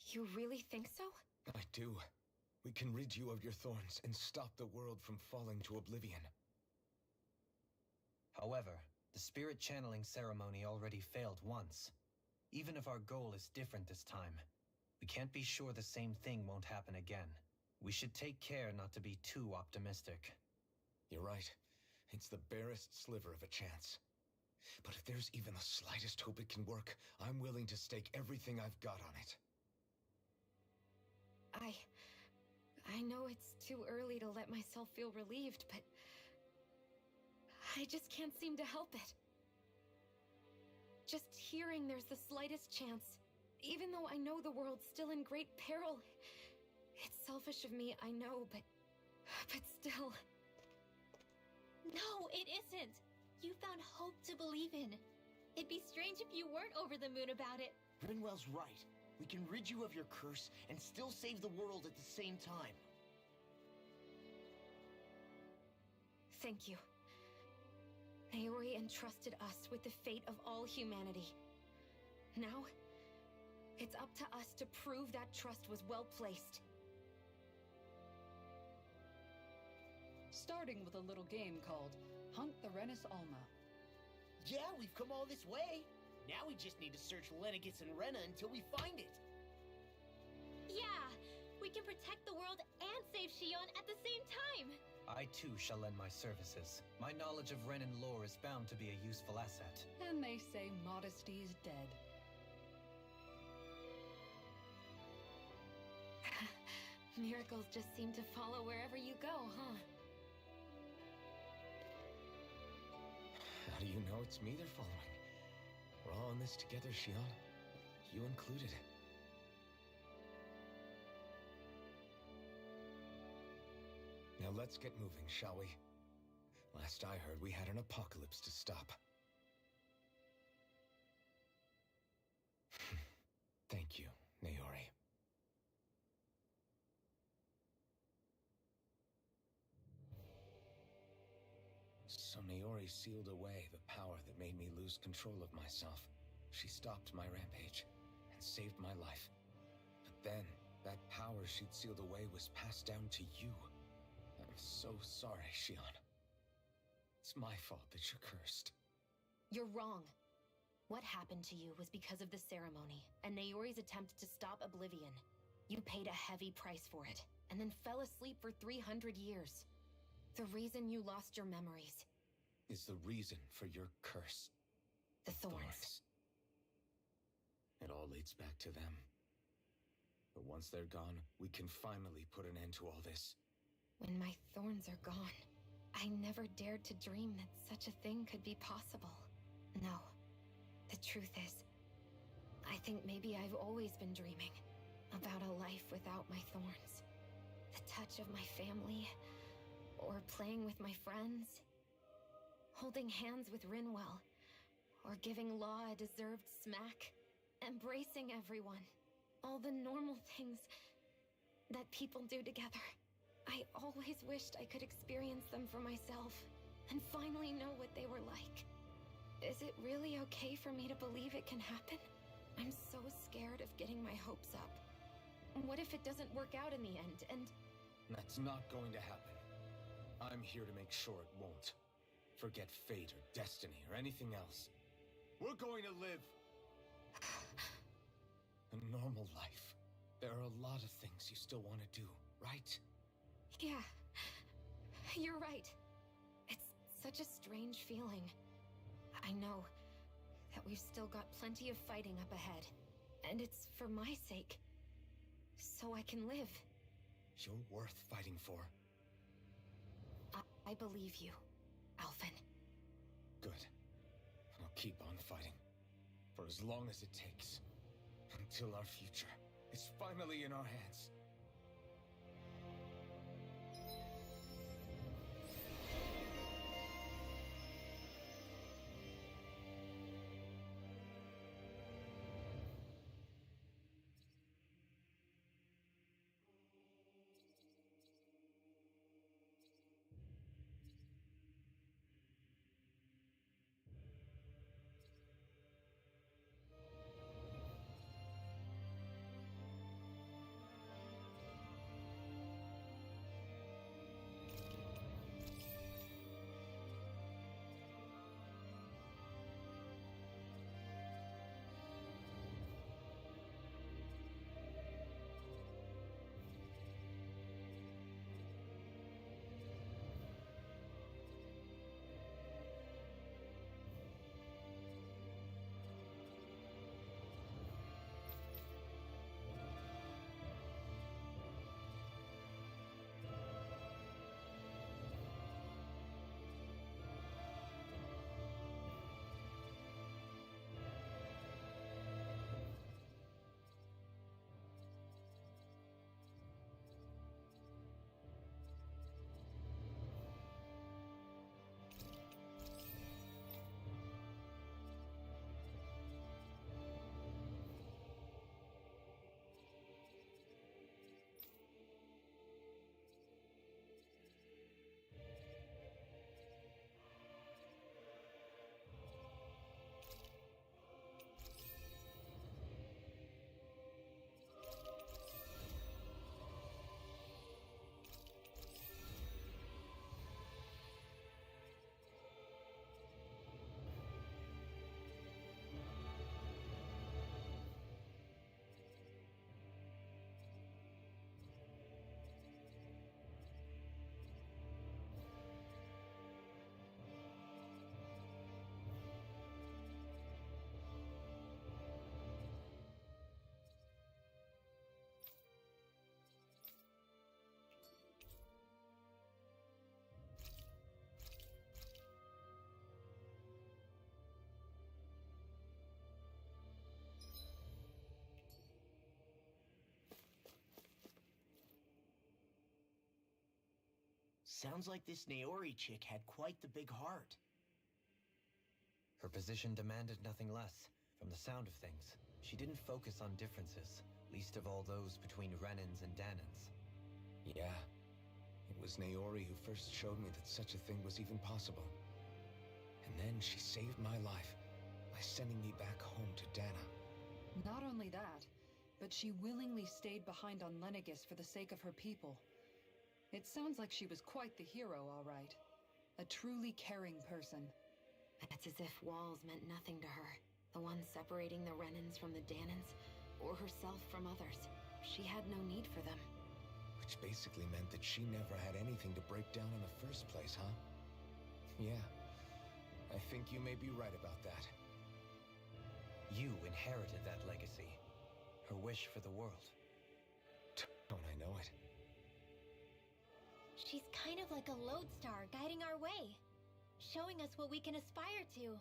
You really think so?
I do. We can rid you of your thorns and stop the world from falling to oblivion.
However, the spirit channeling ceremony already failed once. Even if our goal is different this time, we can't be sure the same thing won't happen again. We should take care not to be too optimistic.
You're right. It's the barest sliver of a chance. But if there's even the slightest hope it can work, I'm willing to stake everything I've got on it.
I know it's too early to let myself feel relieved, but I just can't seem to help it. Just hearing there's the slightest chance, even though I know the world's still in great peril. It's selfish of me, I know, but still.
No, it isn't! You found hope to believe in. It'd be strange if you weren't over the moon about it.
Rinwell's right. We can rid you of your curse and still save the world at the same time.
Thank you. Naori entrusted us with the fate of all humanity. Now, it's up to us to prove that trust was well placed.
Starting with a little game called Hunt the Renis Alma.
Yeah, we've come all this way. Now we just need to search Lenegis and Rena until we find it.
Yeah, we can protect the world and save Shion at the same time.
I too shall lend my services. My knowledge of Renan lore is bound to be a useful asset.
And they say modesty is dead.
Miracles just seem to follow wherever you go, huh?
How do you know it's me they're following? We're all in this together, Shion. You included. Now let's get moving, shall we? Last I heard, we had an apocalypse to stop. Thank you, Naori. So Naori sealed away the power that made me lose control of myself. She stopped my rampage and saved my life. But then, That power she'd sealed away was passed down to you. I'm so sorry, Shion. It's my fault that you're cursed.
You're wrong. What happened to you was because of the ceremony, and Naori's attempt to stop Oblivion. You paid a heavy price for it, and then fell asleep for 300 years. The reason you lost your memories
is the reason for your curse.
The thorns.
It all leads back to them. But once they're gone, we can finally put an end to all this.
When my thorns are gone, I never dared to dream that such a thing could be possible. No. The truth is, I think maybe I've always been dreaming about a life without my thorns. The touch of my family, or playing with my friends, holding hands with Rinwell, or giving Law a deserved smack, embracing everyone. All the normal things that people do together. I always wished I could experience them for myself, and finally know what they were like. Is it really okay for me to believe it can happen? I'm so scared of getting my hopes up. What if it doesn't work out in the end, and...
That's not going to happen. I'm here to make sure it won't. Forget fate or destiny or anything else. We're going to live a normal life. There are a lot of things you still want to do, right?
Yeah, you're right. It's such a strange feeling. I know that we've still got plenty of fighting up ahead, and it's for my sake, so I can live.
You're worth fighting for.
I believe you, Alphen.
Good. I'll keep on fighting. For as long as it takes. Until our future is finally in our hands.
Sounds like this Naori chick had quite the big heart.
Her position demanded nothing less. From the sound of things, she didn't focus on differences, least of all those between Renans and Danans.
Yeah. It was Naori who first showed me that such a thing was even possible. And then she saved my life by sending me back home to Dana.
Not only that, but she willingly stayed behind on Lenegis for the sake of her people. It sounds like she was quite the hero, all right. A truly caring person.
It's as if walls meant nothing to her. The ones separating the Renans from the Danans, or herself from others. She had no need for them.
Which basically meant that she never had anything to break down in the first place, huh? Yeah. I think you may be right about that.
You inherited that legacy. Her wish for the world.
Don't I know it?
She's kind of like a lodestar guiding our way, showing us what we can aspire to.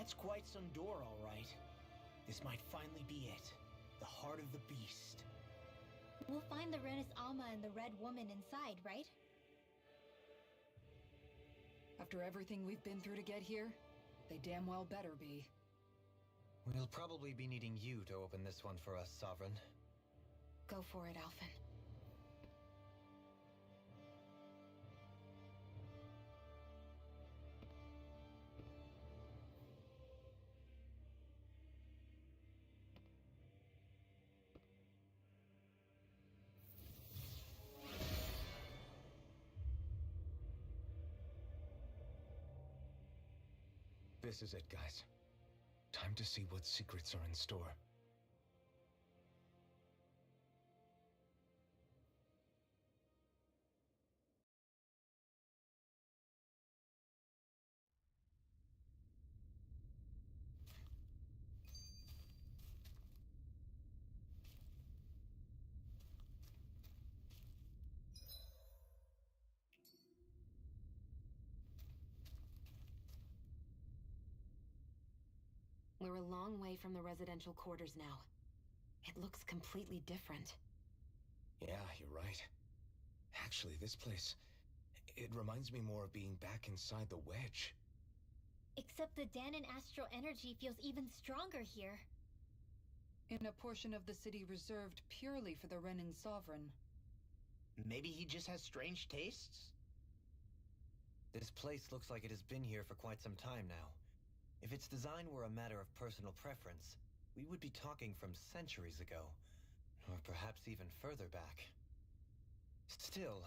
That's quite some door, all right. This might finally be it. The heart of the beast.
We'll find the Renis Alma and the Red Woman inside, right?
After everything we've been through to get here, they damn well better be.
We'll probably be needing you to open this one for us, Sovereign.
Go for it, Alphen.
This is it, guys. Time to see what secrets are in store.
We're a long way from the residential quarters now. It looks completely different.
Yeah, you're right. Actually, this place... it reminds me more of being back inside the Wedge.
Except the Danon astral energy feels even stronger here.
In a portion of the city reserved purely for the Renan Sovereign.
Maybe he just has strange tastes?
This place looks like it has been here for quite some time now. If its design were a matter of personal preference, we would be talking from centuries ago. Or perhaps even further back. Still,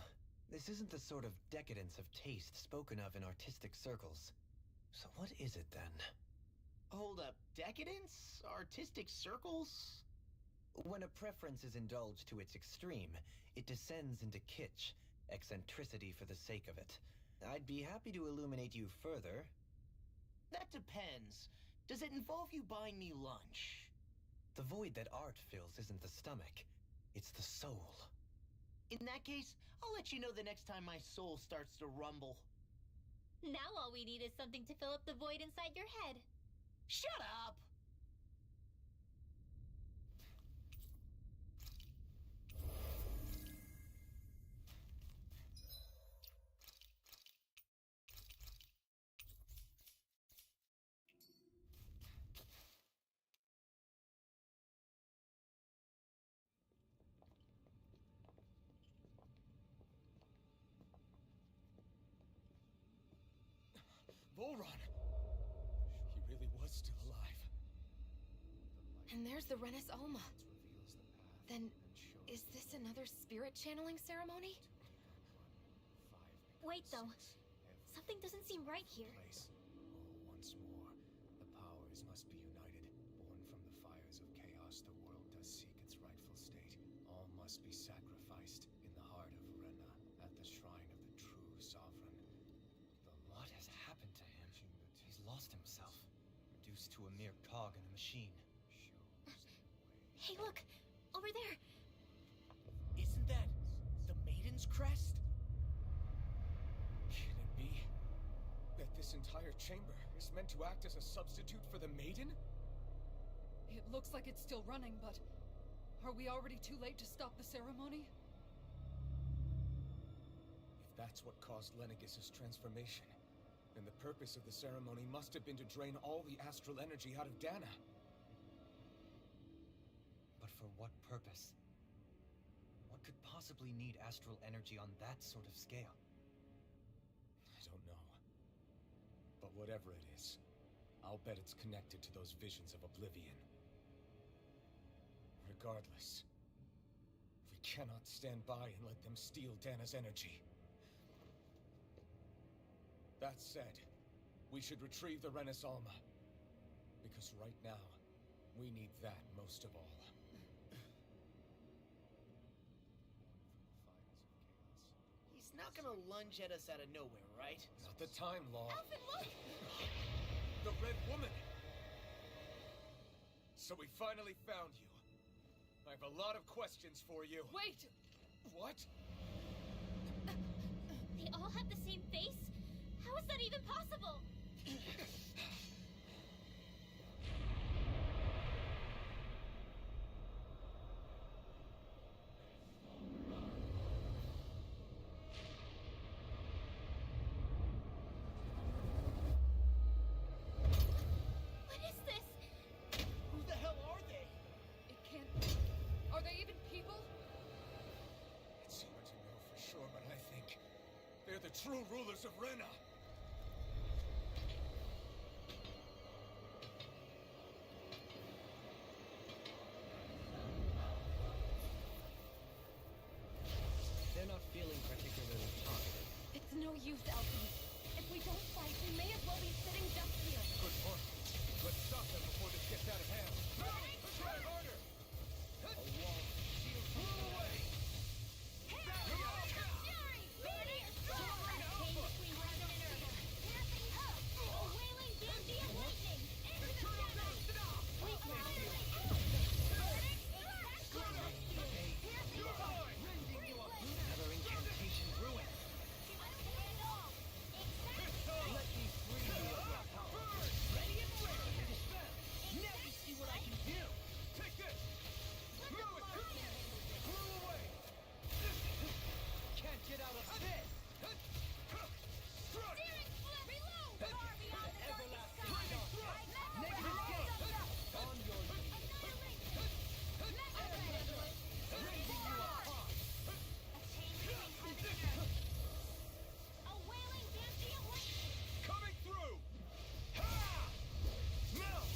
this isn't the sort of decadence of taste spoken of in artistic circles. So what is it then?
Hold up, decadence? Artistic circles?
When a preference is indulged to its extreme, it descends into kitsch, eccentricity for the sake of it. I'd be happy to illuminate you further.
That depends. Does it involve you buying me lunch?
The void that art fills isn't the stomach, it's the soul.
In that case, I'll let you know the next time my soul starts to rumble.
Now all we need is something to fill up the void inside your head.
Shut up!
Volron! He really was still alive.
And there's the Renis Alma. Then, is this another spirit channeling ceremony?
Wait, though. Something doesn't seem right here.
Once more, the powers must be united. Born from the fires of chaos, the world does seek its rightful state. All must be sacrificed in the heart of Rena, at the shrine of the true sovereign.
What has happened to him? He's lost himself, reduced to a mere cog in a machine.
Hey, look! Over there!
Isn't that the Maiden's crest?
Can it be that this entire chamber is meant to act as a substitute for the Maiden?
It looks like it's still running, but... are we already too late to stop the ceremony?
If that's what caused Lenegis' transformation, then the purpose of the ceremony must have been to drain all the astral energy out of Dana.
But for what purpose? What could possibly need astral energy on that sort of scale?
I don't know. But whatever it is, I'll bet it's connected to those visions of oblivion. Regardless, we cannot stand by and let them steal Dana's energy. That said, we should retrieve the Renis Alma. Because right now, we need that most of all.
He's not gonna lunge at us out of nowhere, right?
Not the time, Law.
Alphen, look!
The Red Woman! So we finally found you. I have a lot of questions for you.
Wait!
What?
They all have the same face? How is that even possible? What is this?
Who the hell are they?
It can't be. Are they even people?
It's hard to know for sure, but I think they're the true rulers of Rena.
They're not feeling particularly talkative.
It's no use, Alphonse. If we we don't fight, we may as well be sitting ducks here.
Good point. Let's stop them before this gets out of hand. No! Try harder! A wall shield blew away!
Another incantation ruined. Let me free you of your power. Ready and ready. Now you see what I can do.
Take this! Move it! Blew away!
Can't get out of this.
Strike!
Everlasting dark. Negative gate. On your knees. Raising you apart.
Coming through! Ha! Melt!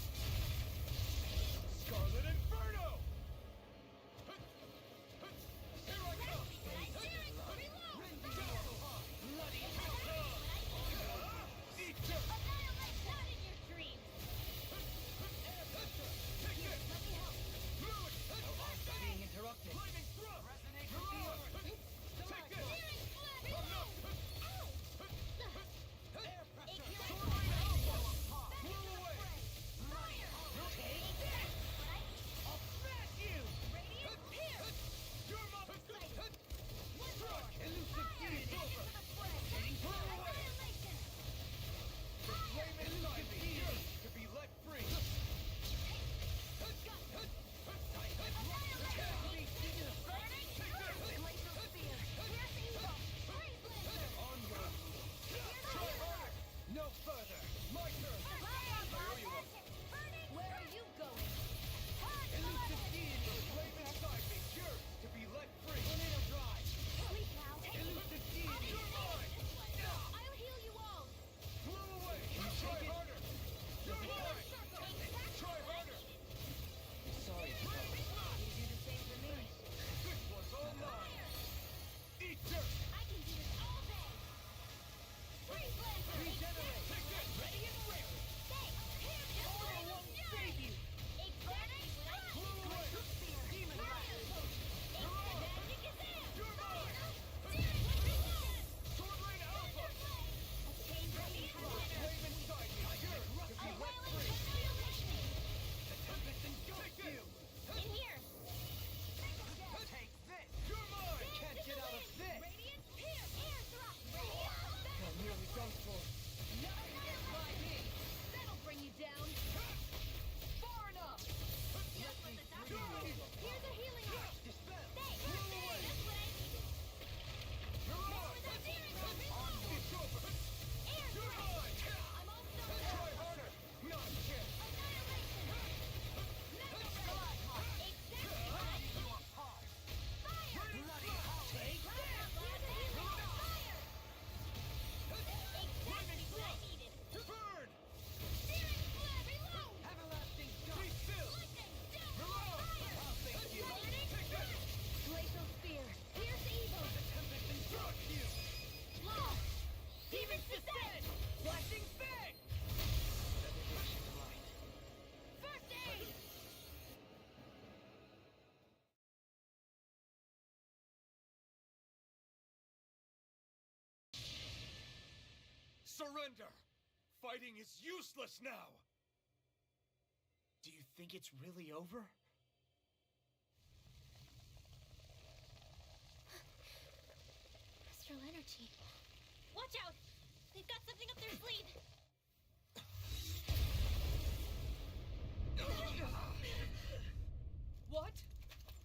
Scarlet Inferno! Here I come!
Bloody
Eat dirt! Take this! Move it!
being interrupted.
Lightning thrust!
Resonate with the earth.
Take this! I'm up!
Air pressure.
Blew away!
Take this. I'll smash you.
You're my... Struck!
Elusive deity. Getting blew away. The flame inside me yearns to be let free. On your move. No further. My turn.
Where are you going?
Elusive deity. The flame inside me yearns to be let free. Tornado drive.
Sleep now.
Elusive deity.
I'll heal you all.
Blew away! Try harder! You're mine! Try harder!
Sorry.
You do the same for me.
This one's all mine! Eat dirt!
I can do this all day. Freeze Lancer.
Regenerate.
Take this!
Ready and ready.
Thanks. Here's your
Order
final
won't
fury.
save you.
Exactly what I
Blew away!
Demon Wrath.
Magic is in.
You're mine! Sword Rain Alpha!
Flame inside me yearns to be let free. The tempest engulfs you.
In here.
Take this.
You're mine!
Can't get out of this.
Radiant Pierce. Air thrust. Radiant.
I'm nearly done for.
Nothing gets by me. That'll bring you down.
Far enough.
Just what the doctor said. Here's a healing arc.
Dispel.
Thanks. Just what I needed.
You're
More
mine!
with that steering wheel.
It's over!
Air
You're
thrust.
mine!
I'm almost done.
Try harder!
Not yet.
Annihilation. Mega Red. Exactly what I needed.
Apart.
Fire.
Bloody hell. Take this.
Here's a healing arc. Fire. Exactly what I needed.
Burn!
Steering flip. Reload.
Everlasting
Be
dark.
still!
Lightning. Down.
Reload!
Fire.
I'll thank you.
Lightning.
Take this!
Glacial Spear. Here's the evil.
The tempest engulfs you.
Law. Demons descend.
Flashing fang. Revelation light.
First aid.
Surrender! Fighting is useless now!
Do you think it's really over?
Astral energy. Watch out! They've got something up their sleeve!
What?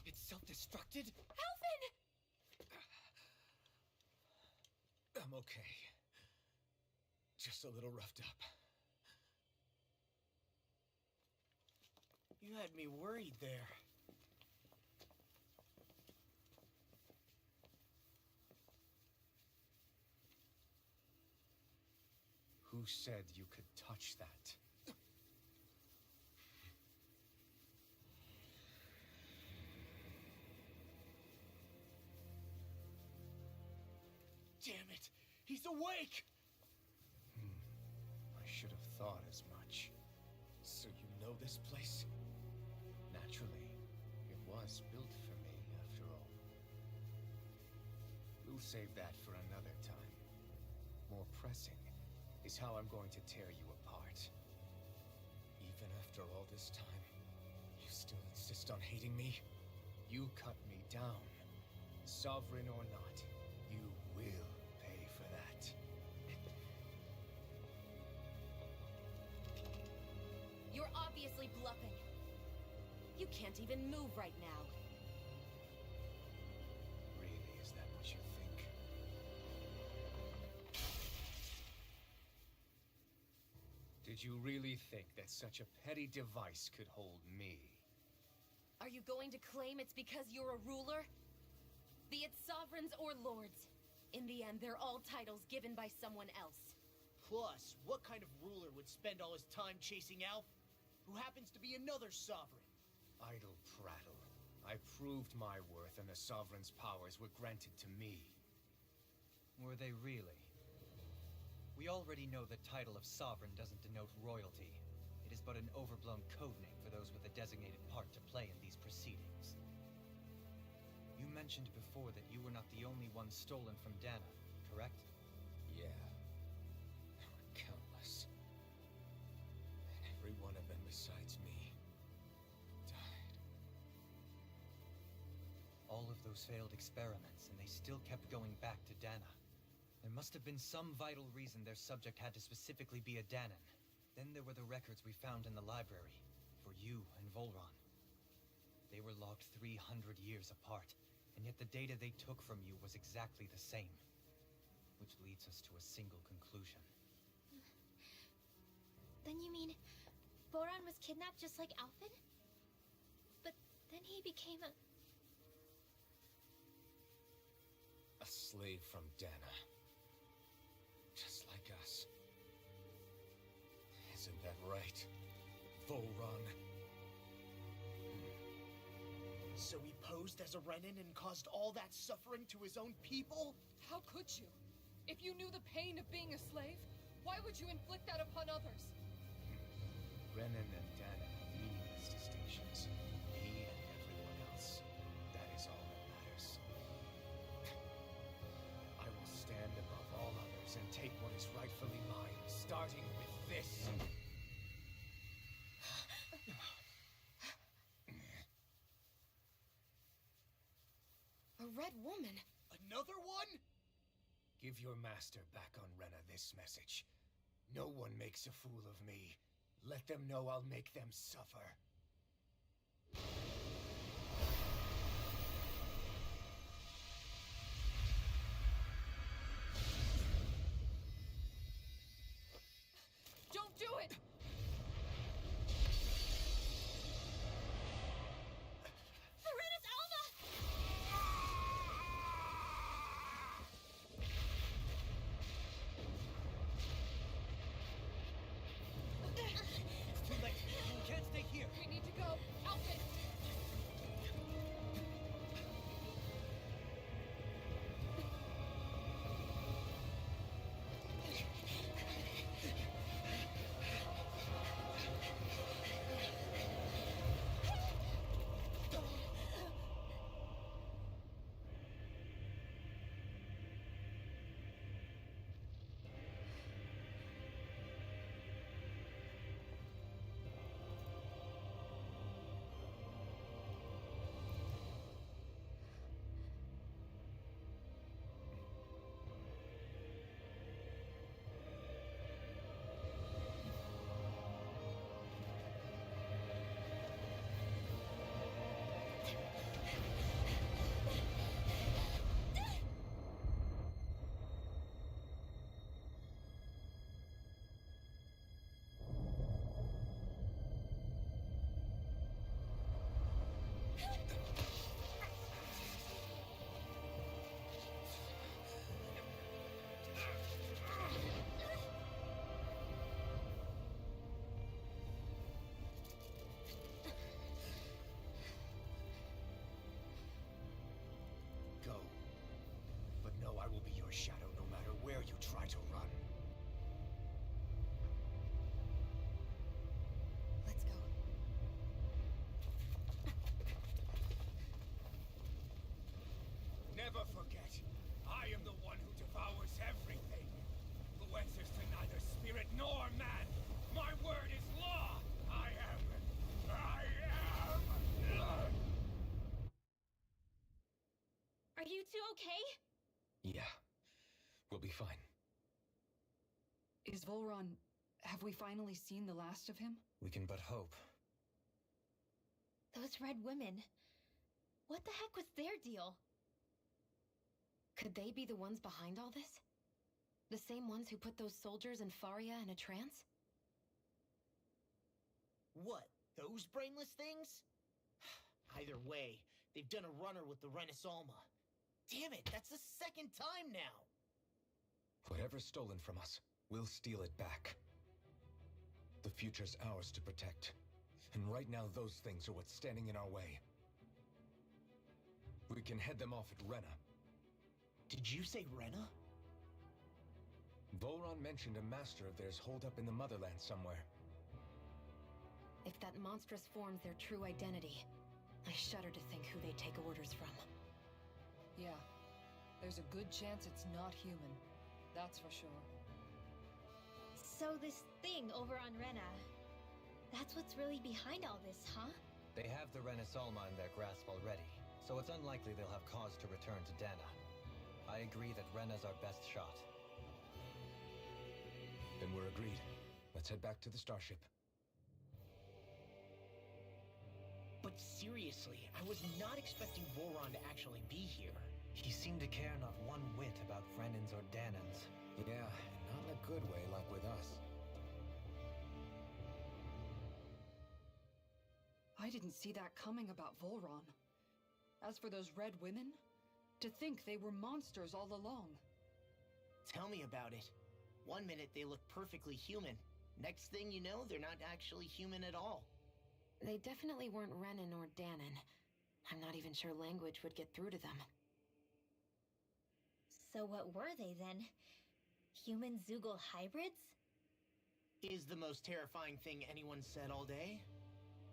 It's self-destructed?
Alphen!
I'm okay. Just a little roughed up.
You had me worried there.
Who said you could touch that?
Damn it! He's awake!
thought as much. So you know this place? Naturally, it was built for me, after all. We'll save that for another time. More pressing is how I'm going to tear you apart. Even after all this time, you still insist on hating me? You cut me down. Sovereign or not, you will pay for that.
You're obviously bluffing. You can't even move right now.
Really, is that what you think? Did you really think that such a petty device could hold me?
Are you going to claim it's because you're a ruler? Be it sovereigns or lords. In the end, they're all titles given by someone else.
Plus, what kind of ruler would spend all his time chasing Alf, who happens to be another sovereign?
Idle prattle. I proved my worth and the Sovereign's powers were granted to me.
Were they really? We already know the title of Sovereign doesn't denote royalty. It is but an overblown codename for those with a designated part to play in these proceedings. You mentioned before that you were not the only one stolen from Dana, correct?
Yeah. There were countless. And every one of them besides me died.
All of those failed experiments, and they still kept going back to Dana. There must have been some vital reason their subject had to specifically be a Danan. Then there were the records we found in the library, for you and Volron. They were logged 300 years apart, and yet the data they took from you was exactly the same. Which leads us to a single conclusion.
Then you mean Voron was kidnapped just like Alfin? But then he became a
slave from Dana. Just like us. Isn't that right, Volron?
So he posed as a Renin and caused all that suffering to his own people?
How could you? If you knew the pain of being a slave, why would you inflict that upon others?
Renin and Dana have meaningless distinctions. Me and everyone else. That is all that matters. I will stand above all others and take what is rightfully mine, starting with this.
A red woman?
Another one?
Give your master back on Rena this message. No one makes a fool of me. Let them know I'll make them suffer.
Don't do it!
Serenus Alma!
It's too late. We can't stay here.
We need to go. Alfin!
Go. But know I will be your shadow no matter where you try to run.
two okay?
Yeah. We'll be fine.
Is Volron... Have we finally seen the last of him?
We can but hope.
Those red women. What the heck was their deal?
Could they be the ones behind all this? The same ones who put those soldiers in Faria in a trance?
What? Those brainless things? Either way, they've done a runner with the Renis Alma. Damn it, that's the second time now!
Whatever's stolen from us, we'll steal it back. The future's ours to protect. And right now, those things are what's standing in our way. We can head them off at Rena.
Did you say Rena?
Volron mentioned a master of theirs holed up in the motherland somewhere.
If that monstrous form's their true identity, I shudder to think who they take orders from.
Yeah. There's a good chance it's not human. That's for sure.
So this thing over on Rena, that's what's really behind all this, huh?
They have the Renis Alma in their grasp already, so it's unlikely they'll have cause to return to Dana. I agree that Rena's our best shot.
Then we're agreed. Let's head back to the starship.
But seriously, I was not expecting Volron to actually be here.
He seemed to care not one whit about Renans or Danans.
Yeah, not in a good way like with us.
I didn't see that coming about Volron. As for those red women, to think they were monsters all along.
Tell me about it. One minute they look perfectly human. Next thing you know, they're not actually human at all.
They definitely weren't Renan or Danan. I'm not even sure language would get through to them.
So what were they then? Human Zoogle hybrids?
Is the most terrifying thing anyone said all day?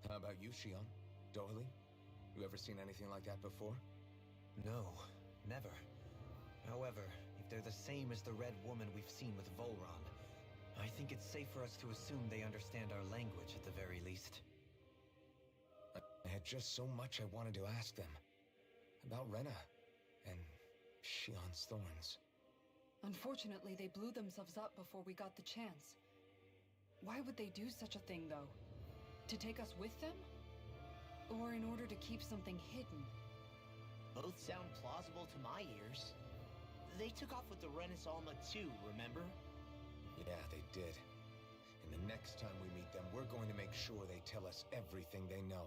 How about you, Shion? Dohalie? You ever seen anything like that before?
No, never. However, if they're the same as the Red Woman we've seen with Volron, I think it's safe for us to assume they understand our language at the very least.
I had just so much I wanted to ask them. About Rena, and Shion's thorns.
Unfortunately, they blew themselves up before we got the chance. Why would they do such a thing, though? To take us with them? Or in order to keep something hidden?
Both sound plausible to my ears. They took off with the Renis Alma too, remember?
Yeah, they did. And the next time we meet them, we're going to make sure they tell us everything they know.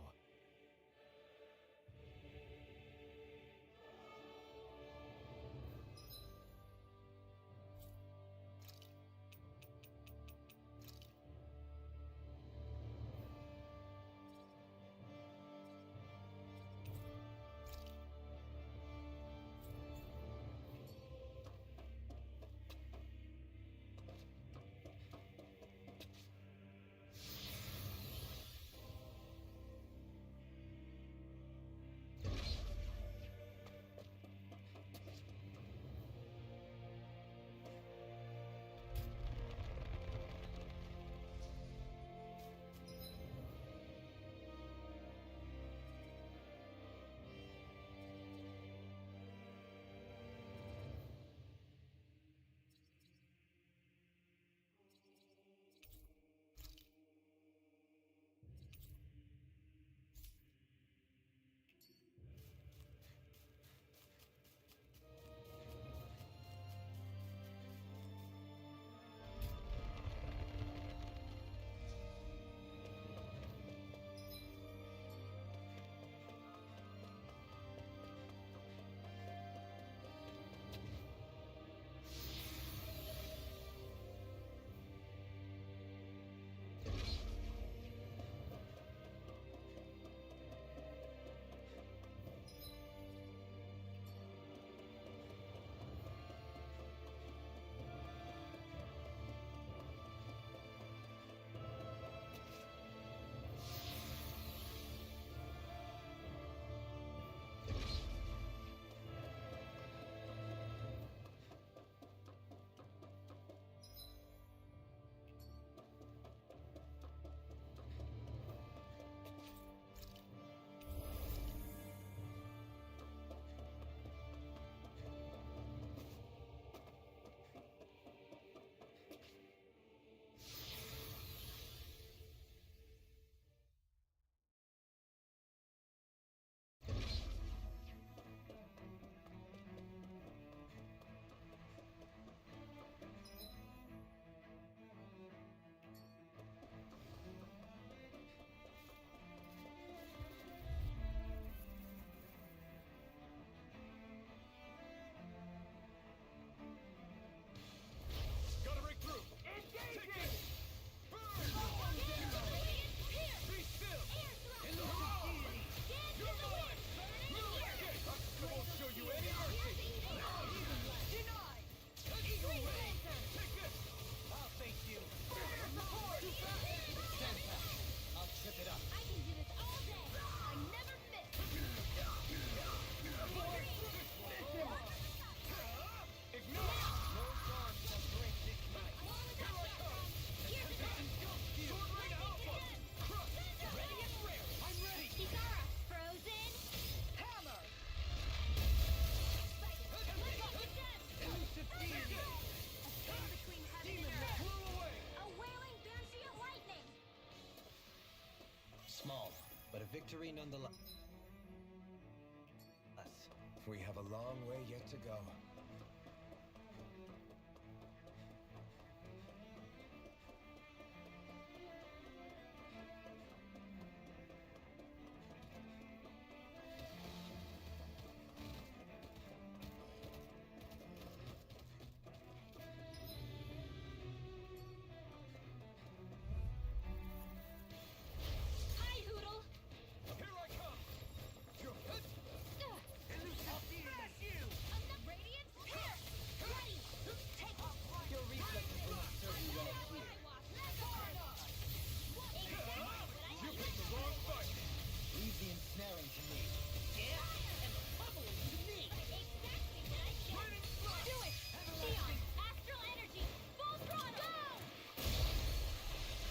victory nonetheless.
We have a long way yet to go.
Hi, Hoodle!
Here I come! Your head!
Radiance, here! Ready! Take off!
Your reflexes will not serve you well here.
You picked the wrong fight!
Leave the ensnaring to me.
Do it! Neon, astral energy, full throttle! Go!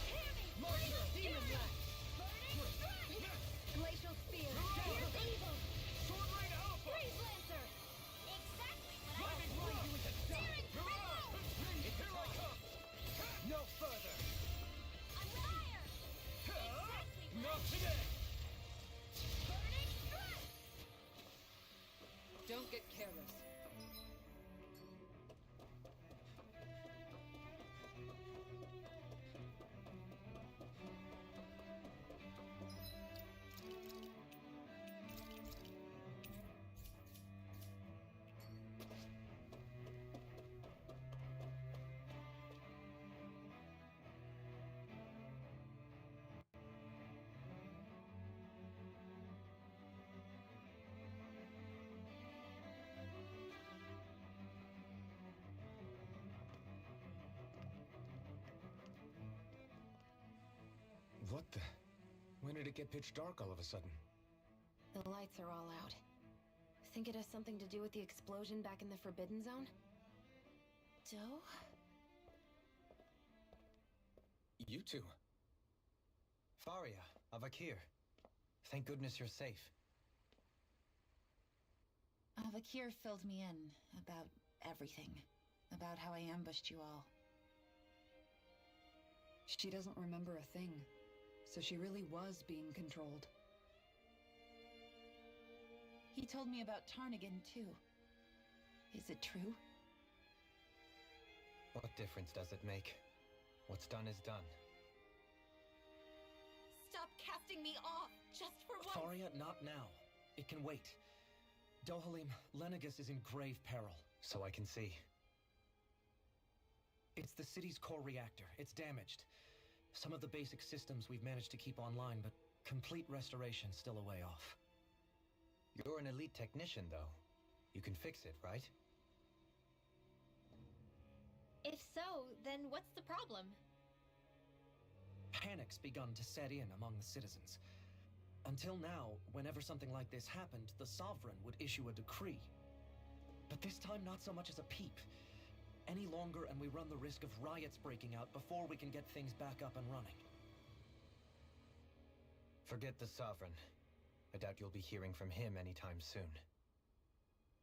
Hear me!
Marcher, demon blast!
Burning strike!
Glacial spear.
Here's evil!
Sword Rain Alpha!
Freeze Lancer! Exactly what I
Lightning
want!
Blade!
Searing Ripple!
Here I come!
No further!
I'm fire! Exactly what
Not
I
today!
Burning strike!
Don't get careless.
What the? When did it get pitch dark all of a sudden?
The lights are all out. Think it has something to do with the explosion back in the Forbidden Zone?
Doe?
You two.
Faria, Avakir. Thank goodness you're safe.
Avakir filled me in about everything. About how I ambushed you all.
She doesn't remember a thing, so she really was being controlled.
He told me about Tarnigan, too. Is it true?
What difference does it make? What's done is done.
Stop casting me off! Just for once!
Faria, not now. It can wait. Dohalim, Lenegus is in grave peril.
So I can see.
It's the city's core reactor. It's damaged. Some of the basic systems we've managed to keep online, but complete restoration's still a way off.
You're an elite technician, though. You can fix it, right?
If so, then what's the problem?
Panic's begun to set in among the citizens. Until now, whenever something like this happened, the Sovereign would issue a decree. But this time, not so much as a peep. Any longer and we run the risk of riots breaking out before we can get things back up and running.
Forget the Sovereign. I doubt you'll be hearing from him anytime soon.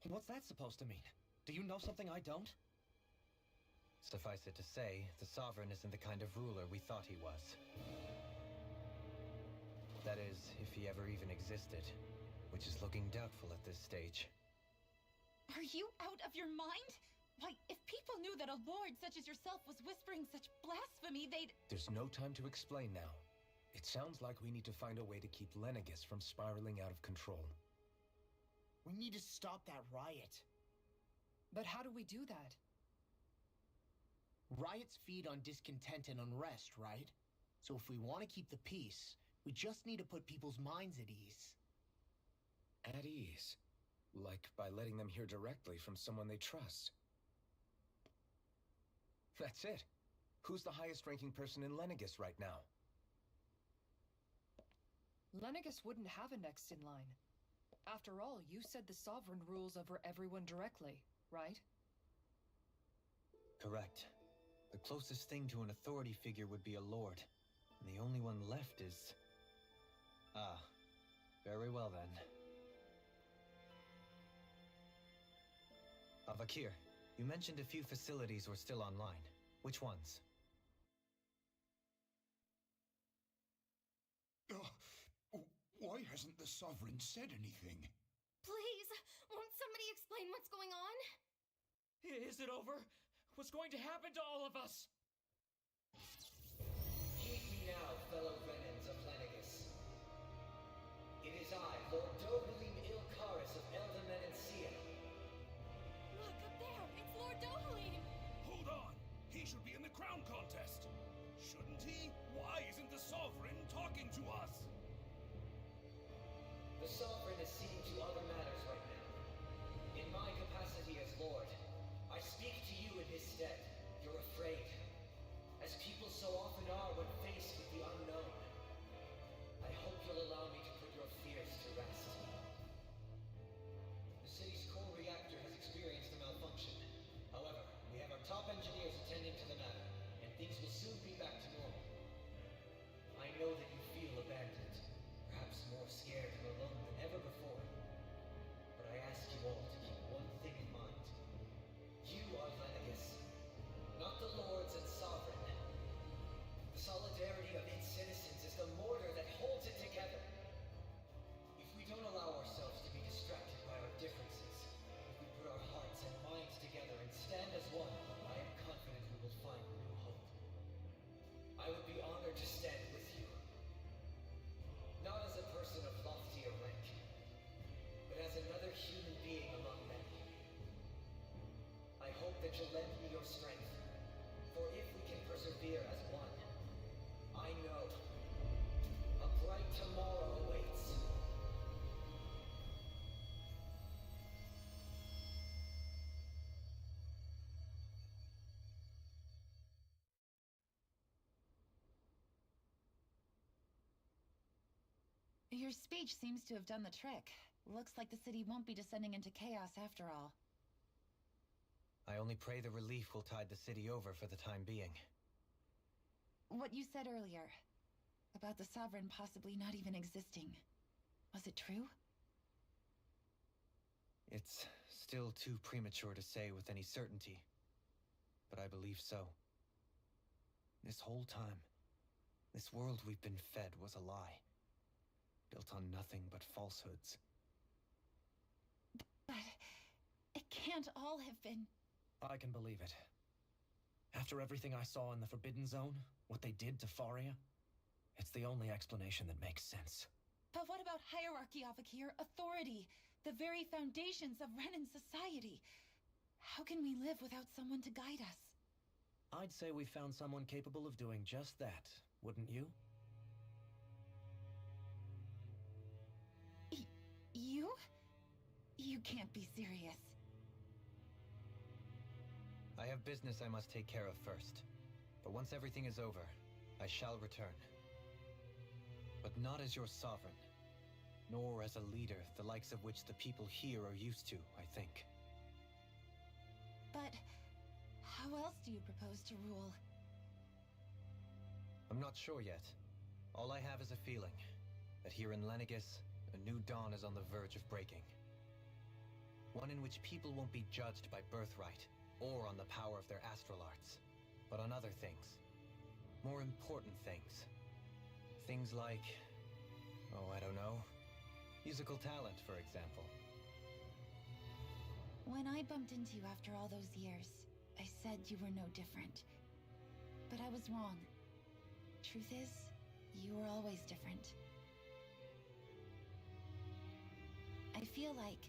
What's that supposed to mean? Do you know something I don't?
Suffice it to say, the Sovereign isn't the kind of ruler we thought he was. That is, if he ever even existed, which is looking doubtful at this stage.
Are you out of your mind? Why, if people knew that a lord such as yourself was whispering such blasphemy, they'd...
There's no time to explain now. It sounds like we need to find a way to keep Lenegus from spiraling out of control.
We need to stop that riot.
But how do we do that?
Riots feed on discontent and unrest, right? So if we want to keep the peace, we just need to put people's minds at ease.
At ease? Like by letting them hear directly from someone they trust. That's it. Who's the highest-ranking person in Lenegus right now?
Lenegus wouldn't have a next in line. After all, you said the Sovereign rules over everyone directly, right?
Correct. The closest thing to an authority figure would be a lord. And the only one left is... Ah. Very well then. Avakir, you mentioned a few facilities were still online. Which ones?
Why hasn't the Sovereign said anything?
Please, won't somebody explain what's going on?
Is it over? What's going to happen to all of us?
Heed me now, fellow Renans of Lenegis. It is I, Lord Dohalim Ilkaris of Elda Menancia.
Look up there! It's Lord Dohalim!
Hold on! He should be in the crown contest! Shouldn't he? Why isn't the Sovereign talking to us?
The Sovereign is seeing to other matters right now. In my capacity as Lord, I speak to you in his stead. You're afraid, as people so often are when faced with the unknown. I hope you'll allow me to put your fears to rest. The city's core reactor has experienced a malfunction. However, we have our top engineers attending to the matter, and things will soon be back to normal. I know that you feel abandoned, perhaps more scared and alone than ever before. But I ask you all to keep one thing in mind. You are Lenegis, not the Lords and Sovereign. The solidarity of its citizens is the mortar that holds it together. If we don't allow ourselves to be distracted by our differences, if we put our hearts and minds together and stand as one, I am confident we will find new hope. I would be honored to stand with you. Not as a person of loftier rank, but as another human being among men. I hope that you'll lend me your strength, for if we can persevere as one, I know a bright tomorrow awaits.
Your speech seems to have done the trick. Looks like the city won't be descending into chaos after all.
I only pray the relief will tide the city over for the time being.
What you said earlier, about the Sovereign possibly not even existing, was it true?
It's still too premature to say with any certainty, but I believe so. This whole time, this world we've been fed was a lie, built on nothing but falsehoods.
But it can't all have been...
I can believe it. After everything I saw in the Forbidden Zone, what they did to Faria, it's the only explanation that makes sense.
But what about hierarchy, Avakir? Authority? The very foundations of Renan society? How can we live without someone to guide us?
I'd say we found someone capable of doing just that, wouldn't you?
You? You can't be serious.
I have business I must take care of first. But once everything is over, I shall return. But not as your sovereign, nor as a leader the likes of which the people here are used to, I think.
But how else do you propose to rule?
I'm not sure yet. All I have is a feeling that here in Lenegis, a new dawn is on the verge of breaking. One in which people won't be judged by birthright, or on the power of their astral arts, but on other things. More important things. Things like... oh, I don't know. Musical talent, for example.
When I bumped into you after all those years, I said you were no different. But I was wrong. Truth is, you were always different. I feel like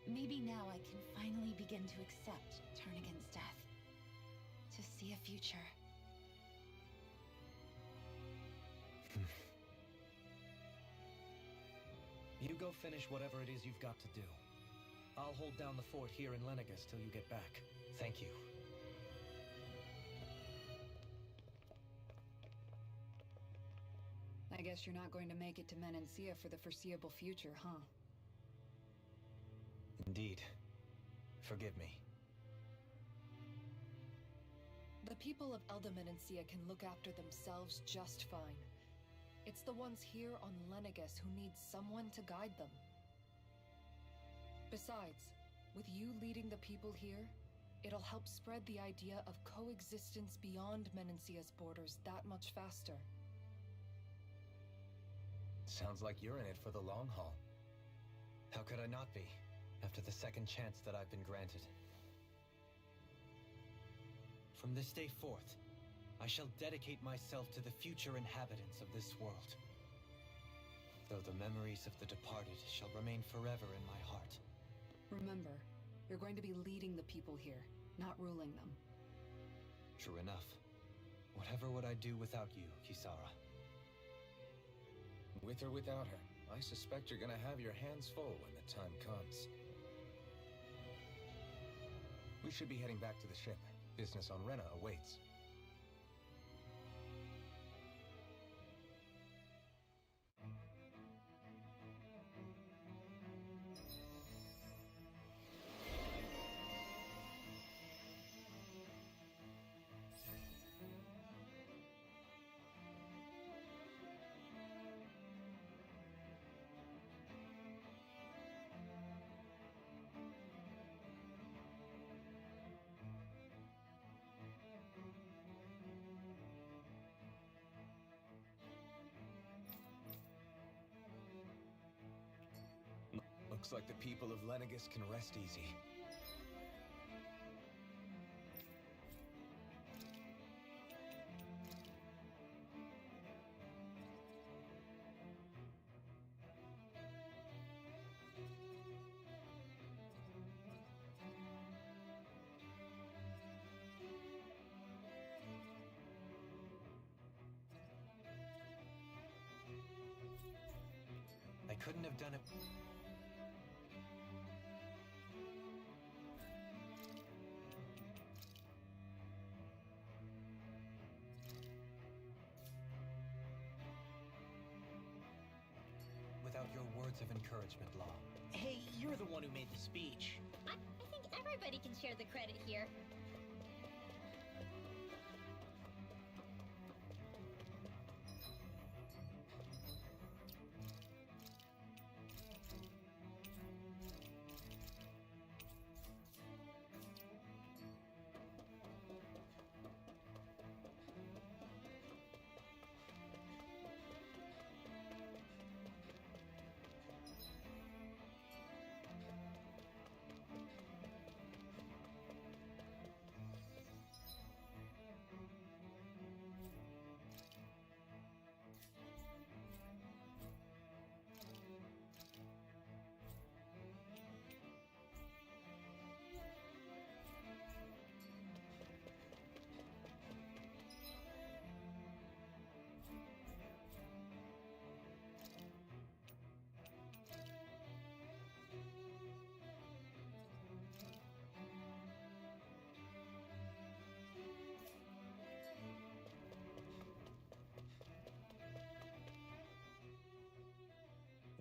maybe now I can finally begin to accept Turnagain's death. To see a future.
You go finish whatever it is you've got to do. I'll hold down the fort here in Lenegis till you get back.
Thank you.
I guess you're not going to make it to Menancia for the foreseeable future, huh?
Indeed. Forgive me.
The people of Elda Menancia can look after themselves just fine. It's the ones here on Lenegis who need someone to guide them. Besides, with you leading the people here, it'll help spread the idea of coexistence beyond Menancia's borders that much faster.
Sounds like you're in it for the long haul.
How could I not be, after the second chance that I've been granted? From this day forth, I shall dedicate myself to the future inhabitants of this world. Though the memories of the departed shall remain forever in my heart.
Remember, you're going to be leading the people here, not ruling them.
True enough. Whatever would I do without you, Kisara?
With or without her, I suspect you're gonna have your hands full when the time comes. We should be heading back to the ship. Business on Rena awaits. Looks like the people of Lenegis can rest easy.
I couldn't have done it. Without your words of encouragement, Law.
Hey, you're the one who made the speech.
I think everybody can share the credit here.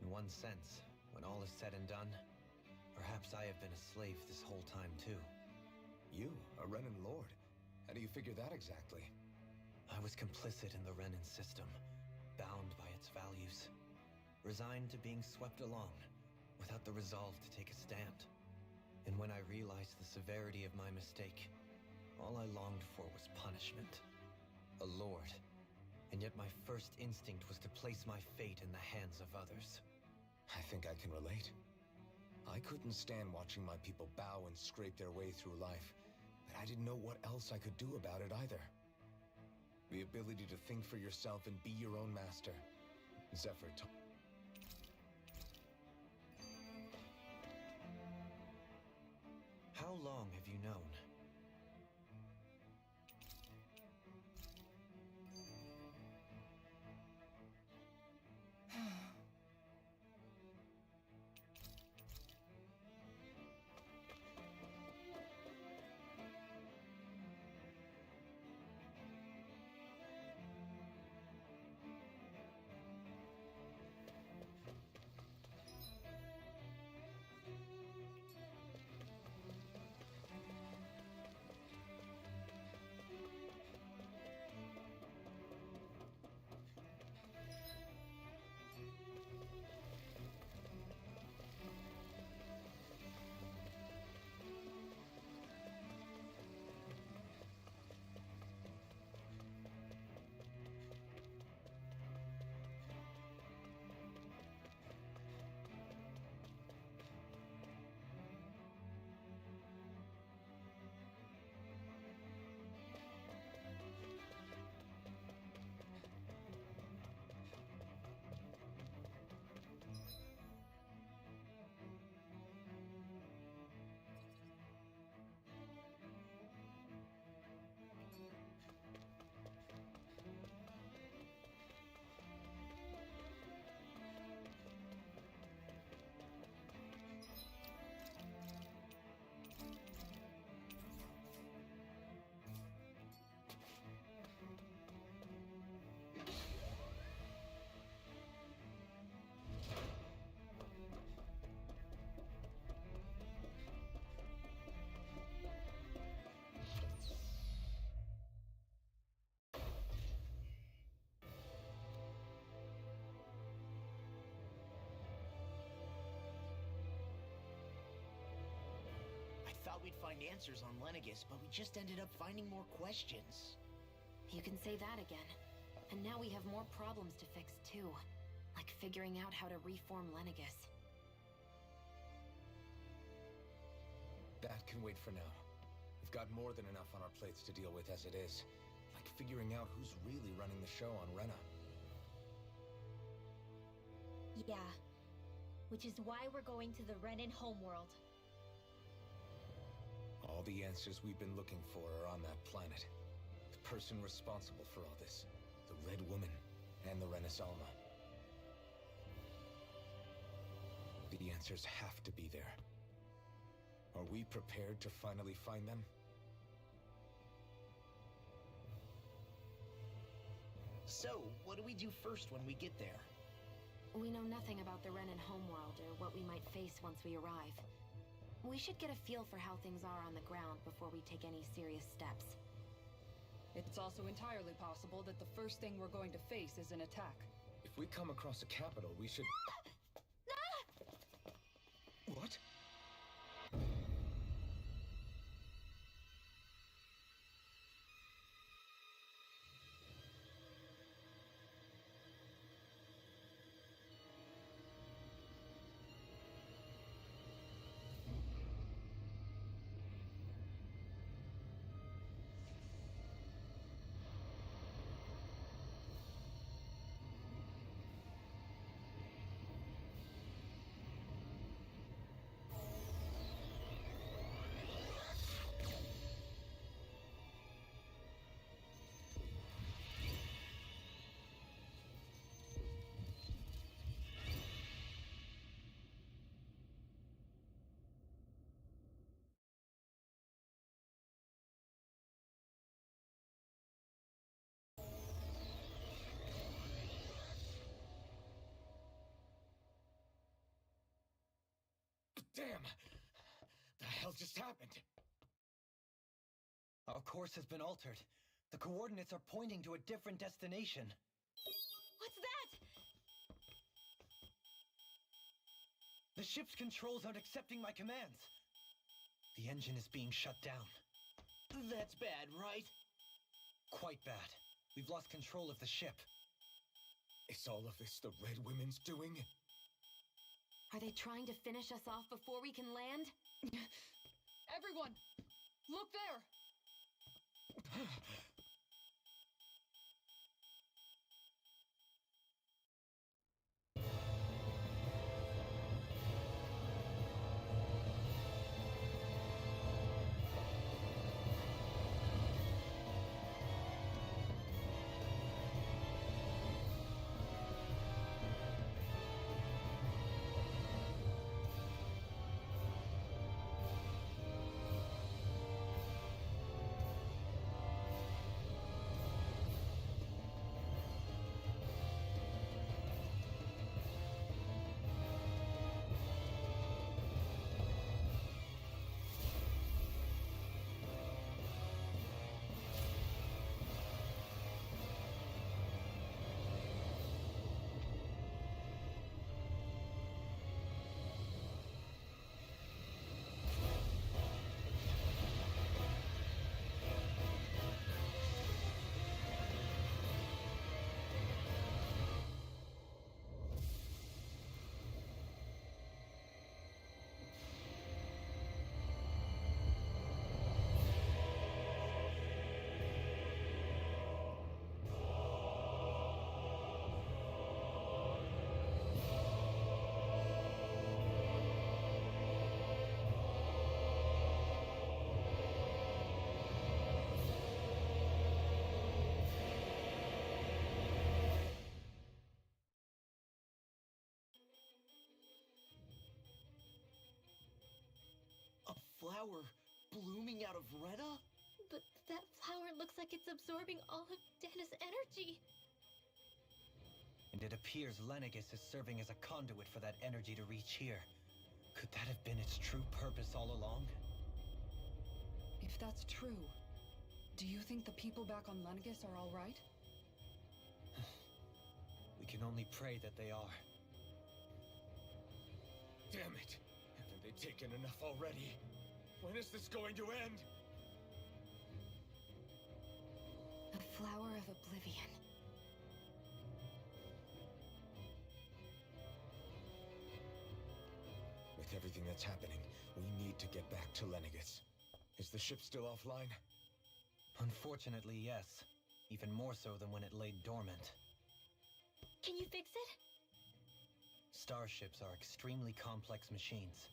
In one sense, when all is said and done, perhaps I have been a slave this whole time too.
You, a Renan Lord? How do you figure that exactly?
I was complicit in the Renan system, bound by its values, resigned to being swept along, without the resolve to take a stand. And when I realized the severity of my mistake, all I longed for was punishment. A lord. And yet my first instinct was to place my fate in the hands of others.
I think I can relate. I couldn't stand watching my people bow and scrape their way through life, but I didn't know what else I could do about it either. The ability to think for yourself and be your own master. Zephyr taught.
How long have you known?
find answers on Lenegis, but we just ended up finding more questions.
You can say that again. And now we have more problems to fix, too. Like figuring out how to reform Lenegis.
That can wait for now. We've got more than enough on our plates to deal with as it is. Like figuring out who's really running the show on Rena.
Yeah. Which is why we're going to the Renan homeworld.
All the answers we've been looking for are on that planet. The person responsible for all this. The Red Woman and the Renaissalma. The answers have to be there. Are we prepared to finally find them?
So, what do we do first when we get there?
We know nothing about the Renan homeworld or what we might face once we arrive. We should get a feel for how things are on the ground before we take any serious steps.
It's also entirely possible that the first thing we're going to face is an attack.
If we come across a capital, we should... What? Damn! The hell just happened?
Our course has been altered. The coordinates are pointing to a different destination.
What's that?
The ship's controls aren't accepting my commands. The engine is being shut down.
That's bad, right?
Quite bad. We've lost control of the ship.
Is all of this the Red Women's doing?
Are they trying to finish us off before we can land?
Everyone! Look there!
Flower blooming out of Rena?
But that flower looks like it's absorbing all of Dana's energy.
And it appears Lenegis is serving as a conduit for that energy to reach here. Could that have been its true purpose all along?
If that's true, do you think the people back on Lenegis are all right?
We can only pray that they are.
Damn it! Haven't they taken enough already? When is this going to end?
The Flower of Oblivion.
With everything that's happening, we need to get back to Lenegis. Is the ship still offline?
Unfortunately, yes. Even more so than when it lay dormant.
Can you fix it?
Starships are extremely complex machines.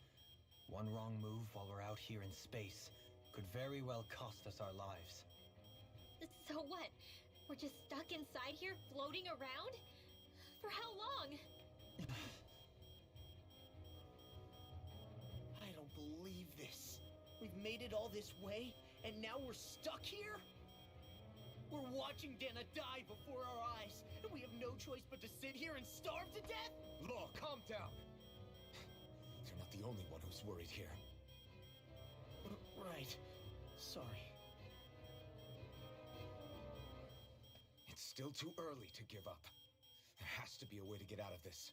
One wrong move while we're out here in space could very well cost us our lives.
So what? We're just stuck inside here, floating around? For how long?
I don't believe this. We've made it all this way, and now we're stuck here? We're watching Dana die before our eyes, and we have no choice but to sit here and starve to death?
Law, calm down! You're not the only one who's worried here.
Right. Sorry.
It's still too early to give up. There has to be a way to get out of this.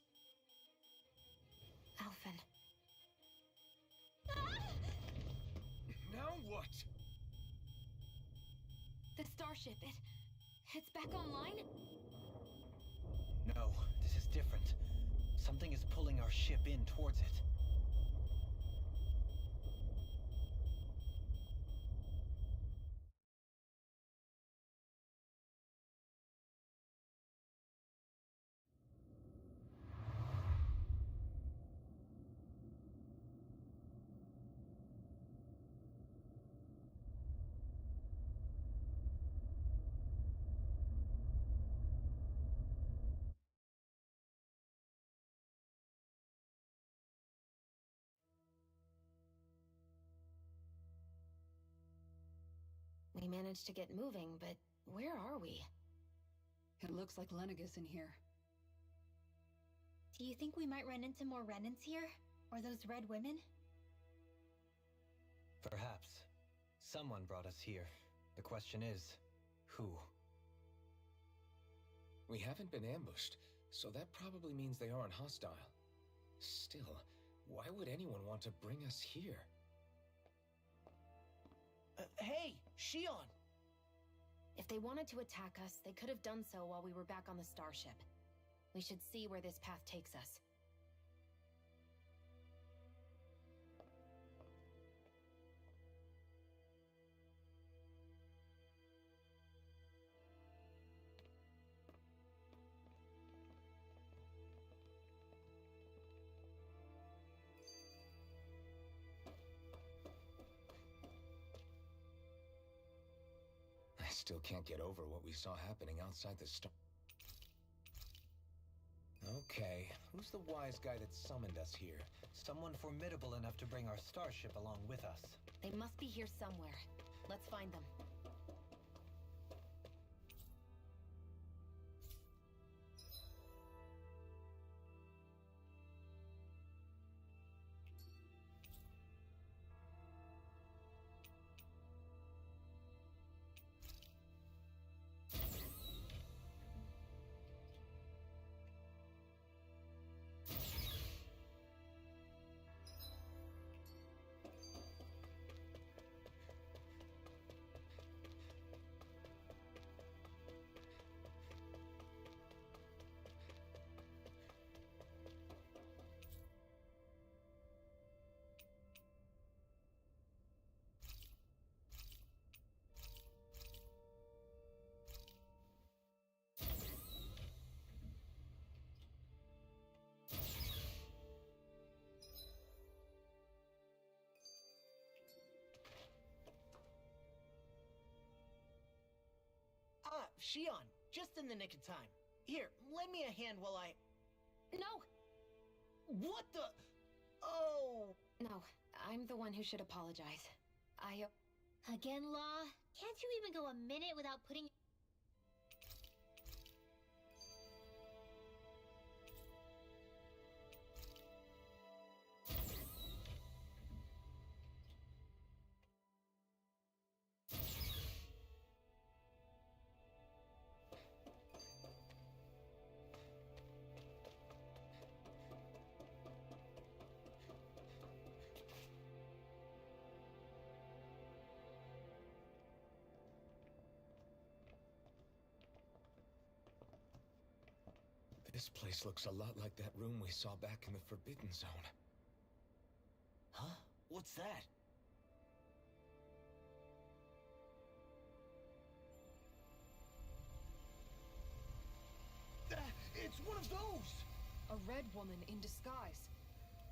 Alphen.
Now what?
The starship, it's back online?
No, this is different. Something is pulling our ship in towards it.
We managed to get moving, but where are we?
It looks like Lenegis in here.
Do you think we might run into more Renans here? Or those red women?
Perhaps. Someone brought us here. The question is, who?
We haven't been ambushed, so that probably means they aren't hostile. Still, why would anyone want to bring us here?
Hey, Shion!
If they wanted to attack us, they could have done so while we were back on the starship. We should see where this path takes us.
I still can't get over what we saw happening outside the star. Okay, who's the wise guy that summoned us here?
Someone formidable enough to bring our starship along with us.
They must be here somewhere. Let's find them.
Shion, just in the nick of time. Here, lend me a hand while I...
No!
What the... Oh...
No, I'm the one who should apologize.
Again, Law? Can't you even go a minute without putting...
This place looks a lot like that room we saw back in the Forbidden Zone.
Huh? What's that?
It's one of those!
A red woman in disguise.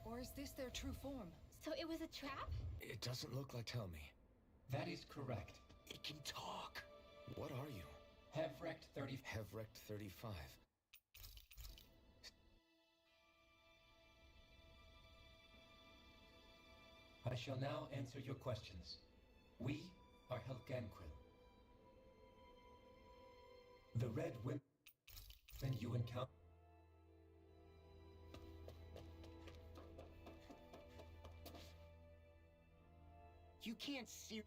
Or is this their true form?
So it was a trap?
It doesn't look like. Tell me.
That is correct.
It can talk. What are you?
Hevrect 30.
Hevrect 35.
I shall now answer your questions. We are Helganquil. The red women you encounter.
You can't see.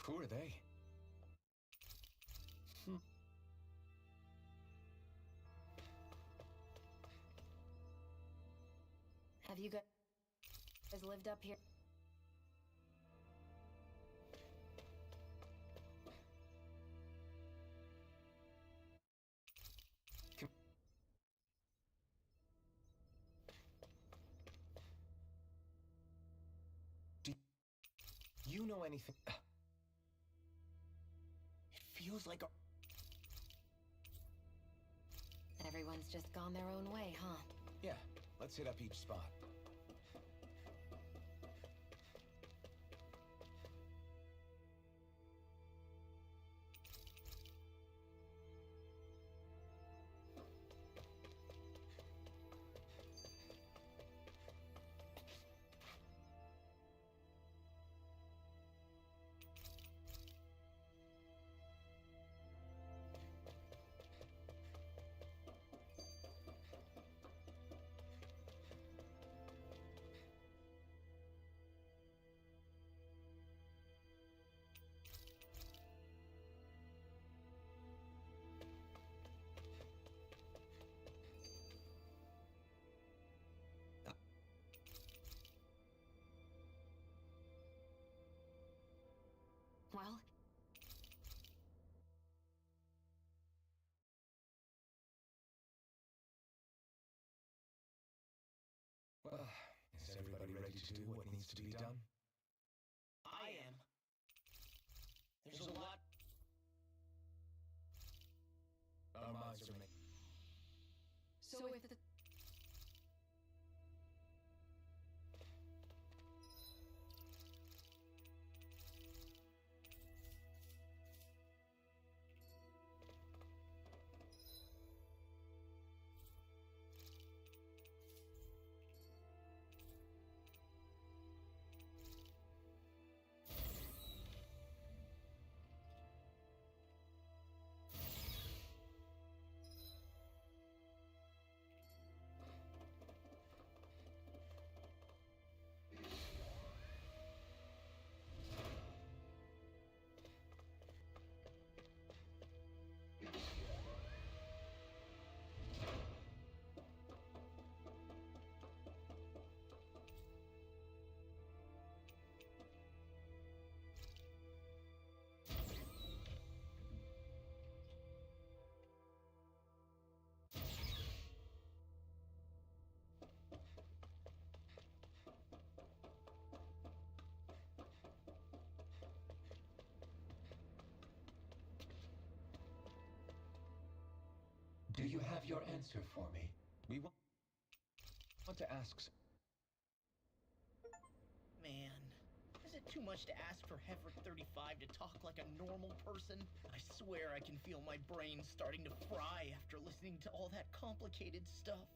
Who are they?
Have you guys lived up here?
Do you know anything?
Feels like a...
Everyone's just gone their own way, huh?
Yeah, let's hit up each spot.
Well,
well, is everybody ready to do what needs to be done?
I am. There's a lot.
Our minds are made.
So if the...
Do you have your answer for me?
We want to ask.
Man, this it too much to ask for Hevrick 35 to talk like a normal person? I swear I can feel my brain starting to fry after listening to all that complicated stuff.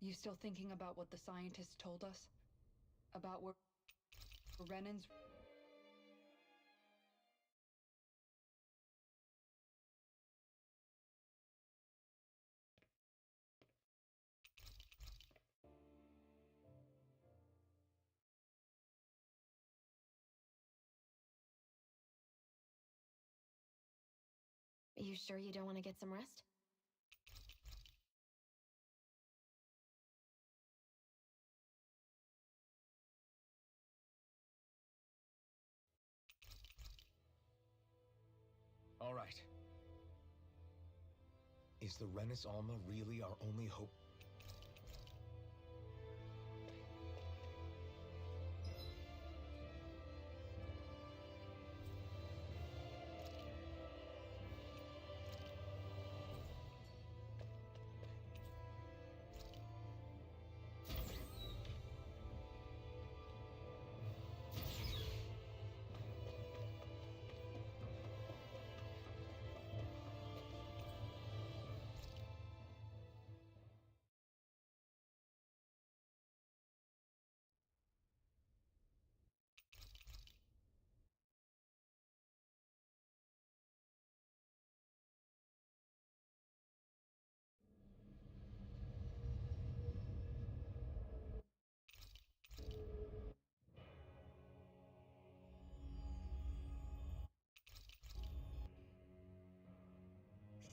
You still thinking about what the scientists told us? About where Renan's...
You sure you don't want to get some rest?
All right. Is the Renis Alma really our only hope?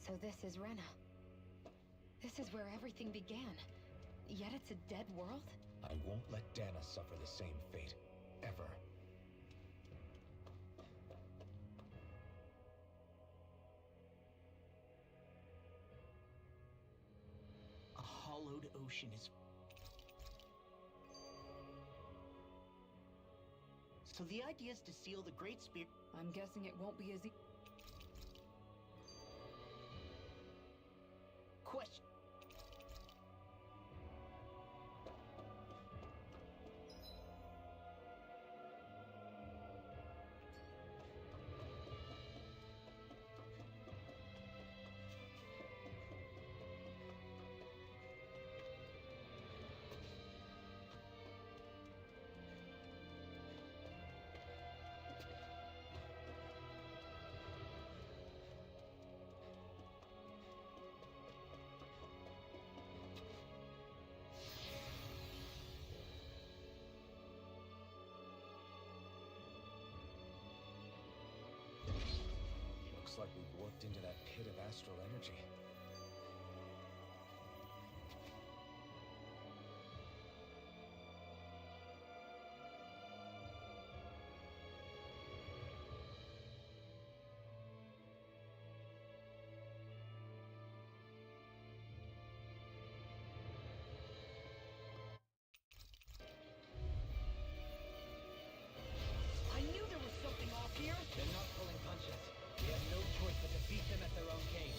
So this is Rena. This is where everything began. Yet it's a dead world?
I won't let Dana suffer the same fate. Ever.
A hollowed ocean is... So the idea is to seal the Great Spear...
I'm guessing it won't be as easy.
Question.
Looks like we've warped into that pit of astral energy.
I knew there was something off here!
They're not pulling punches. We have no choice but to beat them at their own game.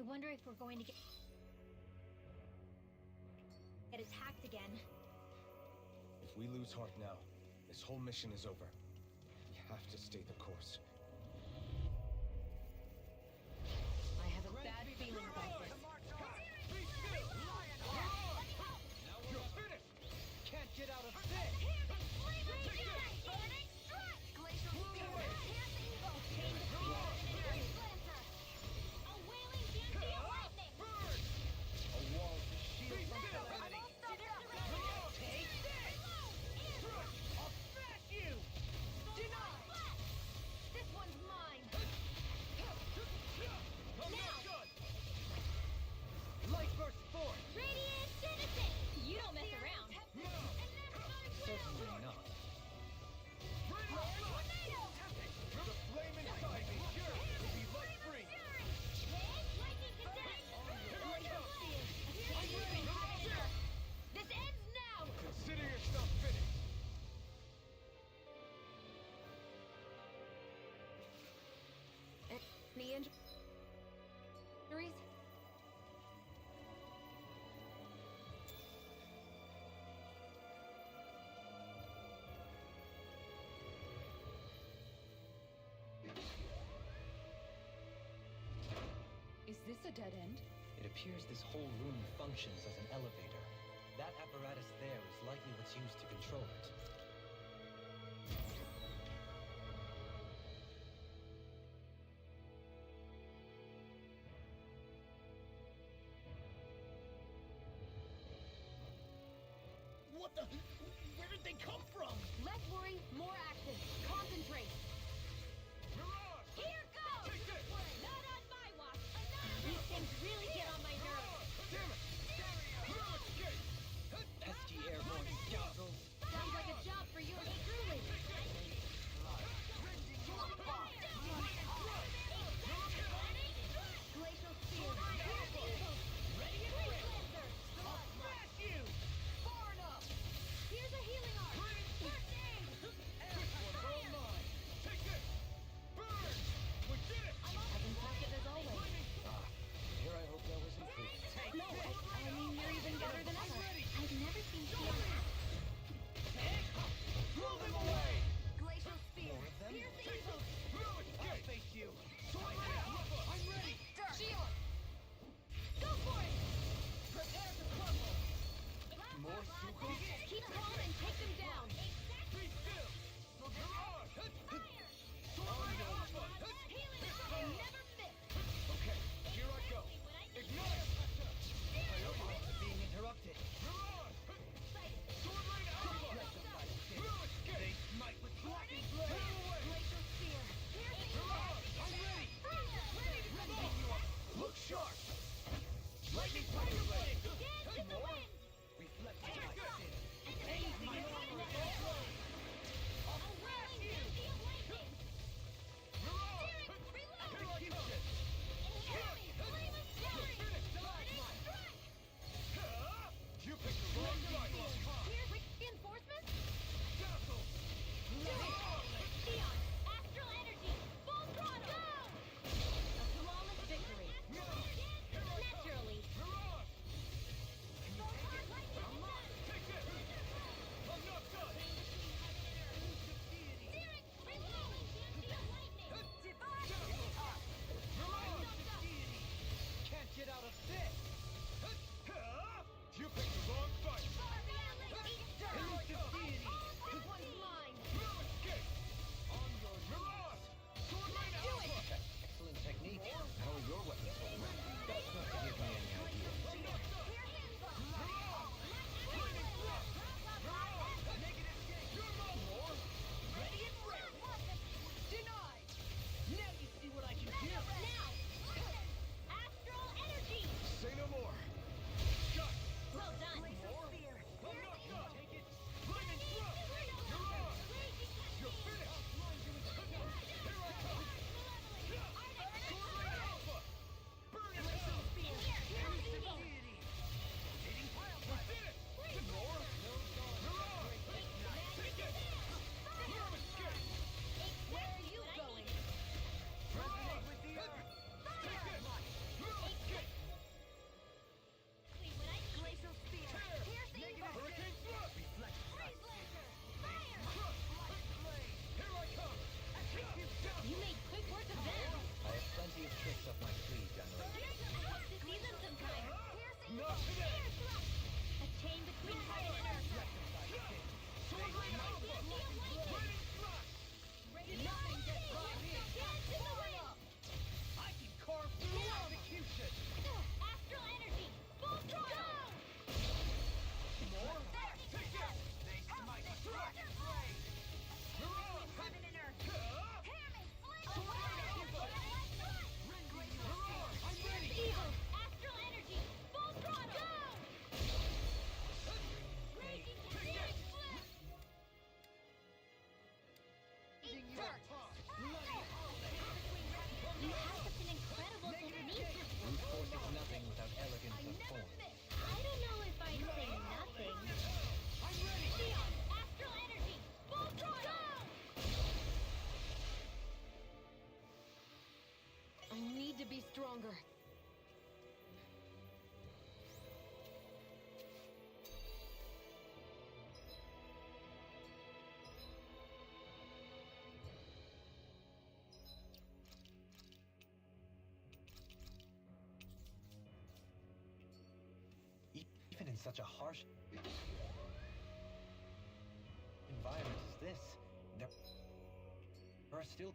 I wonder if we're going to get attacked again.
If we lose heart now, this whole mission is over. We have to stay the course.
I have a bad feeling about this.
You're finished! Can't get out of this! A wall to shield from calamity! Take this! I'll smash you! Denied!
This one's mine!
Light burst forth!
Radiant Citizen! You don't mess around.
Certainly not. The flame inside me, sure, will be light free!
This ends now!
Consider yourself finished!
Any injuries?
Is this a dead end?
It appears this whole room functions as an elevator. That apparatus there is likely what's used to control it.
What the? Where did they come from?
Less worry, more action. Concentrate.
Here goes! Not on my watch! These things really get on my nerves.
Pesky airborne scoundrels!
Sounds like a job for yours truly. Glacial Spear.
Ready and ready! I'll smash you! Far enough!
Here's a healing arm. First aid.
This one's all mine! in such a harsh environment as this, there are still...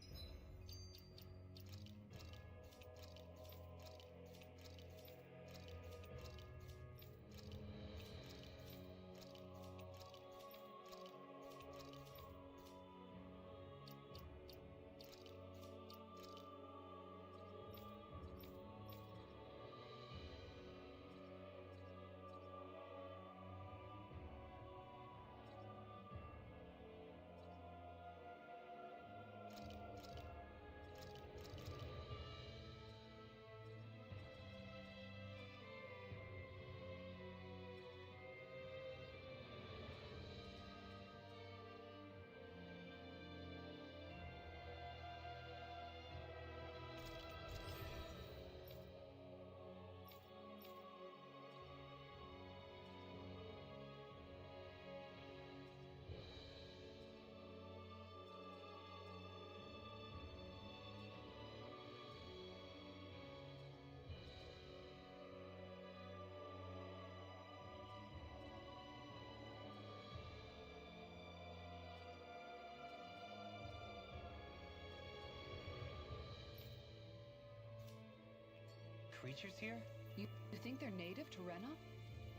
Creatures here?
You think they're native to Rena?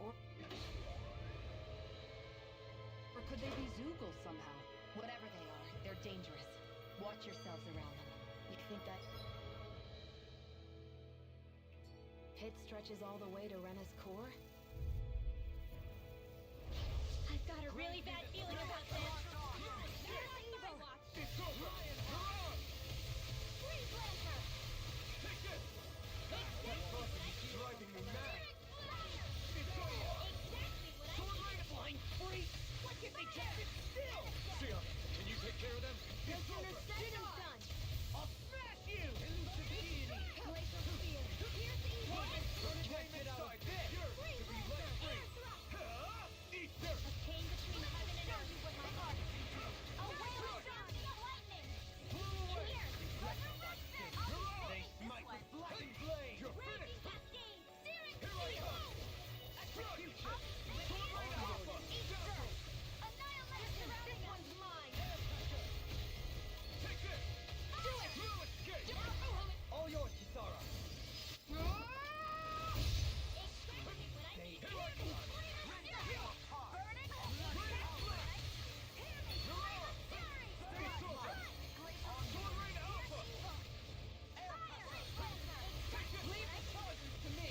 Or could they be Zoogle somehow?
Whatever they are, they're dangerous. Watch yourselves around them. You think that pit stretches all the way to Rena's core?
I've got a really bad feeling about this. Here's the evil.
It's over!
Freeze Lantern!
Take this! Driving me mad!
Exactly what I need.
Flying freak! Why can't they keep it still?
Sia, can you take care of them?
No sooner said than done.
I'll smash you!
Glacial Spear. Here's the evil.
Came inside this yearn to be let free! Ether!
A chain between heaven and earth is what my heart. A whale of sound and lightning. Here, resurrection.
They smite with lightning blade! You're
Raging
finished!
cascade. Searing
Here I
steel.
come! Execution! Sword Rain Alpha!
Easter. Annihilation. This one's mine.
Take this!
Do it.
Blue escape!
All yours, Kisara!
Exactly what I need.
Here I come!
Burning. Hear me.
Stay soldier! Sword Rain Alpha!
Leave the charges to me.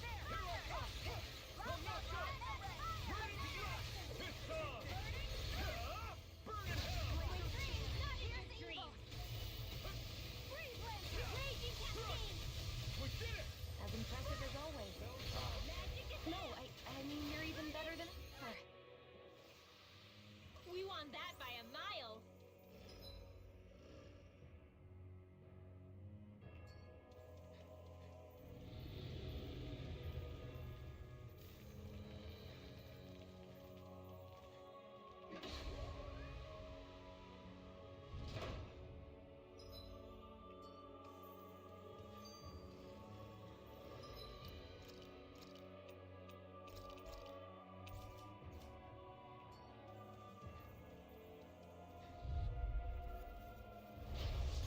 Here I come! I'm not done! Ready to blast! It's on! Burn in hell! We did it!
As impressive as always. No, I mean, you're even better than her.
We won that by a mile.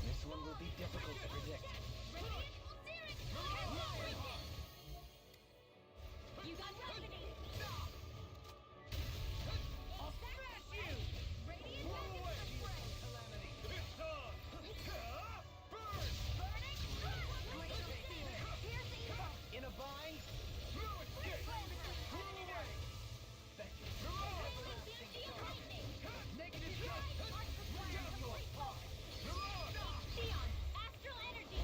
This one will be difficult to predict.
You got company.
I'll smash you!
Radiant
Blow
weapons
away!
for spray.
Calamity! It's on! Burn!
Burning. Glacial Spear. Here's the evil.
In a bind?
Blue escape! Blow away!
Thank you.
Lightning.
Negative jump!
Arc supply complete. Neon. Astral energy.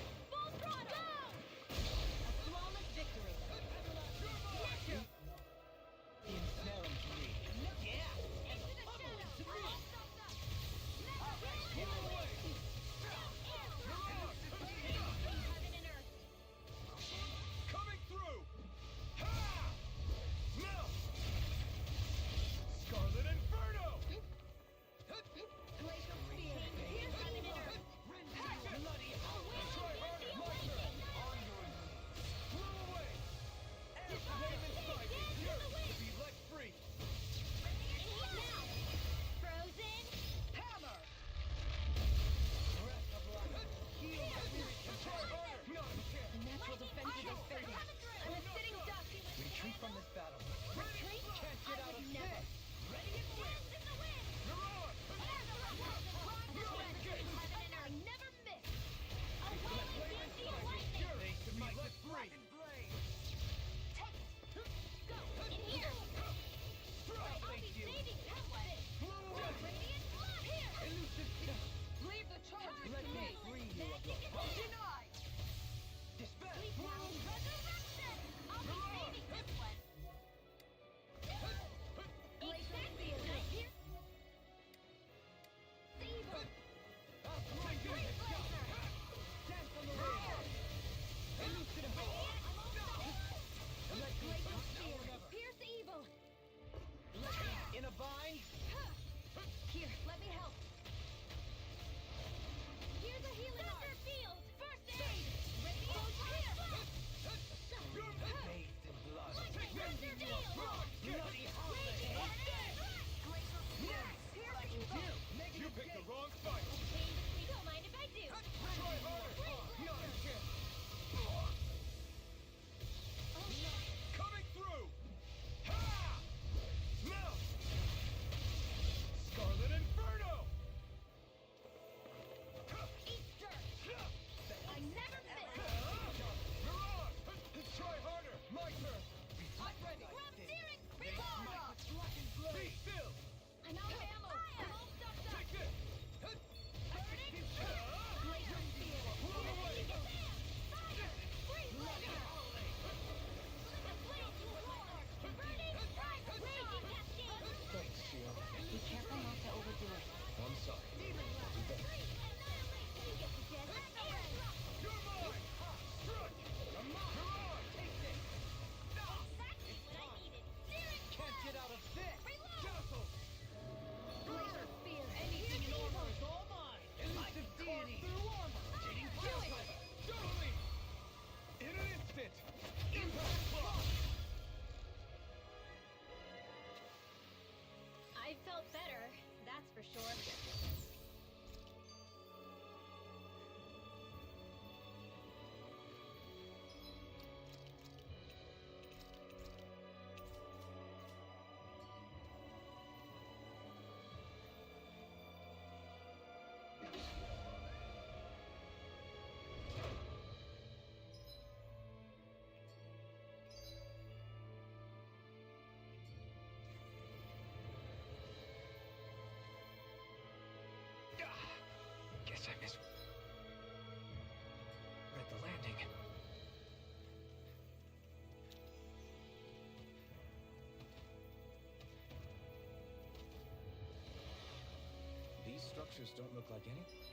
structures don't look like anything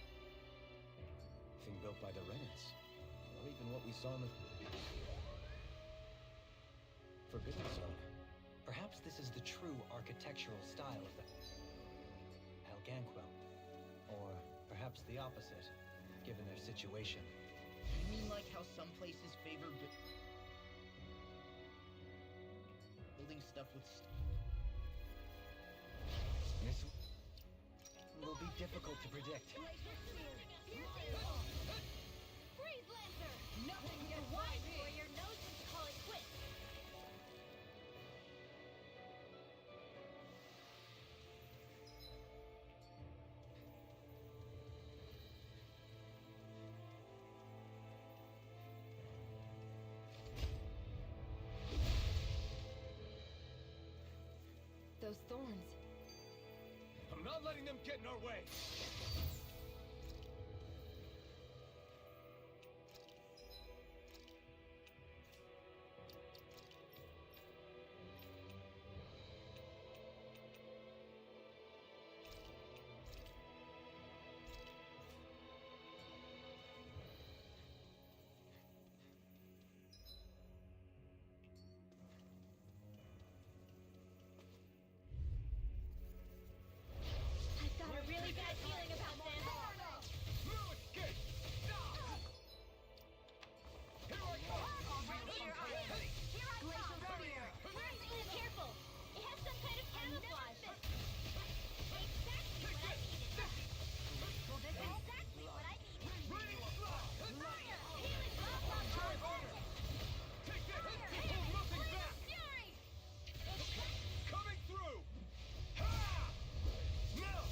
built by the Renans, or even what we saw in the Forbidden Zone.
Perhaps this is the true architectural style of the Alganquil. Or perhaps the opposite, given their situation.
You mean like how some places favor building stuff with
This will be difficult to predict.
Freeze Lancer! Nothing can wide for your nose and call it quits!
Those thorns.
I'm not letting them get in our way!
I've got a really bad feeling about this. Careful! It has some kind of camouflage. Exactly what I needed. Well, this is exactly what I needed. Healing
Take that! Hold nothing back!
Fury!
Coming through! Ha! Now!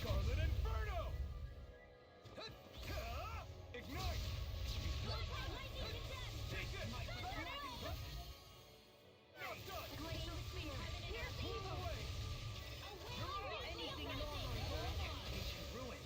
Scarlet Inferno! Ignite! Take it! Now done! Move away!
anything in armor. Ancient ruin.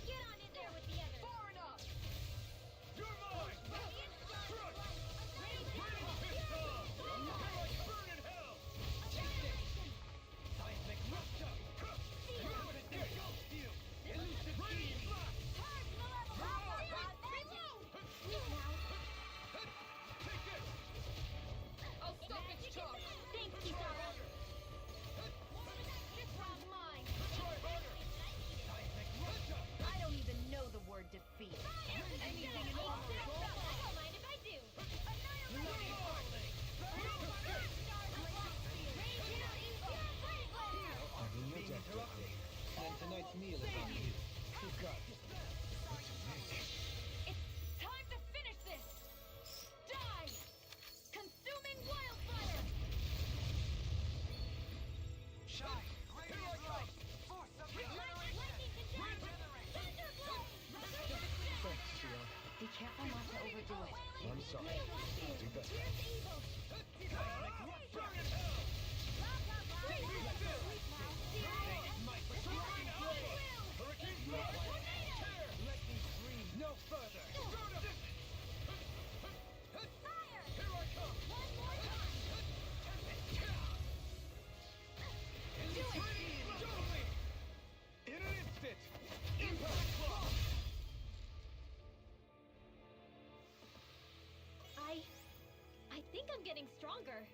Get on in there with the others. Far enough.
You're mine! Crush! Burn in hell!
Seismic rupture. Elusive deity.
I'll stop its charge!
Thanks, Kisara.
This one's mine!
Seismic rupture.
I don't even know the word defeat.
Anything in armor.
I don't mind if I do.
Bloody howling.
Being interrupted. Then tonight's meal is on you. Good God.
It's time to finish this! Die! Consuming wildfire!
Shine. Radiant light. Force of
Lightning contagion. Thunderblow.
Thanks, Shion.
Be careful not to overdo it.
I'm sorry. I'll do better.
seismic rupture. Burn in hell. Hurricane Flash. Let me scream no further.
Fire.
Here I come!
One more time.
Do it.
In an instant! Impact Claw!
I think I'm getting stronger.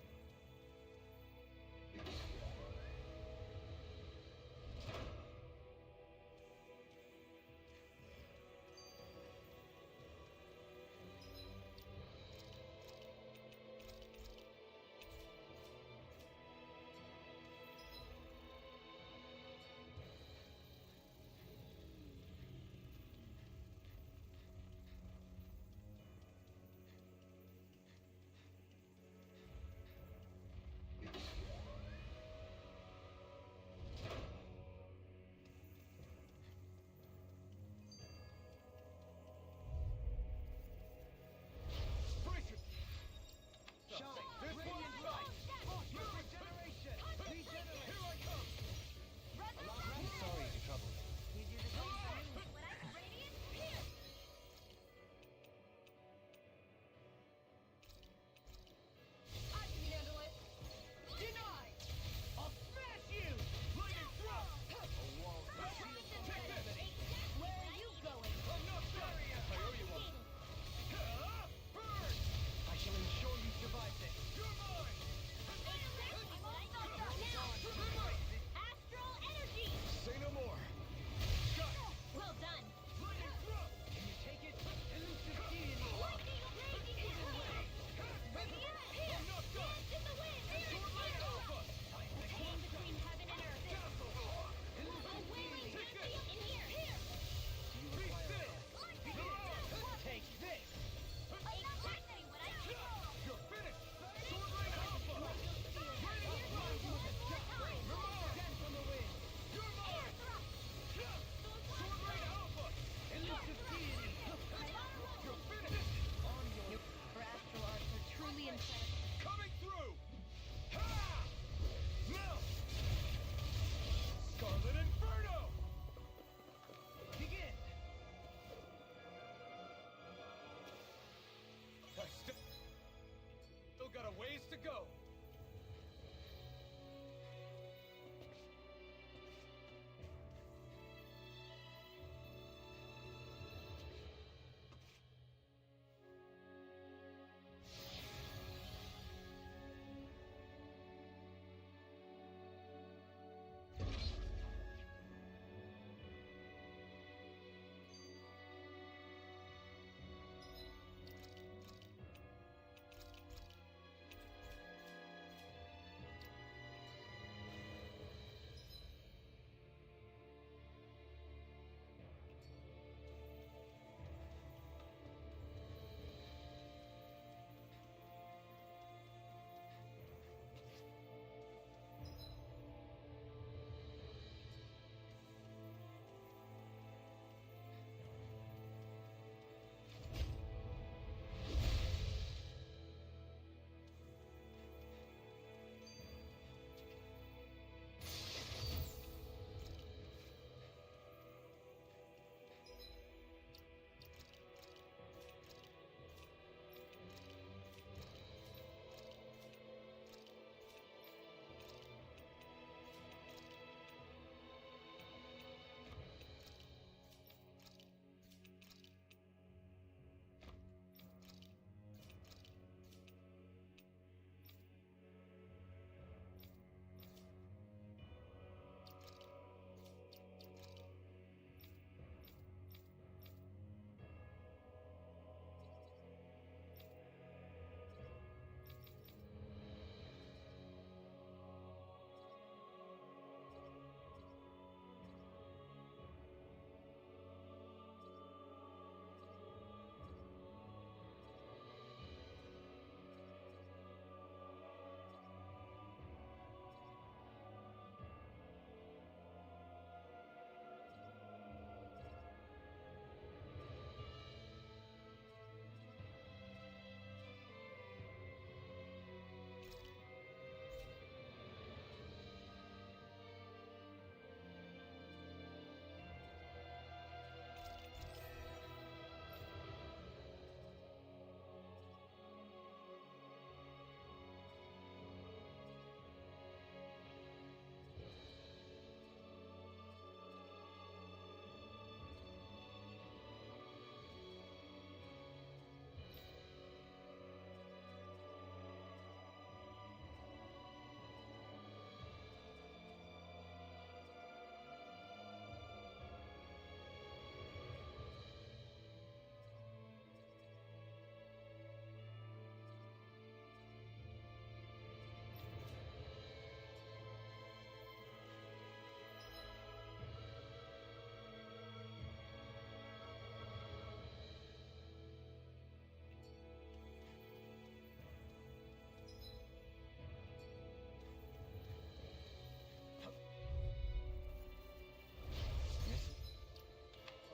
go!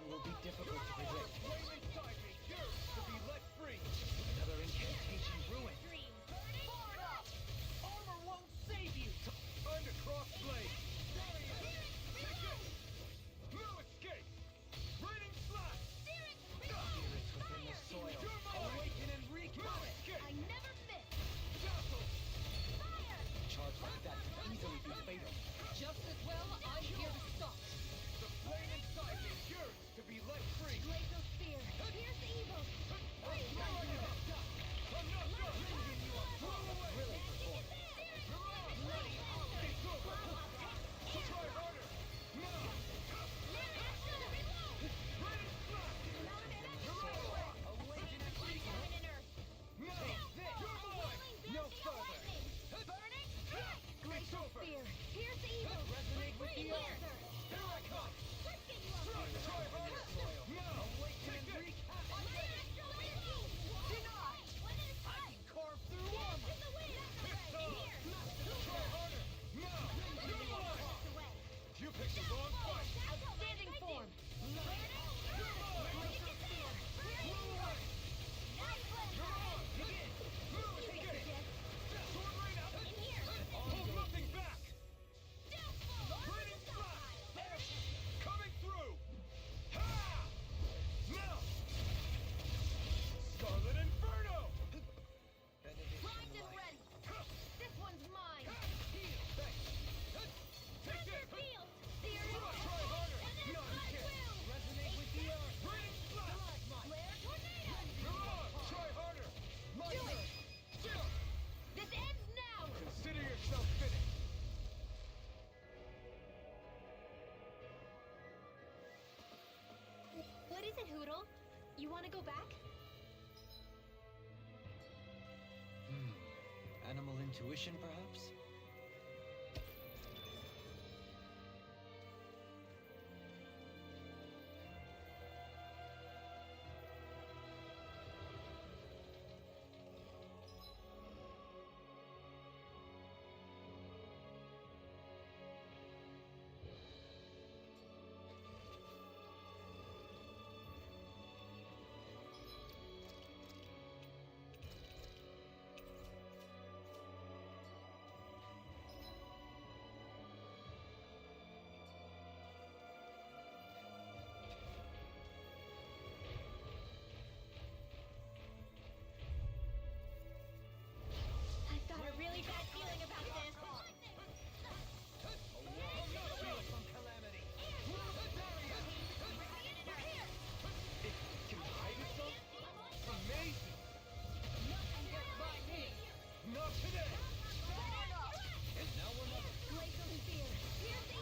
Will be difficult to predict.
Flame inside me, yours to be let free!
Another incantation ruin.
Forward up! Armor won't save you! Time to cross blade! No escape! Raining slash!
Spirits within the soil.
Awaken and recount!
I never miss!
Jostle!
Charge like that could easily be fatal.
Just as well, I'm here to stop.
The flame inside me, yours to be let free!
Blaze
Hootle. You want to go back?
Animal intuition, perhaps?
I've got a really bad feeling about this.
From calamity. It can hide itself? Amazing! Not today! Now we're not.
Glacial Sphere.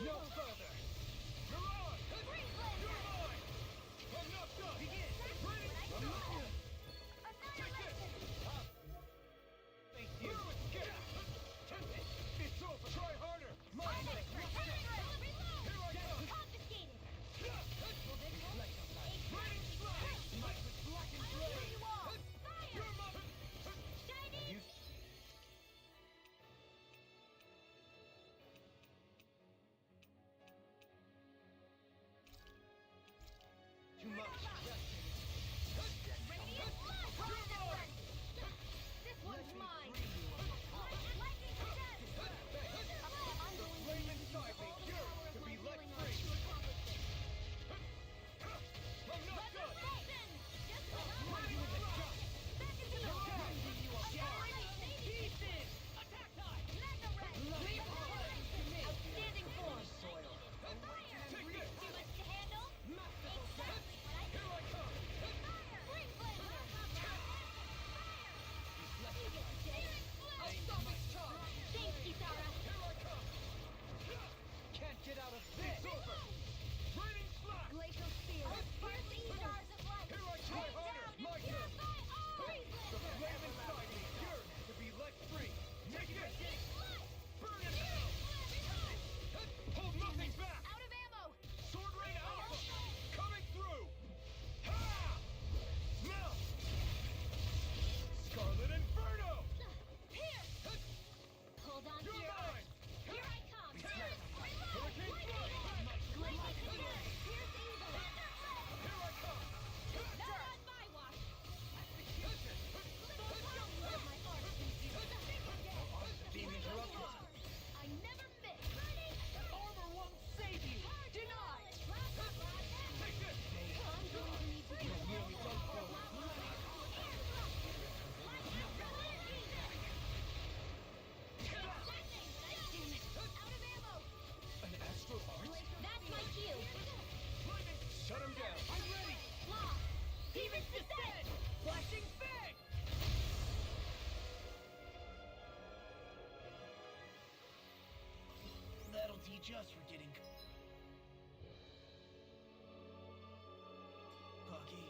No further! You're on! You're mine! I'm not done! Begin! Ready? I'm not done! Take this! Thank you! It's over! Try harder! Mine! Here I go!
Confiscated.
Raining strike! Might with blackened blade! You're my...
Shiny.
You... Too much.
Radiant blood. This one's mine. Lightning possessed.
The flame inside me yearns to be let free. I'm not done. Ready with the jump. Bending you apart. Pieces. Attack time.
Leave behind to me. Outstanding form.
Soil. Take this.
Too much to handle?
Masterful
Exactly what I
Here I come.
Spring Blazer.
I'll stop its charge.
Thanks, Kisara.
Here I come. Can't get out of this. It's over. Raining slash.
Glacial Sphere. Sparkling stars of light.
Here I try harder. My turn. The flame inside me yearns to be let free. Take this. Burn it out. Hold nothing back.
Out of ammo.
Sword Rain Alpha. Coming through. Ha! Now. Scarlet Inferno.
Here. Hold on to
You're
your arms.
mine.
Here I come.
Hurricane Blade.
Glacial Sphere. Here's the evil.
Here I come.
Not on my watch.
Execution.
My arms
Being interrupted.
I never miss.
Armor won't save you.
Denied.
Take this.
I'm going to need to do
Nearly done for. An astral art?
That's my cue.
Shut him down. I'm ready.
Lock. Demon's Descent.
Flashing Fang.
That'll teach us forgetting. Bucky.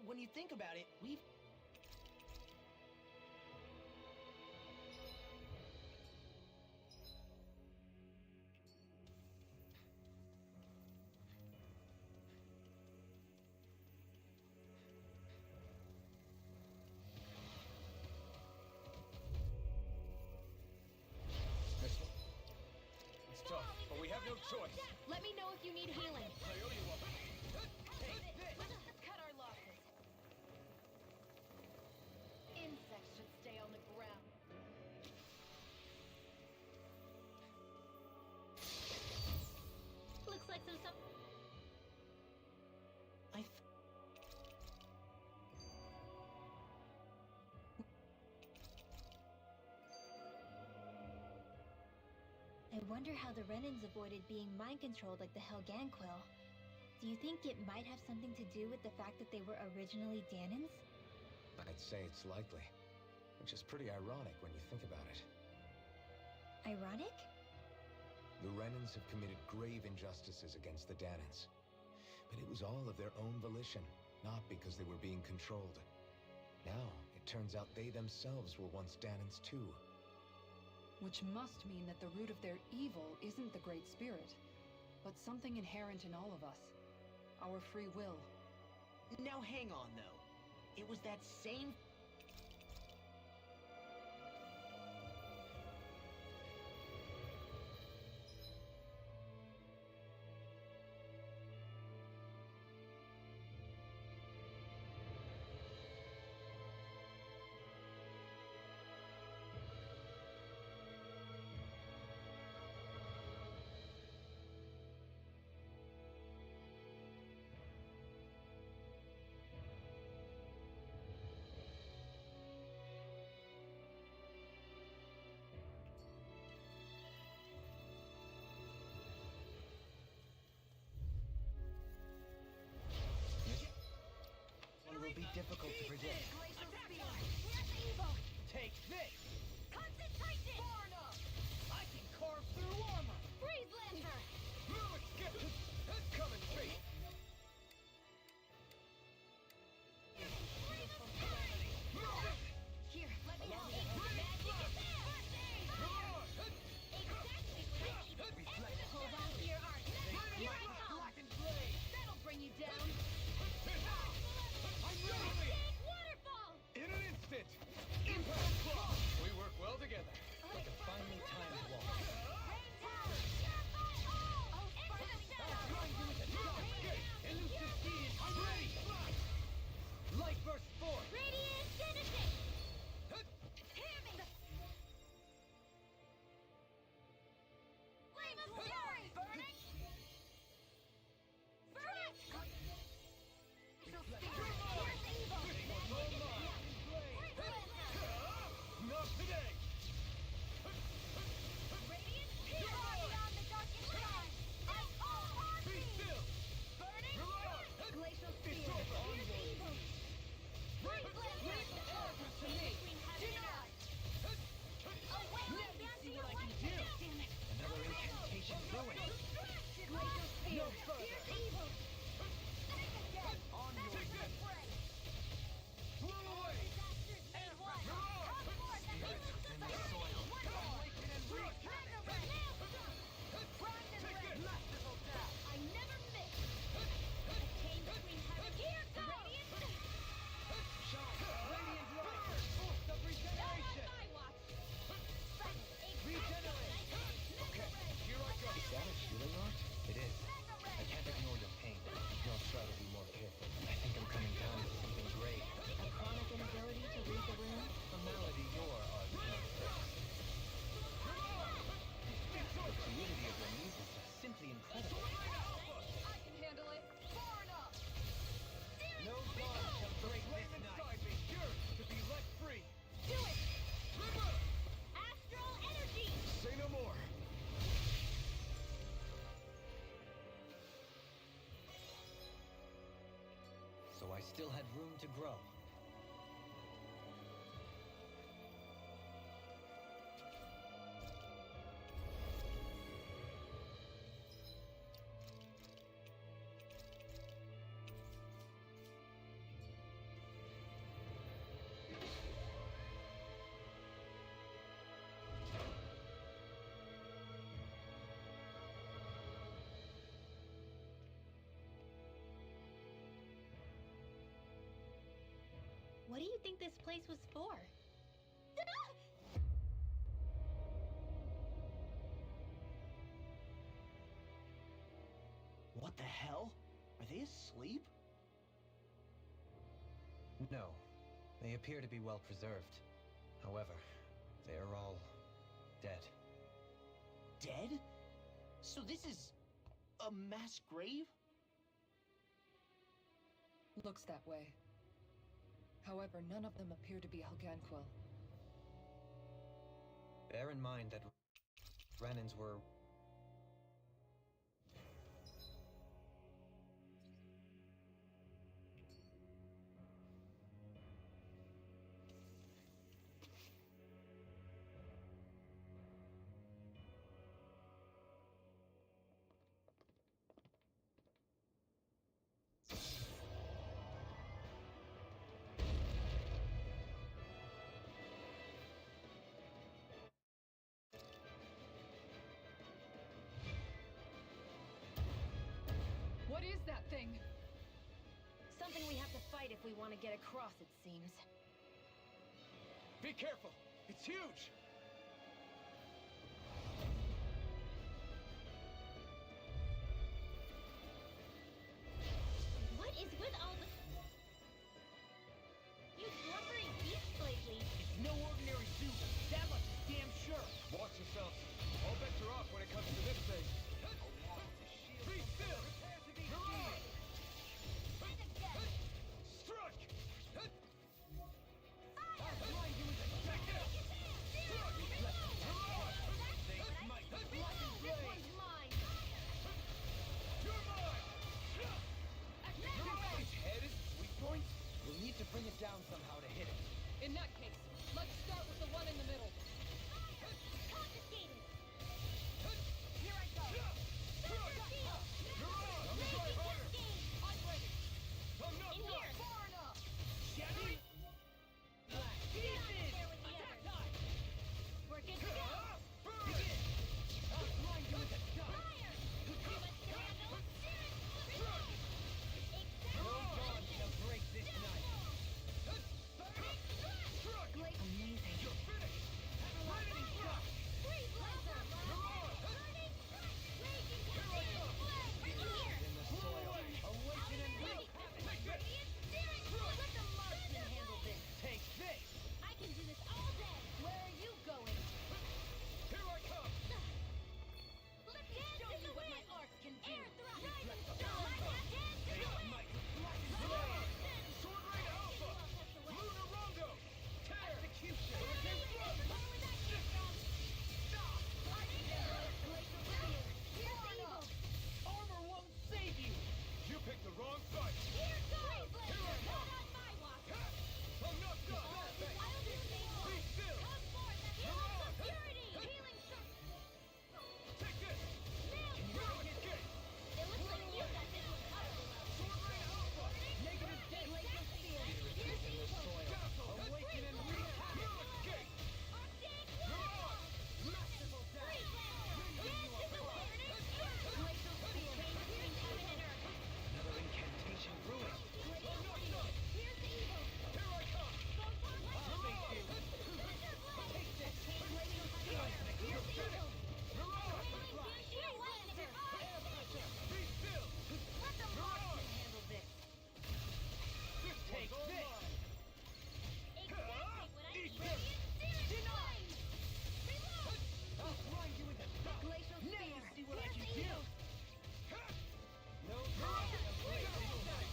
when you think about it, we've...
It's tough, but we have no choice.
Let me know if you need healing.
I owe you one.
Let's cut our losses. Insects should stay on the ground.
Looks like some I wonder how the Renans avoided being mind-controlled like the Helganquil. Do you think it might have something to do with the fact that they were originally Danans?
I'd say it's likely. Which is pretty ironic when you think about it.
Ironic?
The Renans have committed grave injustices against the Danans. But it was all of their own volition, not because they were being controlled. Now, it turns out they themselves were once Danans too.
Which must mean that the root of their evil isn't the Great Spirit, but something inherent in all of us. Our free will.
Now hang on, though. It was that same...
Will be difficult to predict.
Take this!
Concentration!
Far enough! I can carve through armor!
Freeze Lancer!
Coming straight!
Here, let me help. Magic is there! Exactly what I need. Hold on to your art. Here I come! That'll bring you down. Big waterfall!
In an instant! Impact block! We work well together.
Like a finely timed walk.
Rain tower!
Elusive Steed, I'm ready! Light burst forth!
Radiant Genesis! Hear me! Flame of Fury! Burning! Strike! Here's evil!
Not today!
Radiant Far beyond the darkest sky! I'm all RP!
Be still!
Burning! Glacial Spear!
It's over.
Here's evil! Freeze Lancer! Between heaven and earth! Away! Down to your one damn it!
Another incantation ruined.
Glacial Spear!
No further.
Here's evil! Think again!
On your
Back to the
way.
fray!
Blow away!
Disasters made one! Come forth and pollute society! One more!
Awaken and reach!
Mega Red! Primed and ready!
Masterful death!
I never miss! The chain between heaven... Here goes!
Shine! Radiant light! Force of
Not on
regeneration!
my watch! Silence!
Regenerate!
Okay, here I go.
Is that a healing art? It is. I can't ignore your pain. I'll try to be more careful. I think I'm coming down to something grave.
A chronic inability to read the room?
A malady your art cannot fix. The fluidity of your movements are simply incredible.
I can handle it! Far enough!
No god shall break this
Flame
night.
inside me yearns to be let free!
Do it! Astral energy!
Say no more.
So I still had room to grow.
think this place was for?
What the hell? Are they asleep?
No. They appear to be well preserved. However, they are all dead.
Dead? So this is a mass grave?
Looks that way. However, none of them appear to be Helganquil.
Bear in mind that Renans were...
What is that thing?
Something we have to fight if we want to get across, it seems.
Be careful! It's huge!
What is with all the... You slumbering beasts lately?
It's no ordinary zoo. That much is damn sure.
Watch yourselves. All bets are off when it comes to this thing. Be still! Struck!
We'll need to bring it down somehow to hit it.
In that case, let's start with the one in the middle.
Confiscated!
Here I go!
I'm ready.
In here!
Far enough!
Get out there with the others! We're good to go!
I'll blind you with a gun.
Fire! Too much to handle?
No gun shall break this night.
Amazing.
You're finished. Lightning shot.
Freeze laser! Burning! Raging cascade! In here!
In the soil. Awaken and
Ready!
Take this.
Steering! Let the marksman handle this!
Take this.
I can do this all day!
Where are you going?
Here I come!
Let me show you what my art can do! Air thrust! Rising
Take
star!
might. Sword Rain Alpha. Lunar Rondo. Execution. Armor won't save you.
You picked the wrong fight!
Here goes! Not on my watch!
I'm not done! Be still!
Come forth and heal us of purity! Healing shot!
Take this! You're escape!
It looks like you got this one covered.
Sword Rain Alpha. Negative dead.
Here's evil!
Awaken and
You'll escape!
Arctic Warrior!
Masterful dash.
This is the warning! Glacial Spear! Here's heaven and earth!
Another incantation brewing.
Here's the evil!
Here I come!
I'll face you. Take this.
Glacial Spear! Here's evil!
Flash. Air pressure.
Be still!
Let the marksman handle this.
Take this.
Exactly what I
Eat
need!
this.
Denied! Reload!
I'll blind you with a gun.
Glacial
Now
Spear!
you see what I
Here's
can
the
do.
evil!
No time to break this night.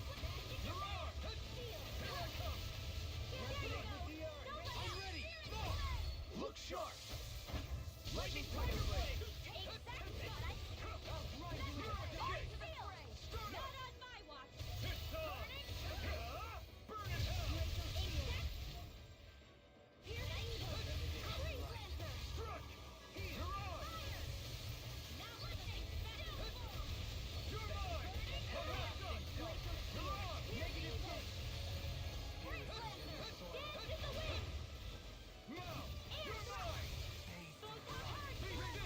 Resonate with the earth. I'm ready. Look sharp. Lightning Tiger Blade.
Exactly what I need!
I'll blind you with a gun.
Back to the fray! Not on my watch!
It's time! Burn in hell!
Glacial Spear! Here's the evil! Freeze Lancer!
Struck! You're on!
Now let's take that!
You're mine! I'm not done!
Glacial Spear! Here's the evil! Freeze Lancer! Dance in the wind!
Now! You're mine!
Photon Heart!
Be still!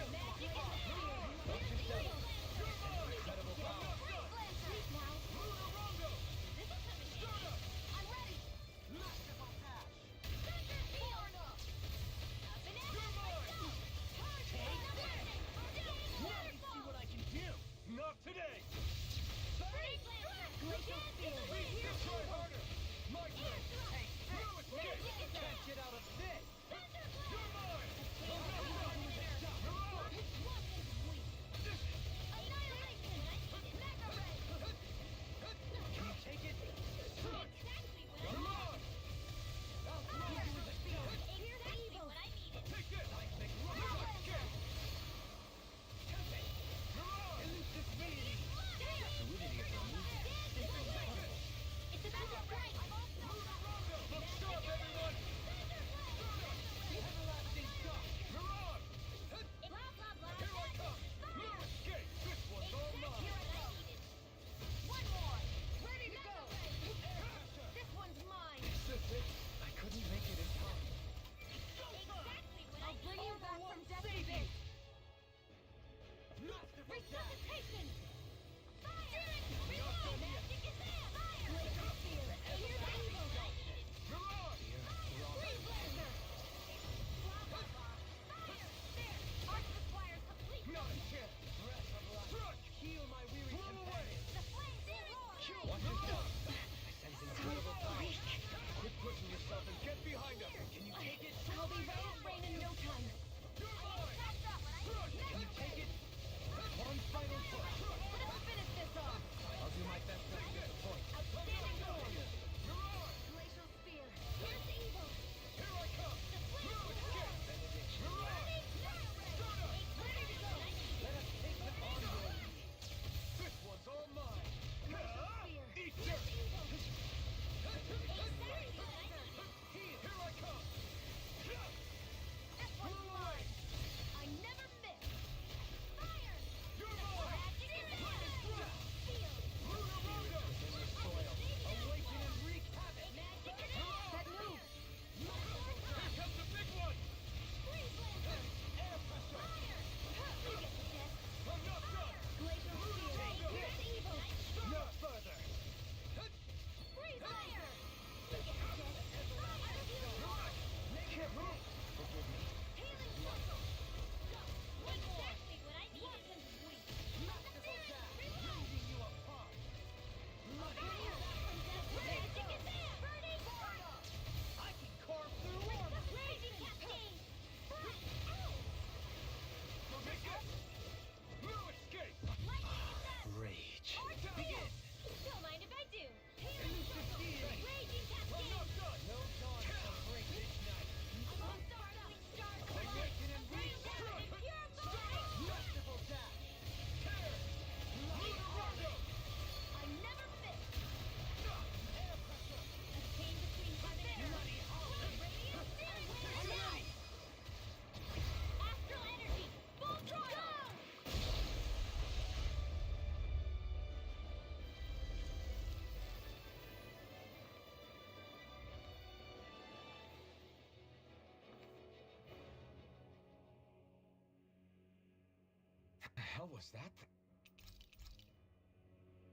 The hell was that?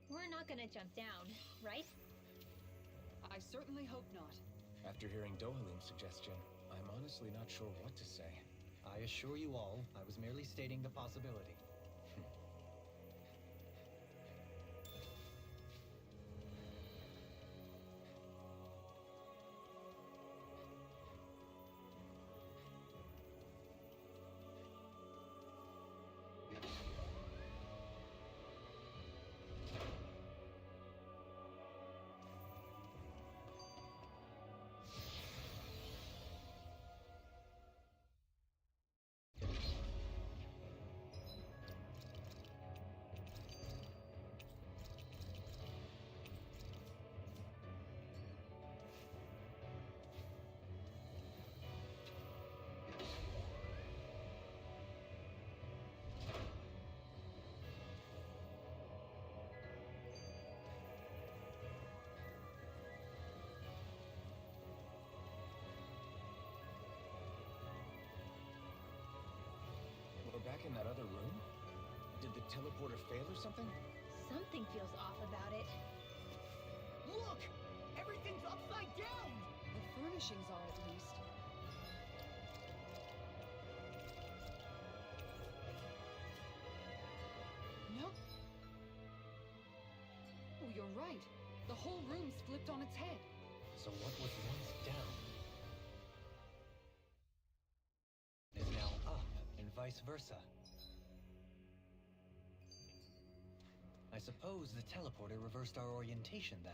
We're not gonna jump down, right?
I certainly hope not.
After hearing Dohalim's suggestion, I'm honestly not sure what to say.
I assure you all, I was merely stating the possibility.
We're back in that other room? Did the teleporter fail or something?
Something feels off about it.
Look! Everything's upside down!
The furnishings are, at least. No. Oh, you're right. The whole room's flipped on its head.
So what was once down is now up, and vice versa. I suppose the teleporter reversed our orientation then.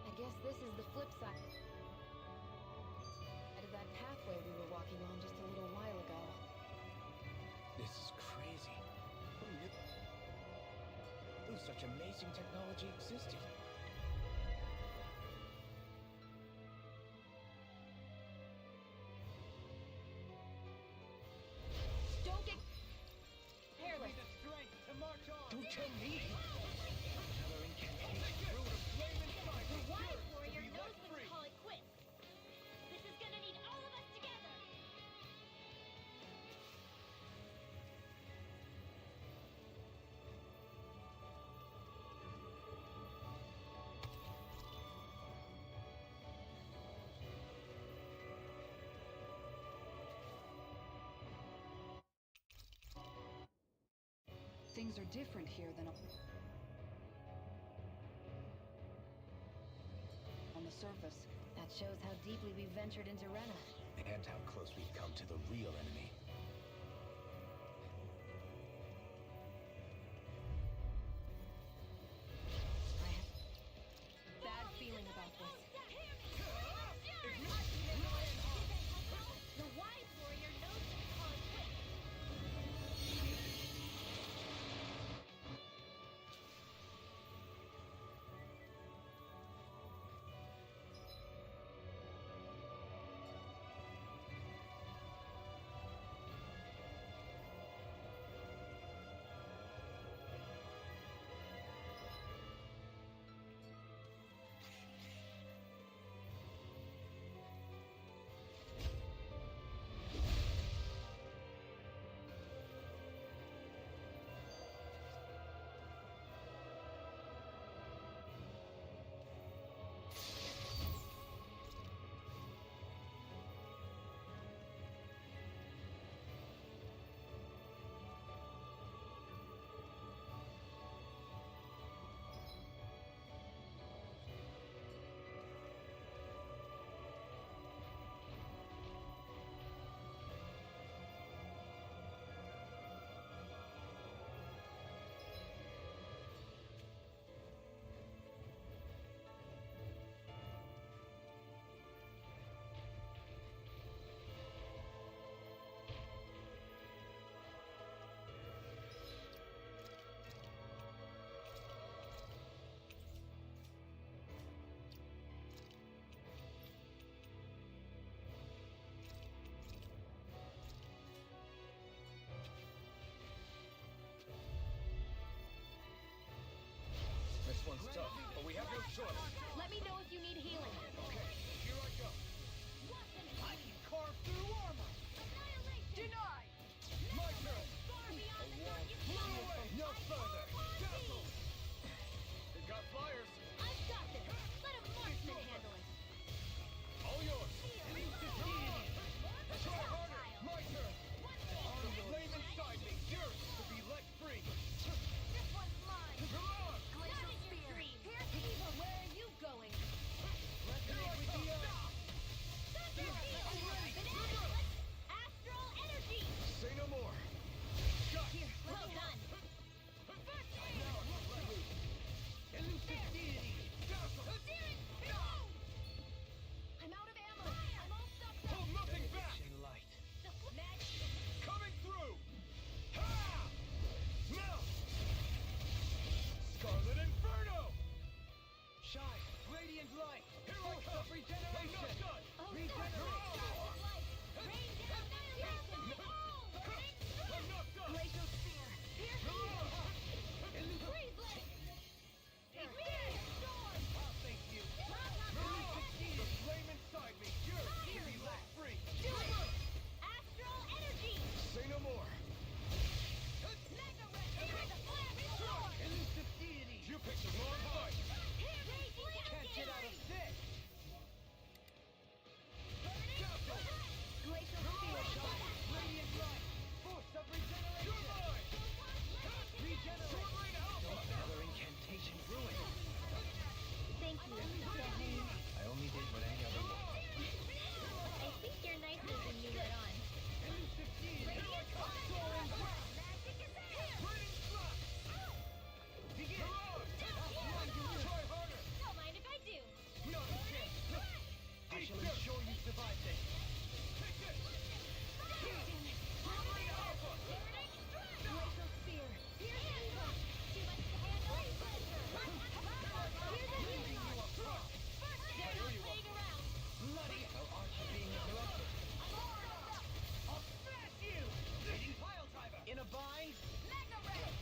I guess this is the flip side of that pathway we were walking on just a little while ago.
This is crazy. Who knew such amazing technology existed?
Don't get careless.
Don't tell me!
The Wise Warrior knows when to call it quits. This is gonna need all of us together.
Things are different here than on the surface.
That shows how deeply we've ventured into Rena.
And how close we've come to the real enemy.
I have a bad feeling about this.
The Wise Warrior knows when to call it quits.
choice.
Let me know if you need healing.
Okay, here I go.
I can carve through armor.
Denied!
My turn. No further. Dazzle. You got flyers.
I've got this. Let a marksman handle it.
All yours. Try harder. My turn. The flame inside me. Yours to be let free.
This one's mine.
Come on.
Not in your dreams. Here's evil. Where are you going? Astral energy.
Say no more.
Here, well done.
Elusive deity. Dazzle.
No! I'm out of ammo. I'm all stuffed up.
Hold nothing back.
Light.
Coming through. Ha! Now. Scarlet Inferno.
Shine. Radiant light.
Here I
Force
come.
of regeneration.
I'm not done.
Regenerate.
Rain down annihilation.
I'm not done.
Glacial spear. Pierce evil. Freeze leg. Immediate storm.
I'll thank you. The flame inside me. Yours to be let free.
Do it. Astral energy.
Say no more.
Mega red. Here's a flaming sword.
Elusive deity. You picked the wrong fight.
Can't get out of this.
Glacial spear.
Radiant light. Force of regeneration.
You're mine.
Regenerate.
Sword Rain Alpha.
Another incantation ruined.
Thank you, Sahib.
I only did what any other would.
I think you're nicer than you let on.
Elusive deity. Here I come. Soaring breath. Raining slap. Begin. Try harder.
Don't mind if I do.
Not a chance.
I shall ensure you survive this.
Take this. Sword Rain Alpha.
Glacial spear. Here's evil. Too much to handle. Here's a healing arm. They're not playing around.
Bloody. Our arts are being interrupted.
I'll smash you.
Raging pile driver. In a bind.
Mega red.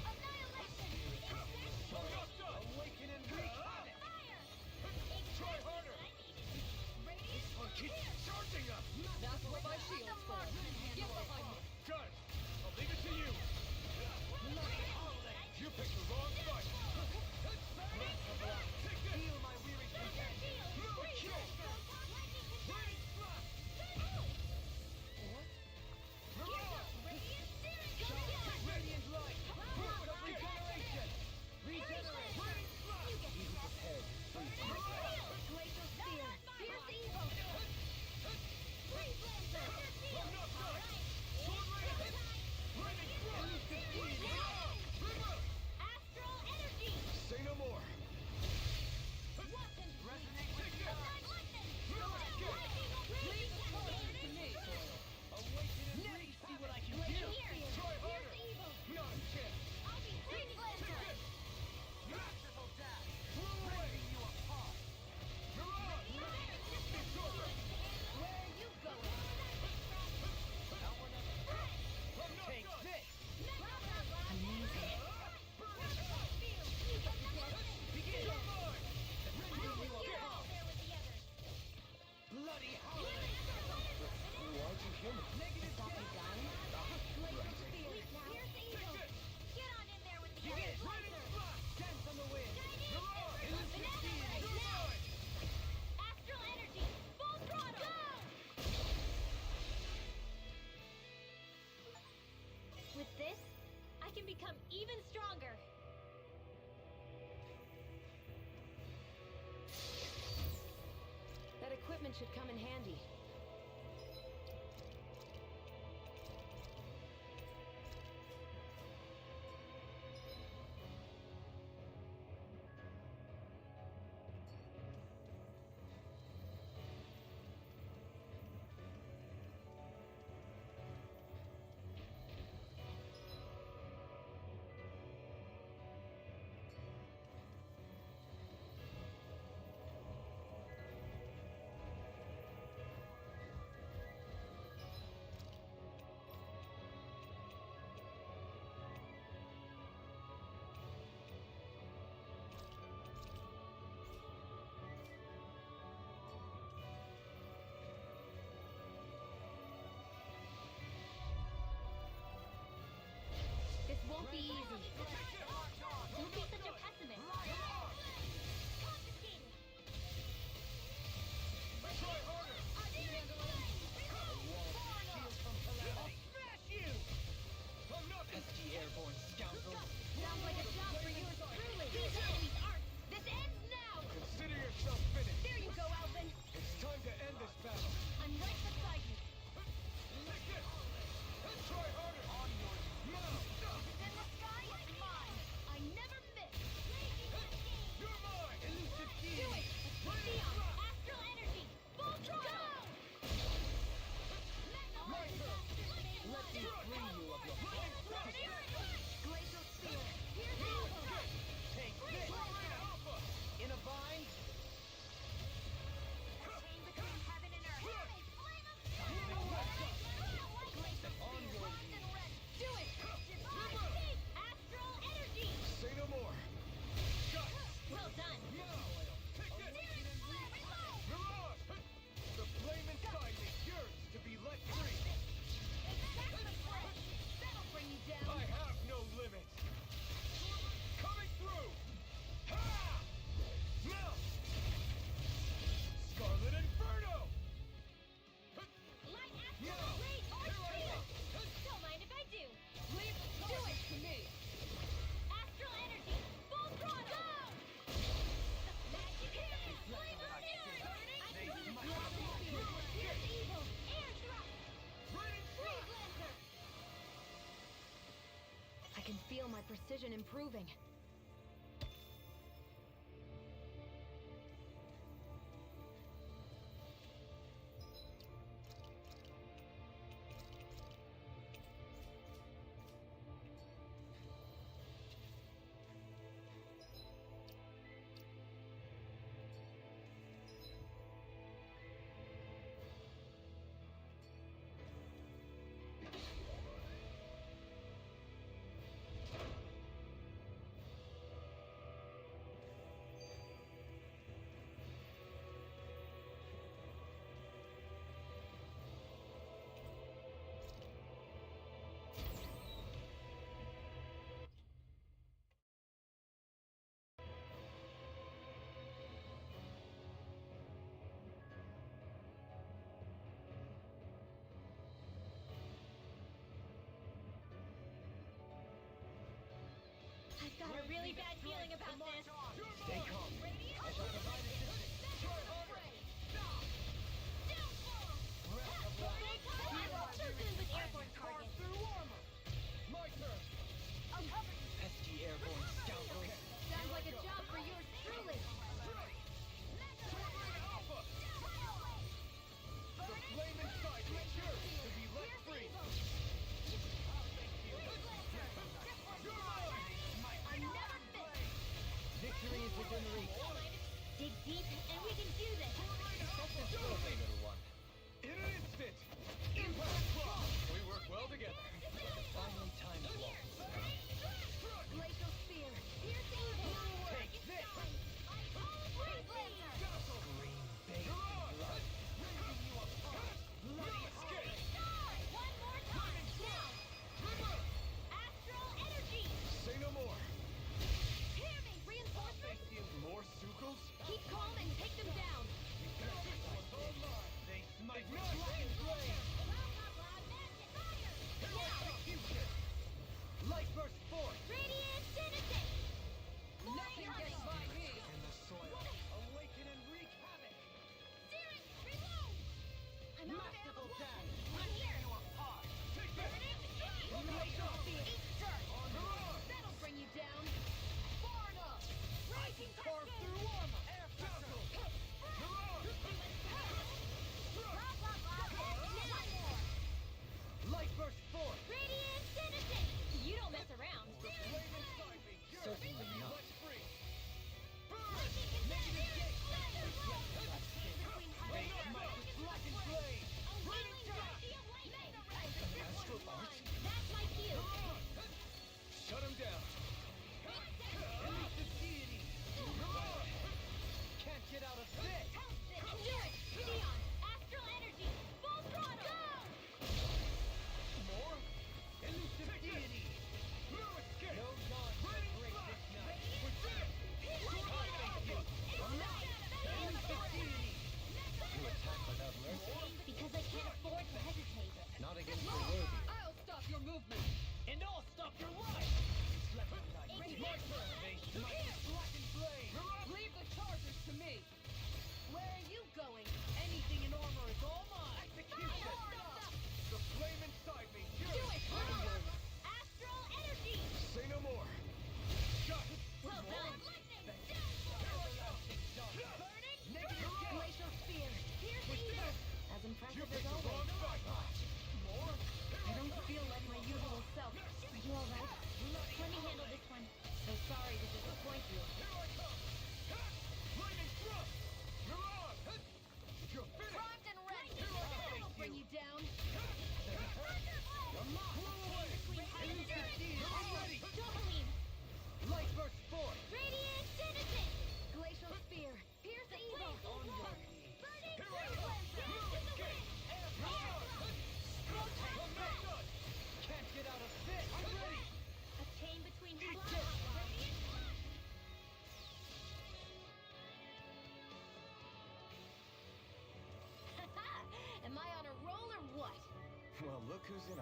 Annihilation.
I'm not done.
Awaken and wreak havoc.
Try harder.
Radiant
One keeps charging us.
That's what my shield's for. Get behind me.
Got it. I'll leave it to you. You picked the wrong fight. Take this.
Heal my weary creature.
Kill. Raining slap.
Radiant light. Force of regeneration. Regenerate.
Raining slap.
Be prepared. Free from attack.
Glacial spear. Here's evil. Freeze lancer.
I'm not done. Sword Rain. Raining slap.
Astral energy.
Say no more.
Resonate with Awaken and wreak. See what I can do.
Try harder. Not a chance.
Freeze lancer.
Masterful dash.
Flew away.
You apart.
Mirage. It's over.
Where are you going?
I'm not
Take
done.
this.
Amazing.
Begin.
You're mine.
Bloody howling.
Why'd you hear me?
Negative
Stop me, darling.
Right.
Here's evil. Get on in there with the
Begin.
Raining slap.
Dance on the wind.
Elusive deity. You're mine.
Astral energy. Full throttle. Go!
With this, I can become even stronger.
That equipment should come in handy.
won't be easy. Don't be such a pessimist. Confiscated.
Try harder! Smash you! I'm not
SG Airborne scoundrel.
Sounds like a job for yours truly. These enemies aren't. This ends now.
Consider yourself finished.
There you go, Alvin.
It's time to end this battle.
I'm right beside you.
Take this! Try harder! On your
It's in the sky, it's mine. I never miss.
You're mine! Elusive key!
Do it. Neon, astral energy, full throttle.
My turn! Let me free you of your
Glacial spear. Here's Alpha.
Take this! In a bind?
Chain between heaven and earth.
On your
Do it. Astral energy.
Say no more.
Well done.
Take this! Mirage!
The flame inside me yearns to be let free.
That'll bring you down.
I have no limit. Coming through. Ha! Now. Scarlet Inferno.
Light astral blade or shield. Don't mind if I do.
Leave the target to me.
Astral energy, full throttle. Go! Magic hand, flame of fury. Here's evil, air drop. Freeze lancer. I can feel my precision improving. I've got a really bad feeling about this.
Stay calm. I shall provide assistance. Try harder.
With airborne target.
My turn.
I'll cover you.
SG Airborne scoundrel.
Sounds like a job for yours truly.
Alpha!
The flame inside me yearns to be let free.
I never miss.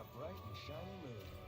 a bright and shiny moon.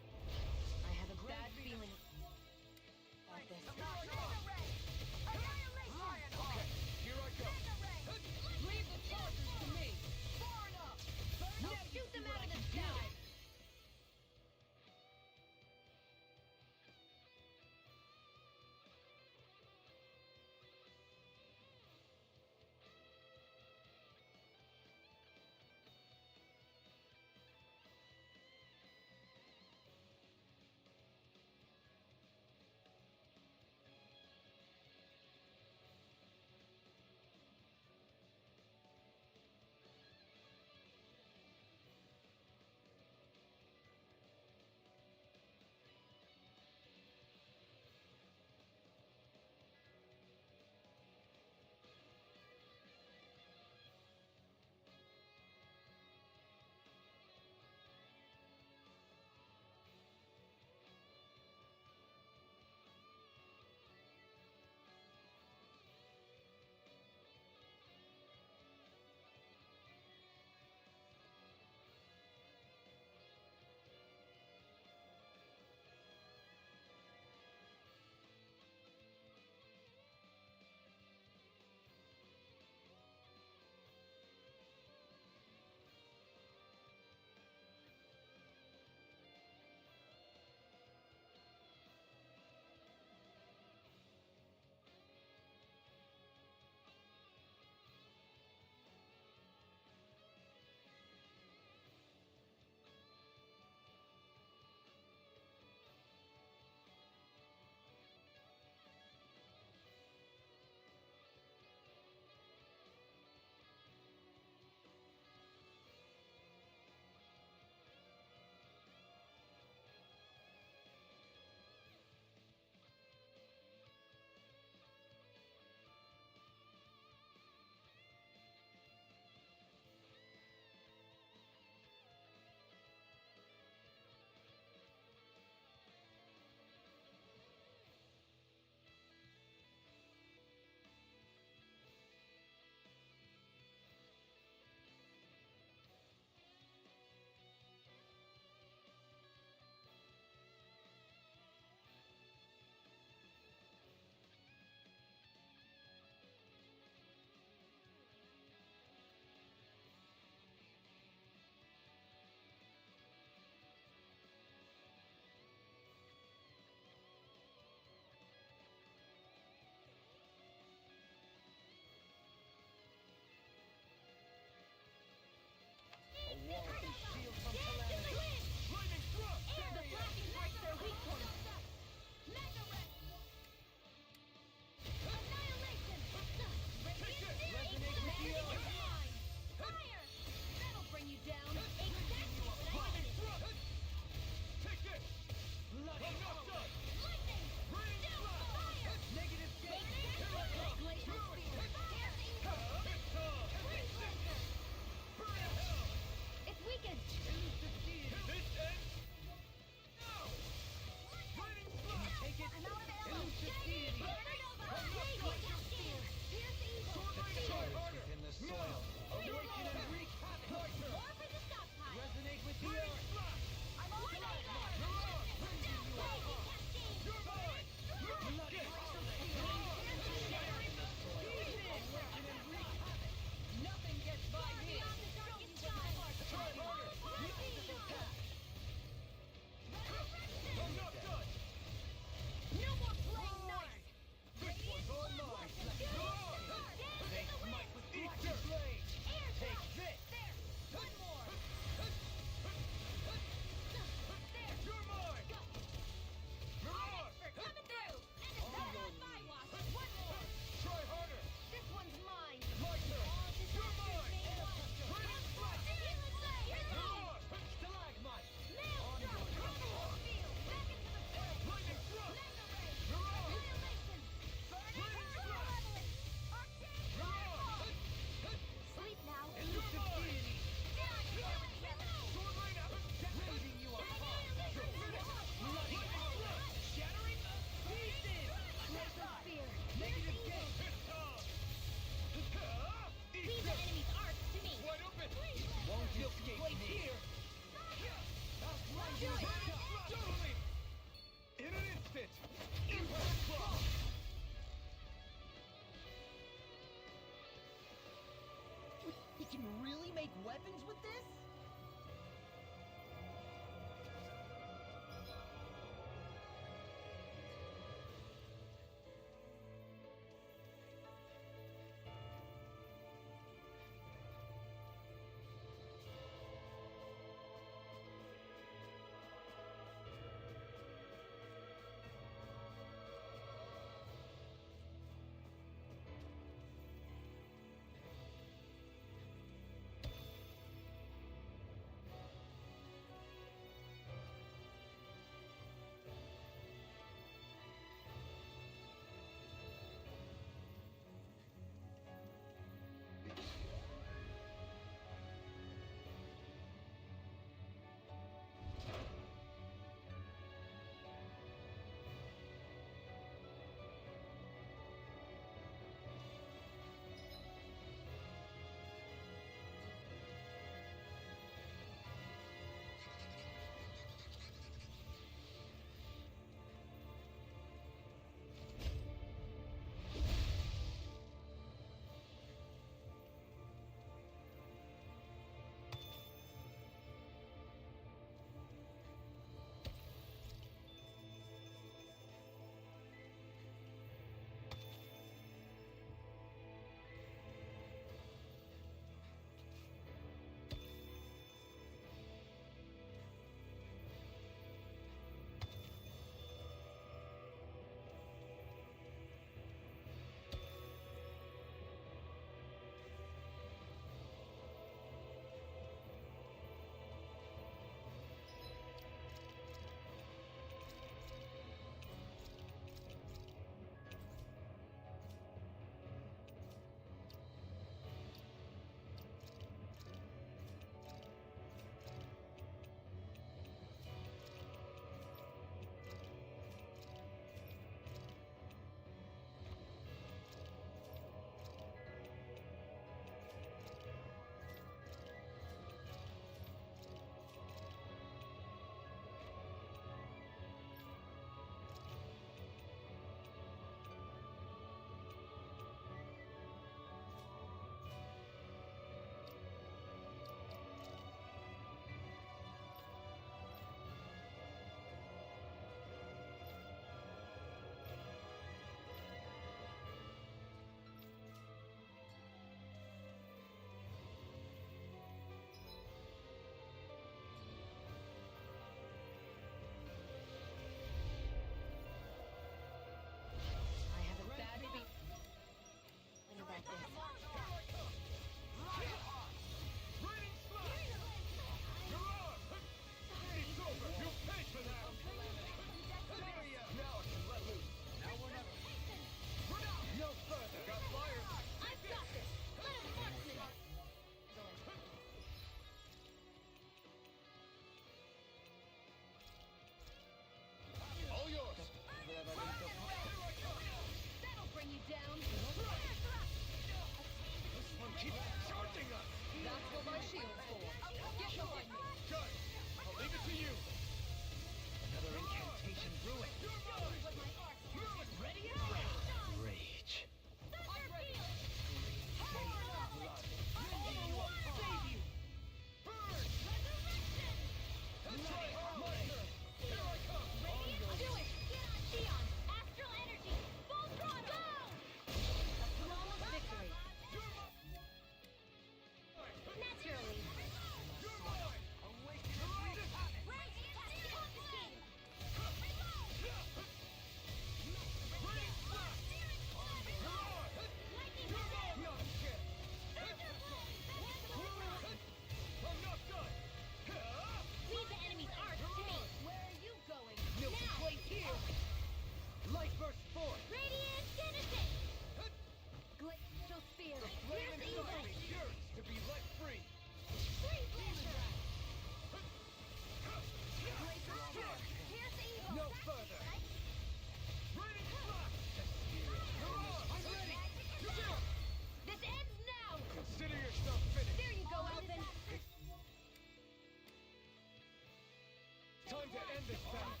Time to end this battle!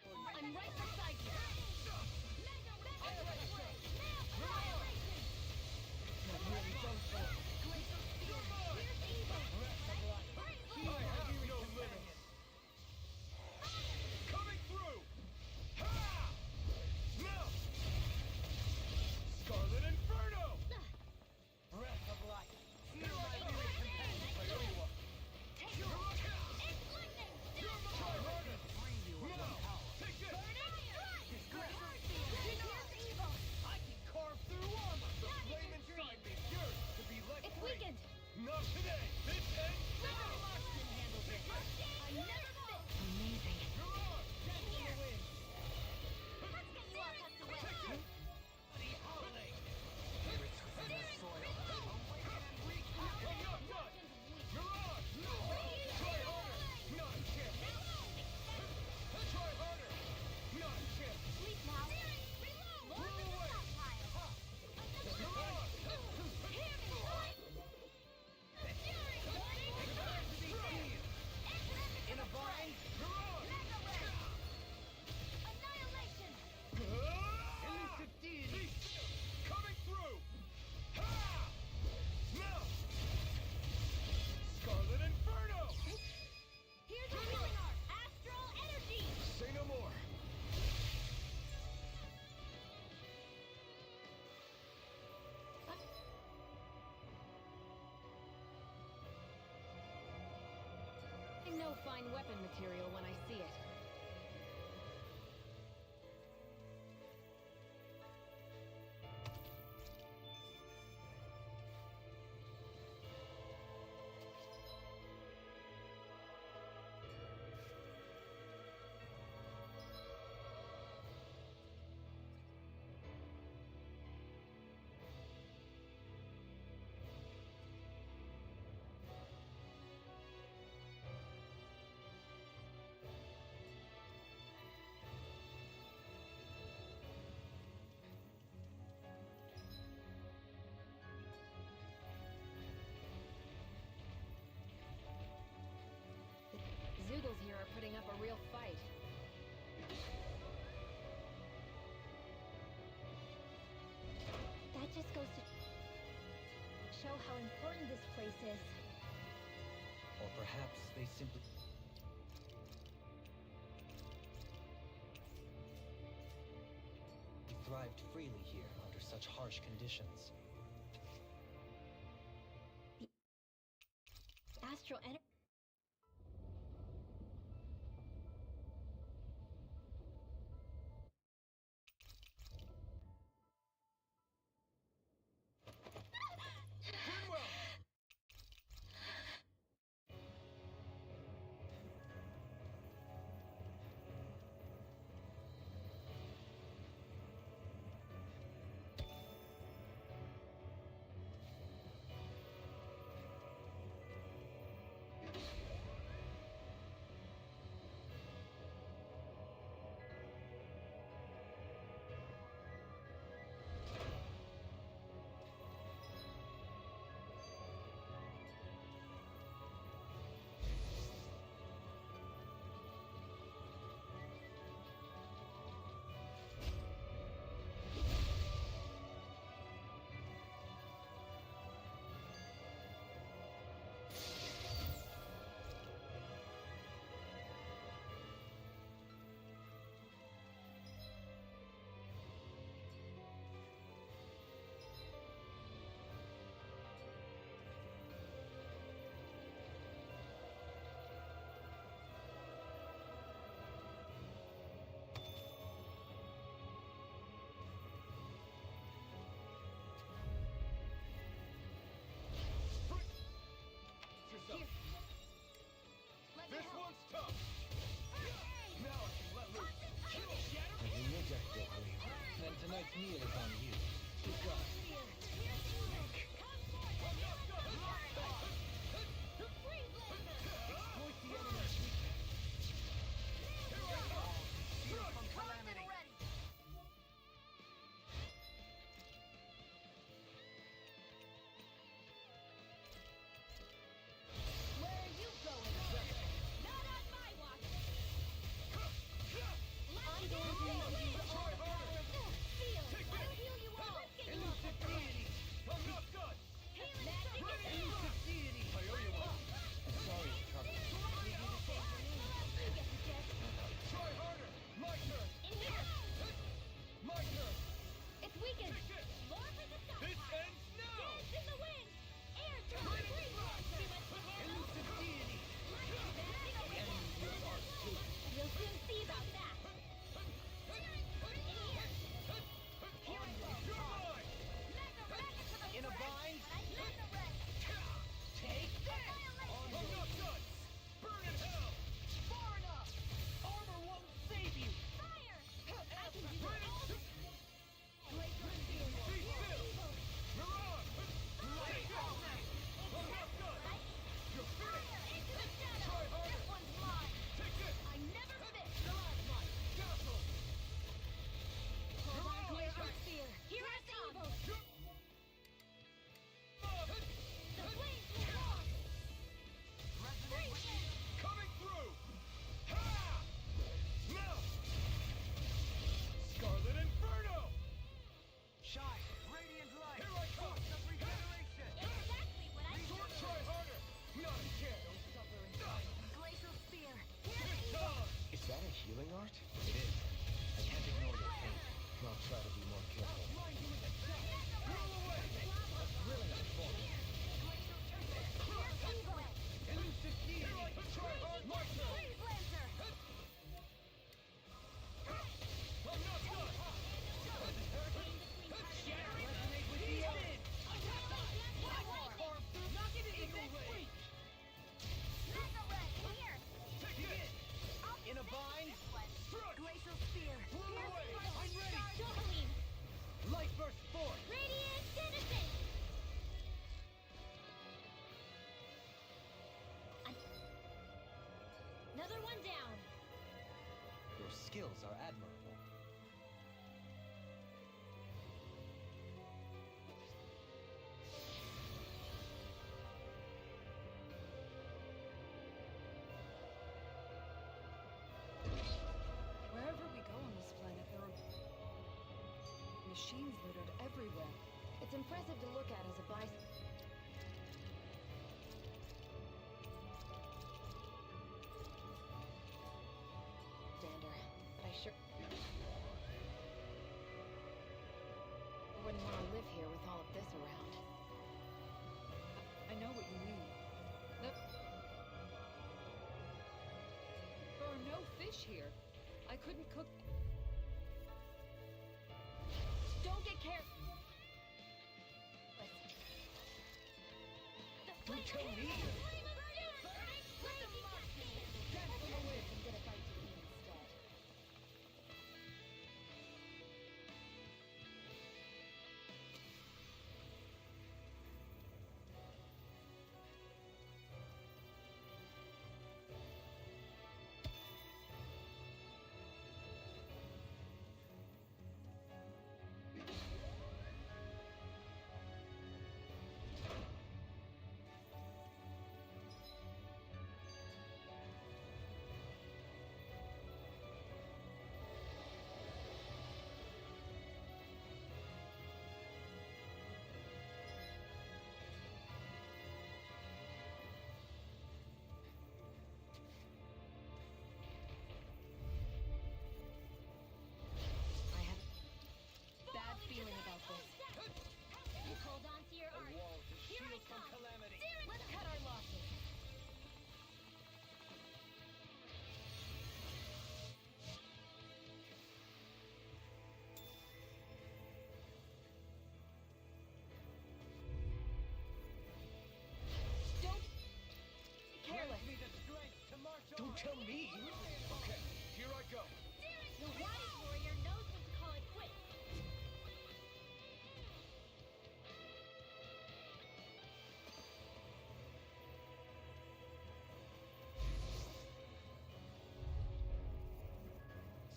I'm right beside you.
I have no limits! Coming through! Ha! Now! Scarlet Inferno!
Breath of life.
You're my leading companion, Cleopa! Try harder! Now! Take this! I can carve through armor! The flame inside me yearns to be let
It's
free!
weakened!
Not today! This ends now!
I never fit!
Amazing.
You're on!
Let's get you all tucked away!
Take this! Hey, you're done! You're on! Try harder! Not a chance! Try harder! Not a chance!
Sleep now! Lord of the
away!
Stockpile!
You're on!
Hear me, boy! Fury!
In a bind?
You're on!
Mega Red! Annihilation!
Elusive deity! Coming through! Ha! Now! Scarlet Inferno!
Here's a healing art! Astral energy!
Say no more!
I know fine weapon material when I see it. Zoogles here are putting up a real fight.
That just goes to show how important this place is.
Or perhaps they simply... thrived freely here under such harsh conditions.
Astral energy.
machines littered everywhere.
It's impressive to look at as a bystander. But I sure wouldn't want to live here with all of this around.
I know what you mean. There are no fish here. I couldn't cook.
Don't get careful.
Don't tell me!
feeling about this. Hold on to your art. Here I come.
Calamity.
Let's cut our losses. Don't careless.
Don't tell me. Okay, here I go.
The wise warrior knows when to call it quits.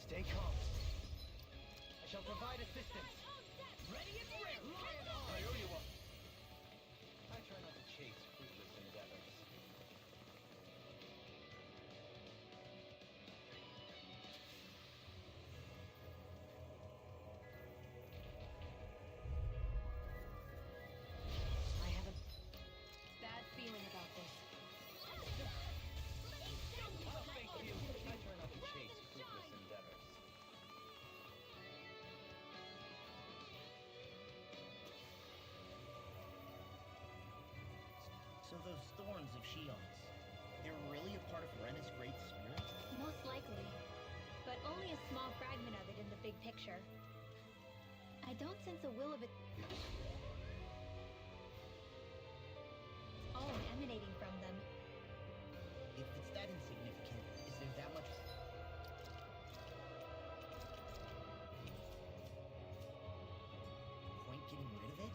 Stay calm. I shall provide assistance. Ready and ready. I owe you one.
I try not to chase fruitless endeavors.
I have a bad feeling about this.
Thank you. I try not to chase fruitless endeavors.
So those thorns of Shion's, they're really a part of Rena's Great Spirit?
Most likely. But only a small fragment of it in the big picture. I don't sense a will of it. It's all emanating from them.
If it's that insignificant, is there that much... point getting rid of it?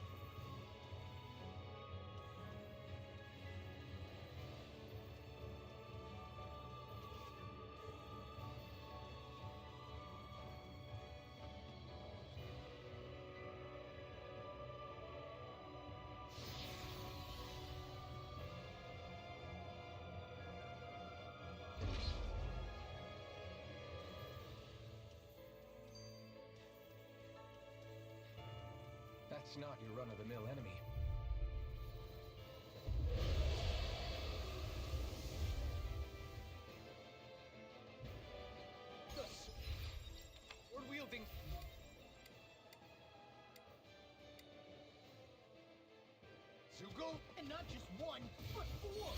That's not your run-of-the-mill enemy.
The sword-wielding...
Zoogle?
And not just one, but four!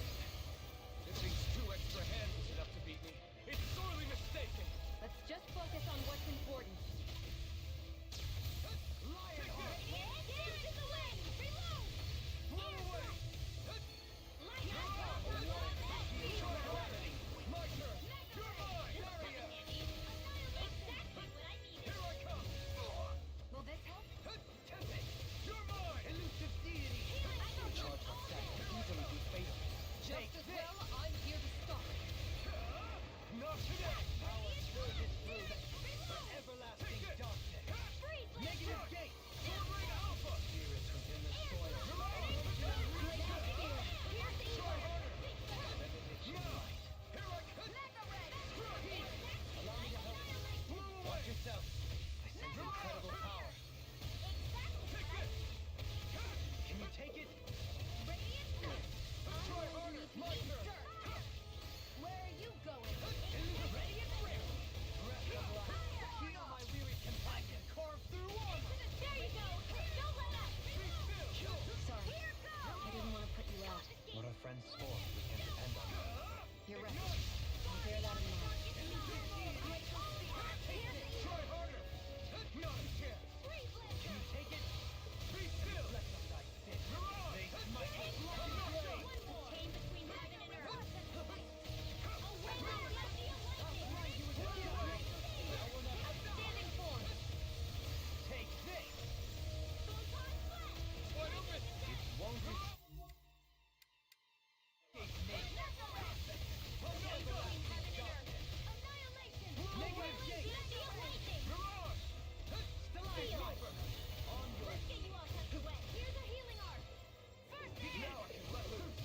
It thinks 2 extra hands is enough to beat me. It's sorely mistaken!
Let's just focus on what's important.
Will this help?
Elusive deity! Charge like that can easily be faced.
Just as well, I'm here to stop it.
Not today! Power surges through the everlasting
transform, we can depend on them.
You're right. I'll bear that in mind.
Try harder! Not a chance! Can you take it? Be still! Let the knife sit. Mirage! They might be
Chain between heaven and earth. Outstanding form.
Take this! What open? It won't be... Negative gate! Mirage! Stellite Viper! On your...
Here's a healing arc. First aid.
Now I can let loose!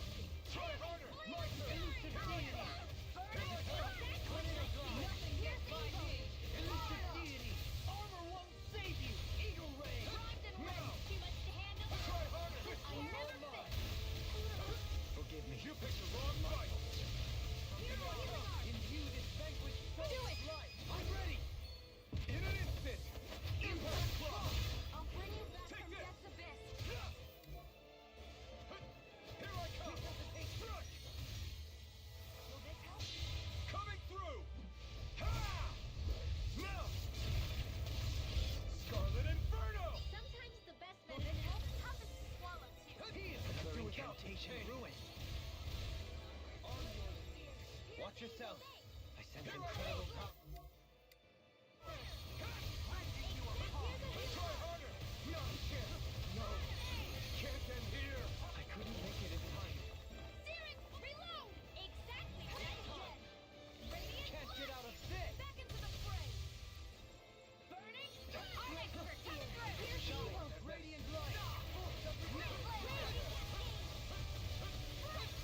Try harder! Lighter! Elusive deity!
Nothing gets by me.
Elusive deity! Armor won't save you! Eagle ray!
Primed and ready. Too much to handle.
Try harder!
I never fit.
Forgive me. You picked the wrong fight!
Here's a healing arc.
Imbue this vanquished soul's
Do it.
life! I'm ready! In an instant! Impact Claw!
I'll bring you back
Take
from
this.
death's abyss.
Here I come! Crush!
Will this help?
Coming through! Ha! Now! Scarlet Inferno!
Sometimes the best medicine is the toughest to swallow too.
Another incantation ruined. Watch yourself. I sense incredible power.
Try harder! Not a chance! No! Can't end here!
I couldn't make it in time.
Siren, reload! Exactly what I said. Radiant
Can't get
flash.
out of this!
Back into the fray. Burning. Our expert coming through. Here's the evil.
Radiant light!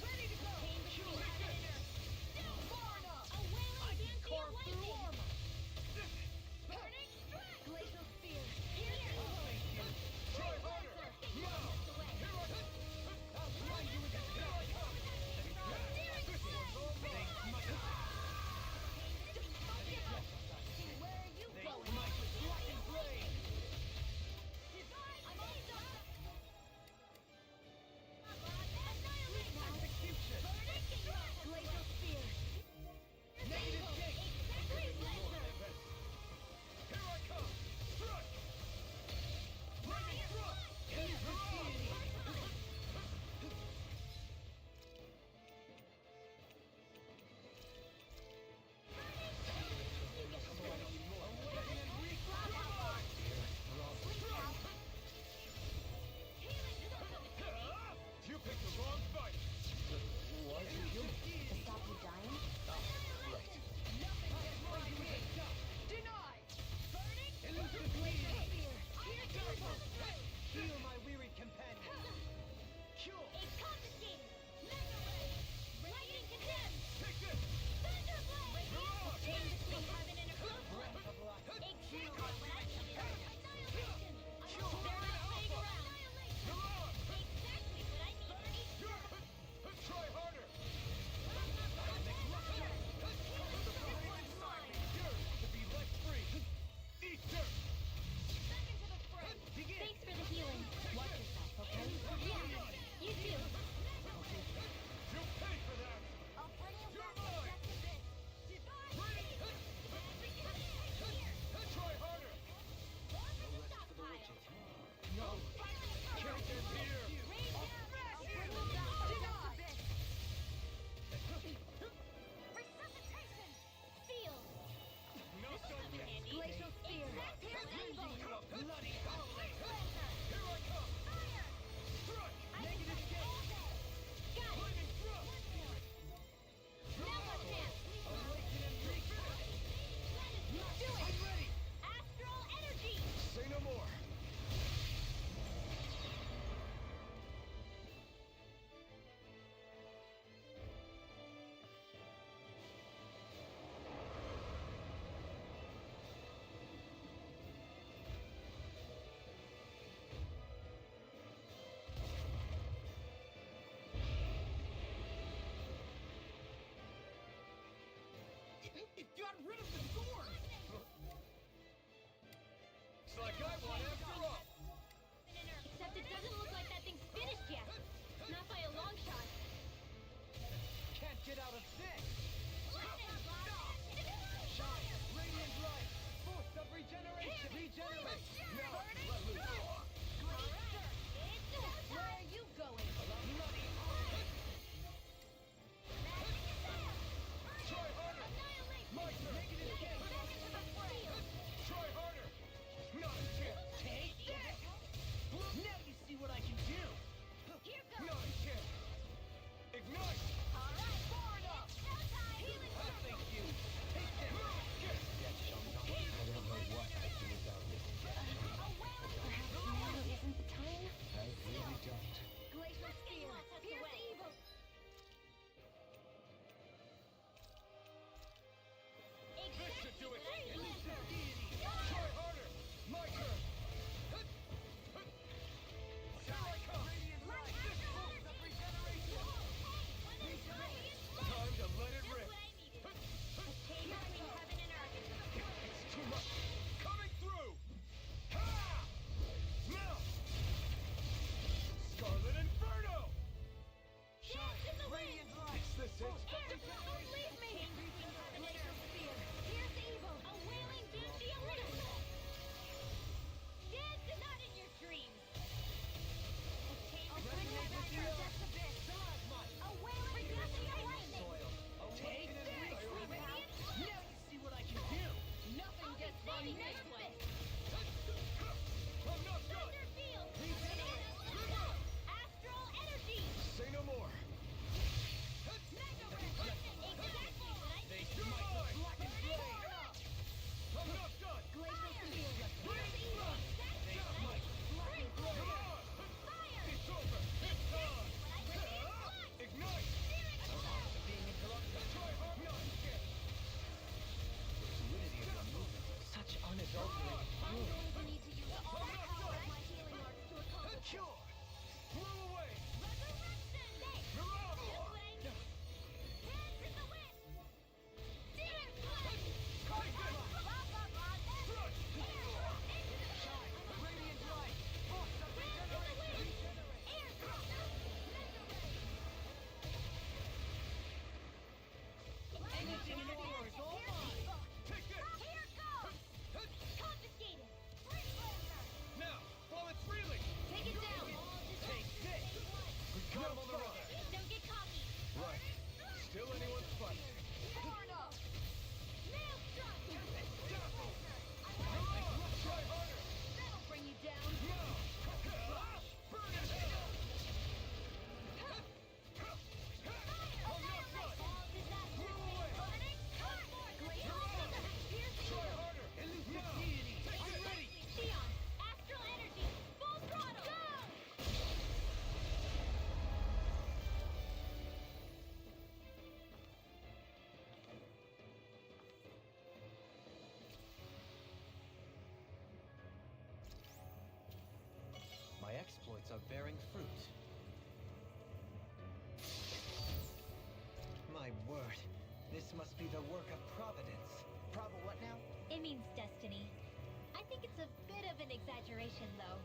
Ready to go. Chain between heaven and earth. Still far enough. A wailing dance to your lightning. Burning strike. Glacial spear. Here.
Try harder! Now! Here I come! I'll blind you with this! Here I come! This one's all mine!
Where are you
They
going?
might black and blade!
I'm almost done.
Execution!
Glacial spear.
Negative gate!
Exactly, Blazer.
Here I come! Strike! Lightning thrust! Elusive You picked the wrong fight!
Was you?
To stop you dying?
Elusive bleeding!
Heal my weary companion.
Cure!
It's confiscated. Mega ray. Lightning condemned.
Take this!
Thunder blade.
Mirage!
Chain between heaven and earth.
Breath of life.
Exactly what I needed. Annihilation. I
Cure!
won't bear this thing around.
Mirage!
Exactly what I needed.
Try harder! To be let free! Eat dirt!
Back into the fray.
Begin!
Thanks for the healing. Watch yourself, okay? Yeah, you too.
You'll pay for that!
I'll bring you
You're
back from
mine.
death's abyss.
Ready? Try harder!
Stockpile.
No! Can't end here!
Rain down. I'll bring you back from death's abyss. Resuscitation. Feel.
No done yet!
Glacial spear.
Bloody howling! Here I come!
Fire.
Strike!
I can
Negative
fight
gate!
all day. Got it.
Lightning thrust!
Now what chance?
Awaken and refinish!
Do it.
I'm ready!
Astral energy.
Say no more!
It got rid of the sword!
Looks like I won after all!
Except it doesn't look like that thing's finished yet. Not by a long shot.
do it! Try harder! My turn! Here I come! Time to let it rip! It's too much! Coming through! Ha! Now! Scarlet Inferno!
Radiant light!
Is this it?
Don't leave me! Laser spear! Here's evil! A wailing doom be a little! Dead, not in your dreams! A wailing doom be a a wailing doom be a lightning!
Take this! Now you see what I can do!
Nothing gets by me this way!
I'm not done!
Thunder field! Astral energy!
Say no more!
Mega red! Exactly what I
They
think!
smite the black and flame! I'm not done!
Glacial field! Here's evil!
They smite!
Black and
Come
flame!
on!
Fire!
It's over! It's done!
Ignite!
Ignite!
Being interrupted.
Try hard not to get!
The fluidity of your movement.
Such unadulterated
I'm
power.
going to need to use all the power of my healing arts to accomplish this.
Cure! Blow away!
Resurrection!
You're out!
Just what I need! Hands in the wind! Demon flame!
Take this!
Blah, blah, blah, then
Crush!
air! Into the
Shine! Radiant light! Force of
hands in the wind!
regeneration!
Air thrust! Mega ray!
Anything in order is all mine!
Take this!
Here goes! Confiscated! Free blazer!
Now, while it's reeling!
Take it down!
Take this! We've got him on the run!
Don't get cocky!
Right. Still anyone's fight.
Porno! Maelstrom!
Dazzle! Try harder!
That'll bring you down!
Now! Burn it! I'm not done!
All disasters
Blow away!
burning! Glacial field! Here's
Try
evil!
harder! Now! Take
I'm
this!
ready! Theon! Astral energy! Full throttle! Go!
My exploits are bearing fruit. My word, this must be the work of Providence.
What now?
It means destiny. I think it's a bit of an exaggeration, though.